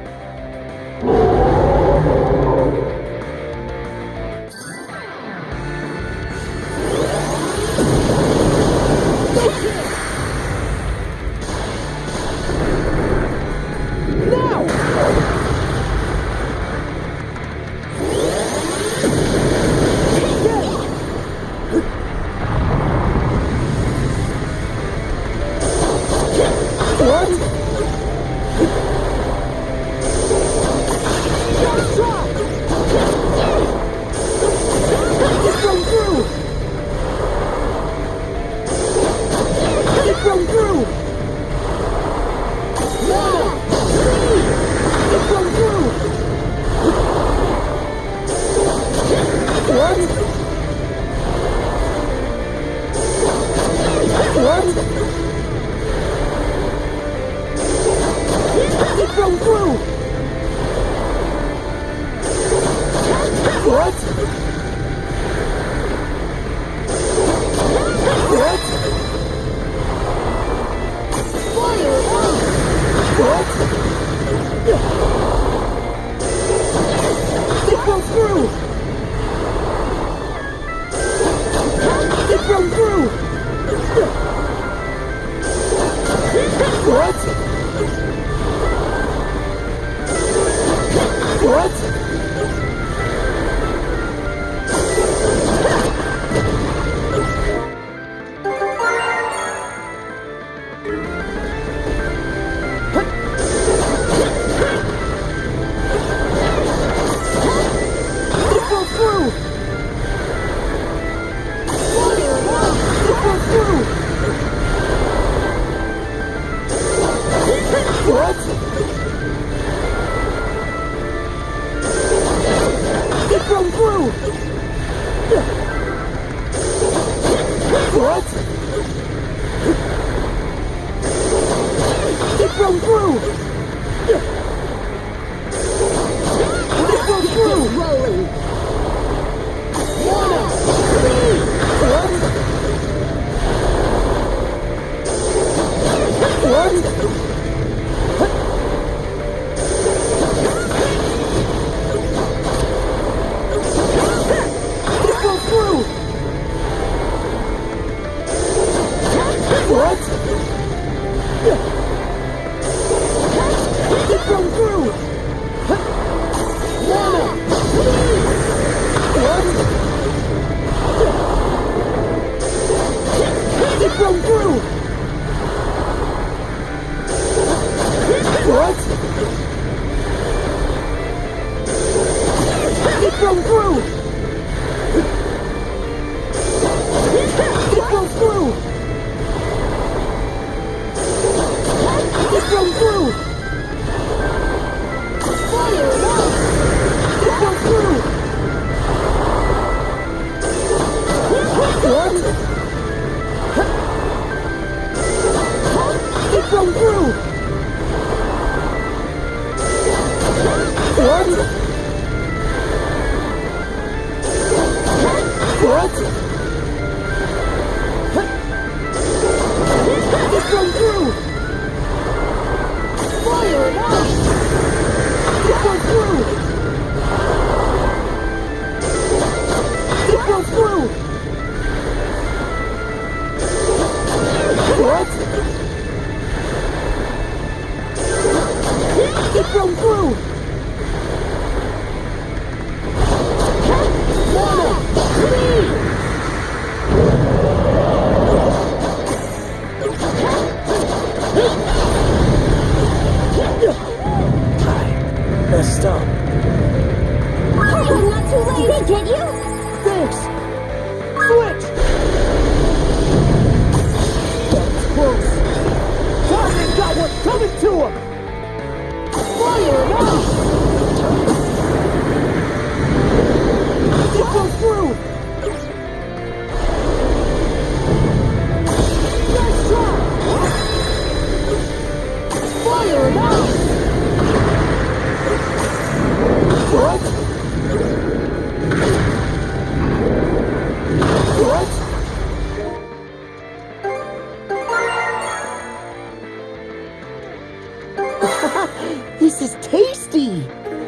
S12: This is tasty!
S10: Nice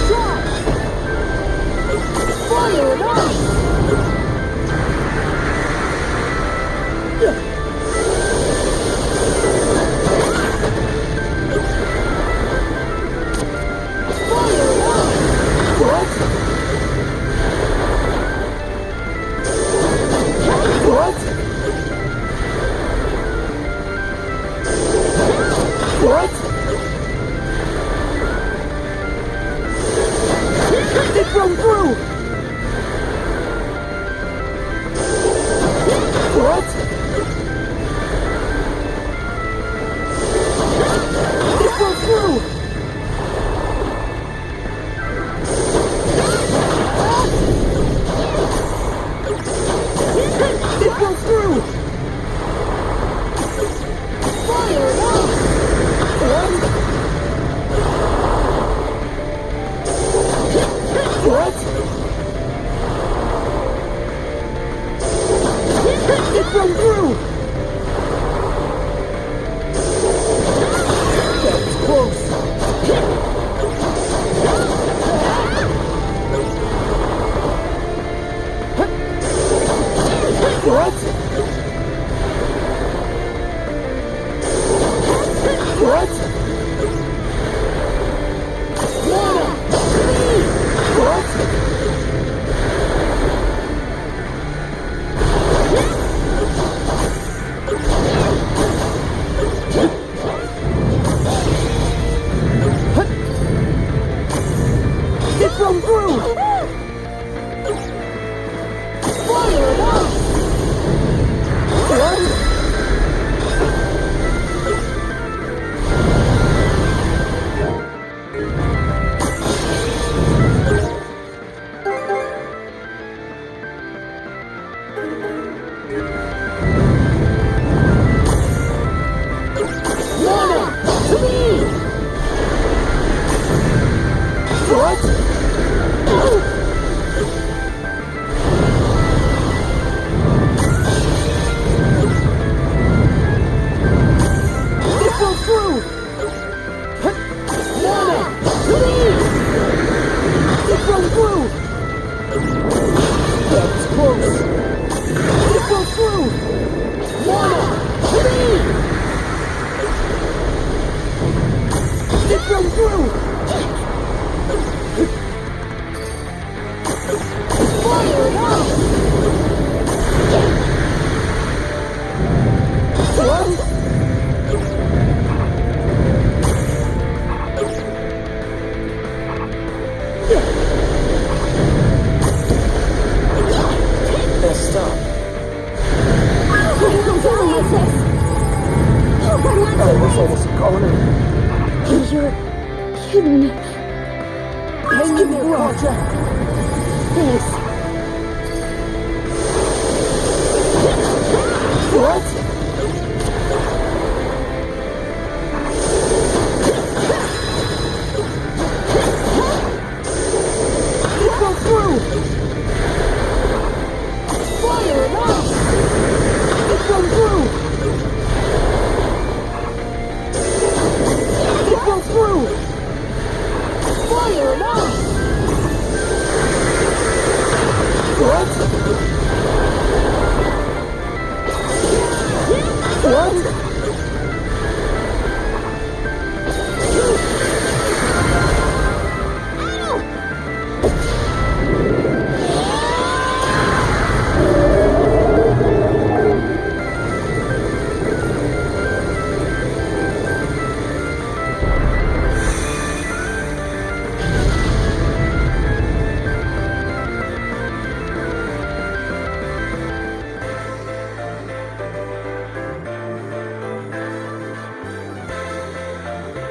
S10: shot! Fire and ice!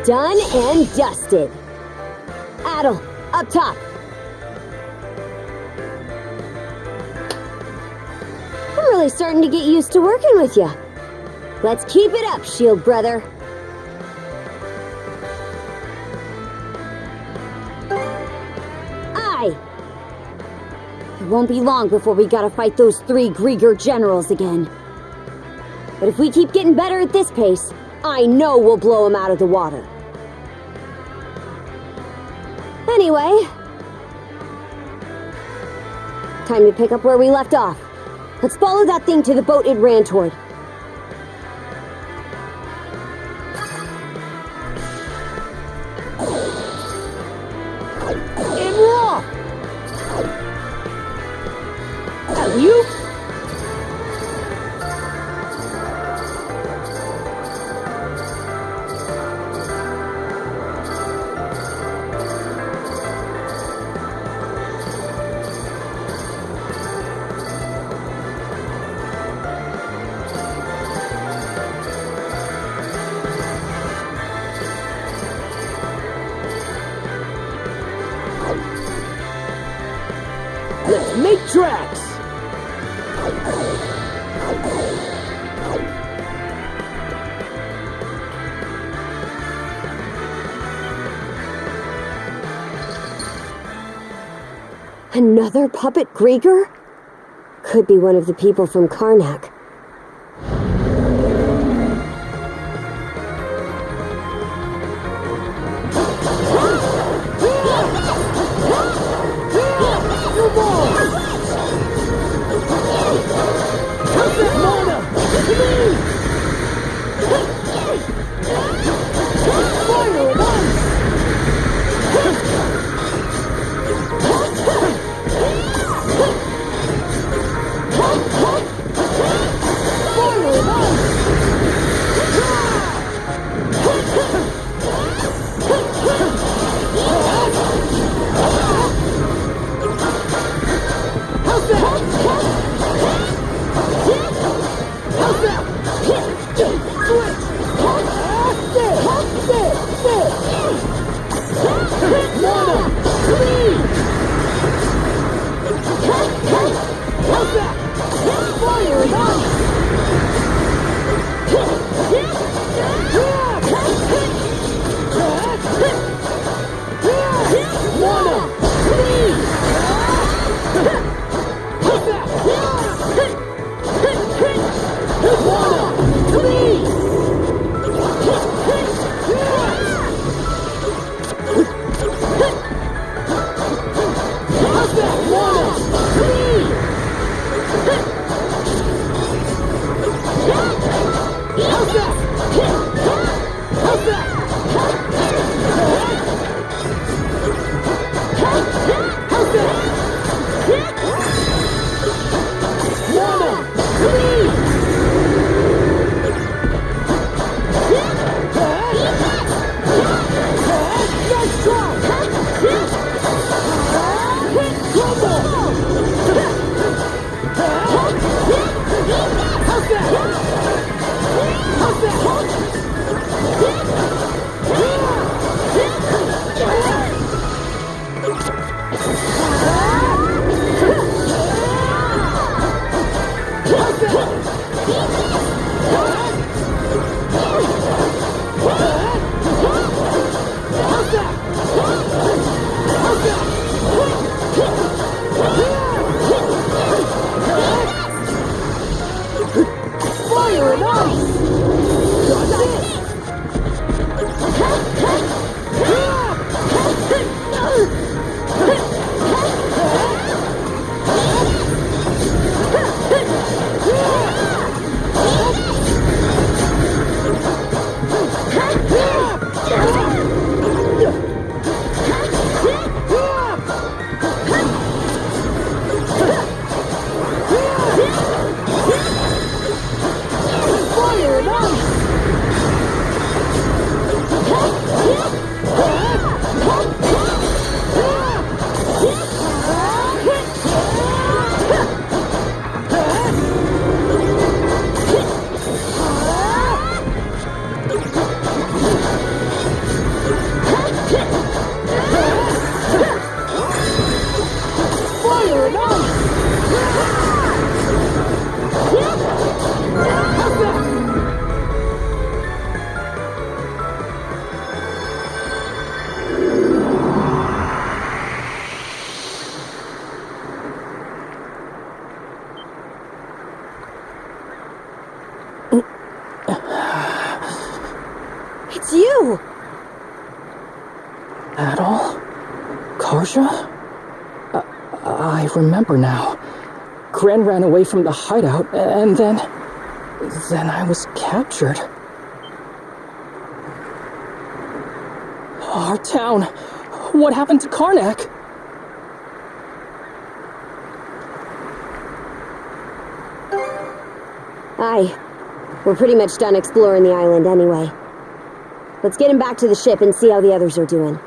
S6: Done and dusted. Adol, up top. I'm really starting to get used to working with you. Let's keep it up, Shield brother. Aye. It won't be long before we gotta fight those 3 Grieger generals again. But if we keep getting better at this pace, I know we'll blow him out of the water. Anyway, time to pick up where we left off. Let's follow that thing to the boat it ran toward.
S10: You?
S11: Let's make tracks!
S6: Another puppet Grieger? Could be one of the people from Carnac.
S16: Karja? I remember now. Gren ran away from the hideout, and then I was captured. Our town. What happened to Carnac?
S19: Aye. We're pretty much done exploring the island anyway. Let's get him back to the ship and see how the others are doing.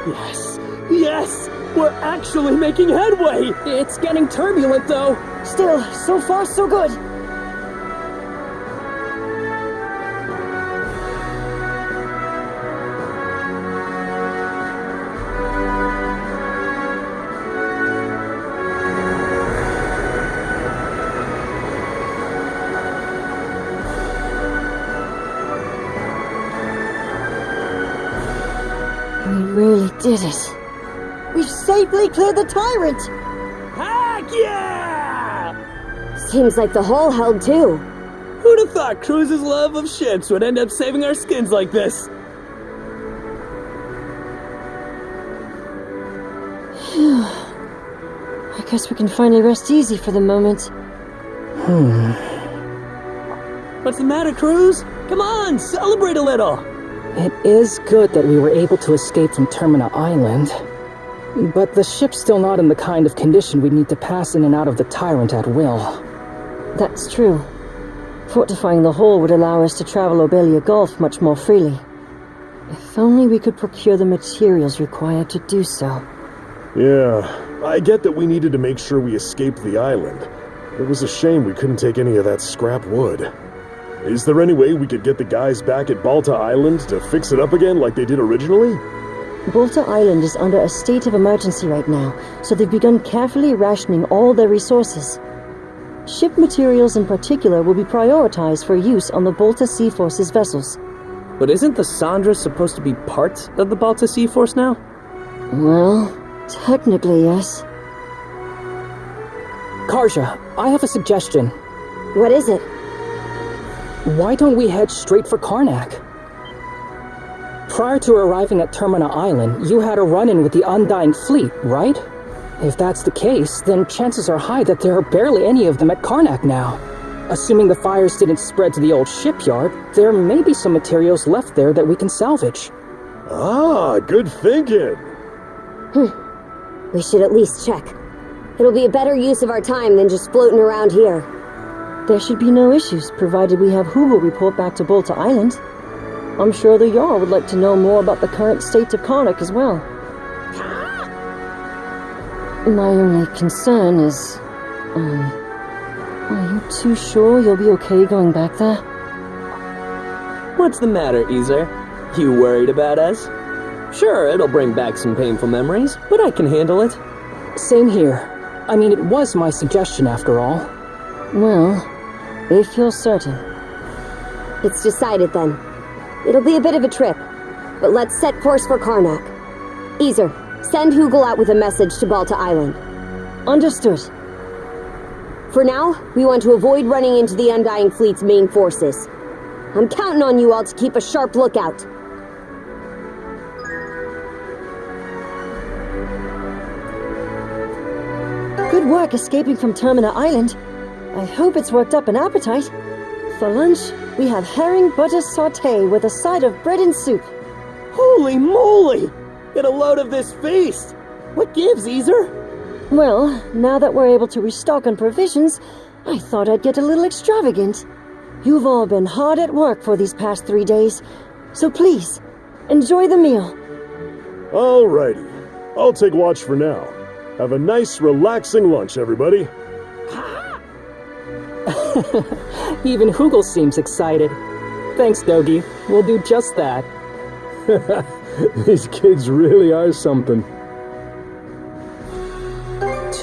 S16: Yes! Yes! We're actually making headway! It's getting turbulent, though.
S9: Still, so far so good. We really did it. We've safely cleared the tyrant!
S11: Heck yeah!
S6: Seems like the hole held too.
S11: Who'd have thought Cruz's love of ships would end up saving our skins like this?
S9: Phew. I guess we can finally rest easy for the moment.
S11: What's the matter, Cruz? Come on, celebrate a little!
S16: It is good that we were able to escape from Termina Island. But the ship's still not in the kind of condition we'd need to pass in and out of the Tyrant at will.
S9: That's true. Fortifying the hull would allow us to travel Obelia Gulf much more freely. If only we could procure the materials required to do so.
S2: Yeah, I get that we needed to make sure we escaped the island. It was a shame we couldn't take any of that scrap wood. Is there any way we could get the guys back at Balta Island to fix it up again like they did originally?
S9: Balta Island is under a state of emergency right now, so they've begun carefully rationing all their resources. Ship materials in particular will be prioritized for use on the Balta Sea Force's vessels.
S11: But isn't the Sandra supposed to be part of the Balta Sea Force now?
S9: Well, technically, yes.
S16: Karja, I have a suggestion.
S6: What is it?
S16: Why don't we head straight for Carnac? Prior to arriving at Termina Island, you had a run-in with the Undying Fleet, right? If that's the case, then chances are high that there are barely any of them at Carnac now. Assuming the fires didn't spread to the old shipyard, there may be some materials left there that we can salvage.
S2: Ah, good thinking.
S6: We should at least check. It'll be a better use of our time than just floating around here.
S9: There should be no issues, provided we have Hubel report back to Balta Island. I'm sure the Jarl would like to know more about the current state of Carnac as well. My only concern is, are you too sure you'll be okay going back there?
S11: What's the matter, Ezer? You worried about us? Sure, it'll bring back some painful memories, but I can handle it.
S16: Same here. I mean, it was my suggestion after all.
S9: Well, if you're certain.
S6: It's decided then. It'll be a bit of a trip, but let's set course for Carnac. Ezer, send Hugel out with a message to Balta Island.
S9: Understood.
S6: For now, we want to avoid running into the Undying Fleet's main forces. I'm counting on you all to keep a sharp lookout.
S9: Good work escaping from Termina Island. I hope it's worked up an appetite. For lunch, we have herring butter sauté with a side of bread and soup.
S11: Holy moly! Get a load of this feast! What gives, Ezer?
S9: Well, now that we're able to restock on provisions, I thought I'd get a little extravagant. You've all been hard at work for these past 3 days, so please, enjoy the meal.
S2: Alrighty. I'll take watch for now. Have a nice, relaxing lunch, everybody.
S16: Even Hugel seems excited. Thanks, Dogi. We'll do just that.
S1: These kids really are something.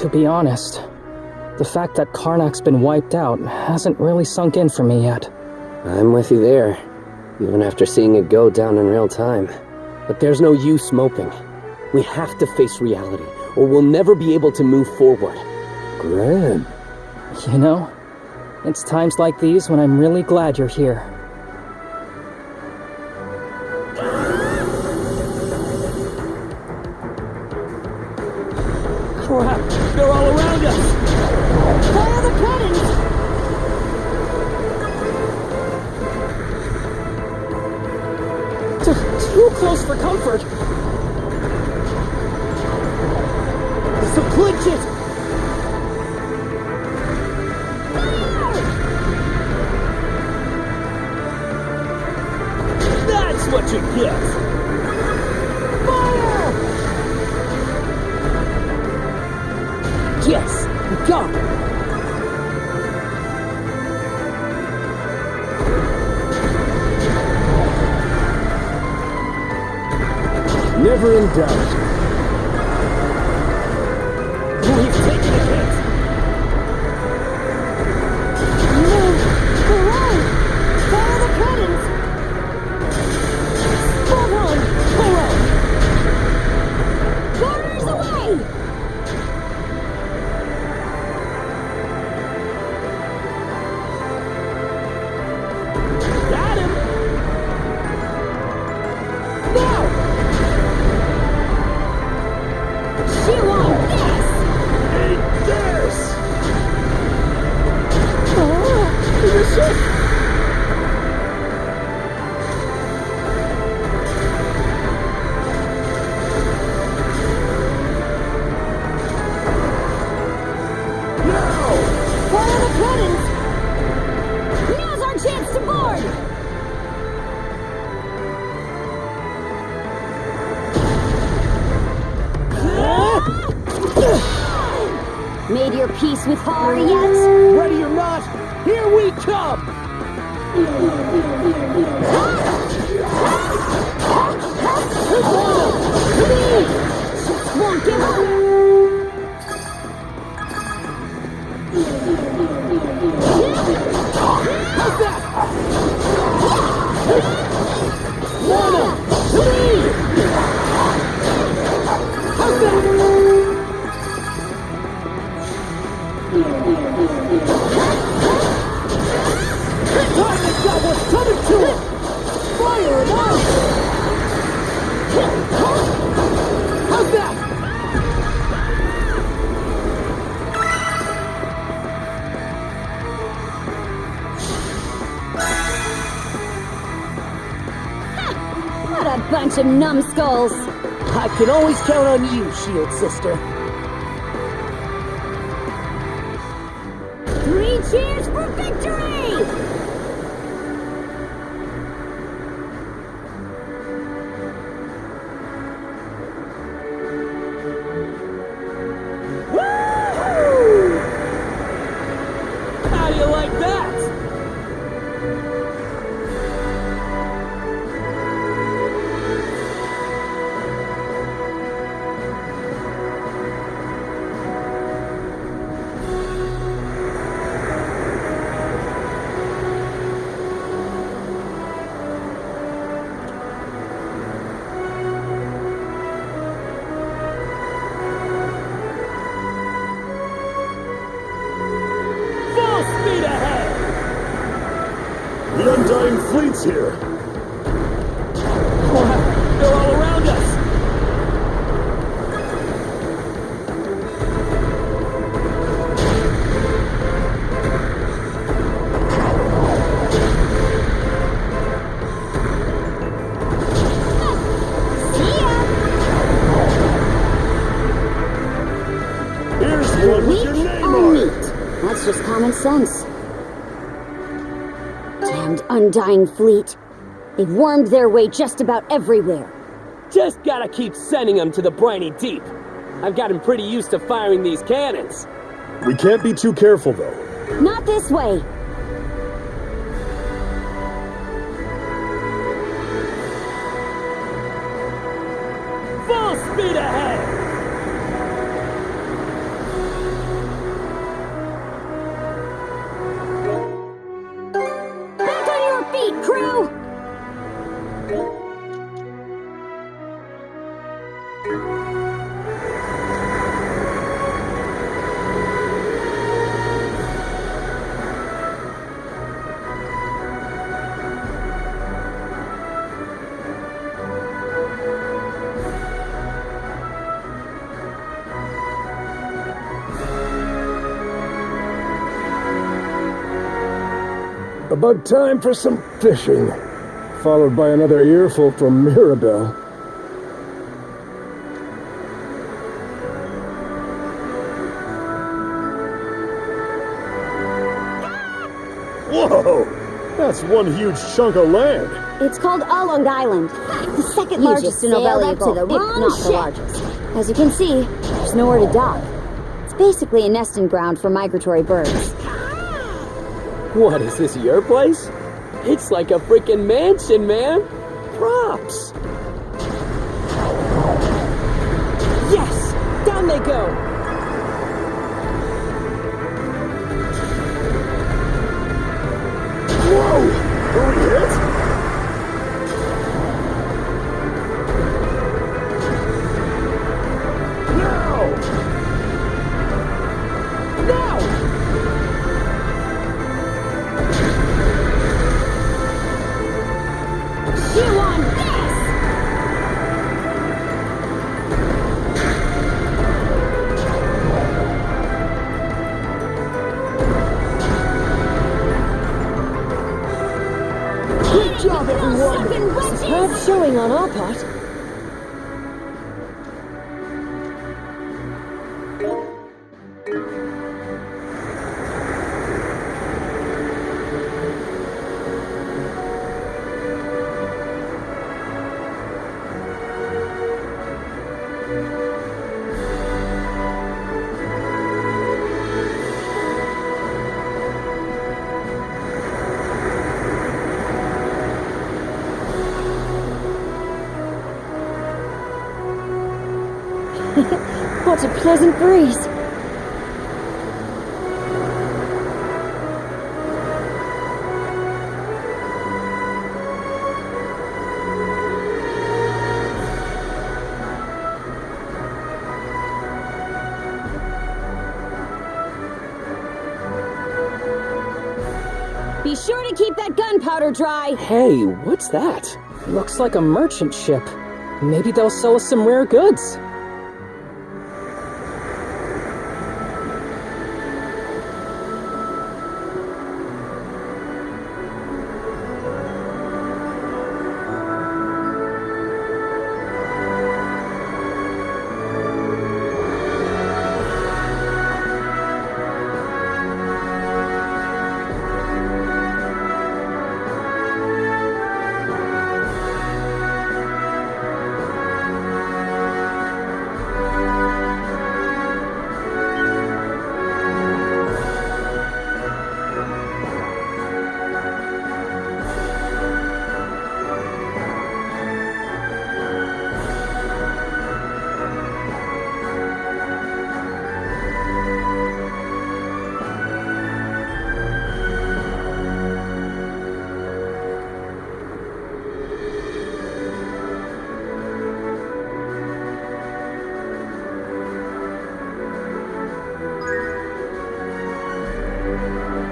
S16: To be honest, the fact that Carnac's been wiped out hasn't really sunk in for me yet.
S11: I'm with you there, even after seeing it go down in real time. But there's no use moping. We have to face reality, or we'll never be able to move forward.
S1: Gran.
S16: You know, it's times like these when I'm really glad you're here.
S11: Crap! They're all around us!
S9: Fire the cannons!
S16: Too close for comfort!
S12: So clinch it!
S11: That's what you get!
S12: Fire!
S11: Yes, go!
S1: Never in doubt.
S11: We've taken a hit!
S6: No! Hooray! Follow the curtains! Spot on! Prologue! Borders away!
S11: Got him!
S6: Go! She won this!
S2: Eat this!
S6: Oh, is this it? Follow the curtains! Now's our chance to board! Made your peace with horror yet?
S15: Ready or not, here we come!
S6: Just won't give up!
S15: How's that? One, three! How's that? Carnac got what's coming to him! Fire it out! How's that?
S6: What a bunch of numbskulls!
S11: I can always count on you, Shield Sister.
S6: 3 cheers for victory!
S11: Woo! How do you like that? Full speed ahead!
S2: The Undying Fleet's here!
S11: They're all around us!
S2: Here's one with your name on it!
S6: That's just common sense. Damned Undying Fleet. They've wormed their way just about everywhere.
S11: Just gotta keep sending them to the briny deep. I've gotten pretty used to firing these cannons.
S2: We can't be too careful, though.
S6: Not this way.
S11: Full speed ahead!
S6: Back on your feet, crew!
S1: About time for some fishing. Followed by another earful from Mirabelle.
S2: Whoa! That's one huge chunk of land.
S6: It's called Long Island, the second largest in Novellia Gulf, if not the largest. As you can see, there's nowhere to dock. It's
S19: Basically a nesting ground for migratory birds.
S11: What, is this your place? It's like a freaking mansion, man! Props! Yes! Down they go!
S2: Whoa! Are we hit?
S9: Good job, everyone! Superb showing on our part. What a pleasant breeze.
S6: Be sure to keep that gunpowder dry.
S16: Hey, what's that? Looks like a merchant ship. Maybe they'll sell us some rare goods.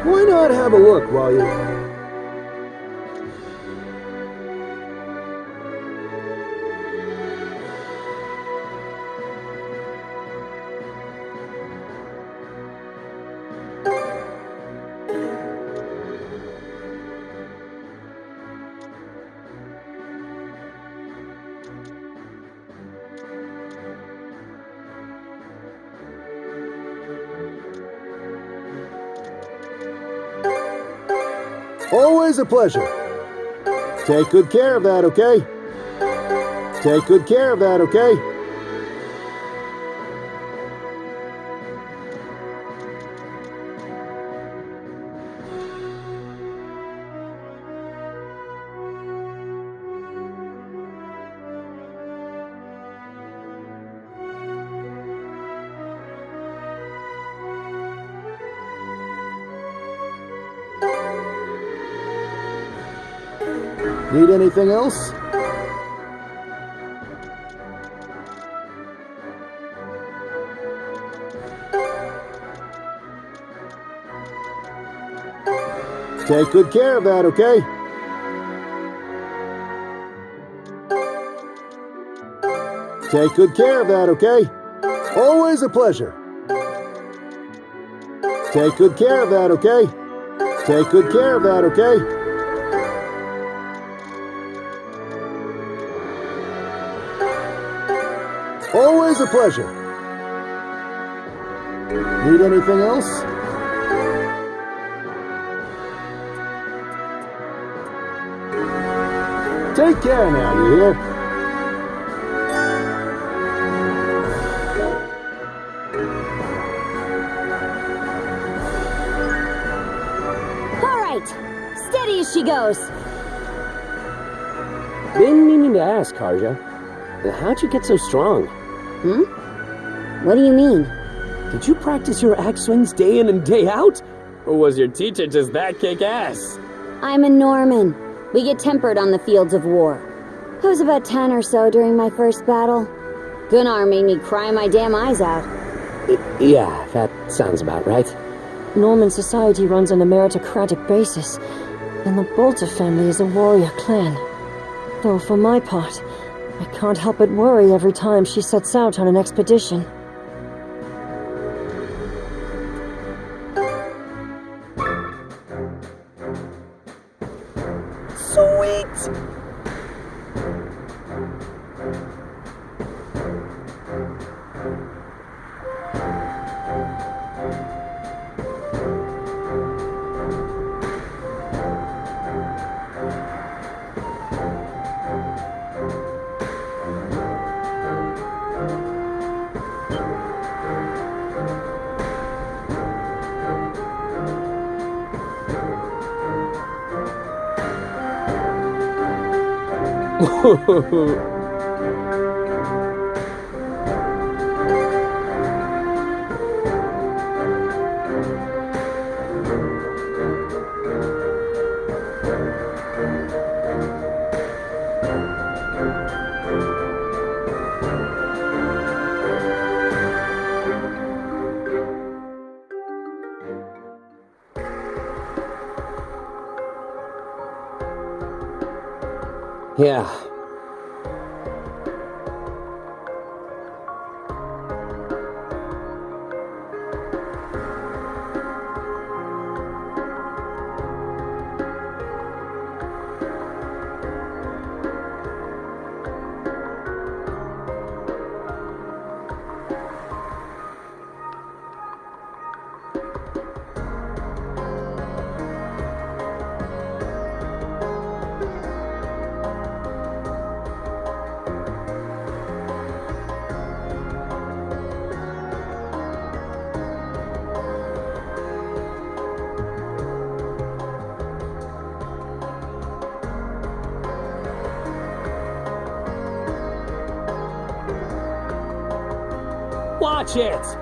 S7: Why not have a look while you...
S2: Always a pleasure. Take good care of that, okay? Take good care of that, okay? Need anything else? Take good care of that, okay? Take good care of that, okay? Always a pleasure. Take good care of that, okay? Take good care of that, okay? Always a pleasure. Need anything else? Take care now, you hear?
S6: goes.
S11: Been meaning to ask, Karja. How'd you get so strong?
S6: What do you mean?
S11: Did you practice your axe swings day in and day out? Or was your teacher just that kick-ass?
S6: I'm a Norman. We get tempered on the fields of war. I was about 10 or so during my first battle. Gunnar made me cry my damn eyes out.
S11: Yeah, that sounds about right.
S9: Norman society runs on a meritocratic basis, and the Bolter family is a warrior clan. Though for my part, I can't help but worry every time she sets out on an expedition.
S15: Sweet!
S11: Yeah. Watch it!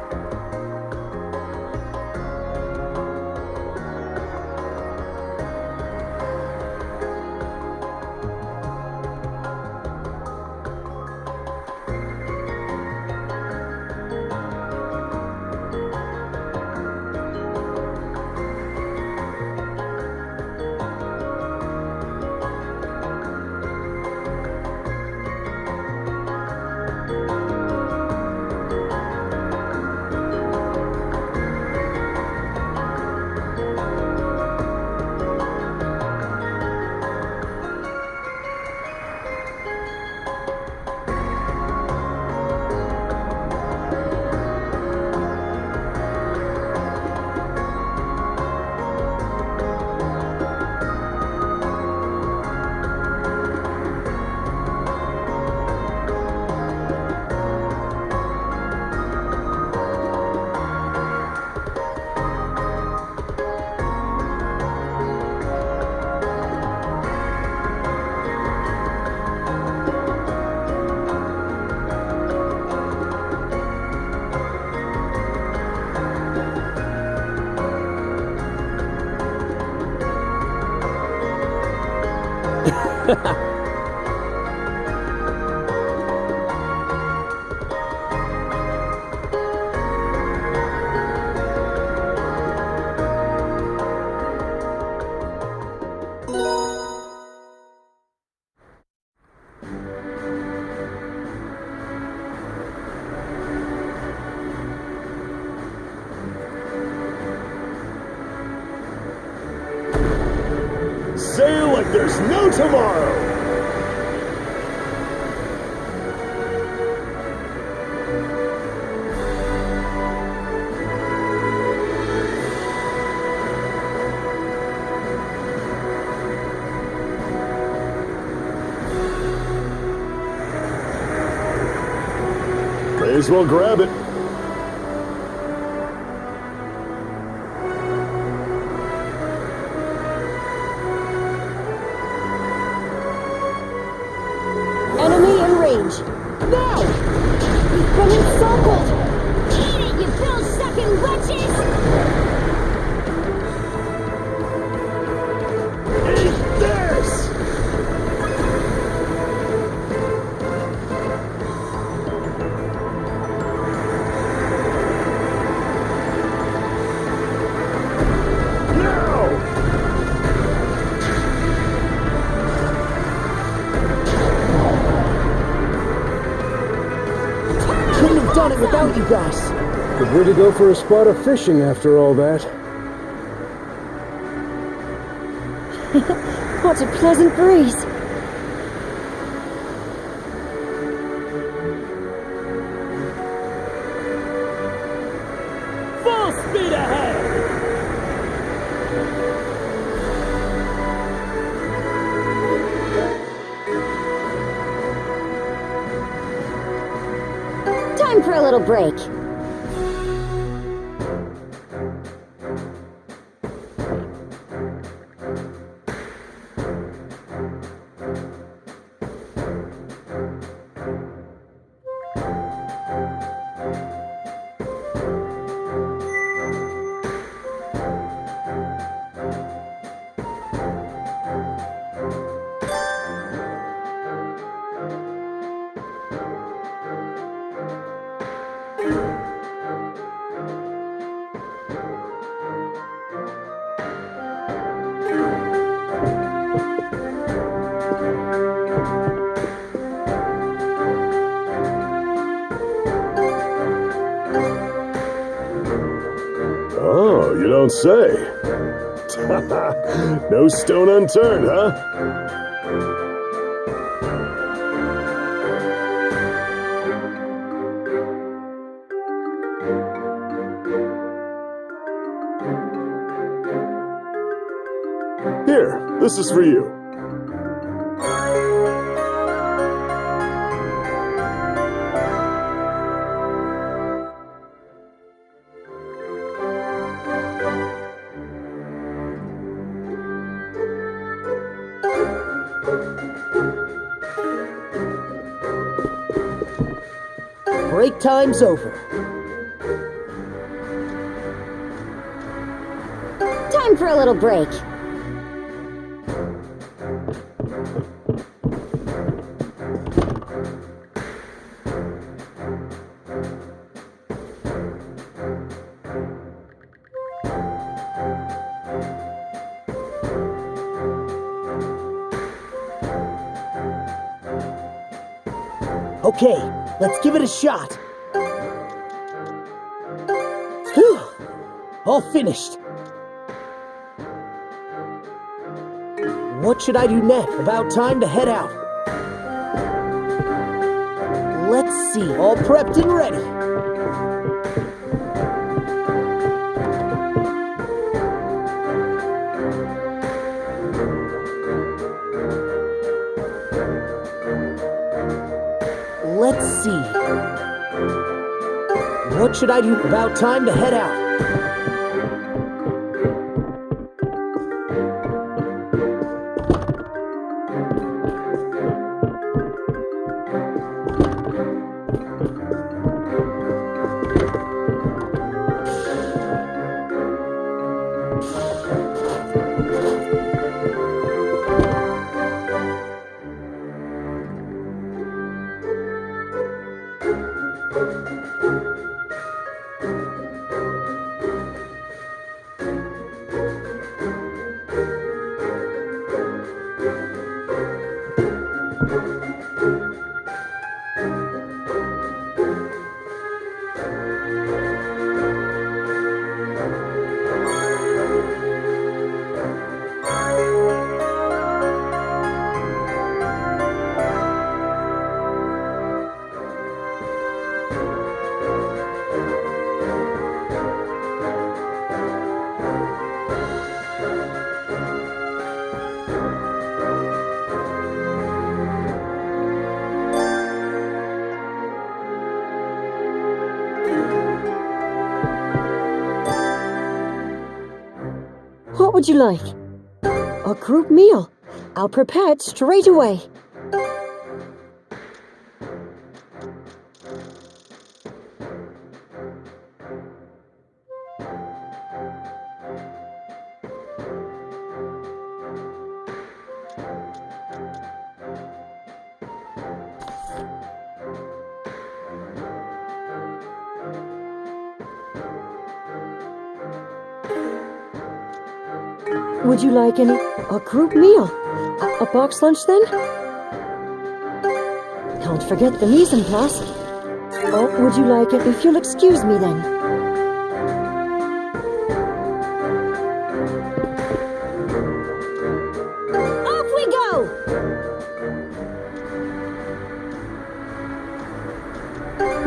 S2: Sail like there's no tomorrow! May as well grab it.
S6: Now! We've been encircled! Eat it, you pill-sucking wretches!
S2: Eat this!
S12: Couldn't have done it without you guys.
S1: Good way to go for a spot of fishing after all that.
S9: What a pleasant breeze.
S11: Full speed ahead!
S19: Time for a little break.
S2: Oh, you don't say. No stone unturned, huh? Here, this is for you.
S12: Break time's over.
S19: Time for a little break.
S12: Okay, let's give it a shot. Whew. All finished. What should I do next? About time to head out. Let's see. All prepped and ready. Let's see. What should I do? About time to head out.
S9: What would you like? A group meal. I'll prepare it straight away. Would you like any? A group meal? A box lunch then? Can't forget the mise en place. Oh, would you like it? If you'll excuse me then.
S6: Off we go!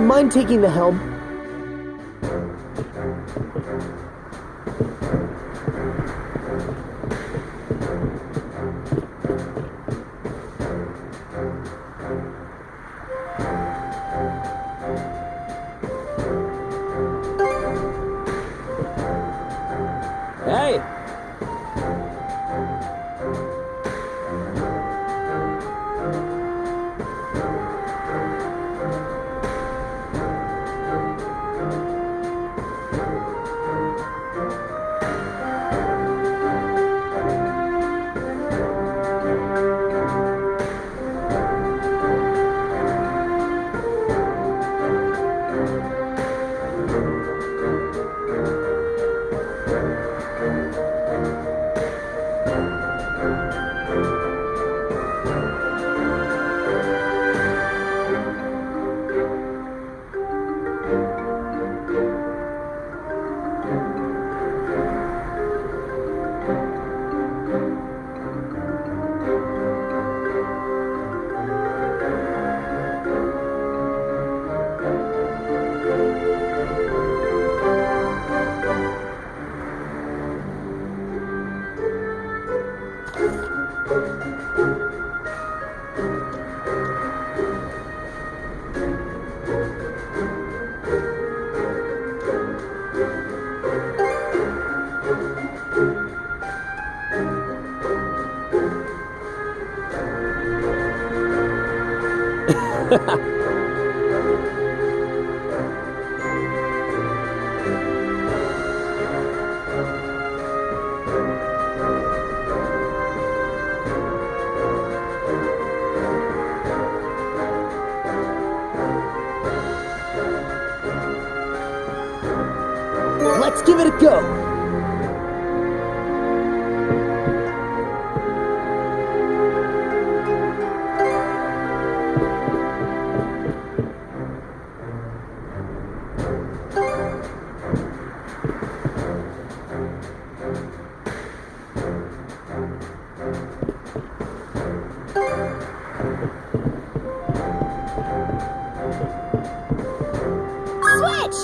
S12: Mind taking the helm?
S11: Hey!
S12: Let's give it a go! Switch!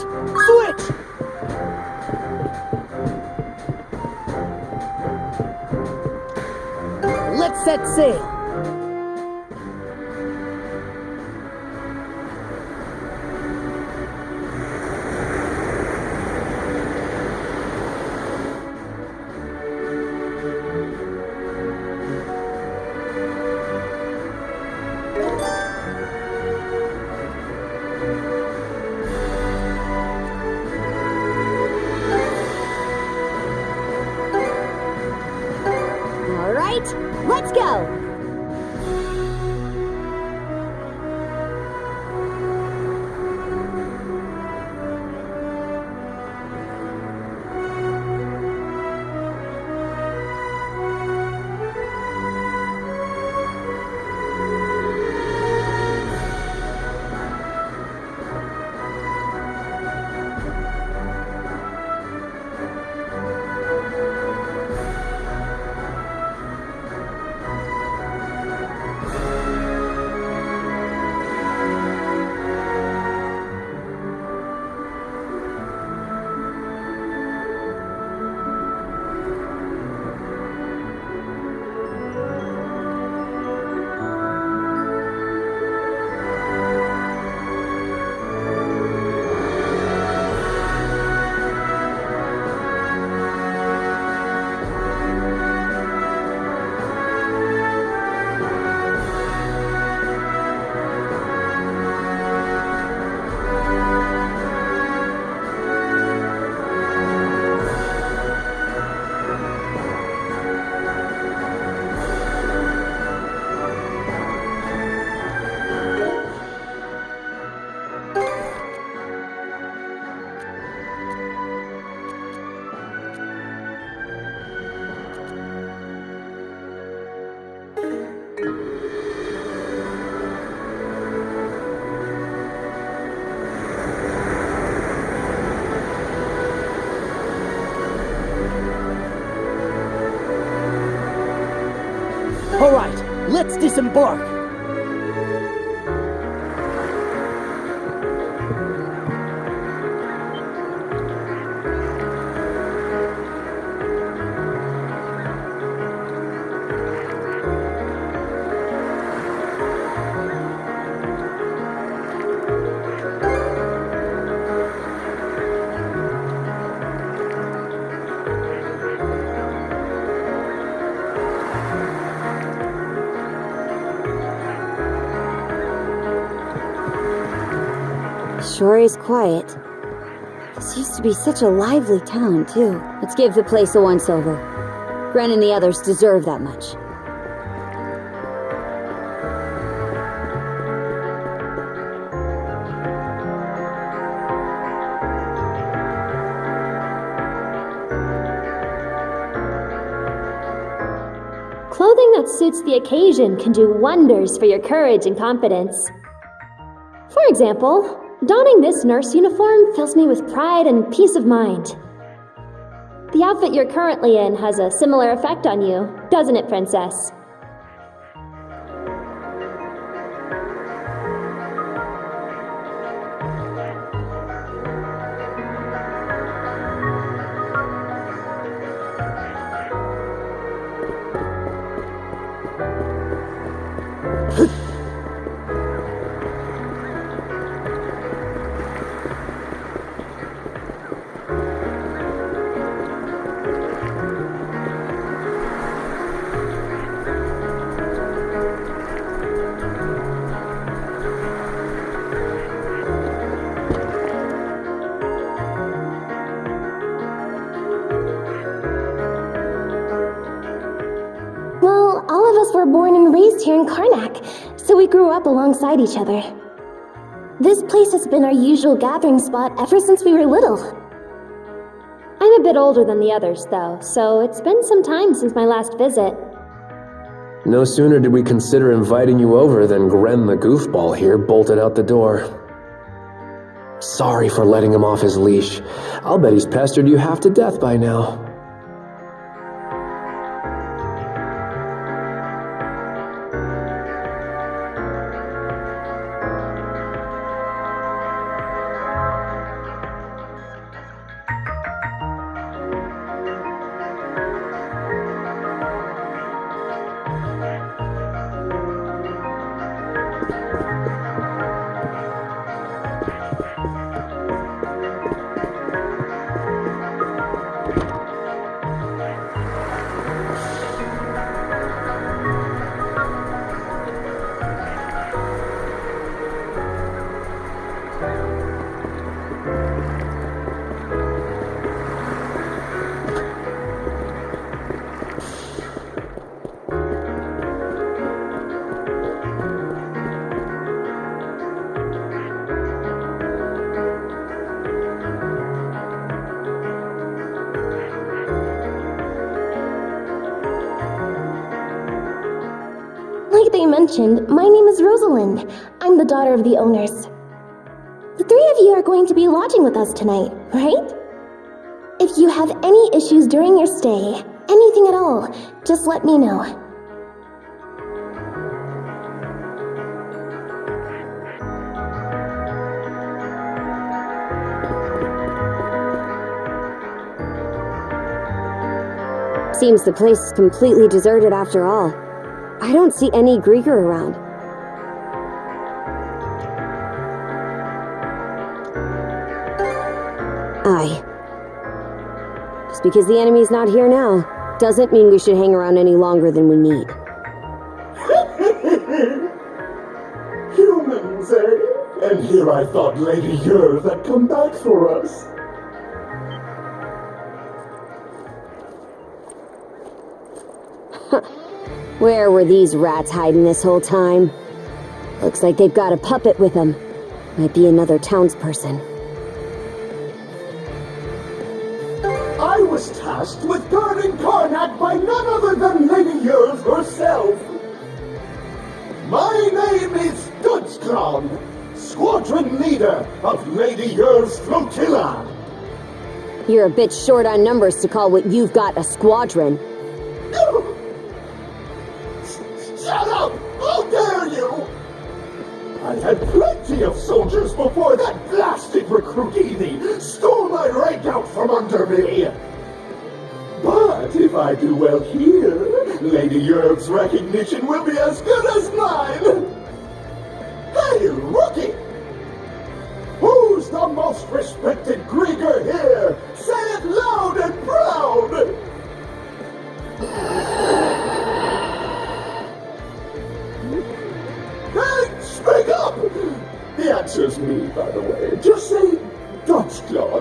S12: Let's set sail!
S6: Let's go!
S12: disembark.
S19: Sure is quiet. This used to be such a lively town, too. Let's give the place a once-over. Gren and the others deserve that much.
S10: Clothing that suits the occasion can do wonders for your courage and confidence. For example, donning this nurse uniform fills me with pride and peace of mind. The outfit you're currently in has a similar effect on you, doesn't it, Princess?
S17: Were born and raised here in Carnac, so we grew up alongside each other. This place has been our usual gathering spot ever since we were little.
S10: I'm a bit older than the others, though, so it's been some time since my last visit.
S11: No sooner did we consider inviting you over than Gren the goofball here bolted out the door. Sorry for letting him off his leash. I'll bet he's pestered you half to death by now.
S17: Like they mentioned, my name is Rosalind. I'm the daughter of the owners. The three of you are going to be lodging with us tonight, right? If you have any issues during your stay, anything at all, just let me know.
S19: Seems the place is completely deserted after all. I don't see any Grieger around. Aye. Just because the enemy's not here now, doesn't mean we should hang around any longer than we need.
S15: Humans, eh? And here I thought Lady Yer had come back for us.
S19: Where were these rats hiding this whole time? Looks like they've got a puppet with them. Might be another townsperson.
S15: I was tasked with guarding Carnac by none other than Lady Yer herself. My name is Dudskron, squadron leader of Lady Yer's flotilla.
S19: You're a bit short on numbers to call what you've got a squadron.
S15: Shut up! had plenty of soldiers before that blasted recruit Evie stole my rank out from under me. But if I do well here, Lady Yerb's recognition will be as good as mine. Hey, rookie! Who's the most respected Grieger here? Say it loud and proud! Hey, speak up! The answer's me, by the way. Just say, Dutchclaw.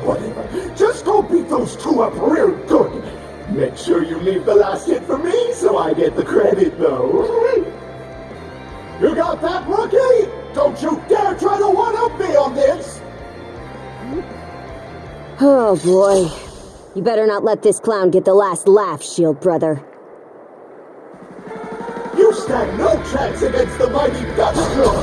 S15: Whatever. Just go beat those two up real good. Make sure you leave the last hit for me so I get the credit, though. You got that, rookie? Don't you dare try to one-up me on this!
S19: Oh boy. You better not let this clown get the last laugh, Shield brother.
S15: You stand no chance against the mighty Dutchclaw!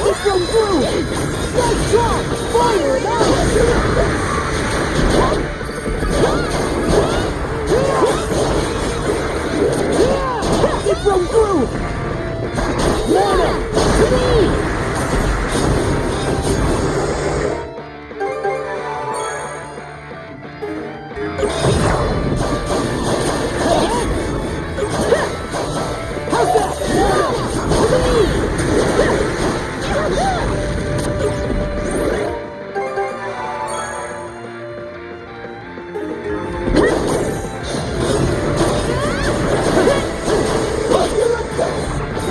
S10: It's from through! Nice shot! Fire it out! It's from through! Mana! How's that?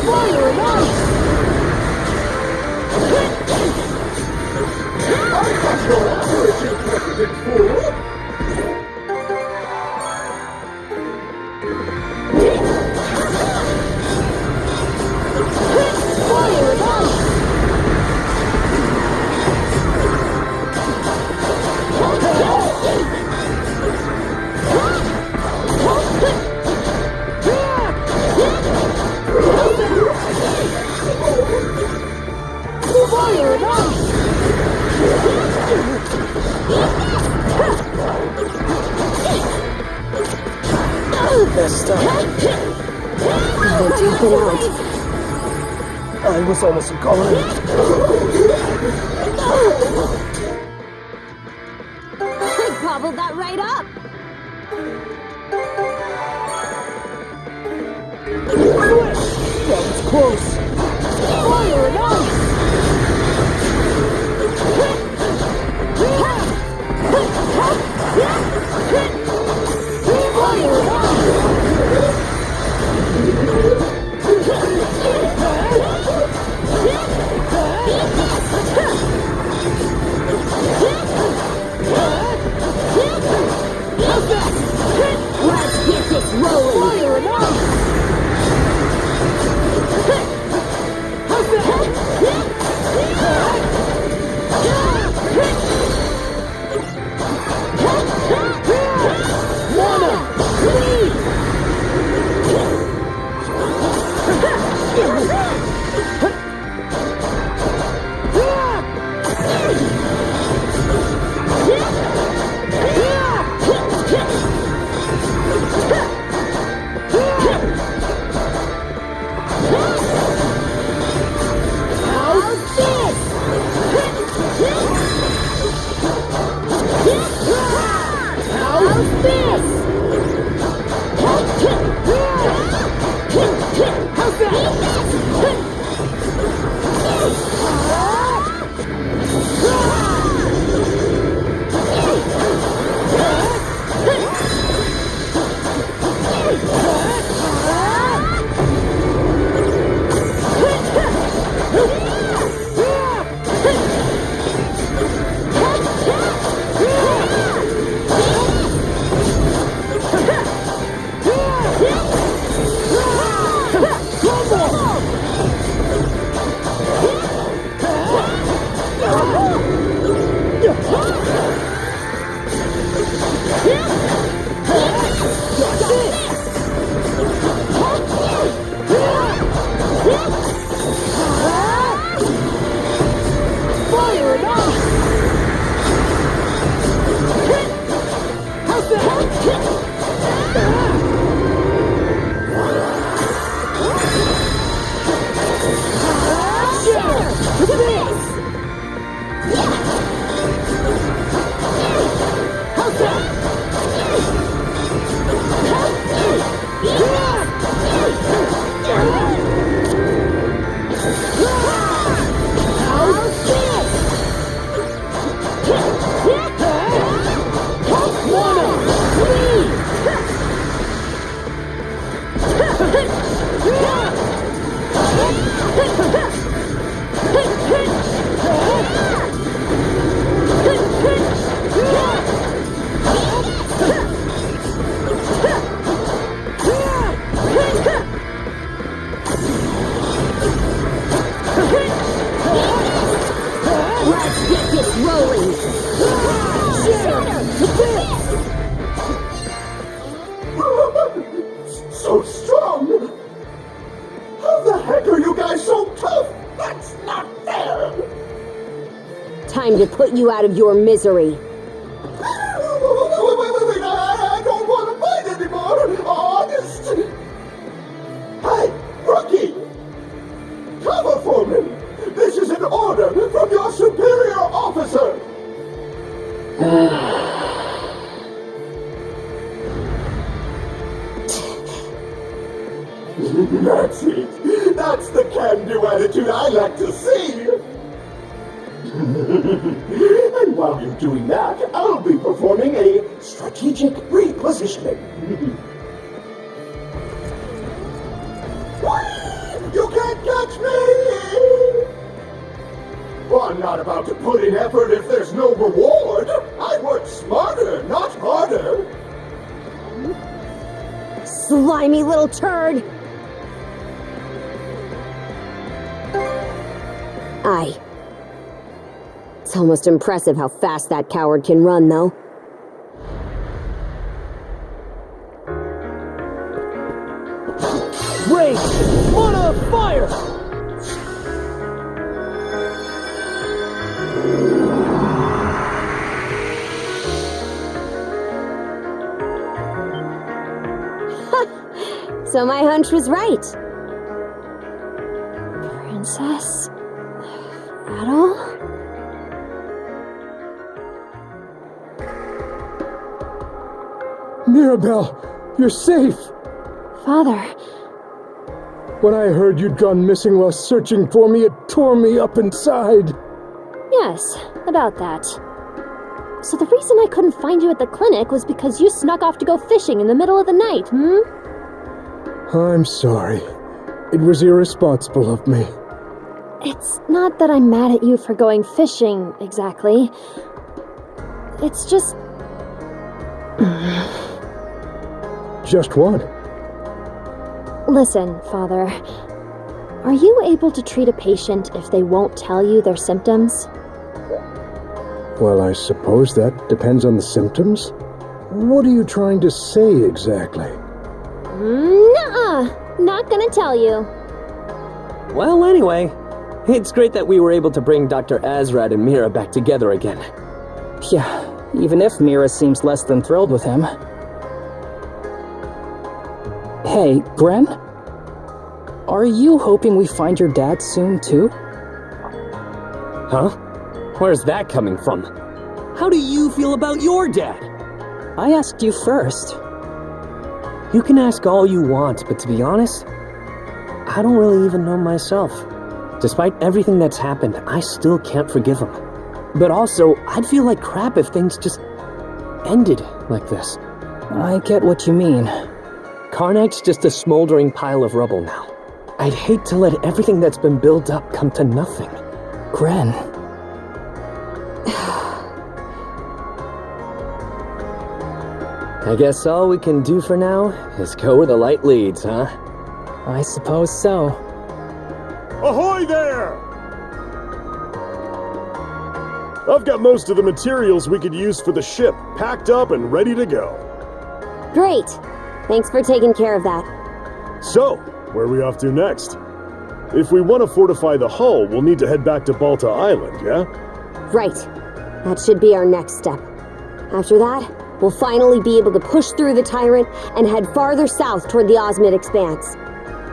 S10: Fire it out!
S15: I got your average, you president fool!
S10: Fire it out! Fire it out!
S7: Best stuff.
S19: They took it out.
S7: I was almost gone.
S19: I gobbled that right up!
S10: That was close! Fire it out! Fire it out!
S19: Let's get this rolling!
S10: Fire it out!
S6: time to put you out of your misery.
S15: Wait, I don't want to fight anymore! Honest! Hey, rookie! Cover for me! This is an order from your superior officer! That's it! That's the can-do attitude I like to see! And while you're doing that, I'll be performing a strategic repositioning. You can't catch me! Well, I'm not about to put in effort if there's no reward. I work smarter, not harder.
S6: Slimy little turd! Aye. It's almost impressive how fast that coward can run, though.
S7: Rage! Mana of fire!
S6: So my hunch was right.
S18: Princess? Adol?
S1: Mirabelle, you're safe!
S18: Father.
S1: When I heard you'd gone missing while searching for me, it tore me up inside.
S18: Yes, about that. So the reason I couldn't find you at the clinic was because you snuck off to go fishing in the middle of the night,
S1: I'm sorry. It was irresponsible of me.
S18: It's not that I'm mad at you for going fishing, exactly. It's just...
S1: Just what?
S18: Listen, Father. Are you able to treat a patient if they won't tell you their symptoms?
S1: Well, I suppose that depends on the symptoms. What are you trying to say exactly?
S18: Nuh-uh! Not gonna tell you.
S11: Well, anyway, it's great that we were able to bring Dr. Azrad and Mira back together again.
S16: Yeah, even if Mira seems less than thrilled with him. Hey, Gren? Are you hoping we find your dad soon, too?
S11: Huh? Where's that coming from? How do you feel about your dad?
S16: I asked you first.
S11: You can ask all you want, but to be honest, I don't really even know myself. Despite everything that's happened, I still can't forgive him. But also, I'd feel like crap if things just ended like this.
S16: I get what you mean.
S11: Carnac's just a smoldering pile of rubble now. I'd hate to let everything that's been built up come to nothing.
S16: Gren.
S11: I guess all we can do for now is go where the light leads, huh?
S16: I suppose so.
S2: Ahoy there! I've got most of the materials we could use for the ship packed up and ready to go.
S6: Great. Thanks for taking care of that.
S2: So, where are we off to next? If we want to fortify the hull, we'll need to head back to Balta Island, yeah?
S6: Right. That should be our next step. After that, we'll finally be able to push through the Tyrant and head farther south toward the Osmid Expanse.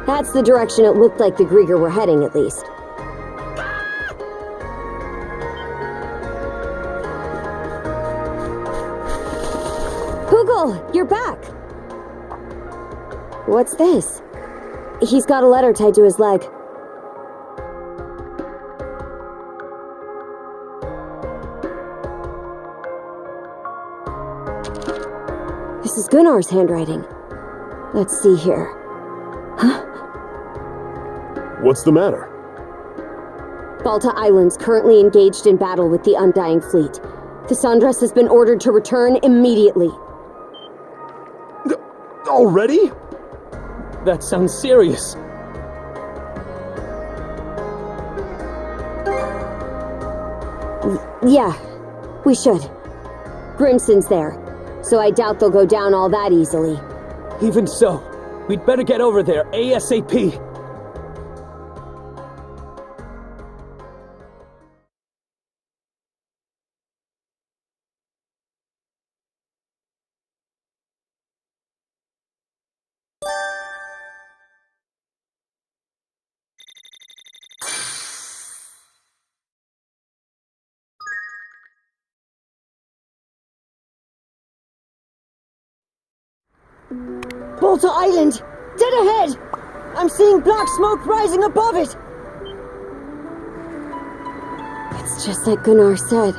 S6: That's the direction it looked like the Grieger were heading, at least. Hugel, you're back! What's this? He's got a letter tied to his leg. This is Gunnar's handwriting. Let's see here. Huh?
S2: What's the matter?
S6: Balta Island's currently engaged in battle with the Undying Fleet. The Sundress has been ordered to return immediately.
S2: Already?
S11: That sounds serious.
S6: Yeah, we should. Grimson's there, so I doubt they'll go down all that easily.
S11: Even so, we'd better get over there ASAP.
S6: Balta Island! Dead ahead! I'm seeing black smoke rising above it! It's just like Gunnar said.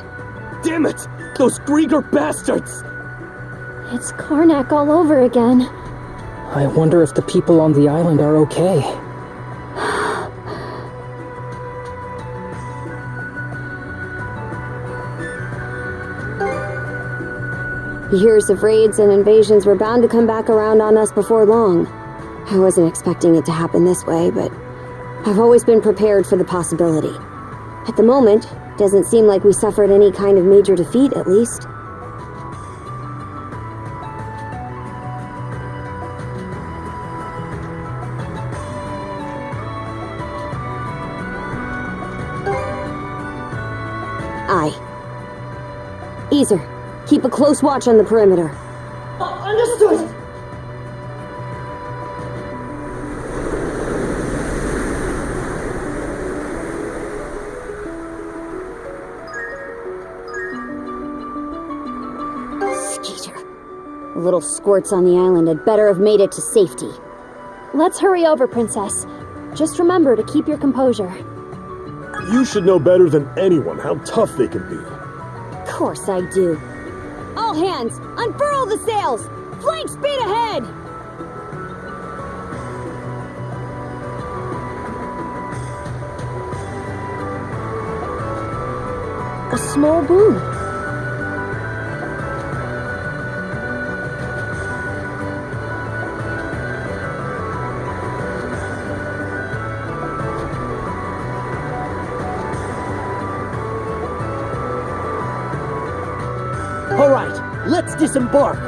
S7: Damn it! Those Grieger bastards!
S18: It's Carnac all over again.
S16: I wonder if the people on the island are okay.
S19: Years of raids and invasions were bound to come back around on us before long. I wasn't expecting it to happen this way, but I've always been prepared for the possibility. At the moment, doesn't seem like we suffered any kind of major defeat, at least. Aye. Easer, keep a close watch on the perimeter.
S6: Understood!
S19: Skeeter. Little squirts on the island had better have made it to safety.
S18: Let's hurry over, Princess. Just remember to keep your composure.
S2: You should know better than anyone how tough they can be.
S19: Of course I do. All hands, unfurl the sails! Flank speed ahead!
S9: A small boom.
S12: All right, let's disembark.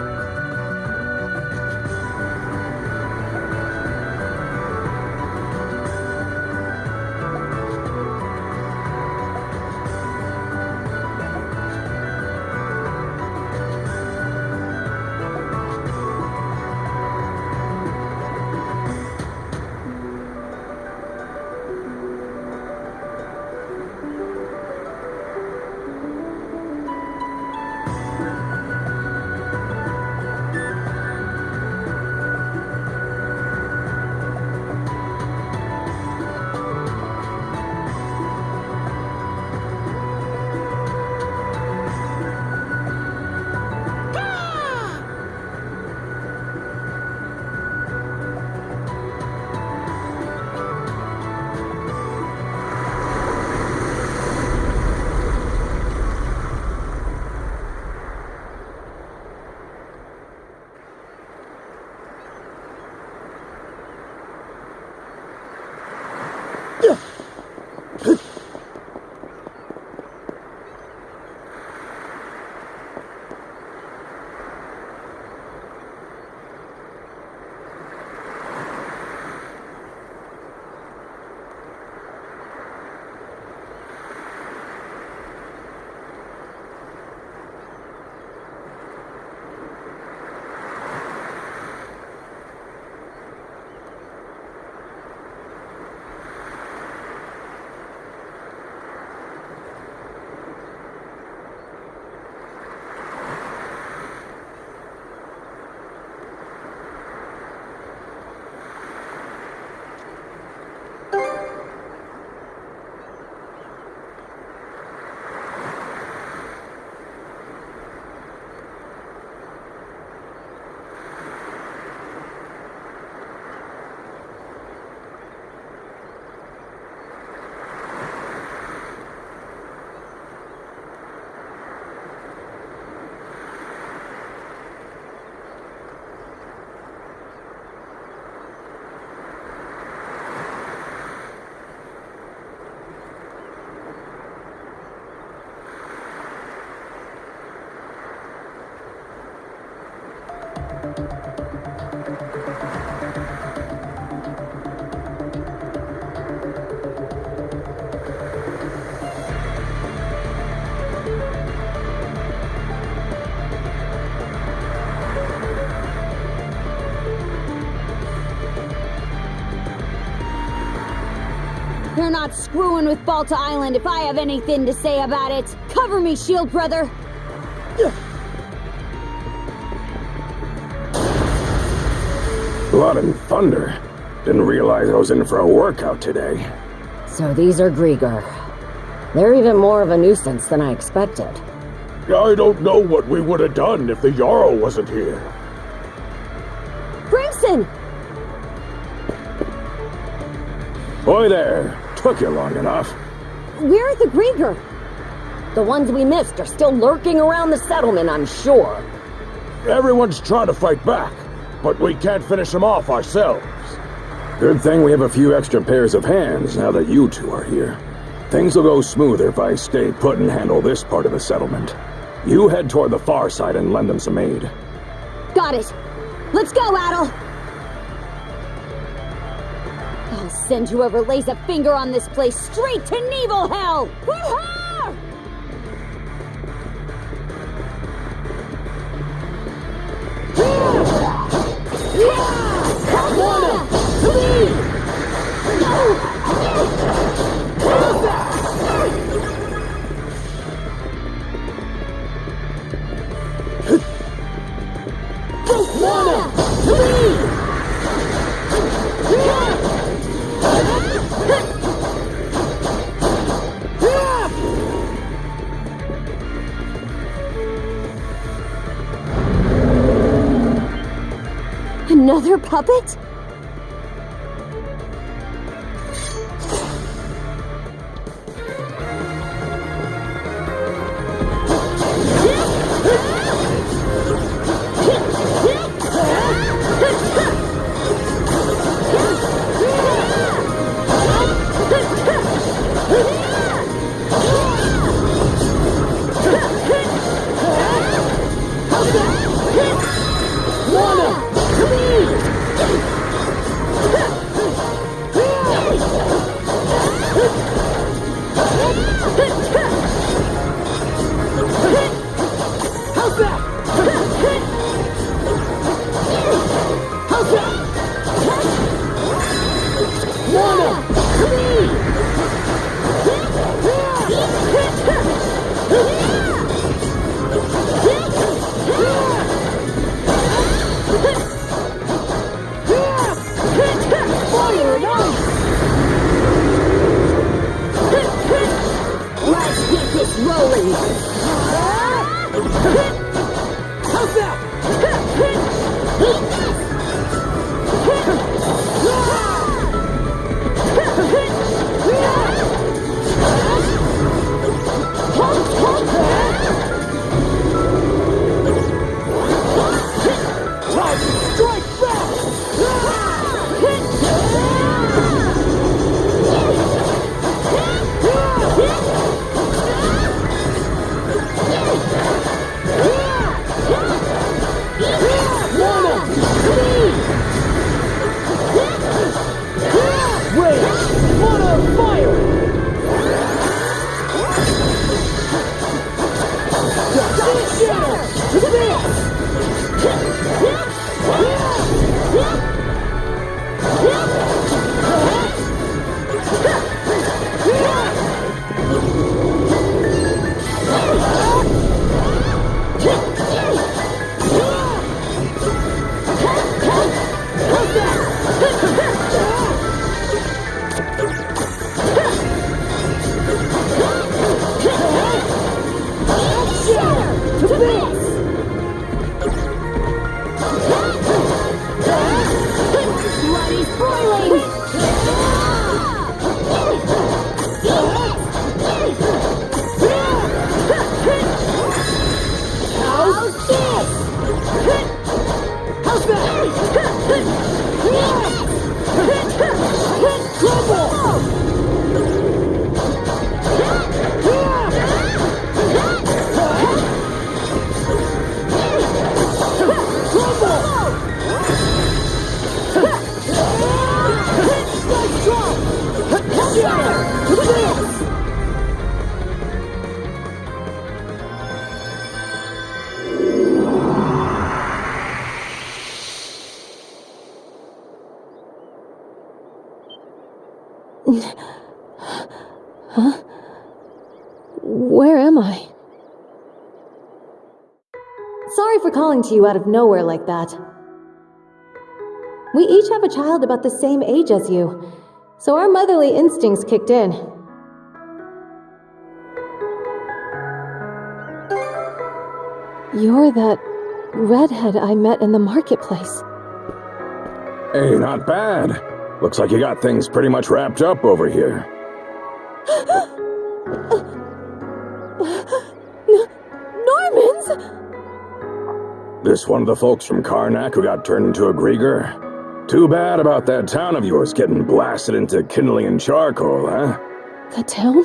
S19: You're not screwing with Balta Island if I have anything to say about it. Cover me, shield brother.
S21: Blood and thunder. Didn't realize I was in for a workout today.
S13: So these are Grieger. They're even more of a nuisance than I expected.
S2: I don't know what we would have done if the Jarl wasn't here.
S6: Crimson!
S21: Boy there, took you long enough.
S6: Where are the Grieger?
S13: The ones we missed are still lurking around the settlement, I'm sure.
S2: Everyone's trying to fight back, but we can't finish them off ourselves.
S21: Good thing we have a few extra pairs of hands now that you two are here. Things will go smoother if I stay put and handle this part of the settlement. You head toward the far side and lend them some aid.
S6: Got it. Let's go, Adol! I'll send whoever lays a finger on this place straight to Nibelhell! Woo-ha! Another puppet?
S9: Huh? Where am I?
S8: Sorry for calling to you out of nowhere like that. We each have a child about the same age as you, so our motherly instincts kicked in.
S9: You're that redhead I met in the marketplace.
S21: Hey, not bad. Looks like you got things pretty much wrapped up over here.
S10: Normans!
S21: This one of the folks from Carnac who got turned into a Grieger? Too bad about that town of yours getting blasted into kindling and charcoal, huh?
S9: The town?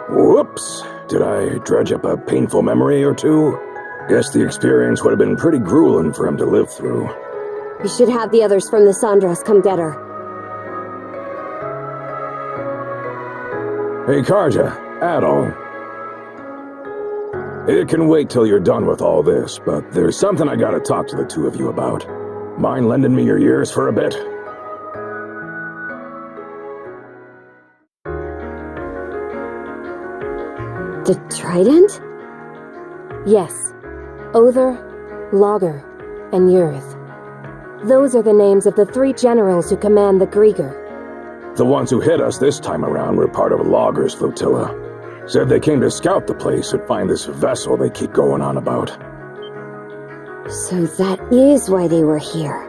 S21: Whoops. Did I dredge up a painful memory or two? Guess the experience would have been pretty grueling for him to live through.
S19: We should have the others from the Sandras come get her.
S21: Hey, Karja, Adol. It can wait till you're done with all this, but there's something I gotta talk to the two of you about. Mind lending me your ears for a bit?
S19: The trident?
S8: Yes. Other, Lager, and Yurth. Those are the names of the 3 generals who command the Grieger.
S21: The ones who hit us this time around were part of Lager's flotilla. Said they came to scout the place and find this vessel they keep going on about.
S19: So that is why they were here.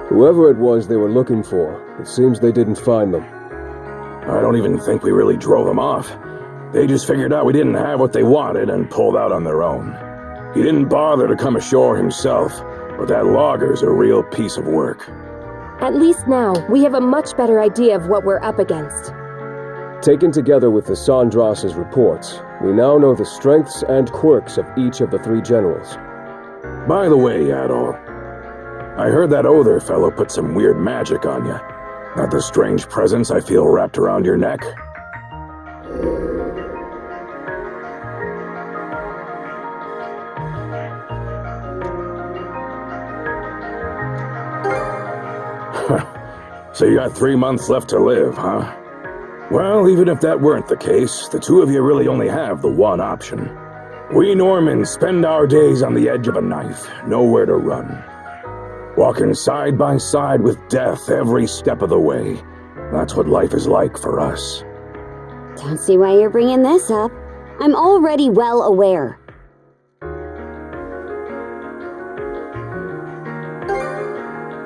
S3: Whoever it was they were looking for, it seems they didn't find them.
S21: I don't even think we really drove them off. They just figured out we didn't have what they wanted and pulled out on their own. He didn't bother to come ashore himself, but that Lager's a real piece of work.
S8: At least now, we have a much better idea of what we're up against.
S3: Taken together with the Sandras's reports, we now know the strengths and quirks of each of the 3 generals.
S21: By the way, Adol, I heard that Other fellow put some weird magic on you. Not the strange presence I feel wrapped around your neck? So you got 3 months left to live, huh? Well, even if that weren't the case, the two of you really only have the one option. We Normans spend our days on the edge of a knife, nowhere to run. Walking side by side with death every step of the way. That's what life is like for us.
S19: Don't see why you're bringing this up. I'm already well aware.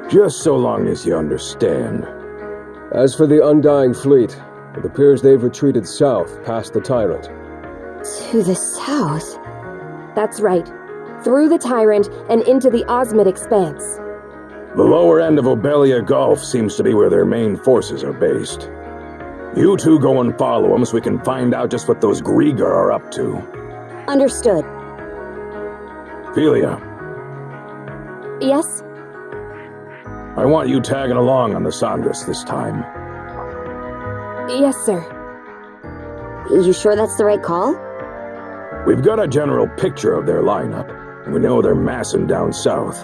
S21: Just so long as you understand.
S3: As for the Undying Fleet, it appears they've retreated south past the Tyrant.
S19: To the south?
S8: That's right. Through the Tyrant and into the Osmid Expanse.
S21: The lower end of Obelia Gulf seems to be where their main forces are based. You two go and follow them so we can find out just what those Grieger are up to.
S19: Understood.
S21: Philia.
S8: Yes?
S21: I want you tagging along on the Sandras this time.
S8: Yes, sir.
S19: You sure that's the right call?
S21: We've got a general picture of their lineup, and we know they're massing down south.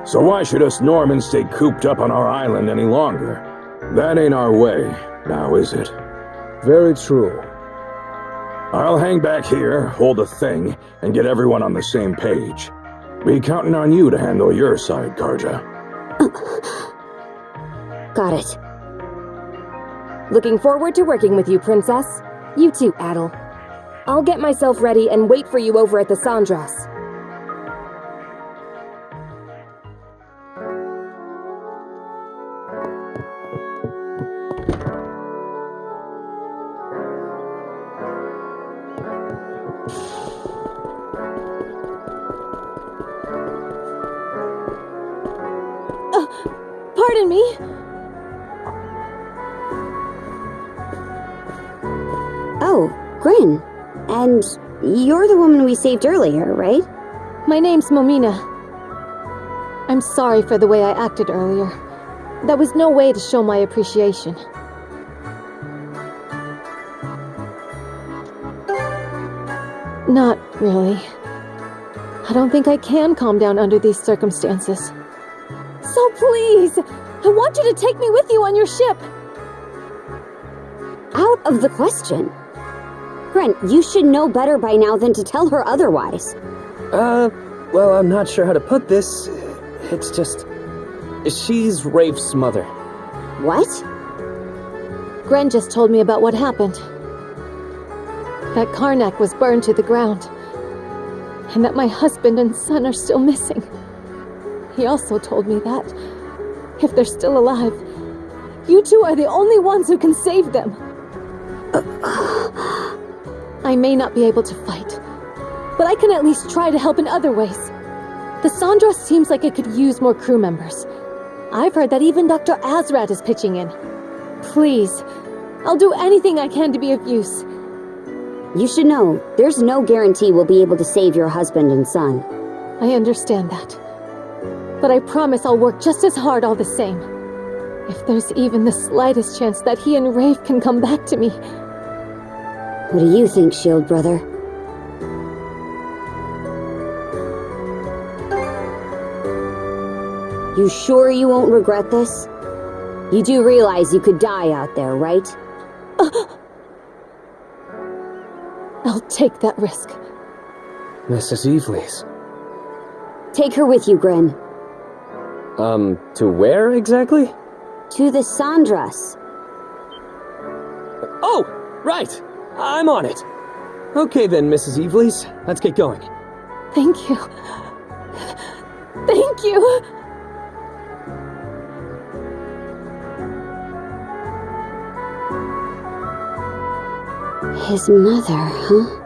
S21: So why should us Normans stay cooped up on our island any longer? That ain't our way, now is it?
S3: Very true.
S21: I'll hang back here, hold a thing, and get everyone on the same page. Be counting on you to handle your side, Karja.
S19: Got it.
S8: Looking forward to working with you, Princess. You too, Adol. I'll get myself ready and wait for you over at the Sandras.
S10: Pardon me?
S19: Oh, Grin. And you're the woman we saved earlier, right?
S9: My name's Momina. I'm sorry for the way I acted earlier. That was no way to show my appreciation. Not really. I don't think I can calm down under these circumstances.
S10: So please, I want you to take me with you on your ship.
S19: Out of the question. Gren, you should know better by now than to tell her otherwise.
S11: Well, I'm not sure how to put this. It's just... she's Rafe's mother.
S19: What?
S10: Gren just told me about what happened. That Carnac was burned to the ground. And that my husband and son are still missing. He also told me that, if they're still alive, you two are the only ones who can save them. I may not be able to fight, but I can at least try to help in other ways. The Sandra seems like it could use more crew members. I've heard that even Dr. Azrat is pitching in. Please, I'll do anything I can to be of use.
S19: You should know, there's no guarantee we'll be able to save your husband and son.
S10: I understand that. But I promise I'll work just as hard all the same. If there's even the slightest chance that he and Rafe can come back to me.
S19: What do you think, Shield Brother? You sure you won't regret this? You do realize you could die out there, right?
S10: I'll take that risk.
S11: Mrs. Evelys.
S19: Take her with you, Gren.
S11: To where exactly?
S19: To the Sandras.
S11: Oh, right! I'm on it! Okay then, Mrs. Evelys. Let's get going.
S10: Thank you. Thank you!
S19: His mother, huh?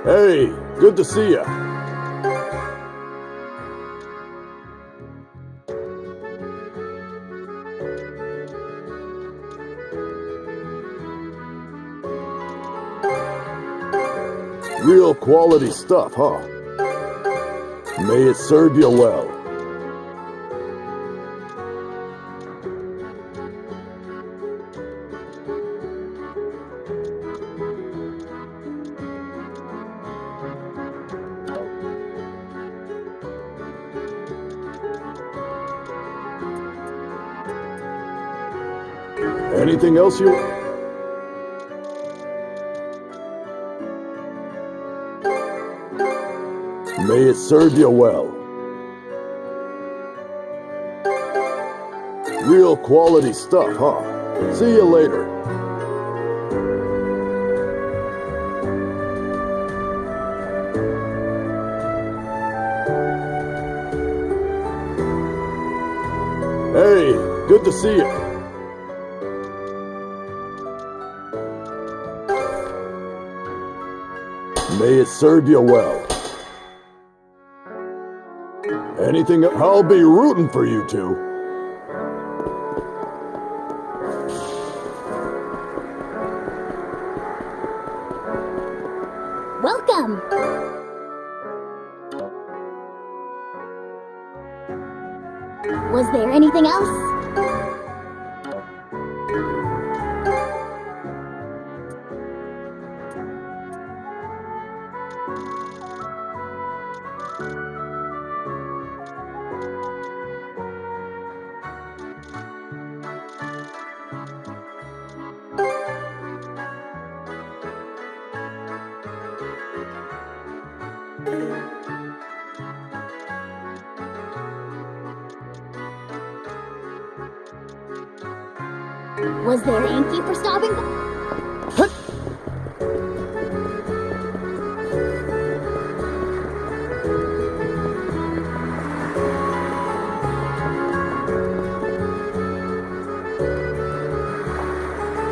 S2: Hey, good to see ya. Real quality stuff, huh? May it serve you well. Anything else you... May it serve you well. Real quality stuff, huh? See you later. Hey, good to see you. May it serve you well. Anything, I'll be rooting for you two.
S17: Welcome! Was there anything else? Was there thank you for stopping?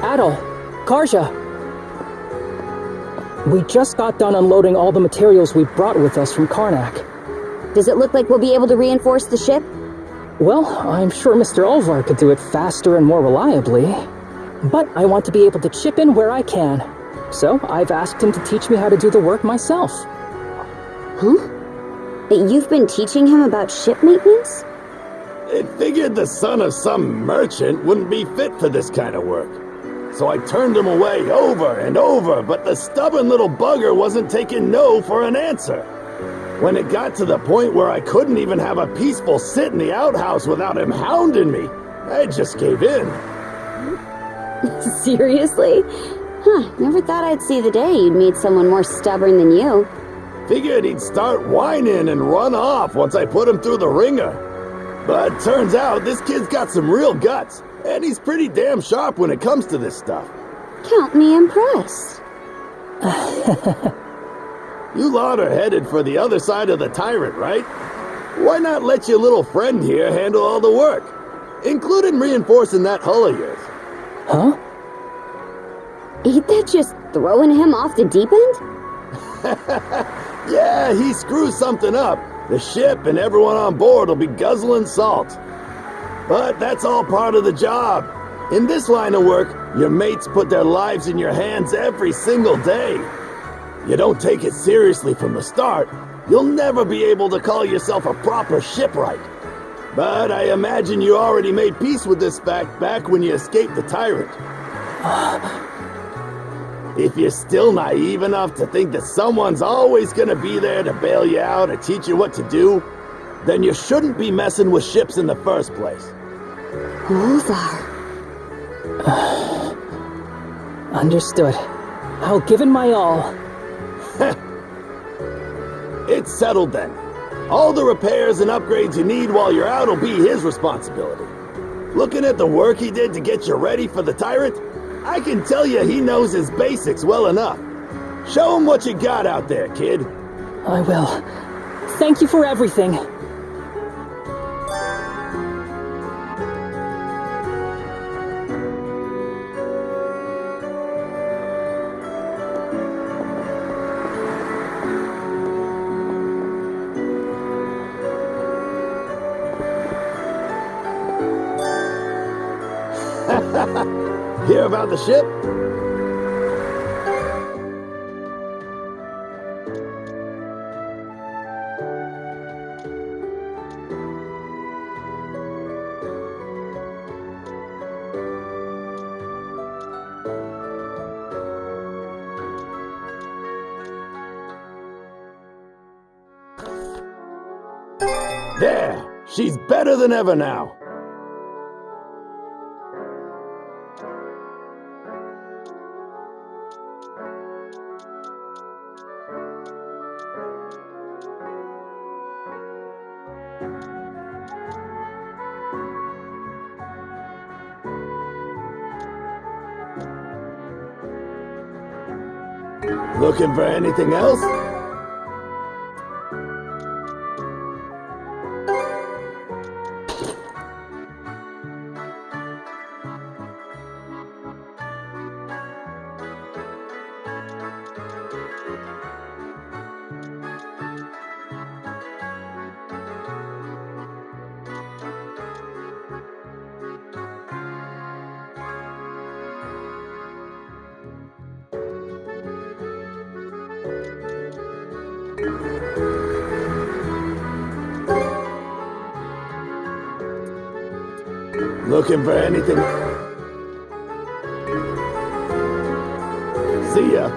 S16: Adol, Karja. We just got done unloading all the materials we brought with us from Carnac.
S19: Does it look like we'll be able to reinforce the ship?
S16: Well, I'm sure Mr. Olvar could do it faster and more reliably. But I want to be able to chip in where I can. So I've asked him to teach me how to do the work myself.
S19: Huh? You've been teaching him about ship maintenance?
S2: It figured the son of some merchant wouldn't be fit for this kind of work.
S15: so I turned him away over and over, but the stubborn little bugger wasn't taking no for an answer. When it got to the point where I couldn't even have a peaceful sit in the outhouse without him hounding me, I just gave in.
S19: Seriously? Huh, never thought I'd see the day you'd meet someone more stubborn than you.
S15: Figured he'd start whining and run off once I put him through the ringer. But turns out this kid's got some real guts, and he's pretty damn sharp when it comes to this stuff.
S19: Count me impressed.
S15: You lot are headed for the other side of the tyrant, right? Why not let your little friend here handle all the work, including reinforcing that hull of yours?
S16: Huh?
S19: Ain't that just throwing him off the deep end?
S15: Yeah, he screws something up. The ship and everyone on board will be guzzling salt. But that's all part of the job. In this line of work, your mates put their lives in your hands every single day. You don't take it seriously from the start, you'll never be able to call yourself a proper shipwright. But I imagine you already made peace with this fact back when you escaped the tyrant. If you're still naive enough to think that someone's always gonna be there to bail you out or teach you what to do, then you shouldn't be messing with ships in the first place.
S19: Ulthar.
S16: Understood. I'll give it my all.
S15: It's settled then. All the repairs and upgrades you need while you're out will be his responsibility. Looking at the work he did to get you ready for the tyrant, I can tell you he knows his basics well enough. Show him what you got out there, kid.
S16: I will. Thank you for everything.
S15: Hear about the ship? There! She's better than ever now. Looking for anything else? Looking for anything? See ya.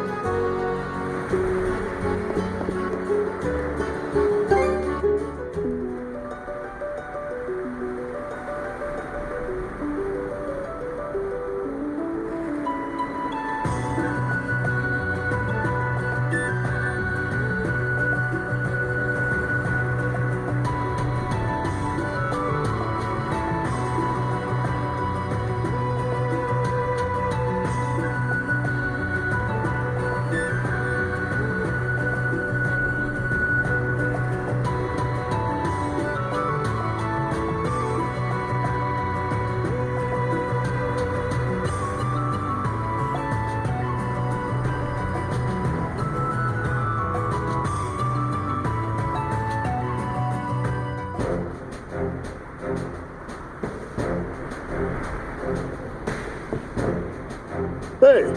S15: Hey!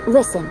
S18: Listen.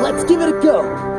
S12: Let's give it a go.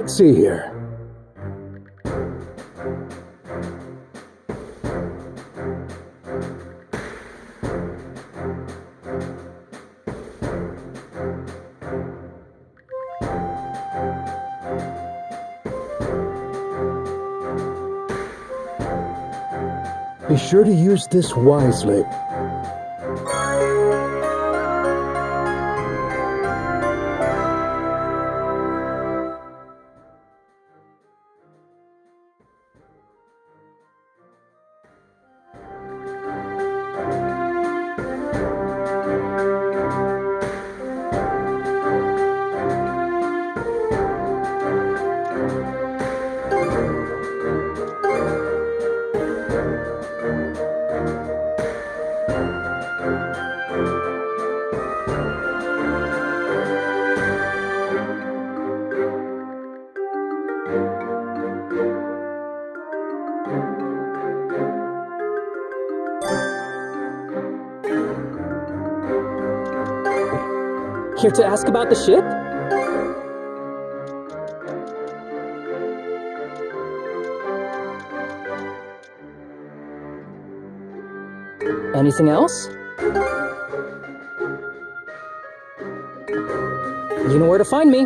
S1: Let's see here. Be sure to use this wisely.
S16: Here to ask about the ship? Anything else? You know where to find me.